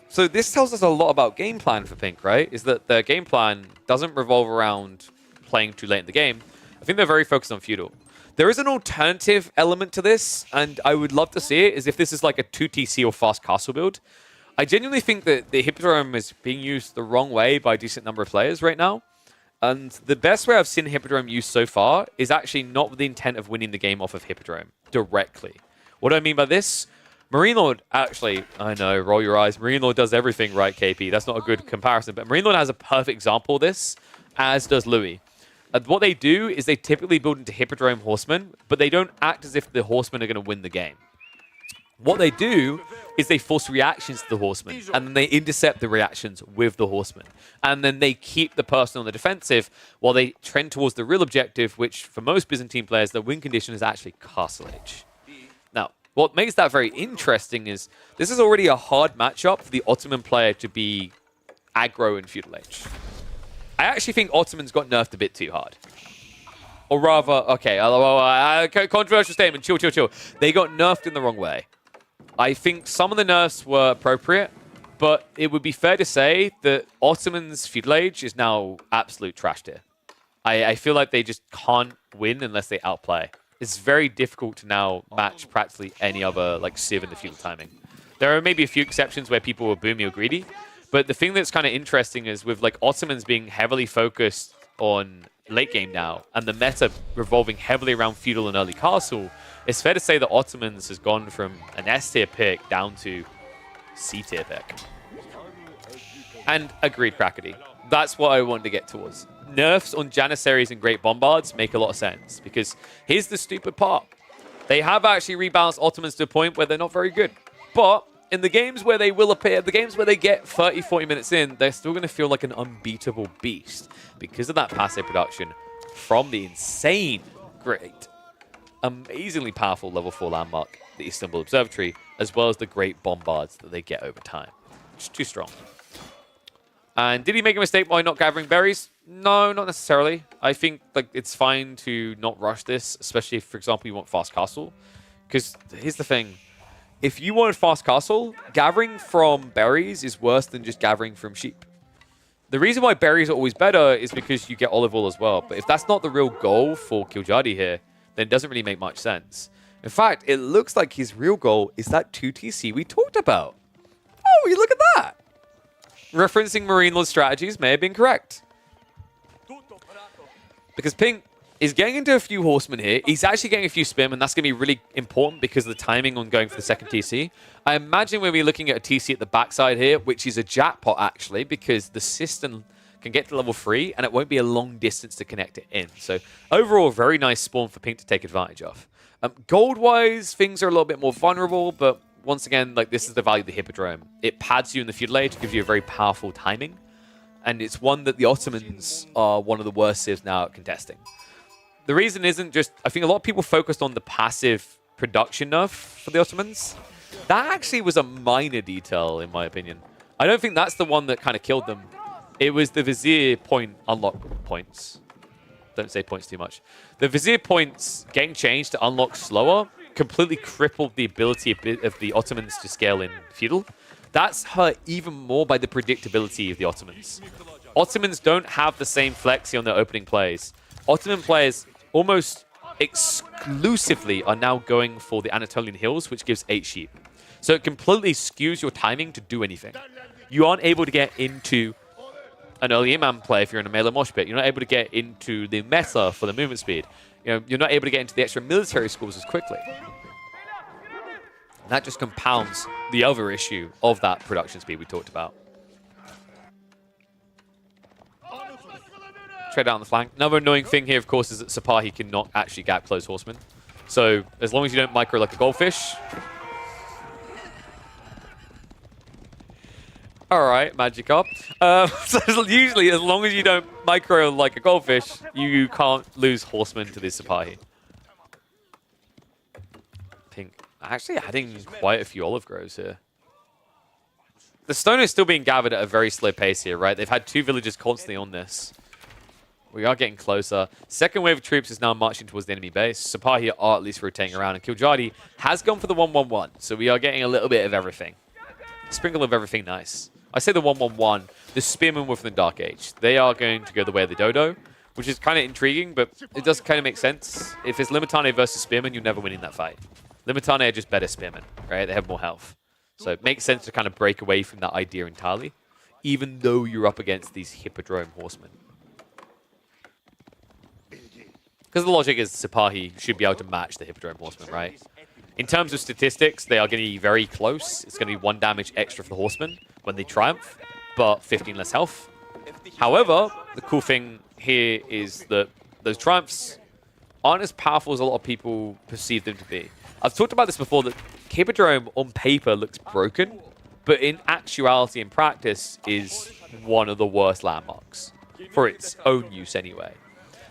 So this tells us a lot about game plan for Pink, right? Is that their game plan doesn't revolve around playing too late in the game. I think they're very focused on feudal. There is an alternative element to this, and I would love to see it, is if this is like a 2TC or fast castle build. I genuinely think that the Hippodrome is being used the wrong way by a decent number of players right now. And the best way I've seen Hippodrome used so far is actually not with the intent of winning the game off of Hippodrome directly. What do I mean by this? Marine Lord, actually, I know, roll your eyes. Marine Lord does everything right, KP. That's not a good comparison, but Marine Lord has a perfect example of this, as does Louis. What they do is they typically build into Hippodrome Horsemen, but they don't act as if the Horsemen are going to win the game. What they do is they force reactions to the Horsemen, and then they intercept the reactions with the Horsemen. And then they keep the person on the defensive while they trend towards the real objective, which for most Byzantine players, the win condition is actually Castle Age. Now, what makes that very interesting is this is already a hard matchup for the Ottoman player to be aggro in Feudal Age. I actually think Ottomans got nerfed a bit too hard. Or rather, okay, controversial statement, chill. They got nerfed in the wrong way. I think some of the nerfs were appropriate, but it would be fair to say that Ottomans' Feudal Age is now absolute trash tier. I feel like they just can't win unless they outplay. It's very difficult to now match practically any other like Civ in the feudal timing. There are maybe a few exceptions where people were boomy or greedy, but the thing that's kind of interesting is with like Ottomans being heavily focused on late game now, and the meta revolving heavily around feudal and early castle, it's fair to say that Ottomans has gone from an S tier pick down to C tier pick. And agreed, Crackety. That's what I wanted to get towards. Nerfs on Janissaries and Great Bombards make a lot of sense, because here's the stupid part. They have actually rebalanced Ottomans to a point where they're not very good. But in the games where they will appear, the games where they get 30, 40 minutes in, they're still going to feel like an unbeatable beast because of that passive production from the insane, great, amazingly powerful level 4 landmark, the Istanbul Observatory, as well as the Great Bombards that they get over time. It's too strong. And did he make a mistake by not gathering berries? No, not necessarily. I think like it's fine to not rush this, especially if, for example, you want Fast Castle. Because here's the thing. If you wanted Fast Castle, gathering from berries is worse than just gathering from sheep. The reason why berries are always better is because you get olive oil as well. But if that's not the real goal for Killjadi here, then it doesn't really make much sense. In fact, it looks like his real goal is that 2TC we talked about. Oh, you look at that. referencing Marine Lord strategies may have been correct. Because Pink is getting into a few horsemen here. He's actually getting a few spearmen. That's going to be really important because of the timing on going for the second TC. I imagine we'll be looking at a TC at the backside here, which is a jackpot, actually, because the system can get to level 3, and it won't be a long distance to connect it in. So overall, very nice spawn for Pink to take advantage of. Gold-wise, things are a little bit more vulnerable, but once again, like, this is the value of the Hippodrome. It pads you in the feudal age, gives you a very powerful timing, and it's one that the Ottomans are one of the worst civs now at contesting. The reason isn't just, I think a lot of people focused on the passive production nerf for the Ottomans. That actually was a minor detail, in my opinion. I don't think that's the one that kind of killed them. It was the Vizier point unlock points. Don't say points too much. The Vizier points getting changed to unlock slower completely crippled the ability of the Ottomans to scale in feudal. That's hurt even more by the predictability of the Ottomans. Ottomans don't have the same flexi on their opening plays. Ottoman players almost exclusively are now going for the Anatolian Hills, which gives 8 sheep. So it completely skews your timing to do anything. You aren't able to get into an early Imam play if you're in a melee mosh pit. You're not able to get into the meta for the movement speed. You know, you're not able to get into the extra military schools as quickly. And that just compounds the other issue of that production speed we talked about. Trade out on the flank. Another annoying thing here, of course, is that Sipahi cannot actually gap close horsemen. So as long as you don't micro like a goldfish. All right, Magikarp. So usually, as long as you don't micro like a goldfish, you can't lose horsemen to this Sipahi. Pink actually adding quite a few olive groves here. The stone is still being gathered at a very slow pace here, right? They've had 2 villagers constantly on this. We are getting closer. Second wave of troops is now marching towards the enemy base. Sipahi are at least rotating around, and Kiljadi has gone for the 1-1-1. So we are getting a little bit of everything. Sprinkle of everything nice. I say the 1-1-1. The Spearmen were from the Dark Age. They are going to go the way of the Dodo, which is kind of intriguing, but it does kind of make sense. If it's Limitane versus Spearmen, you're never winning that fight. Limitane are just better Spearmen, right? They have more health. So it makes sense to kind of break away from that idea entirely, even though you're up against these Hippodrome horsemen. Because the logic is Sipahi should be able to match the Hippodrome horsemen, right? In terms of statistics, they are going to be very close. It's going to be 1 damage extra for the horsemen when they triumph, but 15 less health. However, the cool thing here is that those triumphs aren't as powerful as a lot of people perceive them to be. I've talked about this before, that Hippodrome on paper looks broken, but in actuality and practice is one of the worst landmarks, for its own use anyway.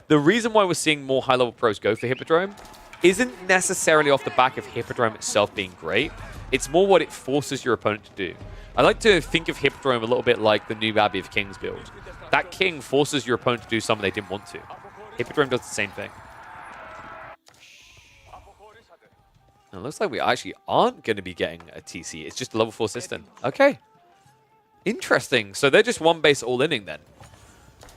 The reason why we're seeing more high-level pros go for Hippodrome isn't necessarily off the back of Hippodrome itself being great. It's more what it forces your opponent to do. I like to think of Hippodrome a little bit like the new Abbey of Kings build. That king forces your opponent to do something they didn't want to. Hippodrome does the same thing. It looks like we actually aren't going to be getting a TC. It's just a level 4 system. Okay. Interesting. So they're just 1 base all-inning then.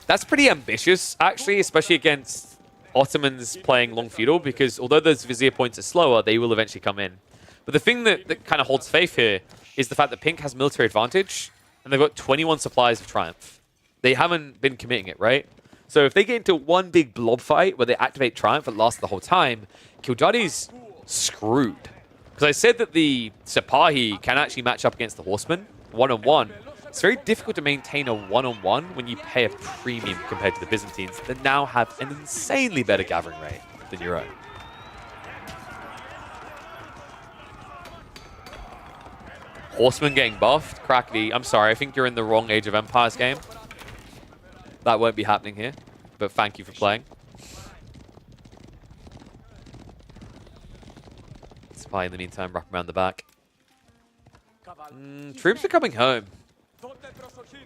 That's pretty ambitious, actually, especially against Ottomans playing long feudal, because although those Vizier points are slower, they will eventually come in. But the thing that kind of holds faith here is the fact that Pink has military advantage, and they've got 21 supplies of Triumph. They haven't been committing it, right? So if they get into one big blob fight where they activate Triumph and last the whole time, Kiljadi's screwed. Because I said that the Sipahi can actually match up against the Horsemen, one-on-one. It's very difficult to maintain a one-on-one when you pay a premium compared to the Byzantines that now have an insanely better gathering rate than your own. Horseman getting buffed. Crackly, I'm sorry, I think you're in the wrong Age of Empires game. That won't be happening here, but thank you for playing. Spy in the meantime, wrap around the back. Troops are coming home.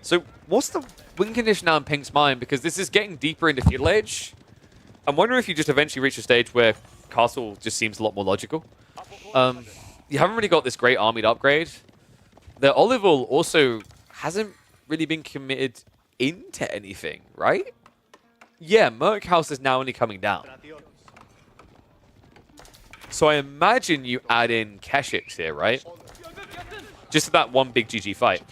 So what's the win condition now in Pink's mind? Because this is getting deeper into feudal age. I'm wondering if you just eventually reach a stage where castle just seems a lot more logical. You haven't really got this great army to upgrade. The Olival also hasn't really been committed into anything, right? Yeah, Merc House is now only coming down. So I imagine you add in Keshiks here, right? Just that one big GG fight.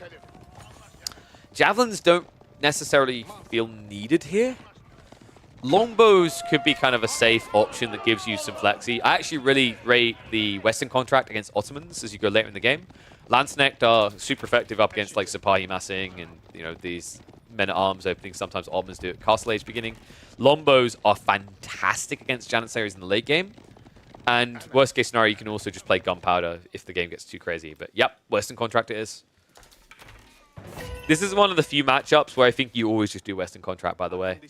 Javelins don't necessarily feel needed here. Longbows could be kind of a safe option that gives you some flexi. I actually really rate the Western Contract against Ottomans as you go later in the game. Lanzknecht are super effective up against like Sipahi massing and these men-at-arms opening. Sometimes Ottomans do it Castle Age beginning. Longbows are fantastic against Janissaries in the late game. And worst case scenario, you can also just play Gunpowder if the game gets too crazy. But yep, Western Contract it is. This is one of the few matchups where I think you always just do Western Contract, by the way.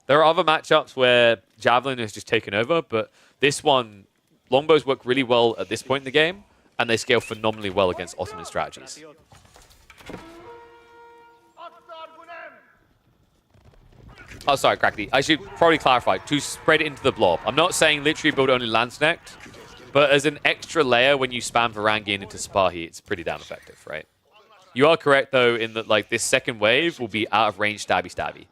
There are other matchups where Javelin has just taken over, but this one, Longbows work really well at this point in the game, and they scale phenomenally well against Ottoman strategies. Oh, sorry, Crackety. I should probably clarify, to spread it into the blob. I'm not saying literally build only Lanzknecht, but as an extra layer when you spam Varangian into Sipahi, it's pretty damn effective, right? You are correct, though, in that like this second wave will be out of range stabby-stabby.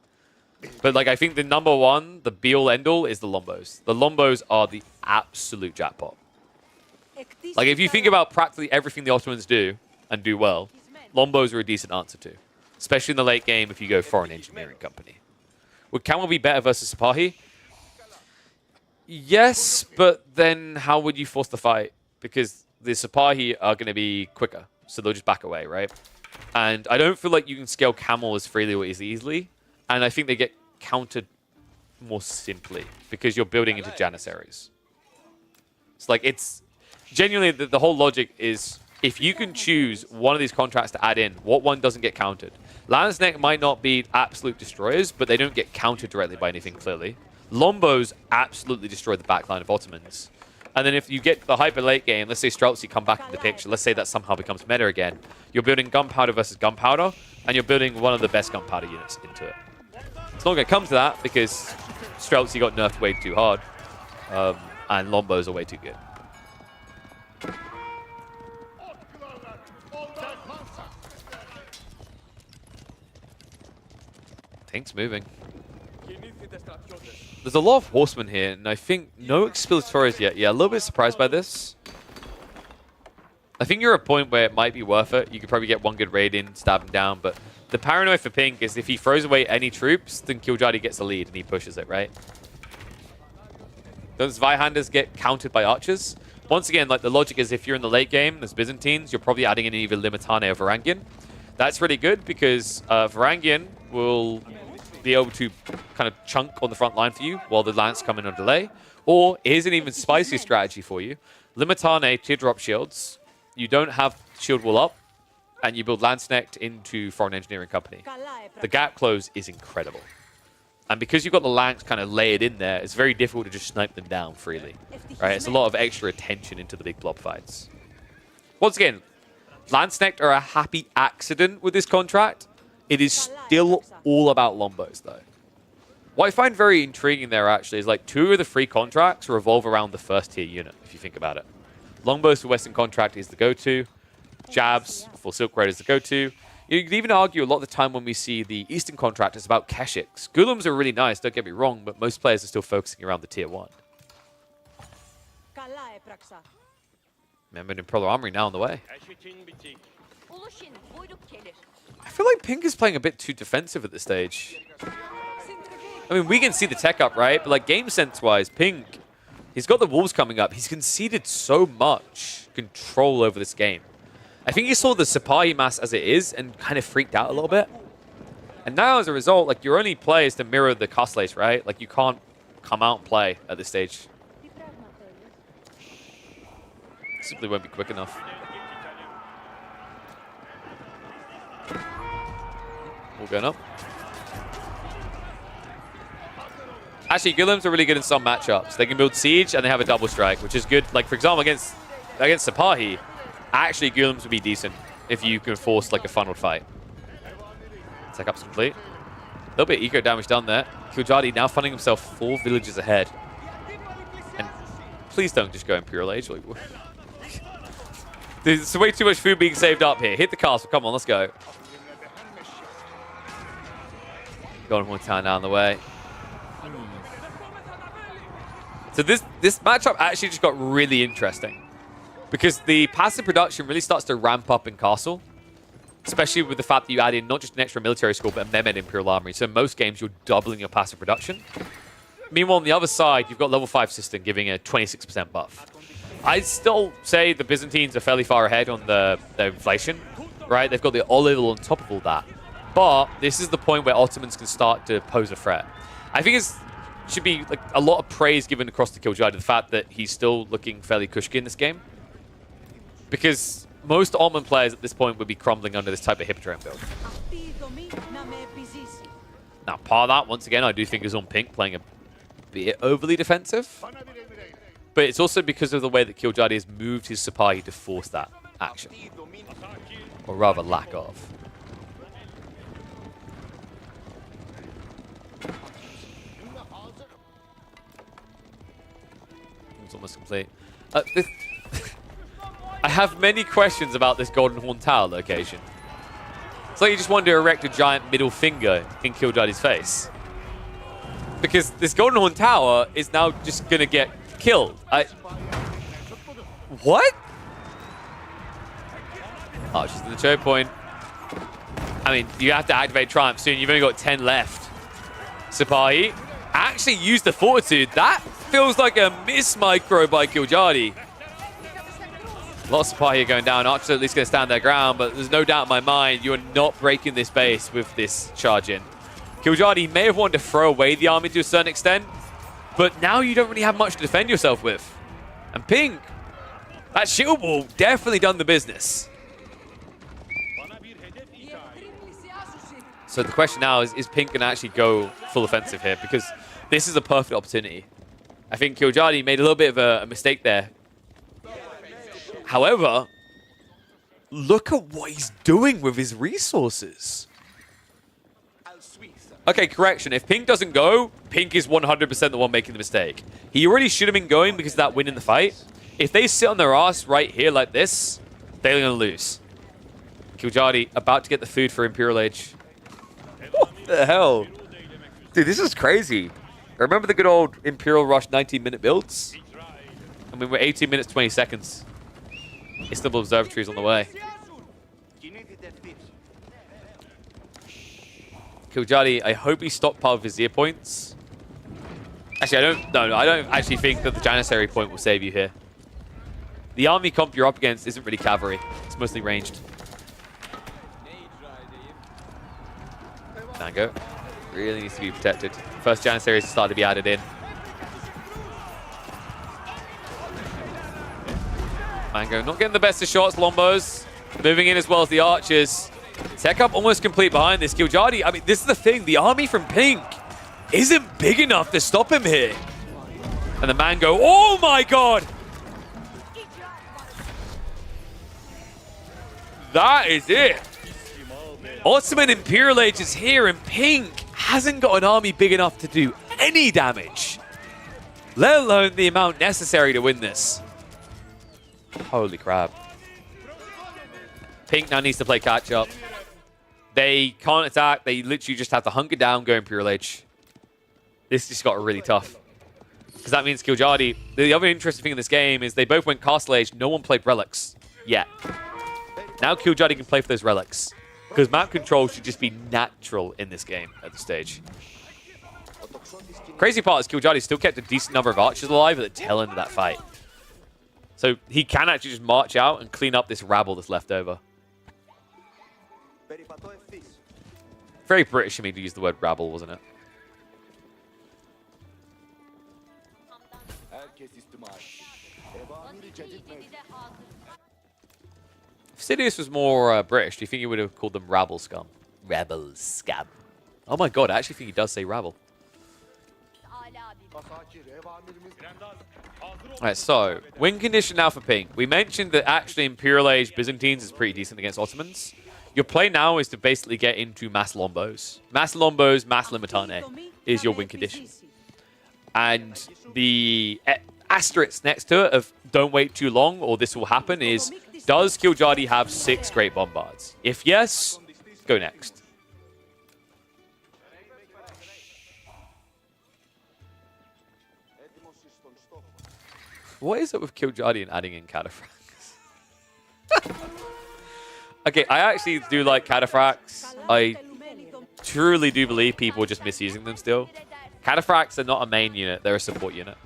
But like I think the number one, the be-all, end-all, is the Lombos. The Lombos are the absolute jackpot. Like if you think about practically everything the Ottomans do, and do well, Lombos are a decent answer to. Especially in the late game if you go Foreign Engineering Company. Would Camel be better versus Sipahi? Yes, but then how would you force the fight? Because the Sipahi are going to be quicker, so they'll just back away, right? And I don't feel like you can scale Camel as freely or as easily. And I think they get countered more simply because you're building into Janissaries. It's like it's genuinely the whole logic is if you can choose one of these contracts to add in, what one doesn't get countered? Lanzknecht might not be absolute destroyers, but they don't get countered directly by anything clearly. Lombos absolutely destroy the backline of Ottomans. And then if you get the hyper late game, let's say Streltsy come back in the picture, let's say that somehow becomes meta again, you're building Gunpowder versus Gunpowder, and you're building one of the best Gunpowder units into it. It's not going to come to that because Streltsy got nerfed way too hard, and Lombos are way too good. Things moving. There's a lot of horsemen here, and I think no Exploratores yet. Yeah, a little bit surprised by this. I think you're at a point where it might be worth it. You could probably get one good raid in, stab him down, but the paranoia for Pink is if he throws away any troops, then Killjadi gets the lead and he pushes it, right? Those Zweihanders get countered by archers. Once again, like the logic is if you're in the late game as Byzantines, you're probably adding in either Limitane or Varangian. That's really good because Varangian will be able to kind of chunk on the front line for you while the Lance come in on delay. Or here's an even spicier strategy for you. Limitane teardrop shields. You don't have shield wall up, and you build Lanzknecht into Foreign Engineering Company. The gap close is incredible. And because you've got the Lanks kind of layered in there, it's very difficult to just snipe them down freely. Right? It's a lot of extra attention into the big blob fights. Once again, Lanzknecht are a happy accident with this contract. It is still all about Lombos, though. What I find very intriguing there, actually, is like 2 of the 3 contracts revolve around the first tier unit, if you think about it. Longbows for Western Contract is the go-to. Jabs for Silk Raid is the go-to. You could even argue a lot of the time when we see the Eastern Contract is about Keshiks. Gulums are really nice, don't get me wrong, but most players are still focusing around the tier 1. Remember, Imperial Armory now on the way. I feel like Pink is playing a bit too defensive at this stage. I mean, we can see the tech up, right? But like game sense-wise, Pink, he's got the Wolves coming up. He's conceded so much control over this game. I think he saw the Sipahi mass as it is and kind of freaked out a little bit. And now, as a result, like your only play is to mirror the Castle Age, right? Like you can't come out and play at this stage. Simply won't be quick enough. All going up. Actually, Gulums are really good in some matchups. They can build Siege and they have a double strike, which is good. Like, for example, against Sipahi, actually, Gulums would be decent if you can force like a funneled fight. Tech up's complete. A little bit of eco damage done there. Killjadi now finding himself 4 villages ahead. And please don't just go Imperial Age. Like, there's way too much food being saved up here. Hit the castle. Come on, let's go. Golden Horn Town down the way. So this matchup actually just got really interesting because the passive production really starts to ramp up in Castle. especially with the fact that you add in not just an extra military score, but a Mehmed Imperial Armory. So in most games, you're doubling your passive production. Meanwhile, on the other side, you've got level 5 System giving a 26% buff. I'd still say the Byzantines are fairly far ahead on the inflation, right? They've got the olive on top of all that. But this is the point where Ottomans can start to pose a threat. I think it should be like a lot of praise given across to Kil'jaedi, the fact that he's still looking fairly kushki in this game. Because most Ottoman players at this point would be crumbling under this type of Hippodrome build. Now, part of that, once again, I do think is on Pink playing a bit overly defensive. But it's also because of the way that Kil'jaedi has moved his Sipahi to force that action. Or rather, lack of. It's almost complete. I have many questions about this Golden Horn Tower location. It's like you just wanted to erect a giant middle finger in Kil'jaedi's face. Because this Golden Horn Tower is now just going to get killed. What? Oh, she's in the choke point. I mean, you have to activate Triumph soon. You've only got 10 left. Sipahi actually used the Fortitude. That feels like a miss micro by Kil'jaedi. Lots of Sipahi going down. Archers at least going to stand their ground, but there's no doubt in my mind you are not breaking this base with this charge in. Kil'jaedi may have wanted to throw away the army to a certain extent, but now you don't really have much to defend yourself with. And Pink, that shield wall definitely done the business. So the question now is Pink going to actually go full offensive here? Because this is a perfect opportunity. I think Kil'jaedi made a little bit of a mistake there. However, look at what he's doing with his resources. Okay, correction. If Pink doesn't go, Pink is 100% the one making the mistake. He already should have been going because of that win in the fight. If they sit on their ass right here like this, they're going to lose. Kil'jaedi about to get the food for Imperial Age. What the hell? Dude, this is crazy. Remember the good old Imperial Rush 19-minute builds? I mean, we're 18 minutes, 20 seconds. Istanbul Observatory is on the way. Kil'jaedi, I hope he stockpiled Vizier points. Actually, I don't actually think that the Janissary point will save you here. The army comp you're up against isn't really cavalry. It's mostly ranged. Mango really needs to be protected. First Janissary has started to be added in. Mango not getting the best of shots. Lombos moving in as well as the archers. Tech up almost complete behind this. Kil'jaedi, I mean, this is the thing. The army from Pink isn't big enough to stop him here. And the Mango, oh my god! That is it. Ottoman Imperial Age is here, and Pink hasn't got an army big enough to do any damage, let alone the amount necessary to win this. Holy crap. Pink now needs to play catch-up. They can't attack. They literally just have to hunker down, go Imperial Age. This just got really tough. Because that means Kil'jaedi... The other interesting thing in this game is they both went Castle Age. No one played Relics yet. Now Kil'jaedi can play for those Relics. Because map control should just be natural in this game at this stage. Crazy part is Kil'jaedi still kept a decent number of archers alive at the tail end of that fight. So he can actually just march out and clean up this rabble that's left over. Very British of me to use the word rabble, wasn't it? If Sidious was more British, do you think he would have called them rabble scum? Rabble scum. Oh my god, I actually think he does say rabble. Alright, so, win condition now for Pink. We mentioned that actually Imperial Age Byzantines is pretty decent against Ottomans. Your play now is to basically get into mass Lombos. Mass Lombos, mass Limitane is your win condition. And the asterisk next to it of don't wait too long or this will happen is, does Kil'jaedi have 6 Great Bombards? If yes, go next. What is it with Kil'jaedi and adding in cataphracts? Okay, I actually do like cataphracts. I truly do believe people are just misusing them still. Cataphracts are not a main unit, they're a support unit.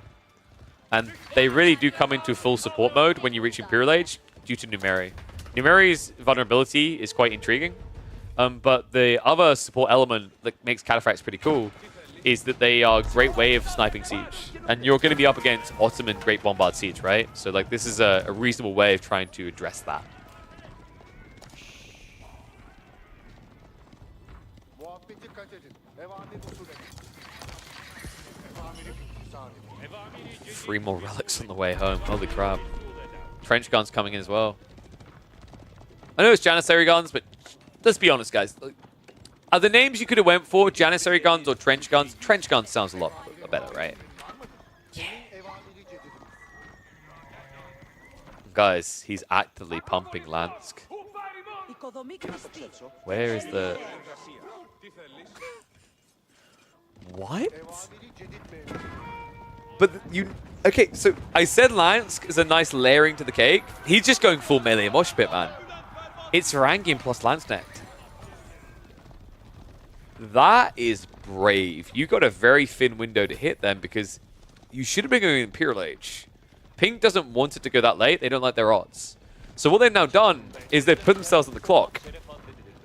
And they really do come into full support mode when you reach Imperial Age due to Numeri. Numeri's vulnerability is quite intriguing, but the other support element that makes cataphracts pretty cool is that they are a great way of sniping siege. And you're going to be up against Ottoman Great Bombard Siege, right? So like this is a reasonable way of trying to address that. Three more relics on the way home. Holy crap. Trench guns coming in as well. I know it's Janissary guns, but let's be honest, guys. Are the names you could have went for Janissary guns or trench guns? Trench guns sounds a lot better, right? Yeah. Guys, he's actively pumping Lansk. Where is the... What? But you... Okay, so I said Lansk is a nice layering to the cake. He's just going full melee mosh pit, man. It's Varangian plus Lanzknecht. That is brave. You got a very thin window to hit them because you should have been going Imperial Age. Pink doesn't want it to go that late. They don't like their odds. So what they've now done is they've put themselves on the clock.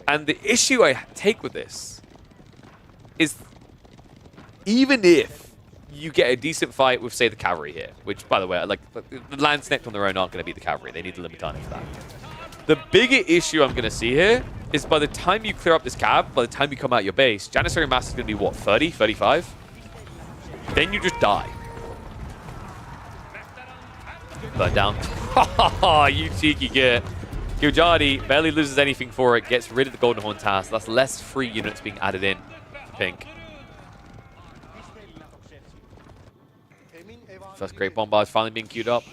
And the issue I take with this is even if you get a decent fight with, say, the cavalry here, which, by the way, like the Lanzknecht on their own aren't going to beat the cavalry. They need the Limitani for that. The bigger issue I'm going to see here is by the time you clear up this cab, by the time you come out your base, Janissary Mass is going to be, what, 30, 35? Then you just die. Burn down. You cheeky git. Kiljadi barely loses anything for it, gets rid of the Golden Horn task. That's less free units being added in for Pink. First Great Bombard finally being queued up.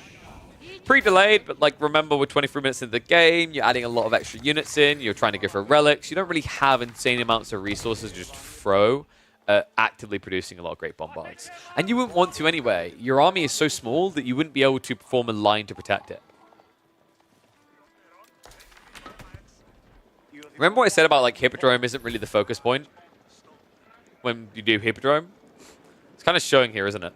Pre-delayed, but like remember we're 23 minutes into the game, you're adding a lot of extra units in, you're trying to go for relics, you don't really have insane amounts of resources to just throw actively producing a lot of Great Bombards. And you wouldn't want to anyway. Your army is so small that you wouldn't be able to perform a line to protect it. Remember what I said about like Hippodrome isn't really the focus point when you do Hippodrome? It's kind of showing here, isn't it?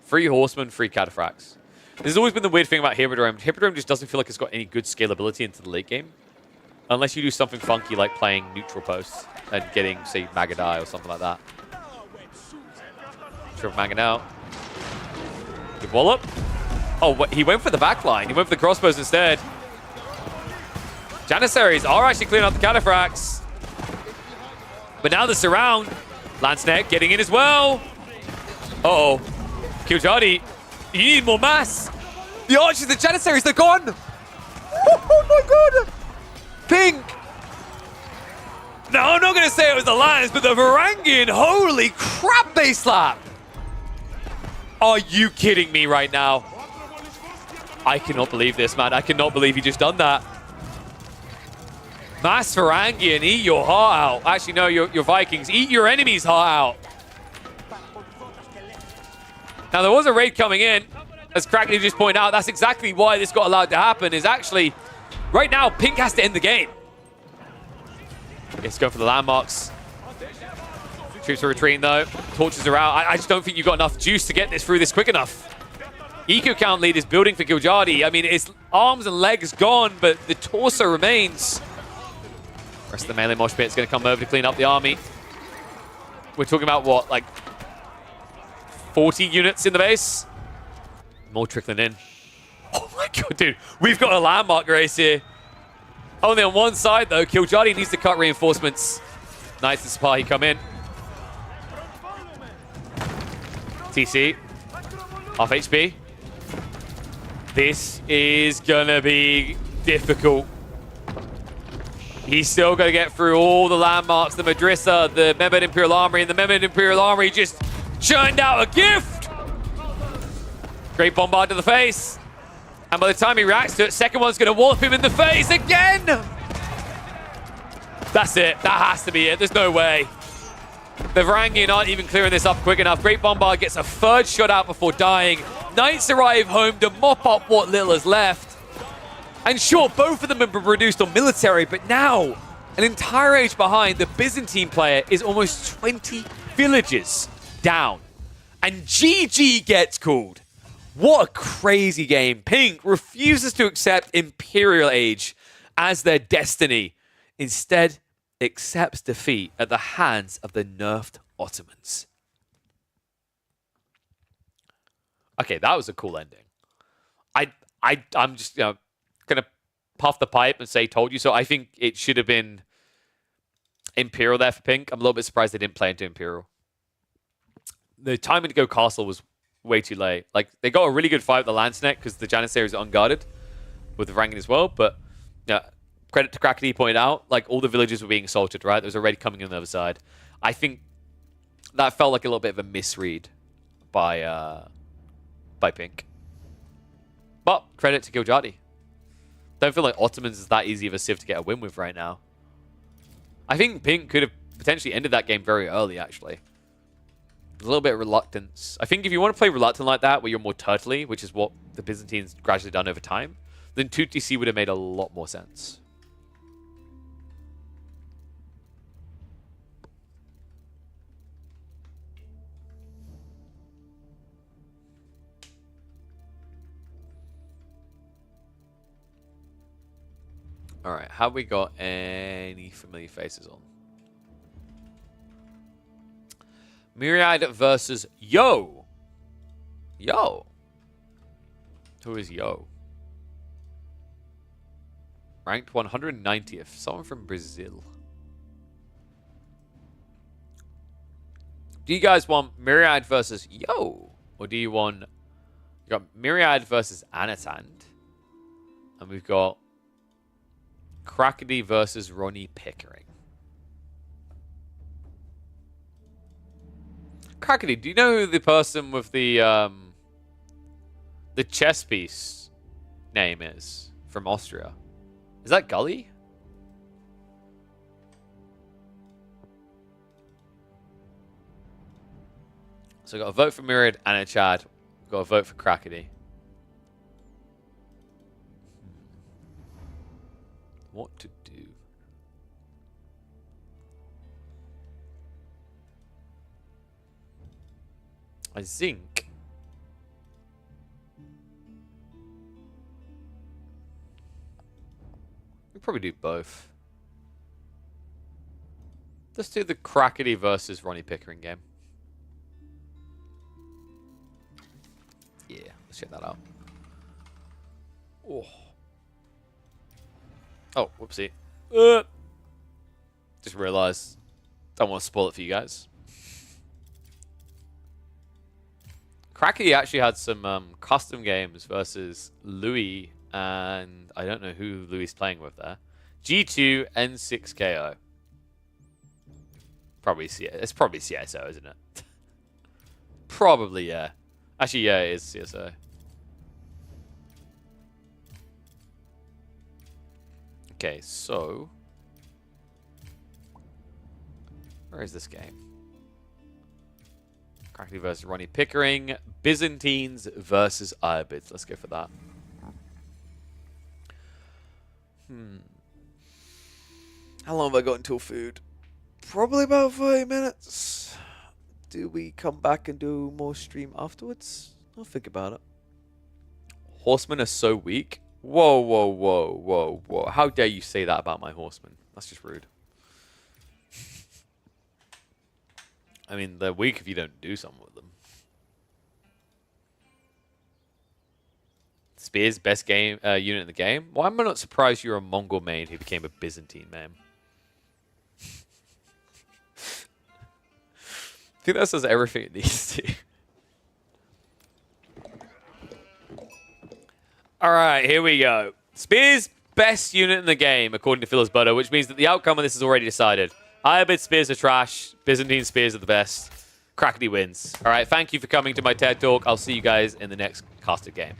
3 horsemen, 3 cataphracts. This has always been the weird thing about Hippodrome. Hippodrome just doesn't feel like it's got any good scalability into the late game. Unless you do something funky like playing neutral posts and getting, say, Magadai or something like that. Sure, Magad out. Good wallop. Oh, he went for the back line. He went for the crossbows instead. Janissaries are actually clearing up the cataphracts. But now the surround. Lanzknecht getting in as well. Uh-oh. Kiljadi, you need more mass. The archers, the Janissaries, they're gone. Oh my god. Pink. No, I'm not going to say it was the Lions, but the Varangian, holy crap, they slap. Are you kidding me right now? I cannot believe this, man. I cannot believe he just done that. Mass Varangian, eat your heart out. Actually, no, your Vikings, eat your enemy's heart out. Now, there was a raid coming in. As Crackney just pointed out, that's exactly why this got allowed to happen, is actually, right now, Pink has to end the game. It's going for the landmarks. Troops are retreating, though. Torches are out. I just don't think you've got enough juice to get this through this quick enough. Eco count lead is building for Kiljadi. I mean, his arms and legs gone, but the torso remains. Rest of the melee mosh pit is going to come over to clean up the army. We're talking about, what, like 40 units in the base? More trickling in. Oh my god, dude. We've got a landmark race here. Only on one side, though. Kiljadi needs to cut reinforcements. Nice to Sipahi come in. TC. Half HP. This is going to be difficult. He's still going to get through all the landmarks. The Madrissa, the Mehmed Imperial Armory, and the Mehmed Imperial Armory just churned out a gift. Great bombard to the face. And by the time he reacts to it, second one's going to wallop him in the face again. That's it. That has to be it. There's no way. The Varangian aren't even clearing this up quick enough. Great Bombard gets a third shot out before dying. Knights arrive home to mop up what little is left. And sure, both of them have been reduced on military, but now, an entire age behind, the Byzantine player is almost 20 villages down. And GG gets called. What a crazy game. Pink refuses to accept Imperial Age as their destiny. Instead, accepts defeat at the hands of the nerfed Ottomans. Okay, that was a cool ending. I'm just gonna puff the pipe and say told you so. I think it should have been Imperial there for Pink. I'm a little bit surprised they didn't play into Imperial. The timing to go castle was way too late. Like, they got a really good fight with the Lancenet because the Janissaries are unguarded with the Varangian as well. But yeah, credit to Crackety pointed out, like, all the villages were being assaulted, right? There was a raid coming on the other side. I think that felt like a little bit of a misread by Pink. But credit to Giljati. Don't feel like Ottomans is that easy of a civ to get a win with right now. I think Pink could have potentially ended that game very early, actually. A little bit of reluctance. I think if you want to play reluctant like that, where you're more turtley, which is what the Byzantines gradually done over time, then 2TC would have made a lot more sense. Alright, have we got any familiar faces on? Myriad versus Yo. Yo. Who is Yo? Ranked 190th. Someone from Brazil. Do you guys want Myriad versus Yo? Or do you want... You got Myriad versus Anatand. And we've got Crackety versus Ronnie Pickering. Crackety, do you know who the person with the chess piece name is from Austria? Is that Gully? So I got a vote for Myriad and a Chad. Got a vote for Crackety. What to do? I think we probably do both. Let's do the Crackety versus Ronnie Pickering game. Yeah, let's check that out. Oh. Oh, whoopsie. Just realized. Don't want to spoil it for you guys. Crackety actually had some custom games versus Louis, and I don't know who Louis is playing with there. G2, N6KO. Probably it's probably CSO, isn't it? Probably, yeah. Actually, yeah, it is CSO. Okay, so where is this game? Crackety versus Ronnie Pickering. Byzantines versus Irobids. Let's go for that. How long have I got until food? Probably about 30 minutes. Do we come back and do more stream afterwards? I'll think about it. Horsemen are so weak. Whoa, whoa, whoa, whoa, whoa. How dare you say that about my horsemen? That's just rude. I mean, they're weak if you don't do something with them. Spears, best game unit in the game? Why am I not surprised you're a Mongol main who became a Byzantine main? I think that says everything it needs to. Alright, here we go. Spears, best unit in the game, according to Phyllis Butter, which means that the outcome of this is already decided. Iobid spears are trash. Byzantine spears are the best. Crackety wins. Alright, thank you for coming to my TED Talk. I'll see you guys in the next casted game.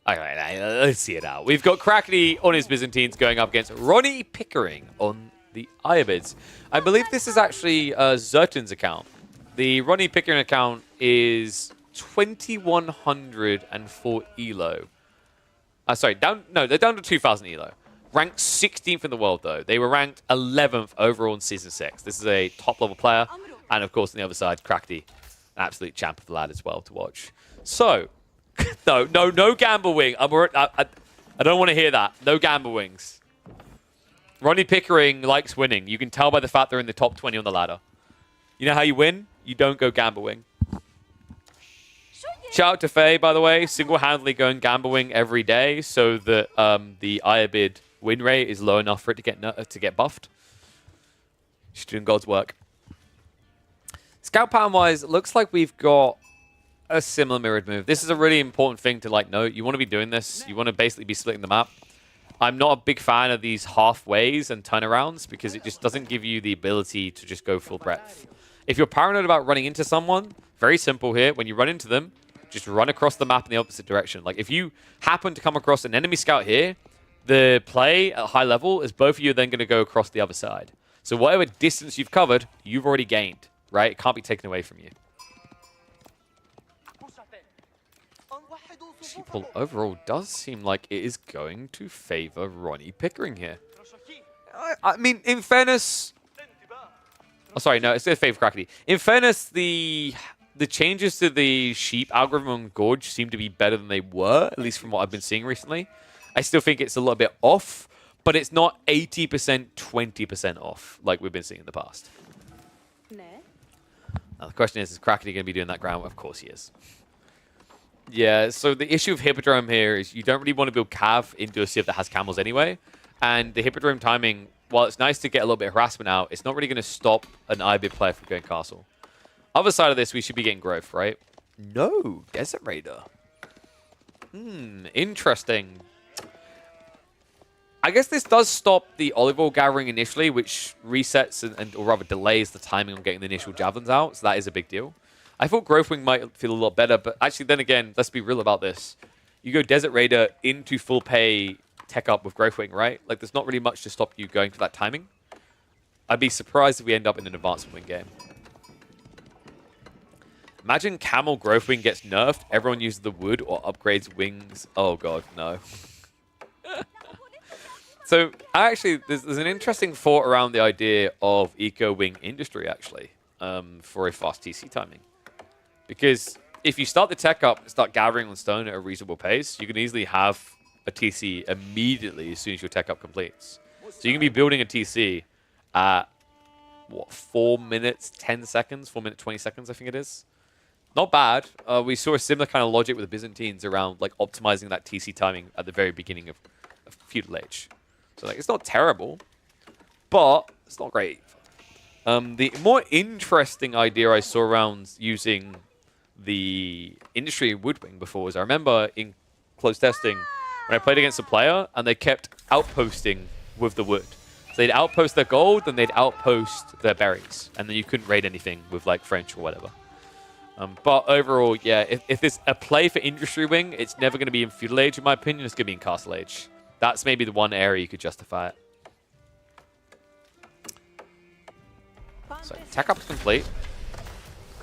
Alright, let's see it out. We've got Crackety on his Byzantines going up against Ronnie Pickering on the Iobids. I believe this is actually Zertin's account. The Ronnie Pickering account is 2104 elo. Sorry, they're down to 2,000 elo. Ranked 16th in the world, though. They were ranked 11th overall in Season 6. This is a top-level player. And, of course, on the other side, Krakty, an absolute champ of the lad as well to watch. So, no Gamble Wing. I don't want to hear that. No Gamble Wings. Ronnie Pickering likes winning. You can tell by the fact they're in the top 20 on the ladder. You know how you win? You don't go Gamble Wing. Shout out to Faye, by the way, single-handedly going Gamble Wing every day so that the Iabid win rate is low enough for it to get buffed. She's doing God's work. Scout pattern-wise, it looks like we've got a similar mirrored move. This is a really important thing to note. You want to be doing this. You want to basically be splitting the map. I'm not a big fan of these halfways and turnarounds because it just doesn't give you the ability to just go full breadth. If you're paranoid about running into someone, very simple here. When you run into them, just run across the map in the opposite direction. Like, if you happen to come across an enemy scout here, the play at high level is both of you are then going to go across the other side. So whatever distance you've covered, you've already gained, right? It can't be taken away from you. Sheeple overall does seem like it is going to favor Ronnie Pickering here. I mean, in fairness... Oh, sorry, no, it's going to favor Krakty. In fairness, the changes to the sheep algorithm on Gorge seem to be better than they were, at least from what I've been seeing recently. I still think it's a little bit off, but it's not 80%, 20% off like we've been seeing in the past. Now, the question is Krakty going to be doing that ground? Of course he is. Yeah, so the issue of Hippodrome here is you don't really want to build Cav into a Civ that has camels anyway. And the Hippodrome timing, while it's nice to get a little bit of harassment out, it's not really going to stop an IBID player from going castle. Other side of this, we should be getting growth, right? No, Desert Raider. Interesting. I guess this does stop the olive oil gathering initially, which resets or rather delays the timing on getting the initial javelins out. So that is a big deal. I thought Growthwing might feel a lot better, but actually then again, let's be real about this. You go Desert Raider into full pay tech up with Growthwing, right? Like, there's not really much to stop you going for that timing. I'd be surprised if we end up in an advancement wing game. Imagine Camel Growthwing gets nerfed, everyone uses the wood or upgrades wings. Oh god, no. So, actually, there's an interesting thought around the idea of eco-wing industry, actually, for a fast TC timing. Because if you start the tech up and start gathering on stone at a reasonable pace, you can easily have a TC immediately as soon as your tech up completes. So you can be building a TC at, what, 4 minutes, 10 seconds? 4 minutes, 20 seconds, I think it is. Not bad. We saw a similar kind of logic with the Byzantines around like optimizing that TC timing at the very beginning of Feudal Age. So like, it's not terrible, but it's not great. The more interesting idea I saw around using the industry woodwing before was I remember in close testing when I played against a player and they kept outposting with the wood. So they'd outpost their gold, then they'd outpost their berries, and then you couldn't raid anything with like French or whatever. But overall, yeah, if there's a play for Industry Wing, it's never going to be in Feudal Age, in my opinion. It's going to be in Castle Age. That's maybe the one area you could justify it. So, tech up's complete.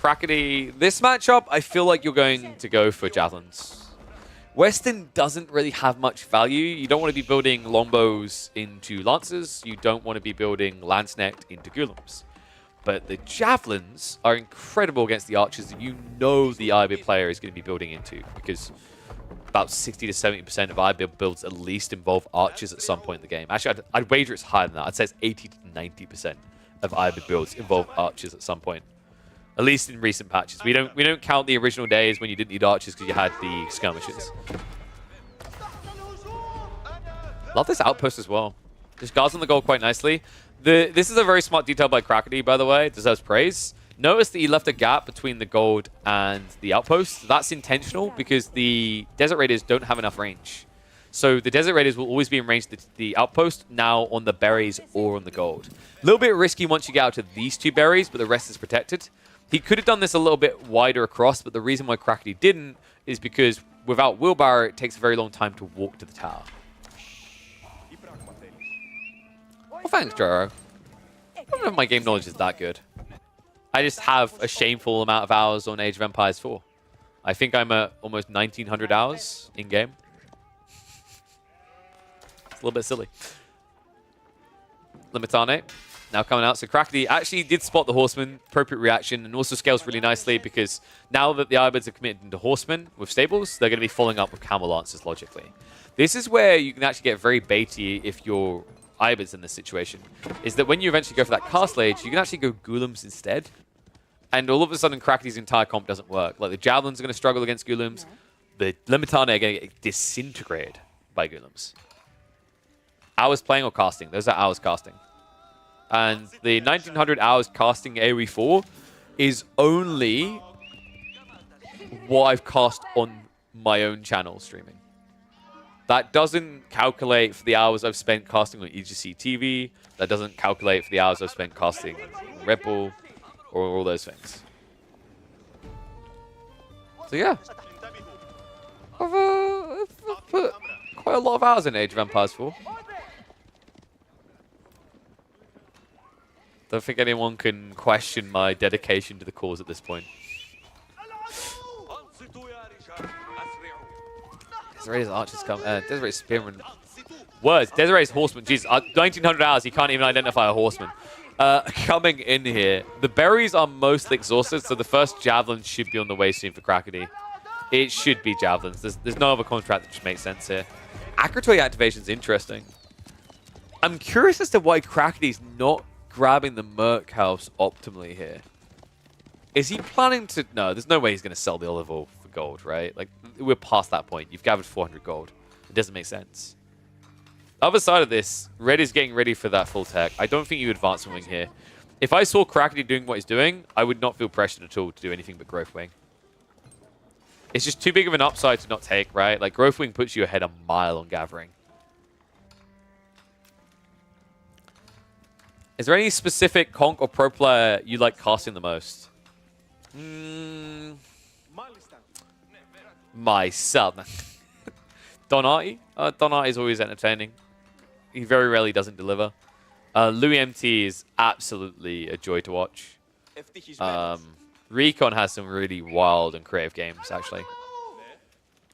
Krakty, this matchup, I feel like you're going to go for javelins. Western doesn't really have much value. You don't want to be building longbows into lancers. You don't want to be building lancenecked into golems. But the javelins are incredible against the archers that you know the IBID player is going to be building into, because about 60 to 70% of IBID builds at least involve archers at some point in the game. Actually, I'd wager it's higher than that. I'd say it's 80 to 90% of IBID builds involve archers at some point. At least in recent patches. We don't count the original days when you didn't need archers because you had the skirmishes. Love this outpost as well. Just guards on the goal quite nicely. This is a very smart detail by Krakty, by the way. Deserves praise. Notice that he left a gap between the gold and the outpost. That's intentional because the Desert Raiders don't have enough range. So the Desert Raiders will always be in range to the outpost, now on the berries or on the gold. A little bit risky once you get out to these two berries, but the rest is protected. He could have done this a little bit wider across, but the reason why Krakty didn't is because without Wheelbarrow, it takes a very long time to walk to the tower. Well, thanks, Joro. I don't know if my game knowledge is that good. I just have a shameful amount of hours on Age of Empires 4. I think I'm at almost 1,900 hours in-game. a little bit silly. Limitane now coming out. So Crackety actually did spot the Horseman, appropriate reaction, and also scales really nicely because now that the Ibeards are committed into Horsemen with stables, they're going to be following up with Camel Lancers logically. This is where you can actually get very baity if you're Ibeards in this situation, is that when you eventually go for that Castle Age, you can actually go Golems instead. And all of a sudden, Crackety's entire comp doesn't work. Like, the Javelins are going to struggle against Golems. The Limitane are going to get disintegrated by Golems. Hours playing or casting? Those are hours casting. And the 1900 hours casting AoE 4 is only what I've cast on my own channel streaming. That doesn't calculate for the hours I've spent casting on EGC TV. That doesn't calculate for the hours I've spent casting on Red Bull or all those things. So yeah. I've put quite a lot of hours in Age of Empires 4. Don't think anyone can question my dedication to the cause at this point. Desiree's archers come. Desiree's spearman. Words. Desiree's horseman. Jesus, 1900 hours. He can't even identify a horseman. Coming in here, the berries are mostly exhausted, so the first javelin should be on the way soon for Crackety. It should be javelins. There's no other contract that just makes sense here. Akratoy activation's interesting. I'm curious as to why Crackety's not grabbing the Merc House optimally here. Is he planning to... No, there's no way he's going to sell the olive oil for gold, right? Like, we're past that point. You've gathered 400 gold. It doesn't make sense. Other side of this, Red is getting ready for that full tech. I don't think you advance a wing here. If I saw Crackety doing what he's doing, I would not feel pressured at all to do anything but Growth Wing. It's just too big of an upside to not take, right? Like, Growth Wing puts you ahead a mile on gathering. Is there any specific conk or pro player you like casting the most? My son. Donati? Donati is always entertaining. He very rarely doesn't deliver. Louis MT is absolutely a joy to watch. Recon has some really wild and creative games, actually.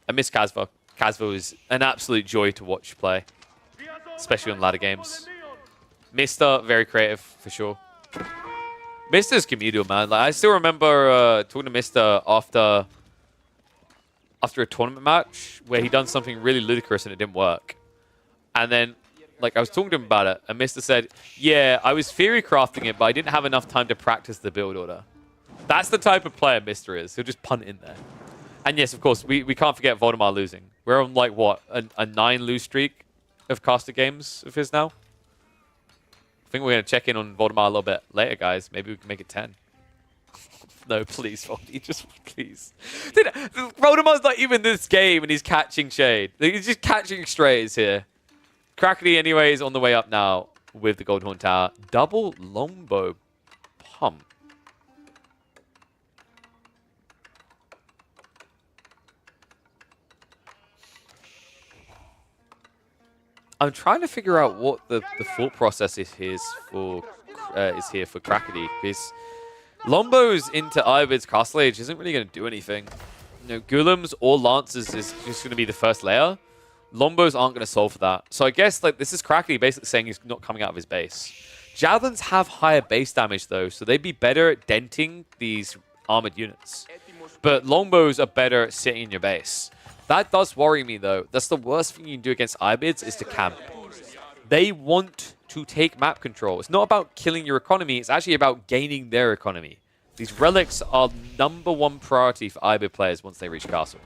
I miss Casvo. Casvo is an absolute joy to watch play, especially on ladder games. Mister, very creative, for sure. Mister's comedial, man. Like, I still remember talking to Mister after a tournament match where he done something really ludicrous and it didn't work. And then, like, I was talking to him about it, and Mister said, yeah, I was theory crafting it, but I didn't have enough time to practice the build order. That's the type of player Mister is. He'll just punt in there. And yes, of course, we can't forget Voldemar losing. We're on, like, what, a 9-lose streak of caster games of his now? I think we're going to check in on Voldemar a little bit later, guys. Maybe we can make it 10. No, please, Voldy, just please. Dude, Voldemar's not even this game and he's catching shade. He's just catching strays here. Crackety, anyways, on the way up now with the Goldhorn Tower. Double longbow pump. I'm trying to figure out what the thought process is here for Crackety, because Lombos into Ibeard's Castle Age isn't really going to do anything. You know, Golems or Lancers is just going to be the first layer. Lombos aren't going to solve for that. So I guess like this is Crackety basically saying he's not coming out of his base. Javelins have higher base damage though, so they'd be better at denting these armored units. But Longbows are better at sitting in your base. That does worry me though. That's the worst thing you can do against Ibeards is to camp. They want to take map control. It's not about killing your economy, it's actually about gaining their economy. These relics are #1 priority for Ibeard players once they reach castle.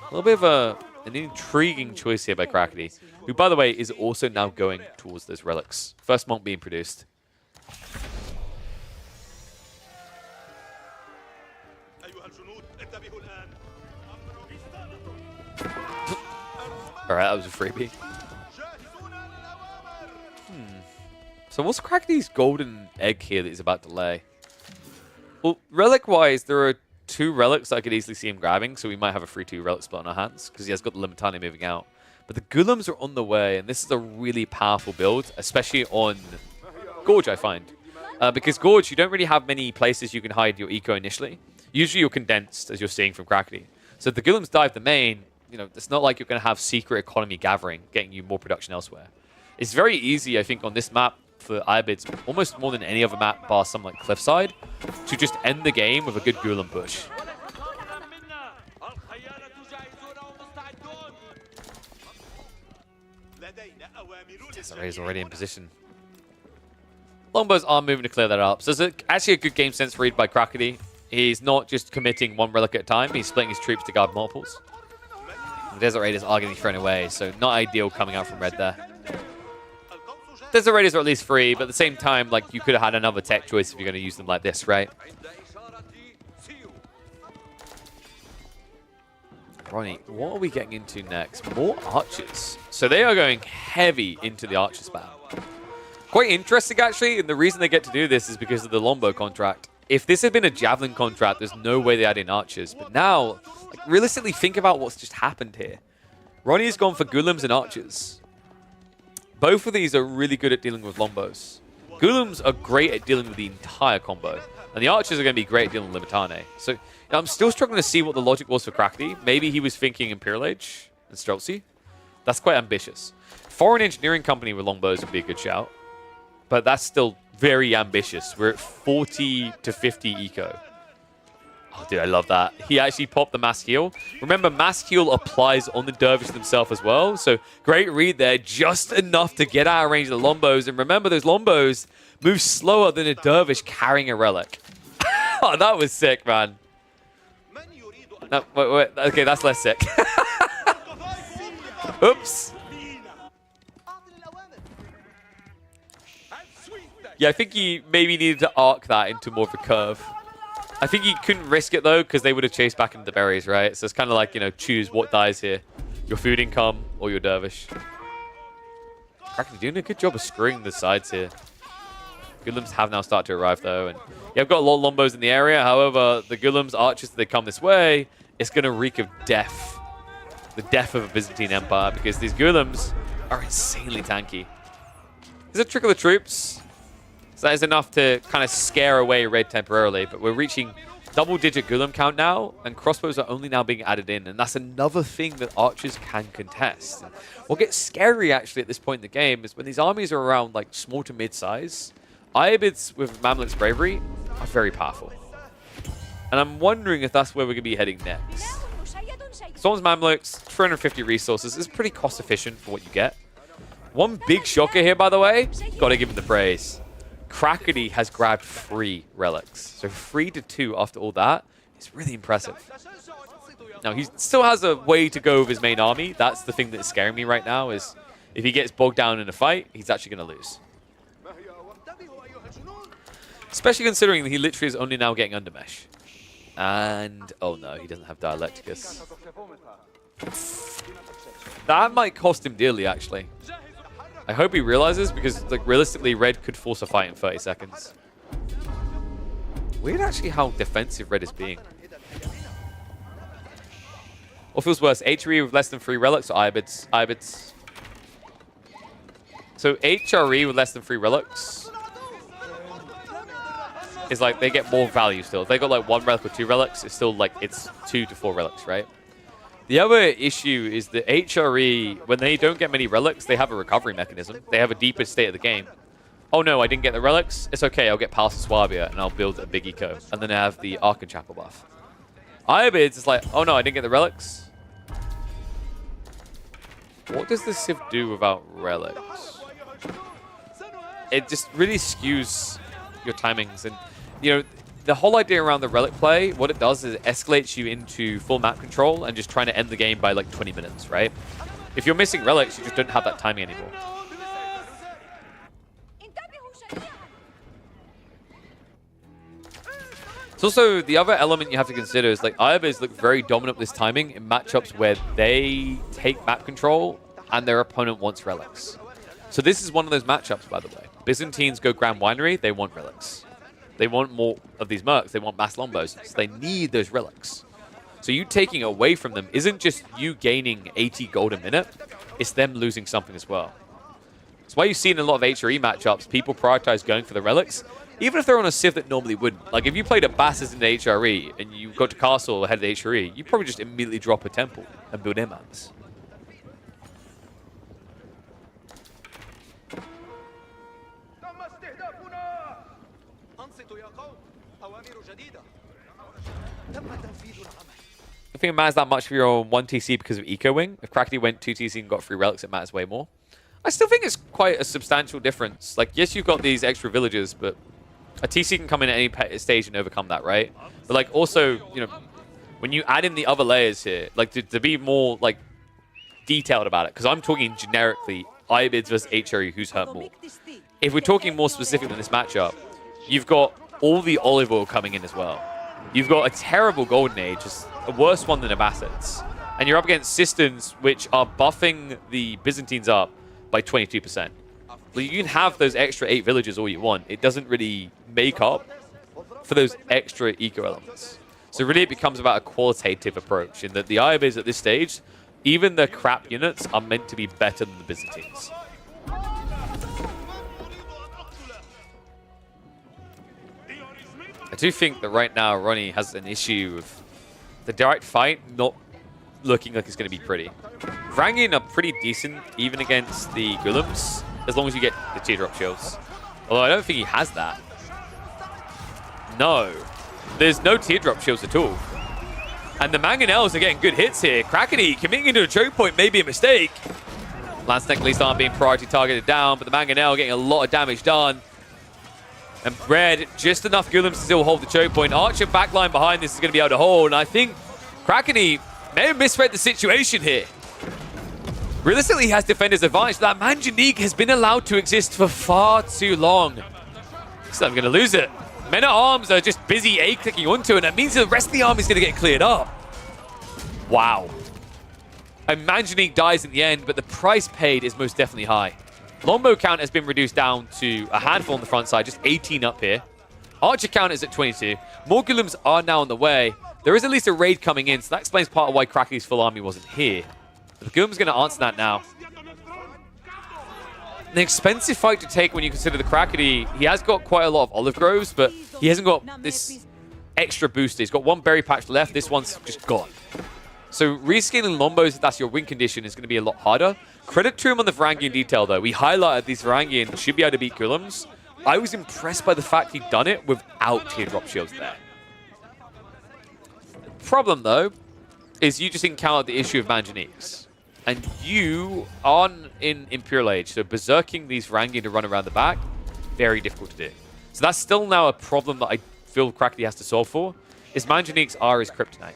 A little bit of an intriguing choice here by Crackety, who by the way is also now going towards those relics. First monk being produced. Alright, that was a freebie. So what's Crackety's golden egg here that he's about to lay? Well, relic-wise, there are 2 relics I could easily see him grabbing, so we might have a 3-2 relic split on our hands, because he has got the Limitani moving out. But the Golems are on the way, and this is a really powerful build, especially on Gorge, I find. Because Gorge, you don't really have many places you can hide your eco initially. Usually you're condensed, as you're seeing from Crackety. So if the Golems dive the main, you know, it's not like you're going to have secret economy gathering, getting you more production elsewhere. It's very easy, I think, on this map for Iabids, almost more than any other map, bar some like Cliffside, to just end the game with a good Golem push. Desiree is already in position. Longbows are moving to clear that up. So it's actually a good game sense read by Crackety. He's not just committing one relic at a time. He's splitting his troops to guard multiples. The Desert Raiders are getting thrown away, so not ideal coming out from red there. Desert Raiders are at least free, but at the same time, like, you could have had another tech choice if you're going to use them like this, right? Ronnie, what are we getting into next? More archers. So they are going heavy into the archer spam. Quite interesting, actually, and the reason they get to do this is because of the Longbow contract. If this had been a Javelin contract, there's no way they add in archers. But now, like, realistically, think about what's just happened here. Ronnie's gone for Golems and archers. Both of these are really good at dealing with Longbows. Golems are great at dealing with the entire combo. And the archers are going to be great at dealing with Limitane. So, you know, I'm still struggling to see what the logic was for Crackety. Maybe he was thinking Imperial Age and Streltsy. That's quite ambitious. Foreign engineering company with Longbows would be a good shout. But that's still very ambitious. We're at 40 to 50 eco. Oh, dude, I love that. He actually popped the Mass Heal. Remember, Mass Heal applies on the Dervish themselves as well. So great read there. Just enough to get out of range of the Longbows. And remember, those Longbows move slower than a Dervish carrying a relic. Oh, that was sick, man. No, wait. Okay, that's less sick. Oops. Yeah, I think he maybe needed to arc that into more of a curve. I think he couldn't risk it, though, because they would have chased back into the berries, right? So it's kind of like, you know, choose what dies here. Your food income or your Dervish. Crackety doing a good job of screwing the sides here. Golems have now started to arrive, though. And yeah, I've got a lot of Lombos in the area. However, the Golems, archers, they come this way, it's going to reek of death. The death of a Byzantine Empire, because these Golems are insanely tanky. There's a trick of the troops. So that is enough to kind of scare away red temporarily, but we're reaching double-digit Golem count now, and crossbows are only now being added in, and that's another thing that archers can contest. And what gets scary, actually, at this point in the game is when these armies are around, like, small to mid-size, Iabids with Mamluk's Bravery are very powerful. And I'm wondering if that's where we're going to be heading next. Storm's Mamluks, 350 resources, is pretty cost-efficient for what you get. One big shocker here, by the way, got to give him the praise. Crackety has grabbed 3 relics. So 3 to 2 after all that is really impressive. Now, he still has a way to go with his main army. That's the thing that's scaring me right now, is if he gets bogged down in a fight, he's actually going to lose. Especially considering that he literally is only now getting Undermesh. And, oh no, he doesn't have Dialecticus. That might cost him dearly, actually. I hope he realizes, because, like, realistically, red could force a fight in 30 seconds. Weird, actually, how defensive red is being. What feels worse, HRE with less than 3 relics or Iabids? Iabids. So HRE with less than 3 relics is like they get more value still. If they got like 1 relic or 2 relics, it's still like it's 2 to 4 relics, right? The other issue is that HRE, when they don't get many relics, they have a recovery mechanism. They have a deeper state of the game. Oh no, I didn't get the relics. It's okay, I'll get Palace of Swabia and I'll build a big eco. And then I have the Archon Chapel buff. Iabids is like, oh no, I didn't get the relics. What does the Civ do without relics? It just really skews your timings. And, you know, the whole idea around the relic play, what it does is it escalates you into full map control and just trying to end the game by like 20 minutes, right? If you're missing relics, you just don't have that timing anymore. It's also the other element you have to consider is like Iabids look very dominant with this timing in matchups where they take map control and their opponent wants relics. So this is one of those matchups, by the way. Byzantines go Grand Winery, they want relics. They want more of these mercs. They want mass Lombos. So they need those relics. So you taking away from them isn't just you gaining 80 gold a minute. It's them losing something as well. That's why you see in a lot of HRE matchups, people prioritize going for the relics, even if they're on a Civ that normally wouldn't. Like if you played a Basses in the HRE and you go to Castle ahead of the HRE, you probably just immediately drop a Temple. and build imams. I think it matters that much if you're on 1 TC because of Eco Wing. If Crackety went 2 TC and got 3 relics, it matters way more. I still think it's quite a substantial difference. Like, yes, you've got these extra villages, but a TC can come in at any stage and overcome that, right? But, like, also, you know, when you add in the other layers here, like, to be more, like, detailed about it, because I'm talking generically, Ibids versus HRE, who's hurt more. If we're talking more specifically in this matchup, you've got all the olive oil coming in as well. You've got a terrible Golden Age, just a worse one than Abbasids. And you're up against systems which are buffing the Byzantines up by 22%. Well, you can have those extra 8 villages all you want. It doesn't really make up for those extra eco elements. So really it becomes about a qualitative approach in that the Ibids at this stage, even the crap units are meant to be better than the Byzantines. I do think that right now Ronnie has an issue with the direct fight not looking like it's going to be pretty. Varangian are pretty decent even against the Golems, as long as you get the teardrop shields. Although I don't think he has that. No. There's no teardrop shields at all. And the Mangonels are getting good hits here. Crackety committing into a choke point may be a mistake. Lanceneck at least aren't being priority targeted down, but the Mangonel getting a lot of damage done. And Red, just enough Golems to still hold the choke point. Archer backline behind this is going to be able to hold. And I think Crackety may have misread the situation here. Realistically, he has defender's advantage. That Manjanique has been allowed to exist for far too long. So I'm going to lose it. Men-at-Arms are just busy A-clicking onto it, and that means the rest of the army is going to get cleared up. Wow. And Manjanique dies in the end, but the price paid is most definitely high. Longbow count has been reduced down to a handful on the front side, just 18 up here. Archer count is at 22. More Golems are now on the way. There is at least a raid coming in, so that explains part of why Crackety's full army wasn't here. But the Golem's going to answer that now. An expensive fight to take when you consider the Crackety. He has got quite a lot of olive groves, but he hasn't got this extra booster. He's got one berry patch left. This one's just gone. So rescaling Lombos, if that's your win condition, is going to be a lot harder. Credit to him on the Varangian detail, though. We highlighted these Varangian should be able to beat Golems. I was impressed by the fact he'd done it without teardrop shields there. Problem, though, is you just encountered the issue of Manjaniques. And you aren't in Imperial Age, so berserking these Varangian to run around the back, very difficult to do. So that's still now a problem that I feel Crackety has to solve for, is Manjaniques are his kryptonite.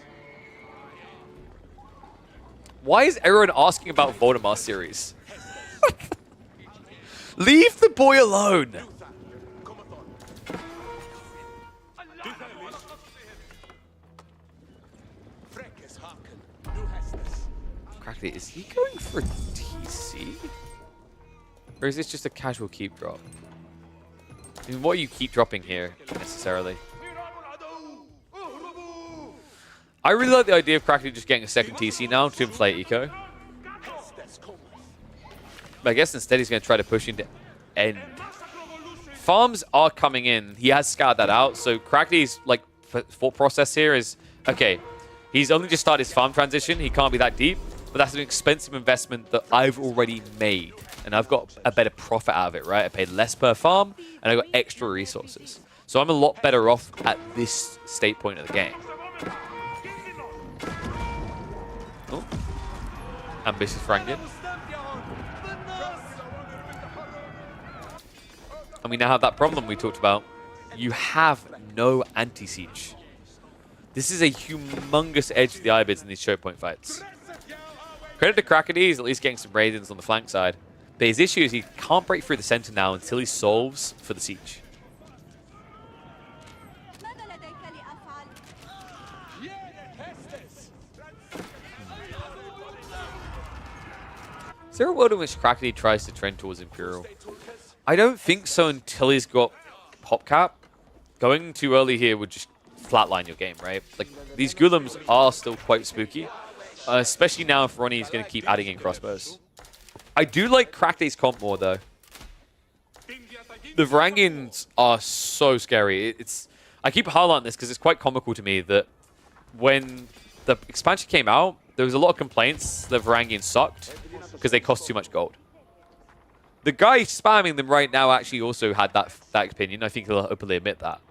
Why is everyone asking about Voldemort series? Leave the boy alone! Crackety, is he going for TC? Or is this just a casual keep drop? I mean, what are you keep dropping here, necessarily? I really like the idea of Crackety just getting a second TC now to inflate eco. But I guess instead he's going to try to push into end. Farms are coming in. He has scouted that out. So Crackety's like thought process here is, okay, he's only just started his farm transition. He can't be that deep. But that's an expensive investment that I've already made. And I've got a better profit out of it, right? I paid less per farm, and I got extra resources. So I'm a lot better off at this state point of the game. Oh. Ambitious Varangian. And we now have that problem we talked about. You have no anti-siege. This is a humongous edge for the Ibids in these choke point fights. Credit to Crackety, he's at least getting some Raidens on the flank side. But his issue is he can't break through the center now until he solves for the siege. Is there a world in which Crackety tries to trend towards Imperial? I don't think so until he's got Pop Cap. Going too early here would just flatline your game, right? Like, these Golems are still quite spooky. Especially now if Ronnie is going to keep adding in crossbows. I do like Crackety's comp more, though. The Varangians are so scary. I keep highlighting this because it's quite comical to me that when the expansion came out, there was a lot of complaints that Varangian sucked because they cost too much gold. The guy spamming them right now actually also had that opinion. I think he'll openly admit that.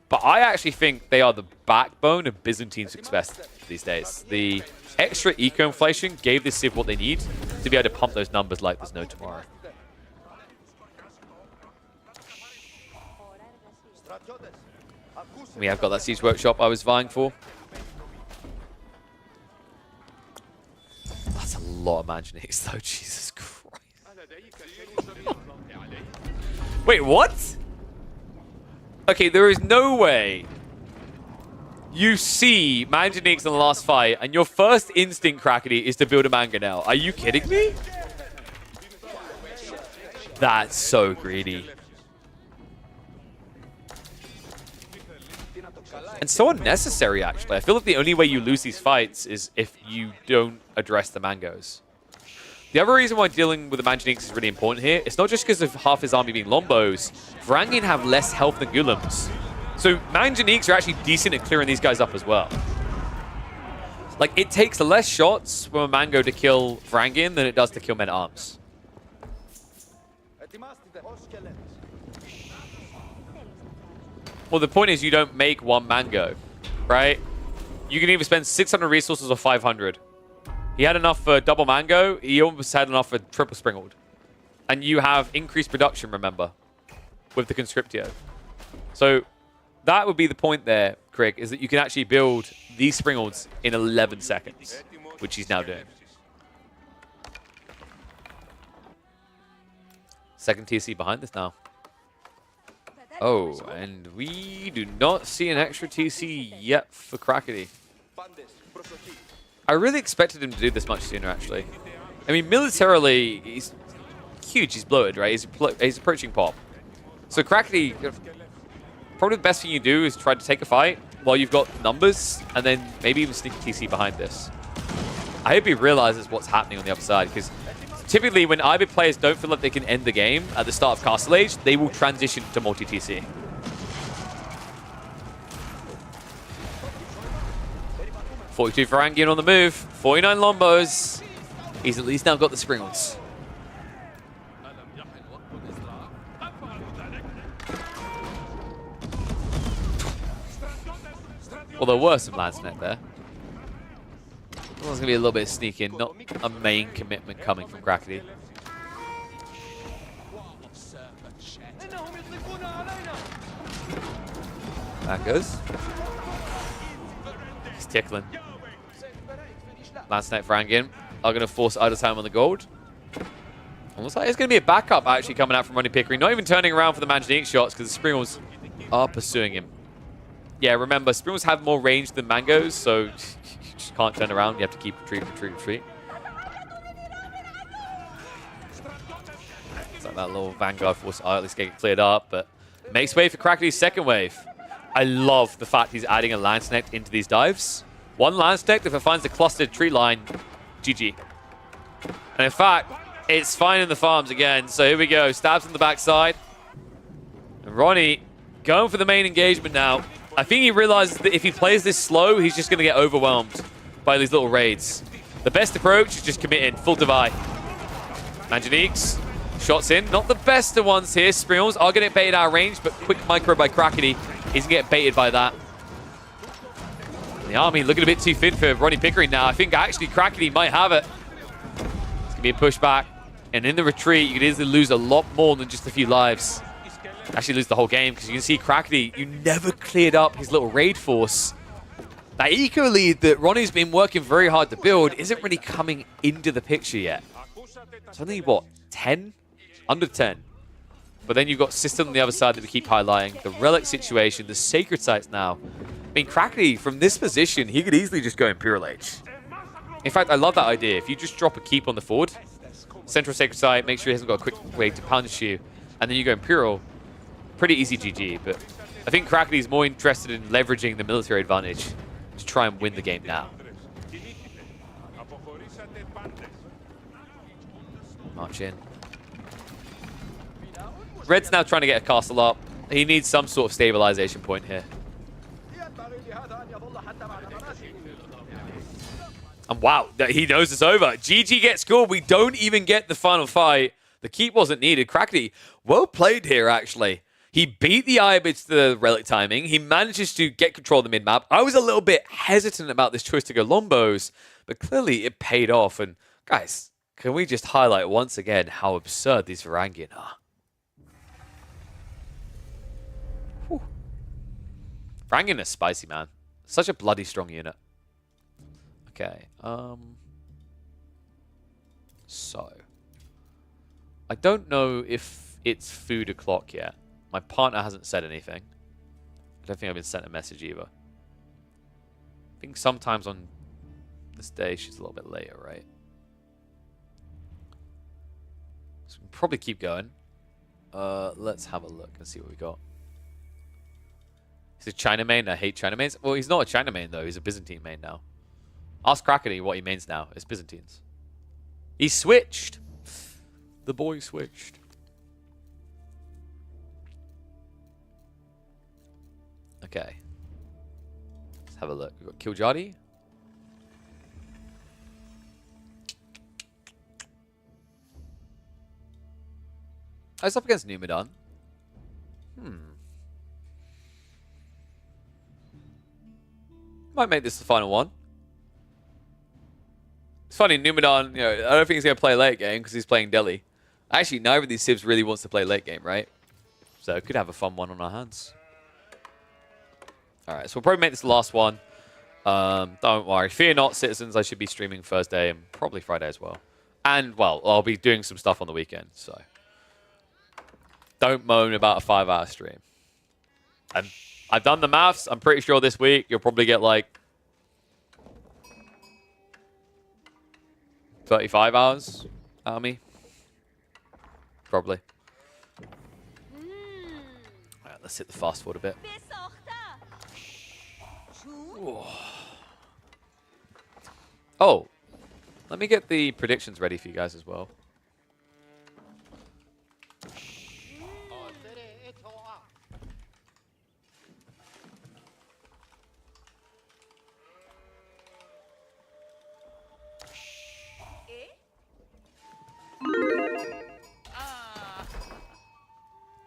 But I actually think they are the backbone of Byzantine success these days. The extra eco-inflation gave this Civ what they need to be able to pump those numbers like there's no tomorrow. We have got that Siege Workshop I was vying for. That's a lot of Manganiques though, Jesus Christ. Wait, what? Okay, there is no way you see Manganiques in the last fight and your first instinct, Crackety, is to build a Mangonel. Are you kidding me? That's so greedy. And so unnecessary, actually. I feel like the only way you lose these fights is if you don't address the Mangos. The other reason why dealing with the Manganiques is really important here, it's not just because of half his army being Lombos. Varangian have less health than Gulums. So Manganiques are actually decent at clearing these guys up as well. Like, it takes less shots from a Mango to kill Varangian than it does to kill Men-at-Arms. Well, the point is you don't make one Mango, right? You can either spend 600 resources or 500. He had enough for double Mango. He almost had enough for triple Springald. And you have increased production, remember, with the Conscriptio. So that would be the point there, Craig, is that you can actually build these Springalds in 11 seconds, which he's now doing. Second TC behind this now. Oh, and we do not see an extra TC yet for Crackety. I really expected him to do this much sooner, actually. I mean, militarily, he's huge. He's bloated, right? He's approaching pop. So Crackety, probably the best thing you do is try to take a fight while you've got numbers, and then maybe even sneak a TC behind this. I hope he realizes what's happening on the other side, because typically when IB players don't feel like they can end the game at the start of Castle Age, they will transition to multi-TC. $42 Varangian on the move. 49 Lombos. He's at least now got the Springalds. Well, there were some Landsnet there. There's going to be a little bit of sneaking, not a main commitment coming from Crackety. That goes. He's tickling. Landsnet Varangian are going to force Idlesheim on the gold. Almost like it's going to be a backup actually coming out from Ronnie Pickering. Not even turning around for the Manganique shots because the Springals are pursuing him. Yeah, remember, Springals have more range than Mangos, so you just can't turn around. You have to keep retreat. It's like that little Vanguard force at least getting cleared up, but makes way for Crackety's second wave. I love the fact he's adding a Landsnet into these dives. One Landsnet, if it finds a clustered tree line, GG. And in fact, it's fine in the farms again. So here we go. Stabs in the backside. And Ronnie going for the main engagement now. I think he realizes that if he plays this slow, he's just going to get overwhelmed by these little raids. The best approach is just commit in, full divide. Manganiques, shots in. Not the best of ones here. Springals are going to get baited out of range, but quick micro by Crackety. He's going to get baited by that. The army looking a bit too thin for Ronnie Pickering now. I think actually Crackety might have it. It's going to be a pushback. And in the retreat, you could easily lose a lot more than just a few lives. Actually lose the whole game, because you can see Crackety, you never cleared up his little raid force. That eco lead that Ronnie's been working very hard to build isn't really coming into the picture yet. It's only, what, 10? Under 10. But then you've got System on the other side that we keep highlighting. The Relic situation, the Sacred Sites now. I mean, Crackety, from this position, he could easily just go Imperial Age. In fact, I love that idea. If you just drop a keep on the forward, Central Sacred Site, make sure he hasn't got a quick way to punish you, and then you go Imperial, pretty easy GG. But I think Crackety is more interested in leveraging the military advantage to try and win the game now. March in. Red's now trying to get a castle up. He needs some sort of stabilization point here. And wow, he knows it's over. GG gets scored. We don't even get the final fight. The keep wasn't needed. Crackety, well played here, actually. He beat the Ibex to the relic timing. He manages to get control of the mid-map. I was a little bit hesitant about this choice to go Lombos, but clearly it paid off. And guys, can we just highlight once again how absurd these Varangian are? Whew. Varangian is spicy, man. Such a bloody strong unit. Okay, so I don't know if it's food o'clock yet. My partner hasn't said anything. I don't think I've been sent a message either. I think sometimes on this day she's a little bit later, right? So we can probably keep going. Let's have a look and see what we got. He's a China main. I hate China mains. Well, he's not a China main though. He's a Byzantine main now. Ask Crackety what he mains now. It's Byzantines. He switched. The boy switched. Okay. Let's have a look. We've got Killjadi. Oh, it's up against Numidan. Might make this the final one. It's funny, Numidan, I don't think he's going to play late game because he's playing Delhi. Actually, neither of these civs really wants to play late game, right? So could have a fun one on our hands. Alright, so we'll probably make this the last one. Don't worry. Fear not, citizens. I should be streaming Thursday and probably Friday as well. And, well, I'll be doing some stuff on the weekend, so don't moan about a 5-hour stream. And I've done the maths. I'm pretty sure this week you'll probably get like 35 hours out of me. Probably. Alright, let's hit the fast forward a bit. Oh, let me get the predictions ready for you guys as well.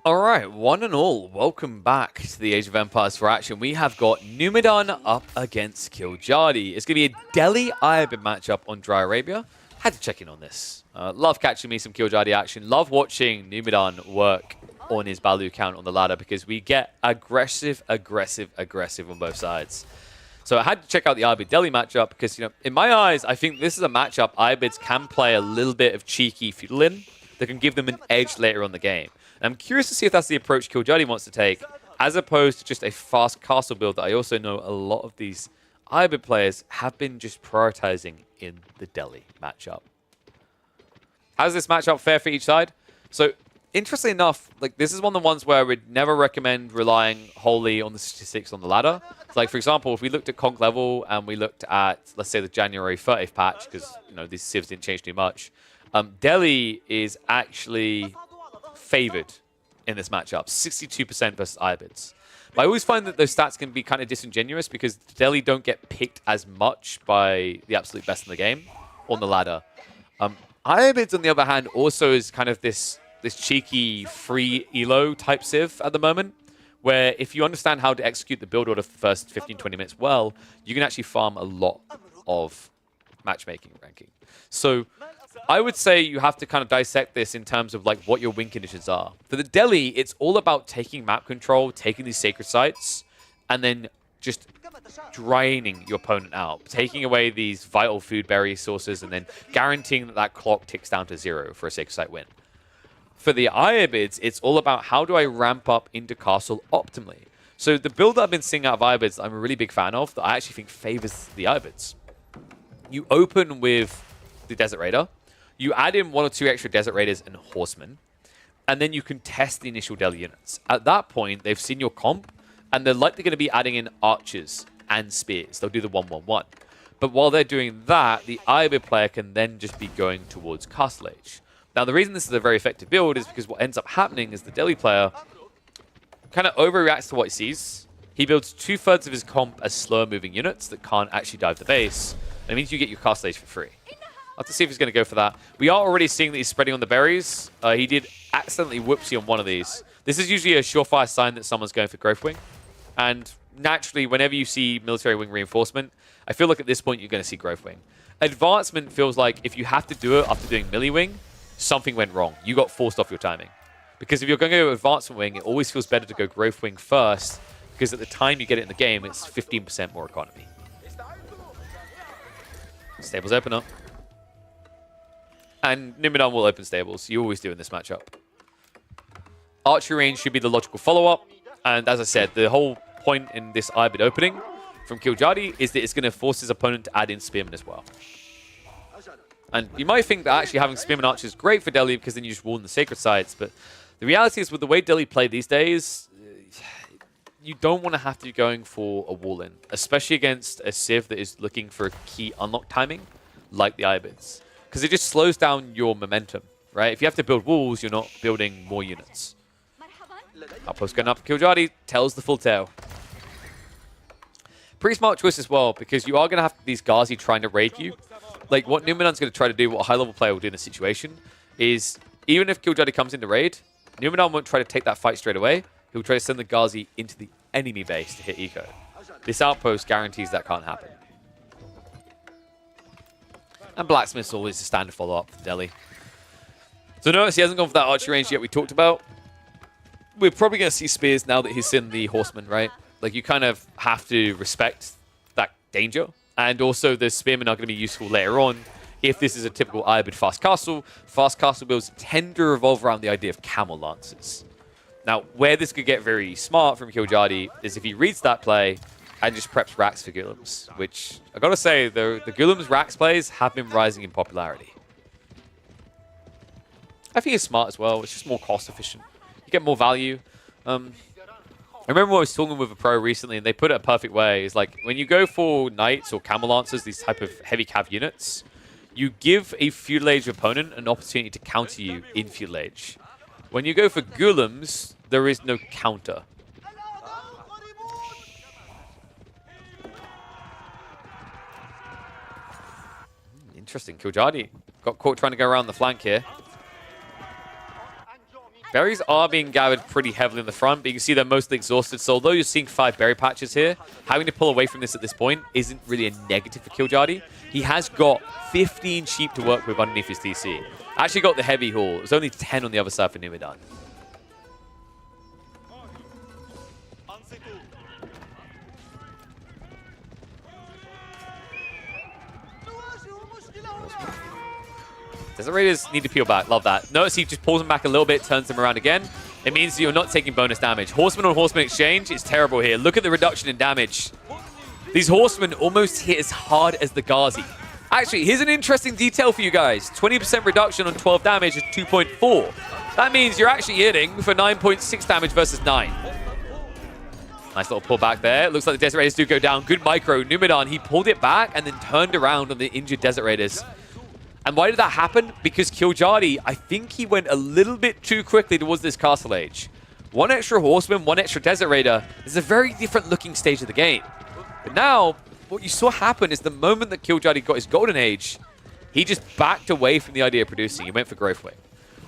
Alright, one and all, welcome back to the Age of Empires for action. We have got Numidan up against Killjadi. It's going to be a Delhi Iabid matchup on Dry Arabia. Had to check in on this. Love catching me some Killjadi action. Love watching Numidan work on his Balu count on the ladder because we get aggressive on both sides. So I had to check out the Iabid Delhi matchup because, in my eyes, I think this is a matchup Iabids can play a little bit of cheeky feudal in that can give them an edge later on the game. And I'm curious to see if that's the approach Killjadi wants to take, as opposed to just a fast castle build that I also know a lot of these Iabid players have been just prioritizing in the Delhi matchup. How's this matchup fare for each side? So, interestingly enough, this is one of the ones where I would never recommend relying wholly on the statistics on the ladder. So, for example, if we looked at conk level and we looked at, let's say, the January 30th patch, because these civs didn't change too much, Delhi is actually favored in this matchup, 62% versus Iabids. But I always find that those stats can be kind of disingenuous because Delhi don't get picked as much by the absolute best in the game on the ladder. Iabids, on the other hand, also is kind of this cheeky free elo type civ at the moment, where if you understand how to execute the build order for the first 15-20 minutes well, you can actually farm a lot of matchmaking ranking. So I would say you have to kind of dissect this in terms of what your win conditions are. For the Delhi, it's all about taking map control, taking these sacred sites, and then just draining your opponent out, taking away these vital food berry sources, and then guaranteeing that clock ticks down to 0 for a sacred site win. For the Iabids, it's all about how do I ramp up into castle optimally. So the build that I've been seeing out of Iabids that I'm a really big fan of, that I actually think favors the Iabids. You open with the Desert Raider, you add in 1 or 2 extra Desert Raiders and Horsemen, and then you can test the initial Delhi units. At that point, they've seen your comp, and they're likely going to be adding in Archers and Spears. They'll do the 1-1-1. But while they're doing that, the Iabid player can then just be going towards Castle Age. Now, the reason this is a very effective build is because what ends up happening is the Delhi player kind of overreacts to what he sees. He builds 2/3 of his comp as slower moving units that can't actually dive the base. It means you get your cast stage for free. I'll have to see if he's going to go for that. We are already seeing that he's spreading on the berries. He did accidentally whoopsie on one of these. This is usually a surefire sign that someone's going for Growth Wing. And naturally, whenever you see Military Wing Reinforcement, I feel like at this point you're going to see Growth Wing. Advancement feels like if you have to do it after doing Melee Wing, something went wrong. You got forced off your timing. Because if you're going to go Advancement Wing, it always feels better to go Growth Wing first, because at the time you get it in the game, it's 15% more economy. Stables open up. And Nimidon will open stables. You always do in this matchup. Archery range should be the logical follow-up. And as I said, the whole point in this Ibid opening from Killjadi is that it's going to force his opponent to add in Spearman as well. And you might think that actually having Spearman Archer is great for Delhi because then you just warn the Sacred Sites. But the reality is with the way Delhi play these days, you don't want to have to be going for a wall-in, especially against a Civ that is looking for a key unlock timing like the Ibids. Because it just slows down your momentum, right? If you have to build walls, you're not building more units. Outpost going up. Killjadi tells the full tale. Pretty smart choice as well, because you are going to have these Ghazi trying to raid you. Like, what Numenon's going to try to do, what a high-level player will do in a situation, is even if Killjadi comes into raid, Numenon won't try to take that fight straight away. He'll try to send the Ghazi into the enemy base to hit eco. This outpost guarantees that can't happen. And Blacksmith's always a standard follow-up for Delhi. So notice he hasn't gone for that archery range yet we talked about. We're probably going to see Spears now that he's in the Horseman, right? Like, you kind of have to respect that danger. And also, the Spearmen are going to be useful later on if this is a typical Ibid Fast Castle. Fast Castle builds tend to revolve around the idea of Camel Lances. Now, where this could get very smart from Killjadi is if he reads that play and just preps Rax for Ghoulems, which, I gotta say, the Ghoulems Rax plays have been rising in popularity. I think it's smart as well. It's just more cost efficient. You get more value. I remember when I was talking with a pro recently, and they put it a perfect way. It's like, when you go for Knights or Camel Lancers, these type of heavy cav units, you give a Feudal Age opponent an opportunity to counter you in Feudal Age. When you go for Ghoulems, there is no counter. Interesting. Killjadi got caught trying to go around the flank here. Berries are being gathered pretty heavily in the front, but you can see they're mostly exhausted. So although you're seeing 5 berry patches here, having to pull away from this at this point isn't really a negative for Killjadi. He has got 15 sheep to work with underneath his TC. Actually got the heavy haul. It was only 10 on the other side for Numidan. Desert Raiders need to peel back. Love that. Notice he just pulls them back a little bit, turns them around again. It means you're not taking bonus damage. Horseman on Horseman exchange is terrible here. Look at the reduction in damage. These Horsemen almost hit as hard as the Ghazi. Actually, here's an interesting detail for you guys. 20% reduction on 12 damage is 2.4. That means you're actually hitting for 9.6 damage versus 9. Nice little pull back there. Looks like the Desert Raiders do go down. Good micro. Numidan, he pulled it back and then turned around on the injured Desert Raiders. And why did that happen? Because Killjadi, I think he went a little bit too quickly towards this Castle Age. One extra Horseman, one extra Desert Raider. This is a very different looking stage of the game. But now, what you saw happen is the moment that Killjadi got his Golden Age, he just backed away from the idea of producing. He went for Growth Wing.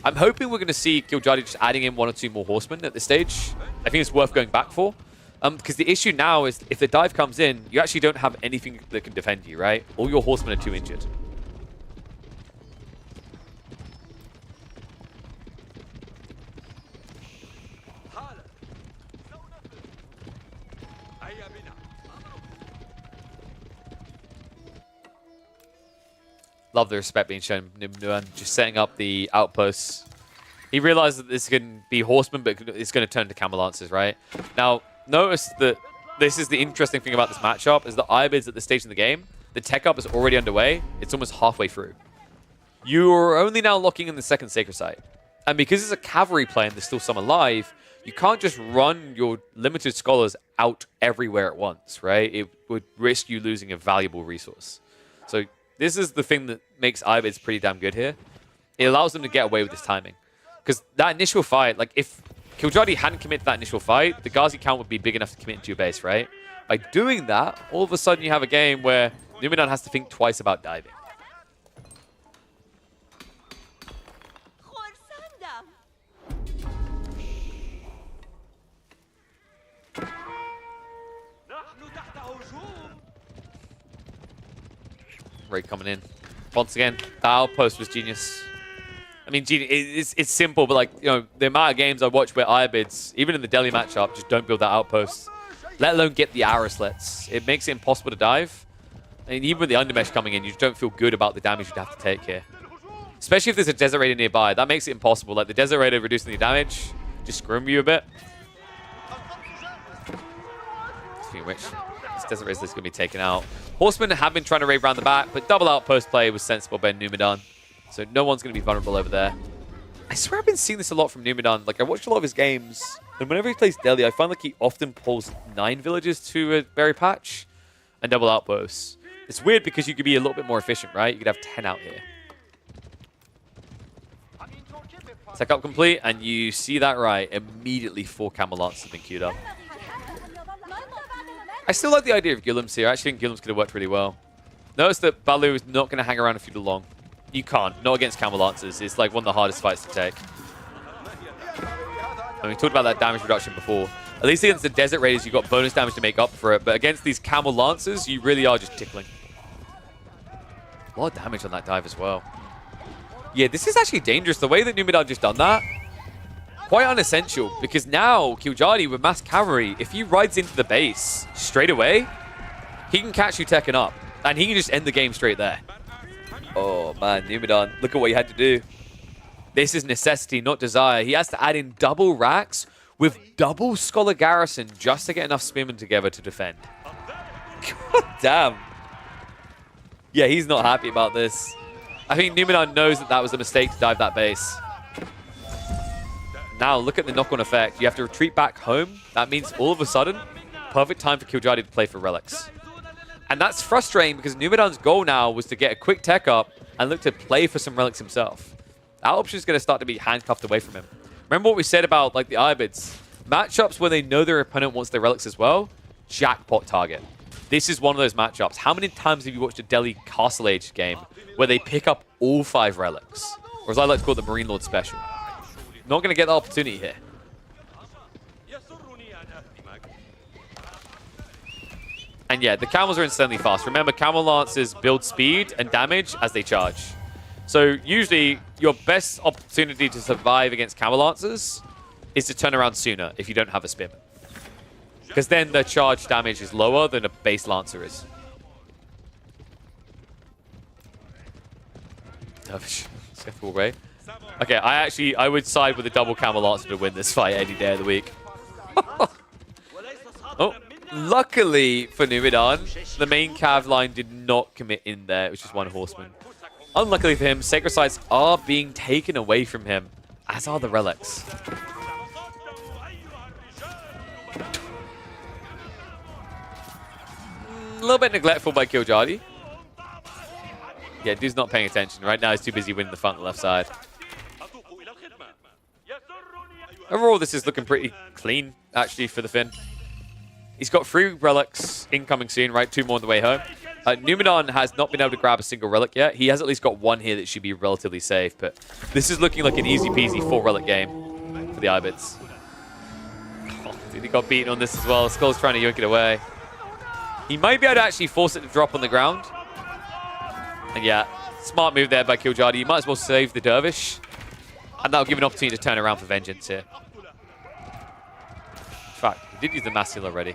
I'm hoping we're going to see Killjadi just adding in 1 or 2 more Horsemen at this stage. I think it's worth going back for. Because the issue now is if the dive comes in, you actually don't have anything that can defend you, right? All your Horsemen are too injured. Love the respect being shown. Nuan just setting up the outposts. He realized that this can be Horsemen, but it's going to turn to Camel Lancers, right? Now, notice that this is the interesting thing about this matchup, is that Ibid's at this stage in the game. The tech up is already underway. It's almost halfway through. You're only now locking in the second Sacred Site. And because it's a cavalry play and there's still some alive, you can't just run your limited scholars out everywhere at once, right? It would risk you losing a valuable resource. So this is the thing that makes Ibids pretty damn good here. It allows them to get away with this timing. Because that initial fight, like if Killjadi hadn't committed to that initial fight, the Ghazi count would be big enough to commit into your base, right? By doing that, all of a sudden you have a game where Numidan has to think twice about diving. Raid coming in. Once again, the outpost was genius. I mean, it's simple, but like, you know, the amount of games I watch where Iabids, even in the Delhi matchup, just don't build that outpost. Let alone get the arrow slits. It makes it impossible to dive. And even with the undermesh coming in, you just don't feel good about the damage you'd have to take here. Especially if there's a Desert Raider nearby. That makes it impossible. Like, the Desert Raider reducing the damage, just screwing you a bit. Speaking of which, this Desert Raider is going to be taken out. Horsemen have been trying to raid around the back, but double outpost play was sensible by Numidan. So no one's going to be vulnerable over there. I swear I've been seeing this a lot from Numidan. Like, I watched a lot of his games, and whenever he plays Delhi, I find like he often pulls 9 villages to a berry patch and double outposts. It's weird because you could be a little bit more efficient, right? You could have 10 out here. Tech up complete, and you see that right. Immediately 4 Camel Lances have been queued up. I still like the idea of Guillims here. I actually think Guillims could have worked really well. Notice that Baloo is not going to hang around a few too long. You can't. Not against Camel Lancers. It's like one of the hardest fights to take. And we talked about that damage reduction before. At least against the Desert Raiders, you've got bonus damage to make up for it. But against these Camel Lancers, you really are just tickling. A lot of damage on that dive as well. Yeah, this is actually dangerous. The way that Numidan just done that, quite unessential. Because now, Killjadi with mass cavalry, if he rides into the base straight away, he can catch you teching up. And he can just end the game straight there. Oh man, Numidan, look at what he had to do. This is necessity, not desire. He has to add in double racks with double Scholar Garrison just to get enough spearmen together to defend. God damn. Yeah, he's not happy about this. I think Numidan knows that that was a mistake to dive that base. Now, look at the knock-on effect. You have to retreat back home. That means all of a sudden, perfect time for Killjadi to play for relics. And that's frustrating because Numidan's goal now was to get a quick tech up and look to play for some relics himself. That option is going to start to be handcuffed away from him. Remember what we said about like the Iabids? Matchups where they know their opponent wants their relics as well, jackpot target. This is one of those matchups. How many times have you watched a Delhi Castle Age game where they pick up all 5 relics? Or as I like to call it, the Marine Lord special. Not going to get the opportunity here. And yeah, the camels are insanely fast. Remember, camel lances build speed and damage as they charge. So usually, your best opportunity to survive against camel lancers is to turn around sooner if you don't have a spearman. Because then the charge damage is lower than a base lancer is. Skeptical Ray. Okay, I would side with the double camel lancer to win this fight any day of the week. Oh. Luckily for Numidan, the main cav line did not commit in there, which is 1 horseman. Unluckily for him, Sacred Sites are being taken away from him, as are the relics. A little bit neglectful by Killjadi. Yeah, dude's not paying attention. Right now, he's too busy winning the front and left side. Overall, this is looking pretty clean, actually, for the Finn. He's got 3 relics incoming soon, right? 2 more on the way home. Numidan has not been able to grab a single relic yet. He has at least got 1 here that should be relatively safe, but this is looking like an easy-peasy 4-relic game for the Ibids. Oh, dude, he got beaten on this as well. Skull's trying to yoink it away. He might be able to actually force it to drop on the ground. And yeah, smart move there by Killjadi. You might as well save the Dervish, and that'll give an opportunity to turn around for vengeance here. In fact, he did use the mass heal already.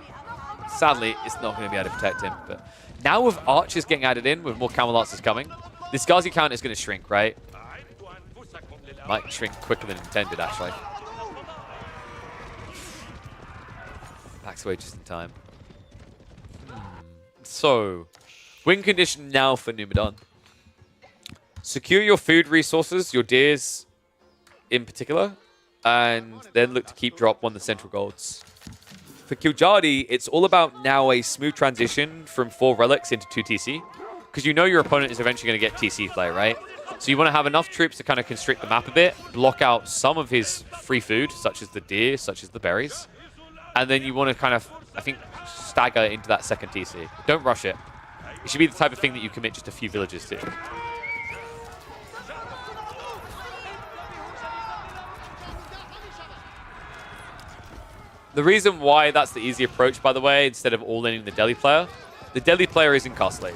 Sadly, it's not going to be able to protect him. But now with archers getting added in, with more camel lancers coming, this Ghazi count is going to shrink, right? Might shrink quicker than intended, actually. Backs away just in time. So, win condition now for Numidan. Secure your food resources, your deers in particular, and then look to keep drop 1 of the central golds. For Killjadi, it's all about now a smooth transition from 4 relics into 2 TC, because you know your opponent is eventually going to get TC play, right? So you want to have enough troops to kind of constrict the map a bit, block out some of his free food, such as the deer, such as the berries, and then you want to kind of, I think, stagger into that second TC. Don't rush it. It should be the type of thing that you commit just a few villages to. The reason why that's the easy approach, by the way, instead of all-inning the Delhi player is in Castle Age.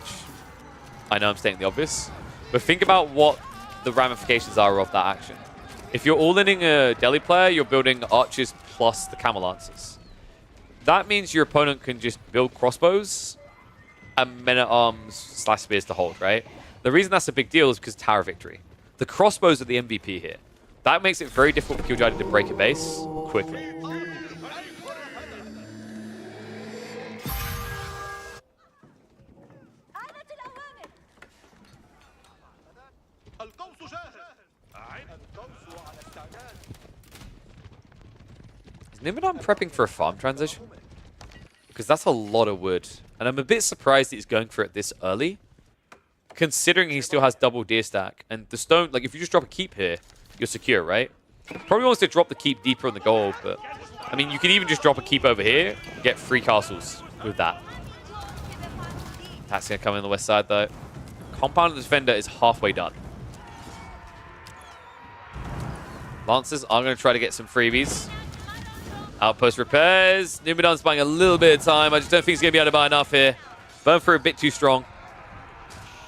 I know I'm stating the obvious, but think about what the ramifications are of that action. If you're all-inning a Delhi player, you're building archers plus the camel lancers. That means your opponent can just build crossbows and men-at-arms / spears to hold, right? The reason that's a big deal is because Tower Victory. The crossbows are the MVP here. That makes it very difficult for Killjoy to break a base quickly. Is Nimodon prepping for a farm transition? Because that's a lot of wood. And I'm a bit surprised that he's going for it this early, considering he still has double deer stack. And the stone, like if you just drop a keep here, you're secure, right? Probably wants to drop the keep deeper in the goal, but I mean, you can even just drop a keep over here and get 3 castles with that. That's going to come in the west side, though. Compound of the Defender is halfway done. Lancers are going to try to get some freebies. Outpost repairs. Numidon's buying a little bit of time. I just don't think he's going to be able to buy enough here. Burn for a bit too strong.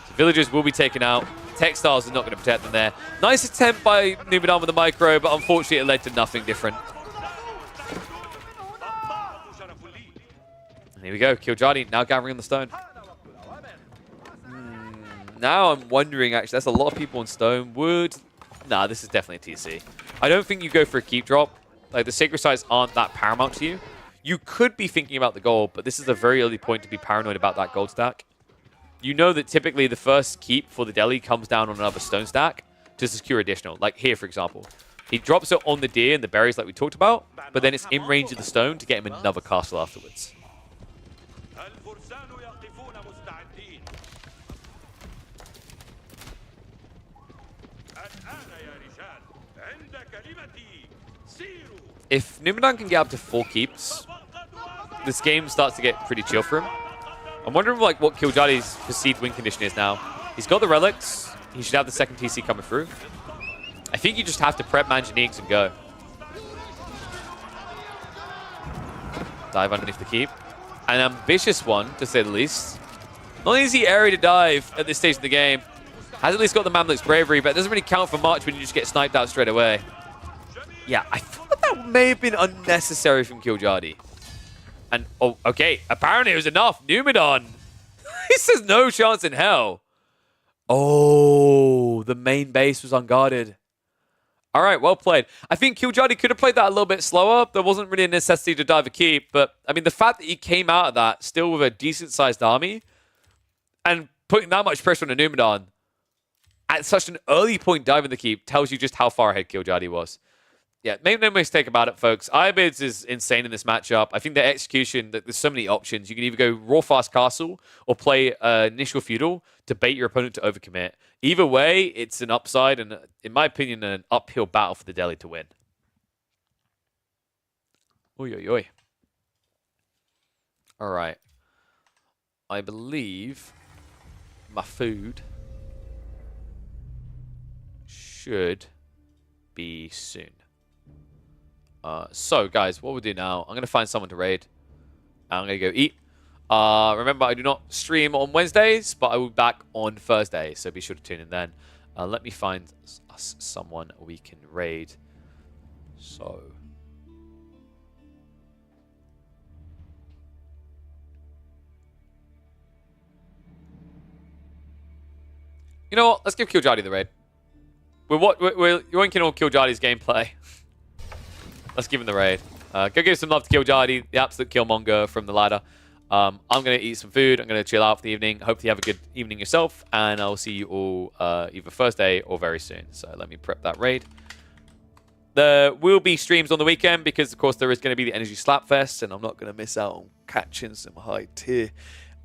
So villagers will be taken out. Textiles is not going to protect them there. Nice attempt by Numidon with the micro, but unfortunately it led to nothing different. And here we go. Killjoy now gathering on the stone. Now I'm wondering, actually, that's a lot of people on stone. Nah, this is definitely a TC. I don't think you go for a keep drop. Like, the sacred sites aren't that paramount to you. You could be thinking about the gold, but this is a very early point to be paranoid about that gold stack. You know that typically the first keep for the Delhi comes down on another stone stack to secure additional. Like here, for example. He drops it on the deer and the berries like we talked about, but then it's in range of the stone to get him another castle afterwards. If Numidon can get up to 4 keeps, this game starts to get pretty chill for him. I'm wondering like what Killjoy's perceived win condition is now. He's got the relics. He should have the second TC coming through. I think you just have to prep Manjaniques and go. Dive underneath the keep. An ambitious one, to say the least. Not an easy area to dive at this stage of the game. Has at least got the Mamluk's bravery, but it doesn't really count for much when you just get sniped out straight away. Yeah, I thought that may have been unnecessary from Killjoy. And, oh, okay, apparently it was enough. Numidon. He says no chance in hell. Oh, the main base was unguarded. All right, well played. I think Killjoy could have played that a little bit slower. There wasn't really a necessity to dive a keep, but, I mean, the fact that he came out of that still with a decent-sized army and putting that much pressure on a Numidon at such an early point diving the keep tells you just how far ahead Killjoy was. Yeah, make no mistake about it, folks. Irobids is insane in this matchup. I think the execution, there's so many options. You can either go raw fast castle or play initial feudal to bait your opponent to overcommit. Either way, it's an upside and, in my opinion, an uphill battle for the Delhi to win. Oy, oy, oy. All right. I believe my food should be soon. So, guys, what we'll do now, I'm going to find someone to raid. I'm going to go eat. Remember, I do not stream on Wednesdays, but I will be back on Thursday, so be sure to tune in then. Let me find us someone we can raid. So... You know what? Let's give Killjoy the raid. We're yoinking all Killjoy's gameplay. Let's give him the raid. Go give some love to Killjoy, the absolute killmonger from the ladder. I'm going to eat some food. I'm going to chill out for the evening. Hope you have a good evening yourself. And I'll see you all either Thursday or very soon. So let me prep that raid. There will be streams on the weekend because, of course, there is going to be the Energy Slapfest. And I'm not going to miss out on catching some high-tier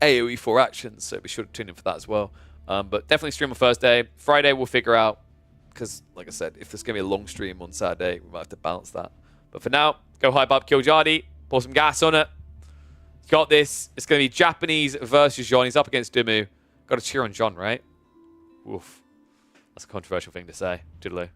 AoE 4 actions. So be sure to tune in for that as well. But definitely stream on Thursday. Friday we'll figure out. Because, like I said, if there's going to be a long stream on Saturday, we might have to balance that. But for now, go hype up Killjoy, pour some gas on it, Got this. It's going to be Japanese versus John. He's up against Dumu. Got to cheer on John, right? Oof. That's a controversial thing to say. Toodaloo.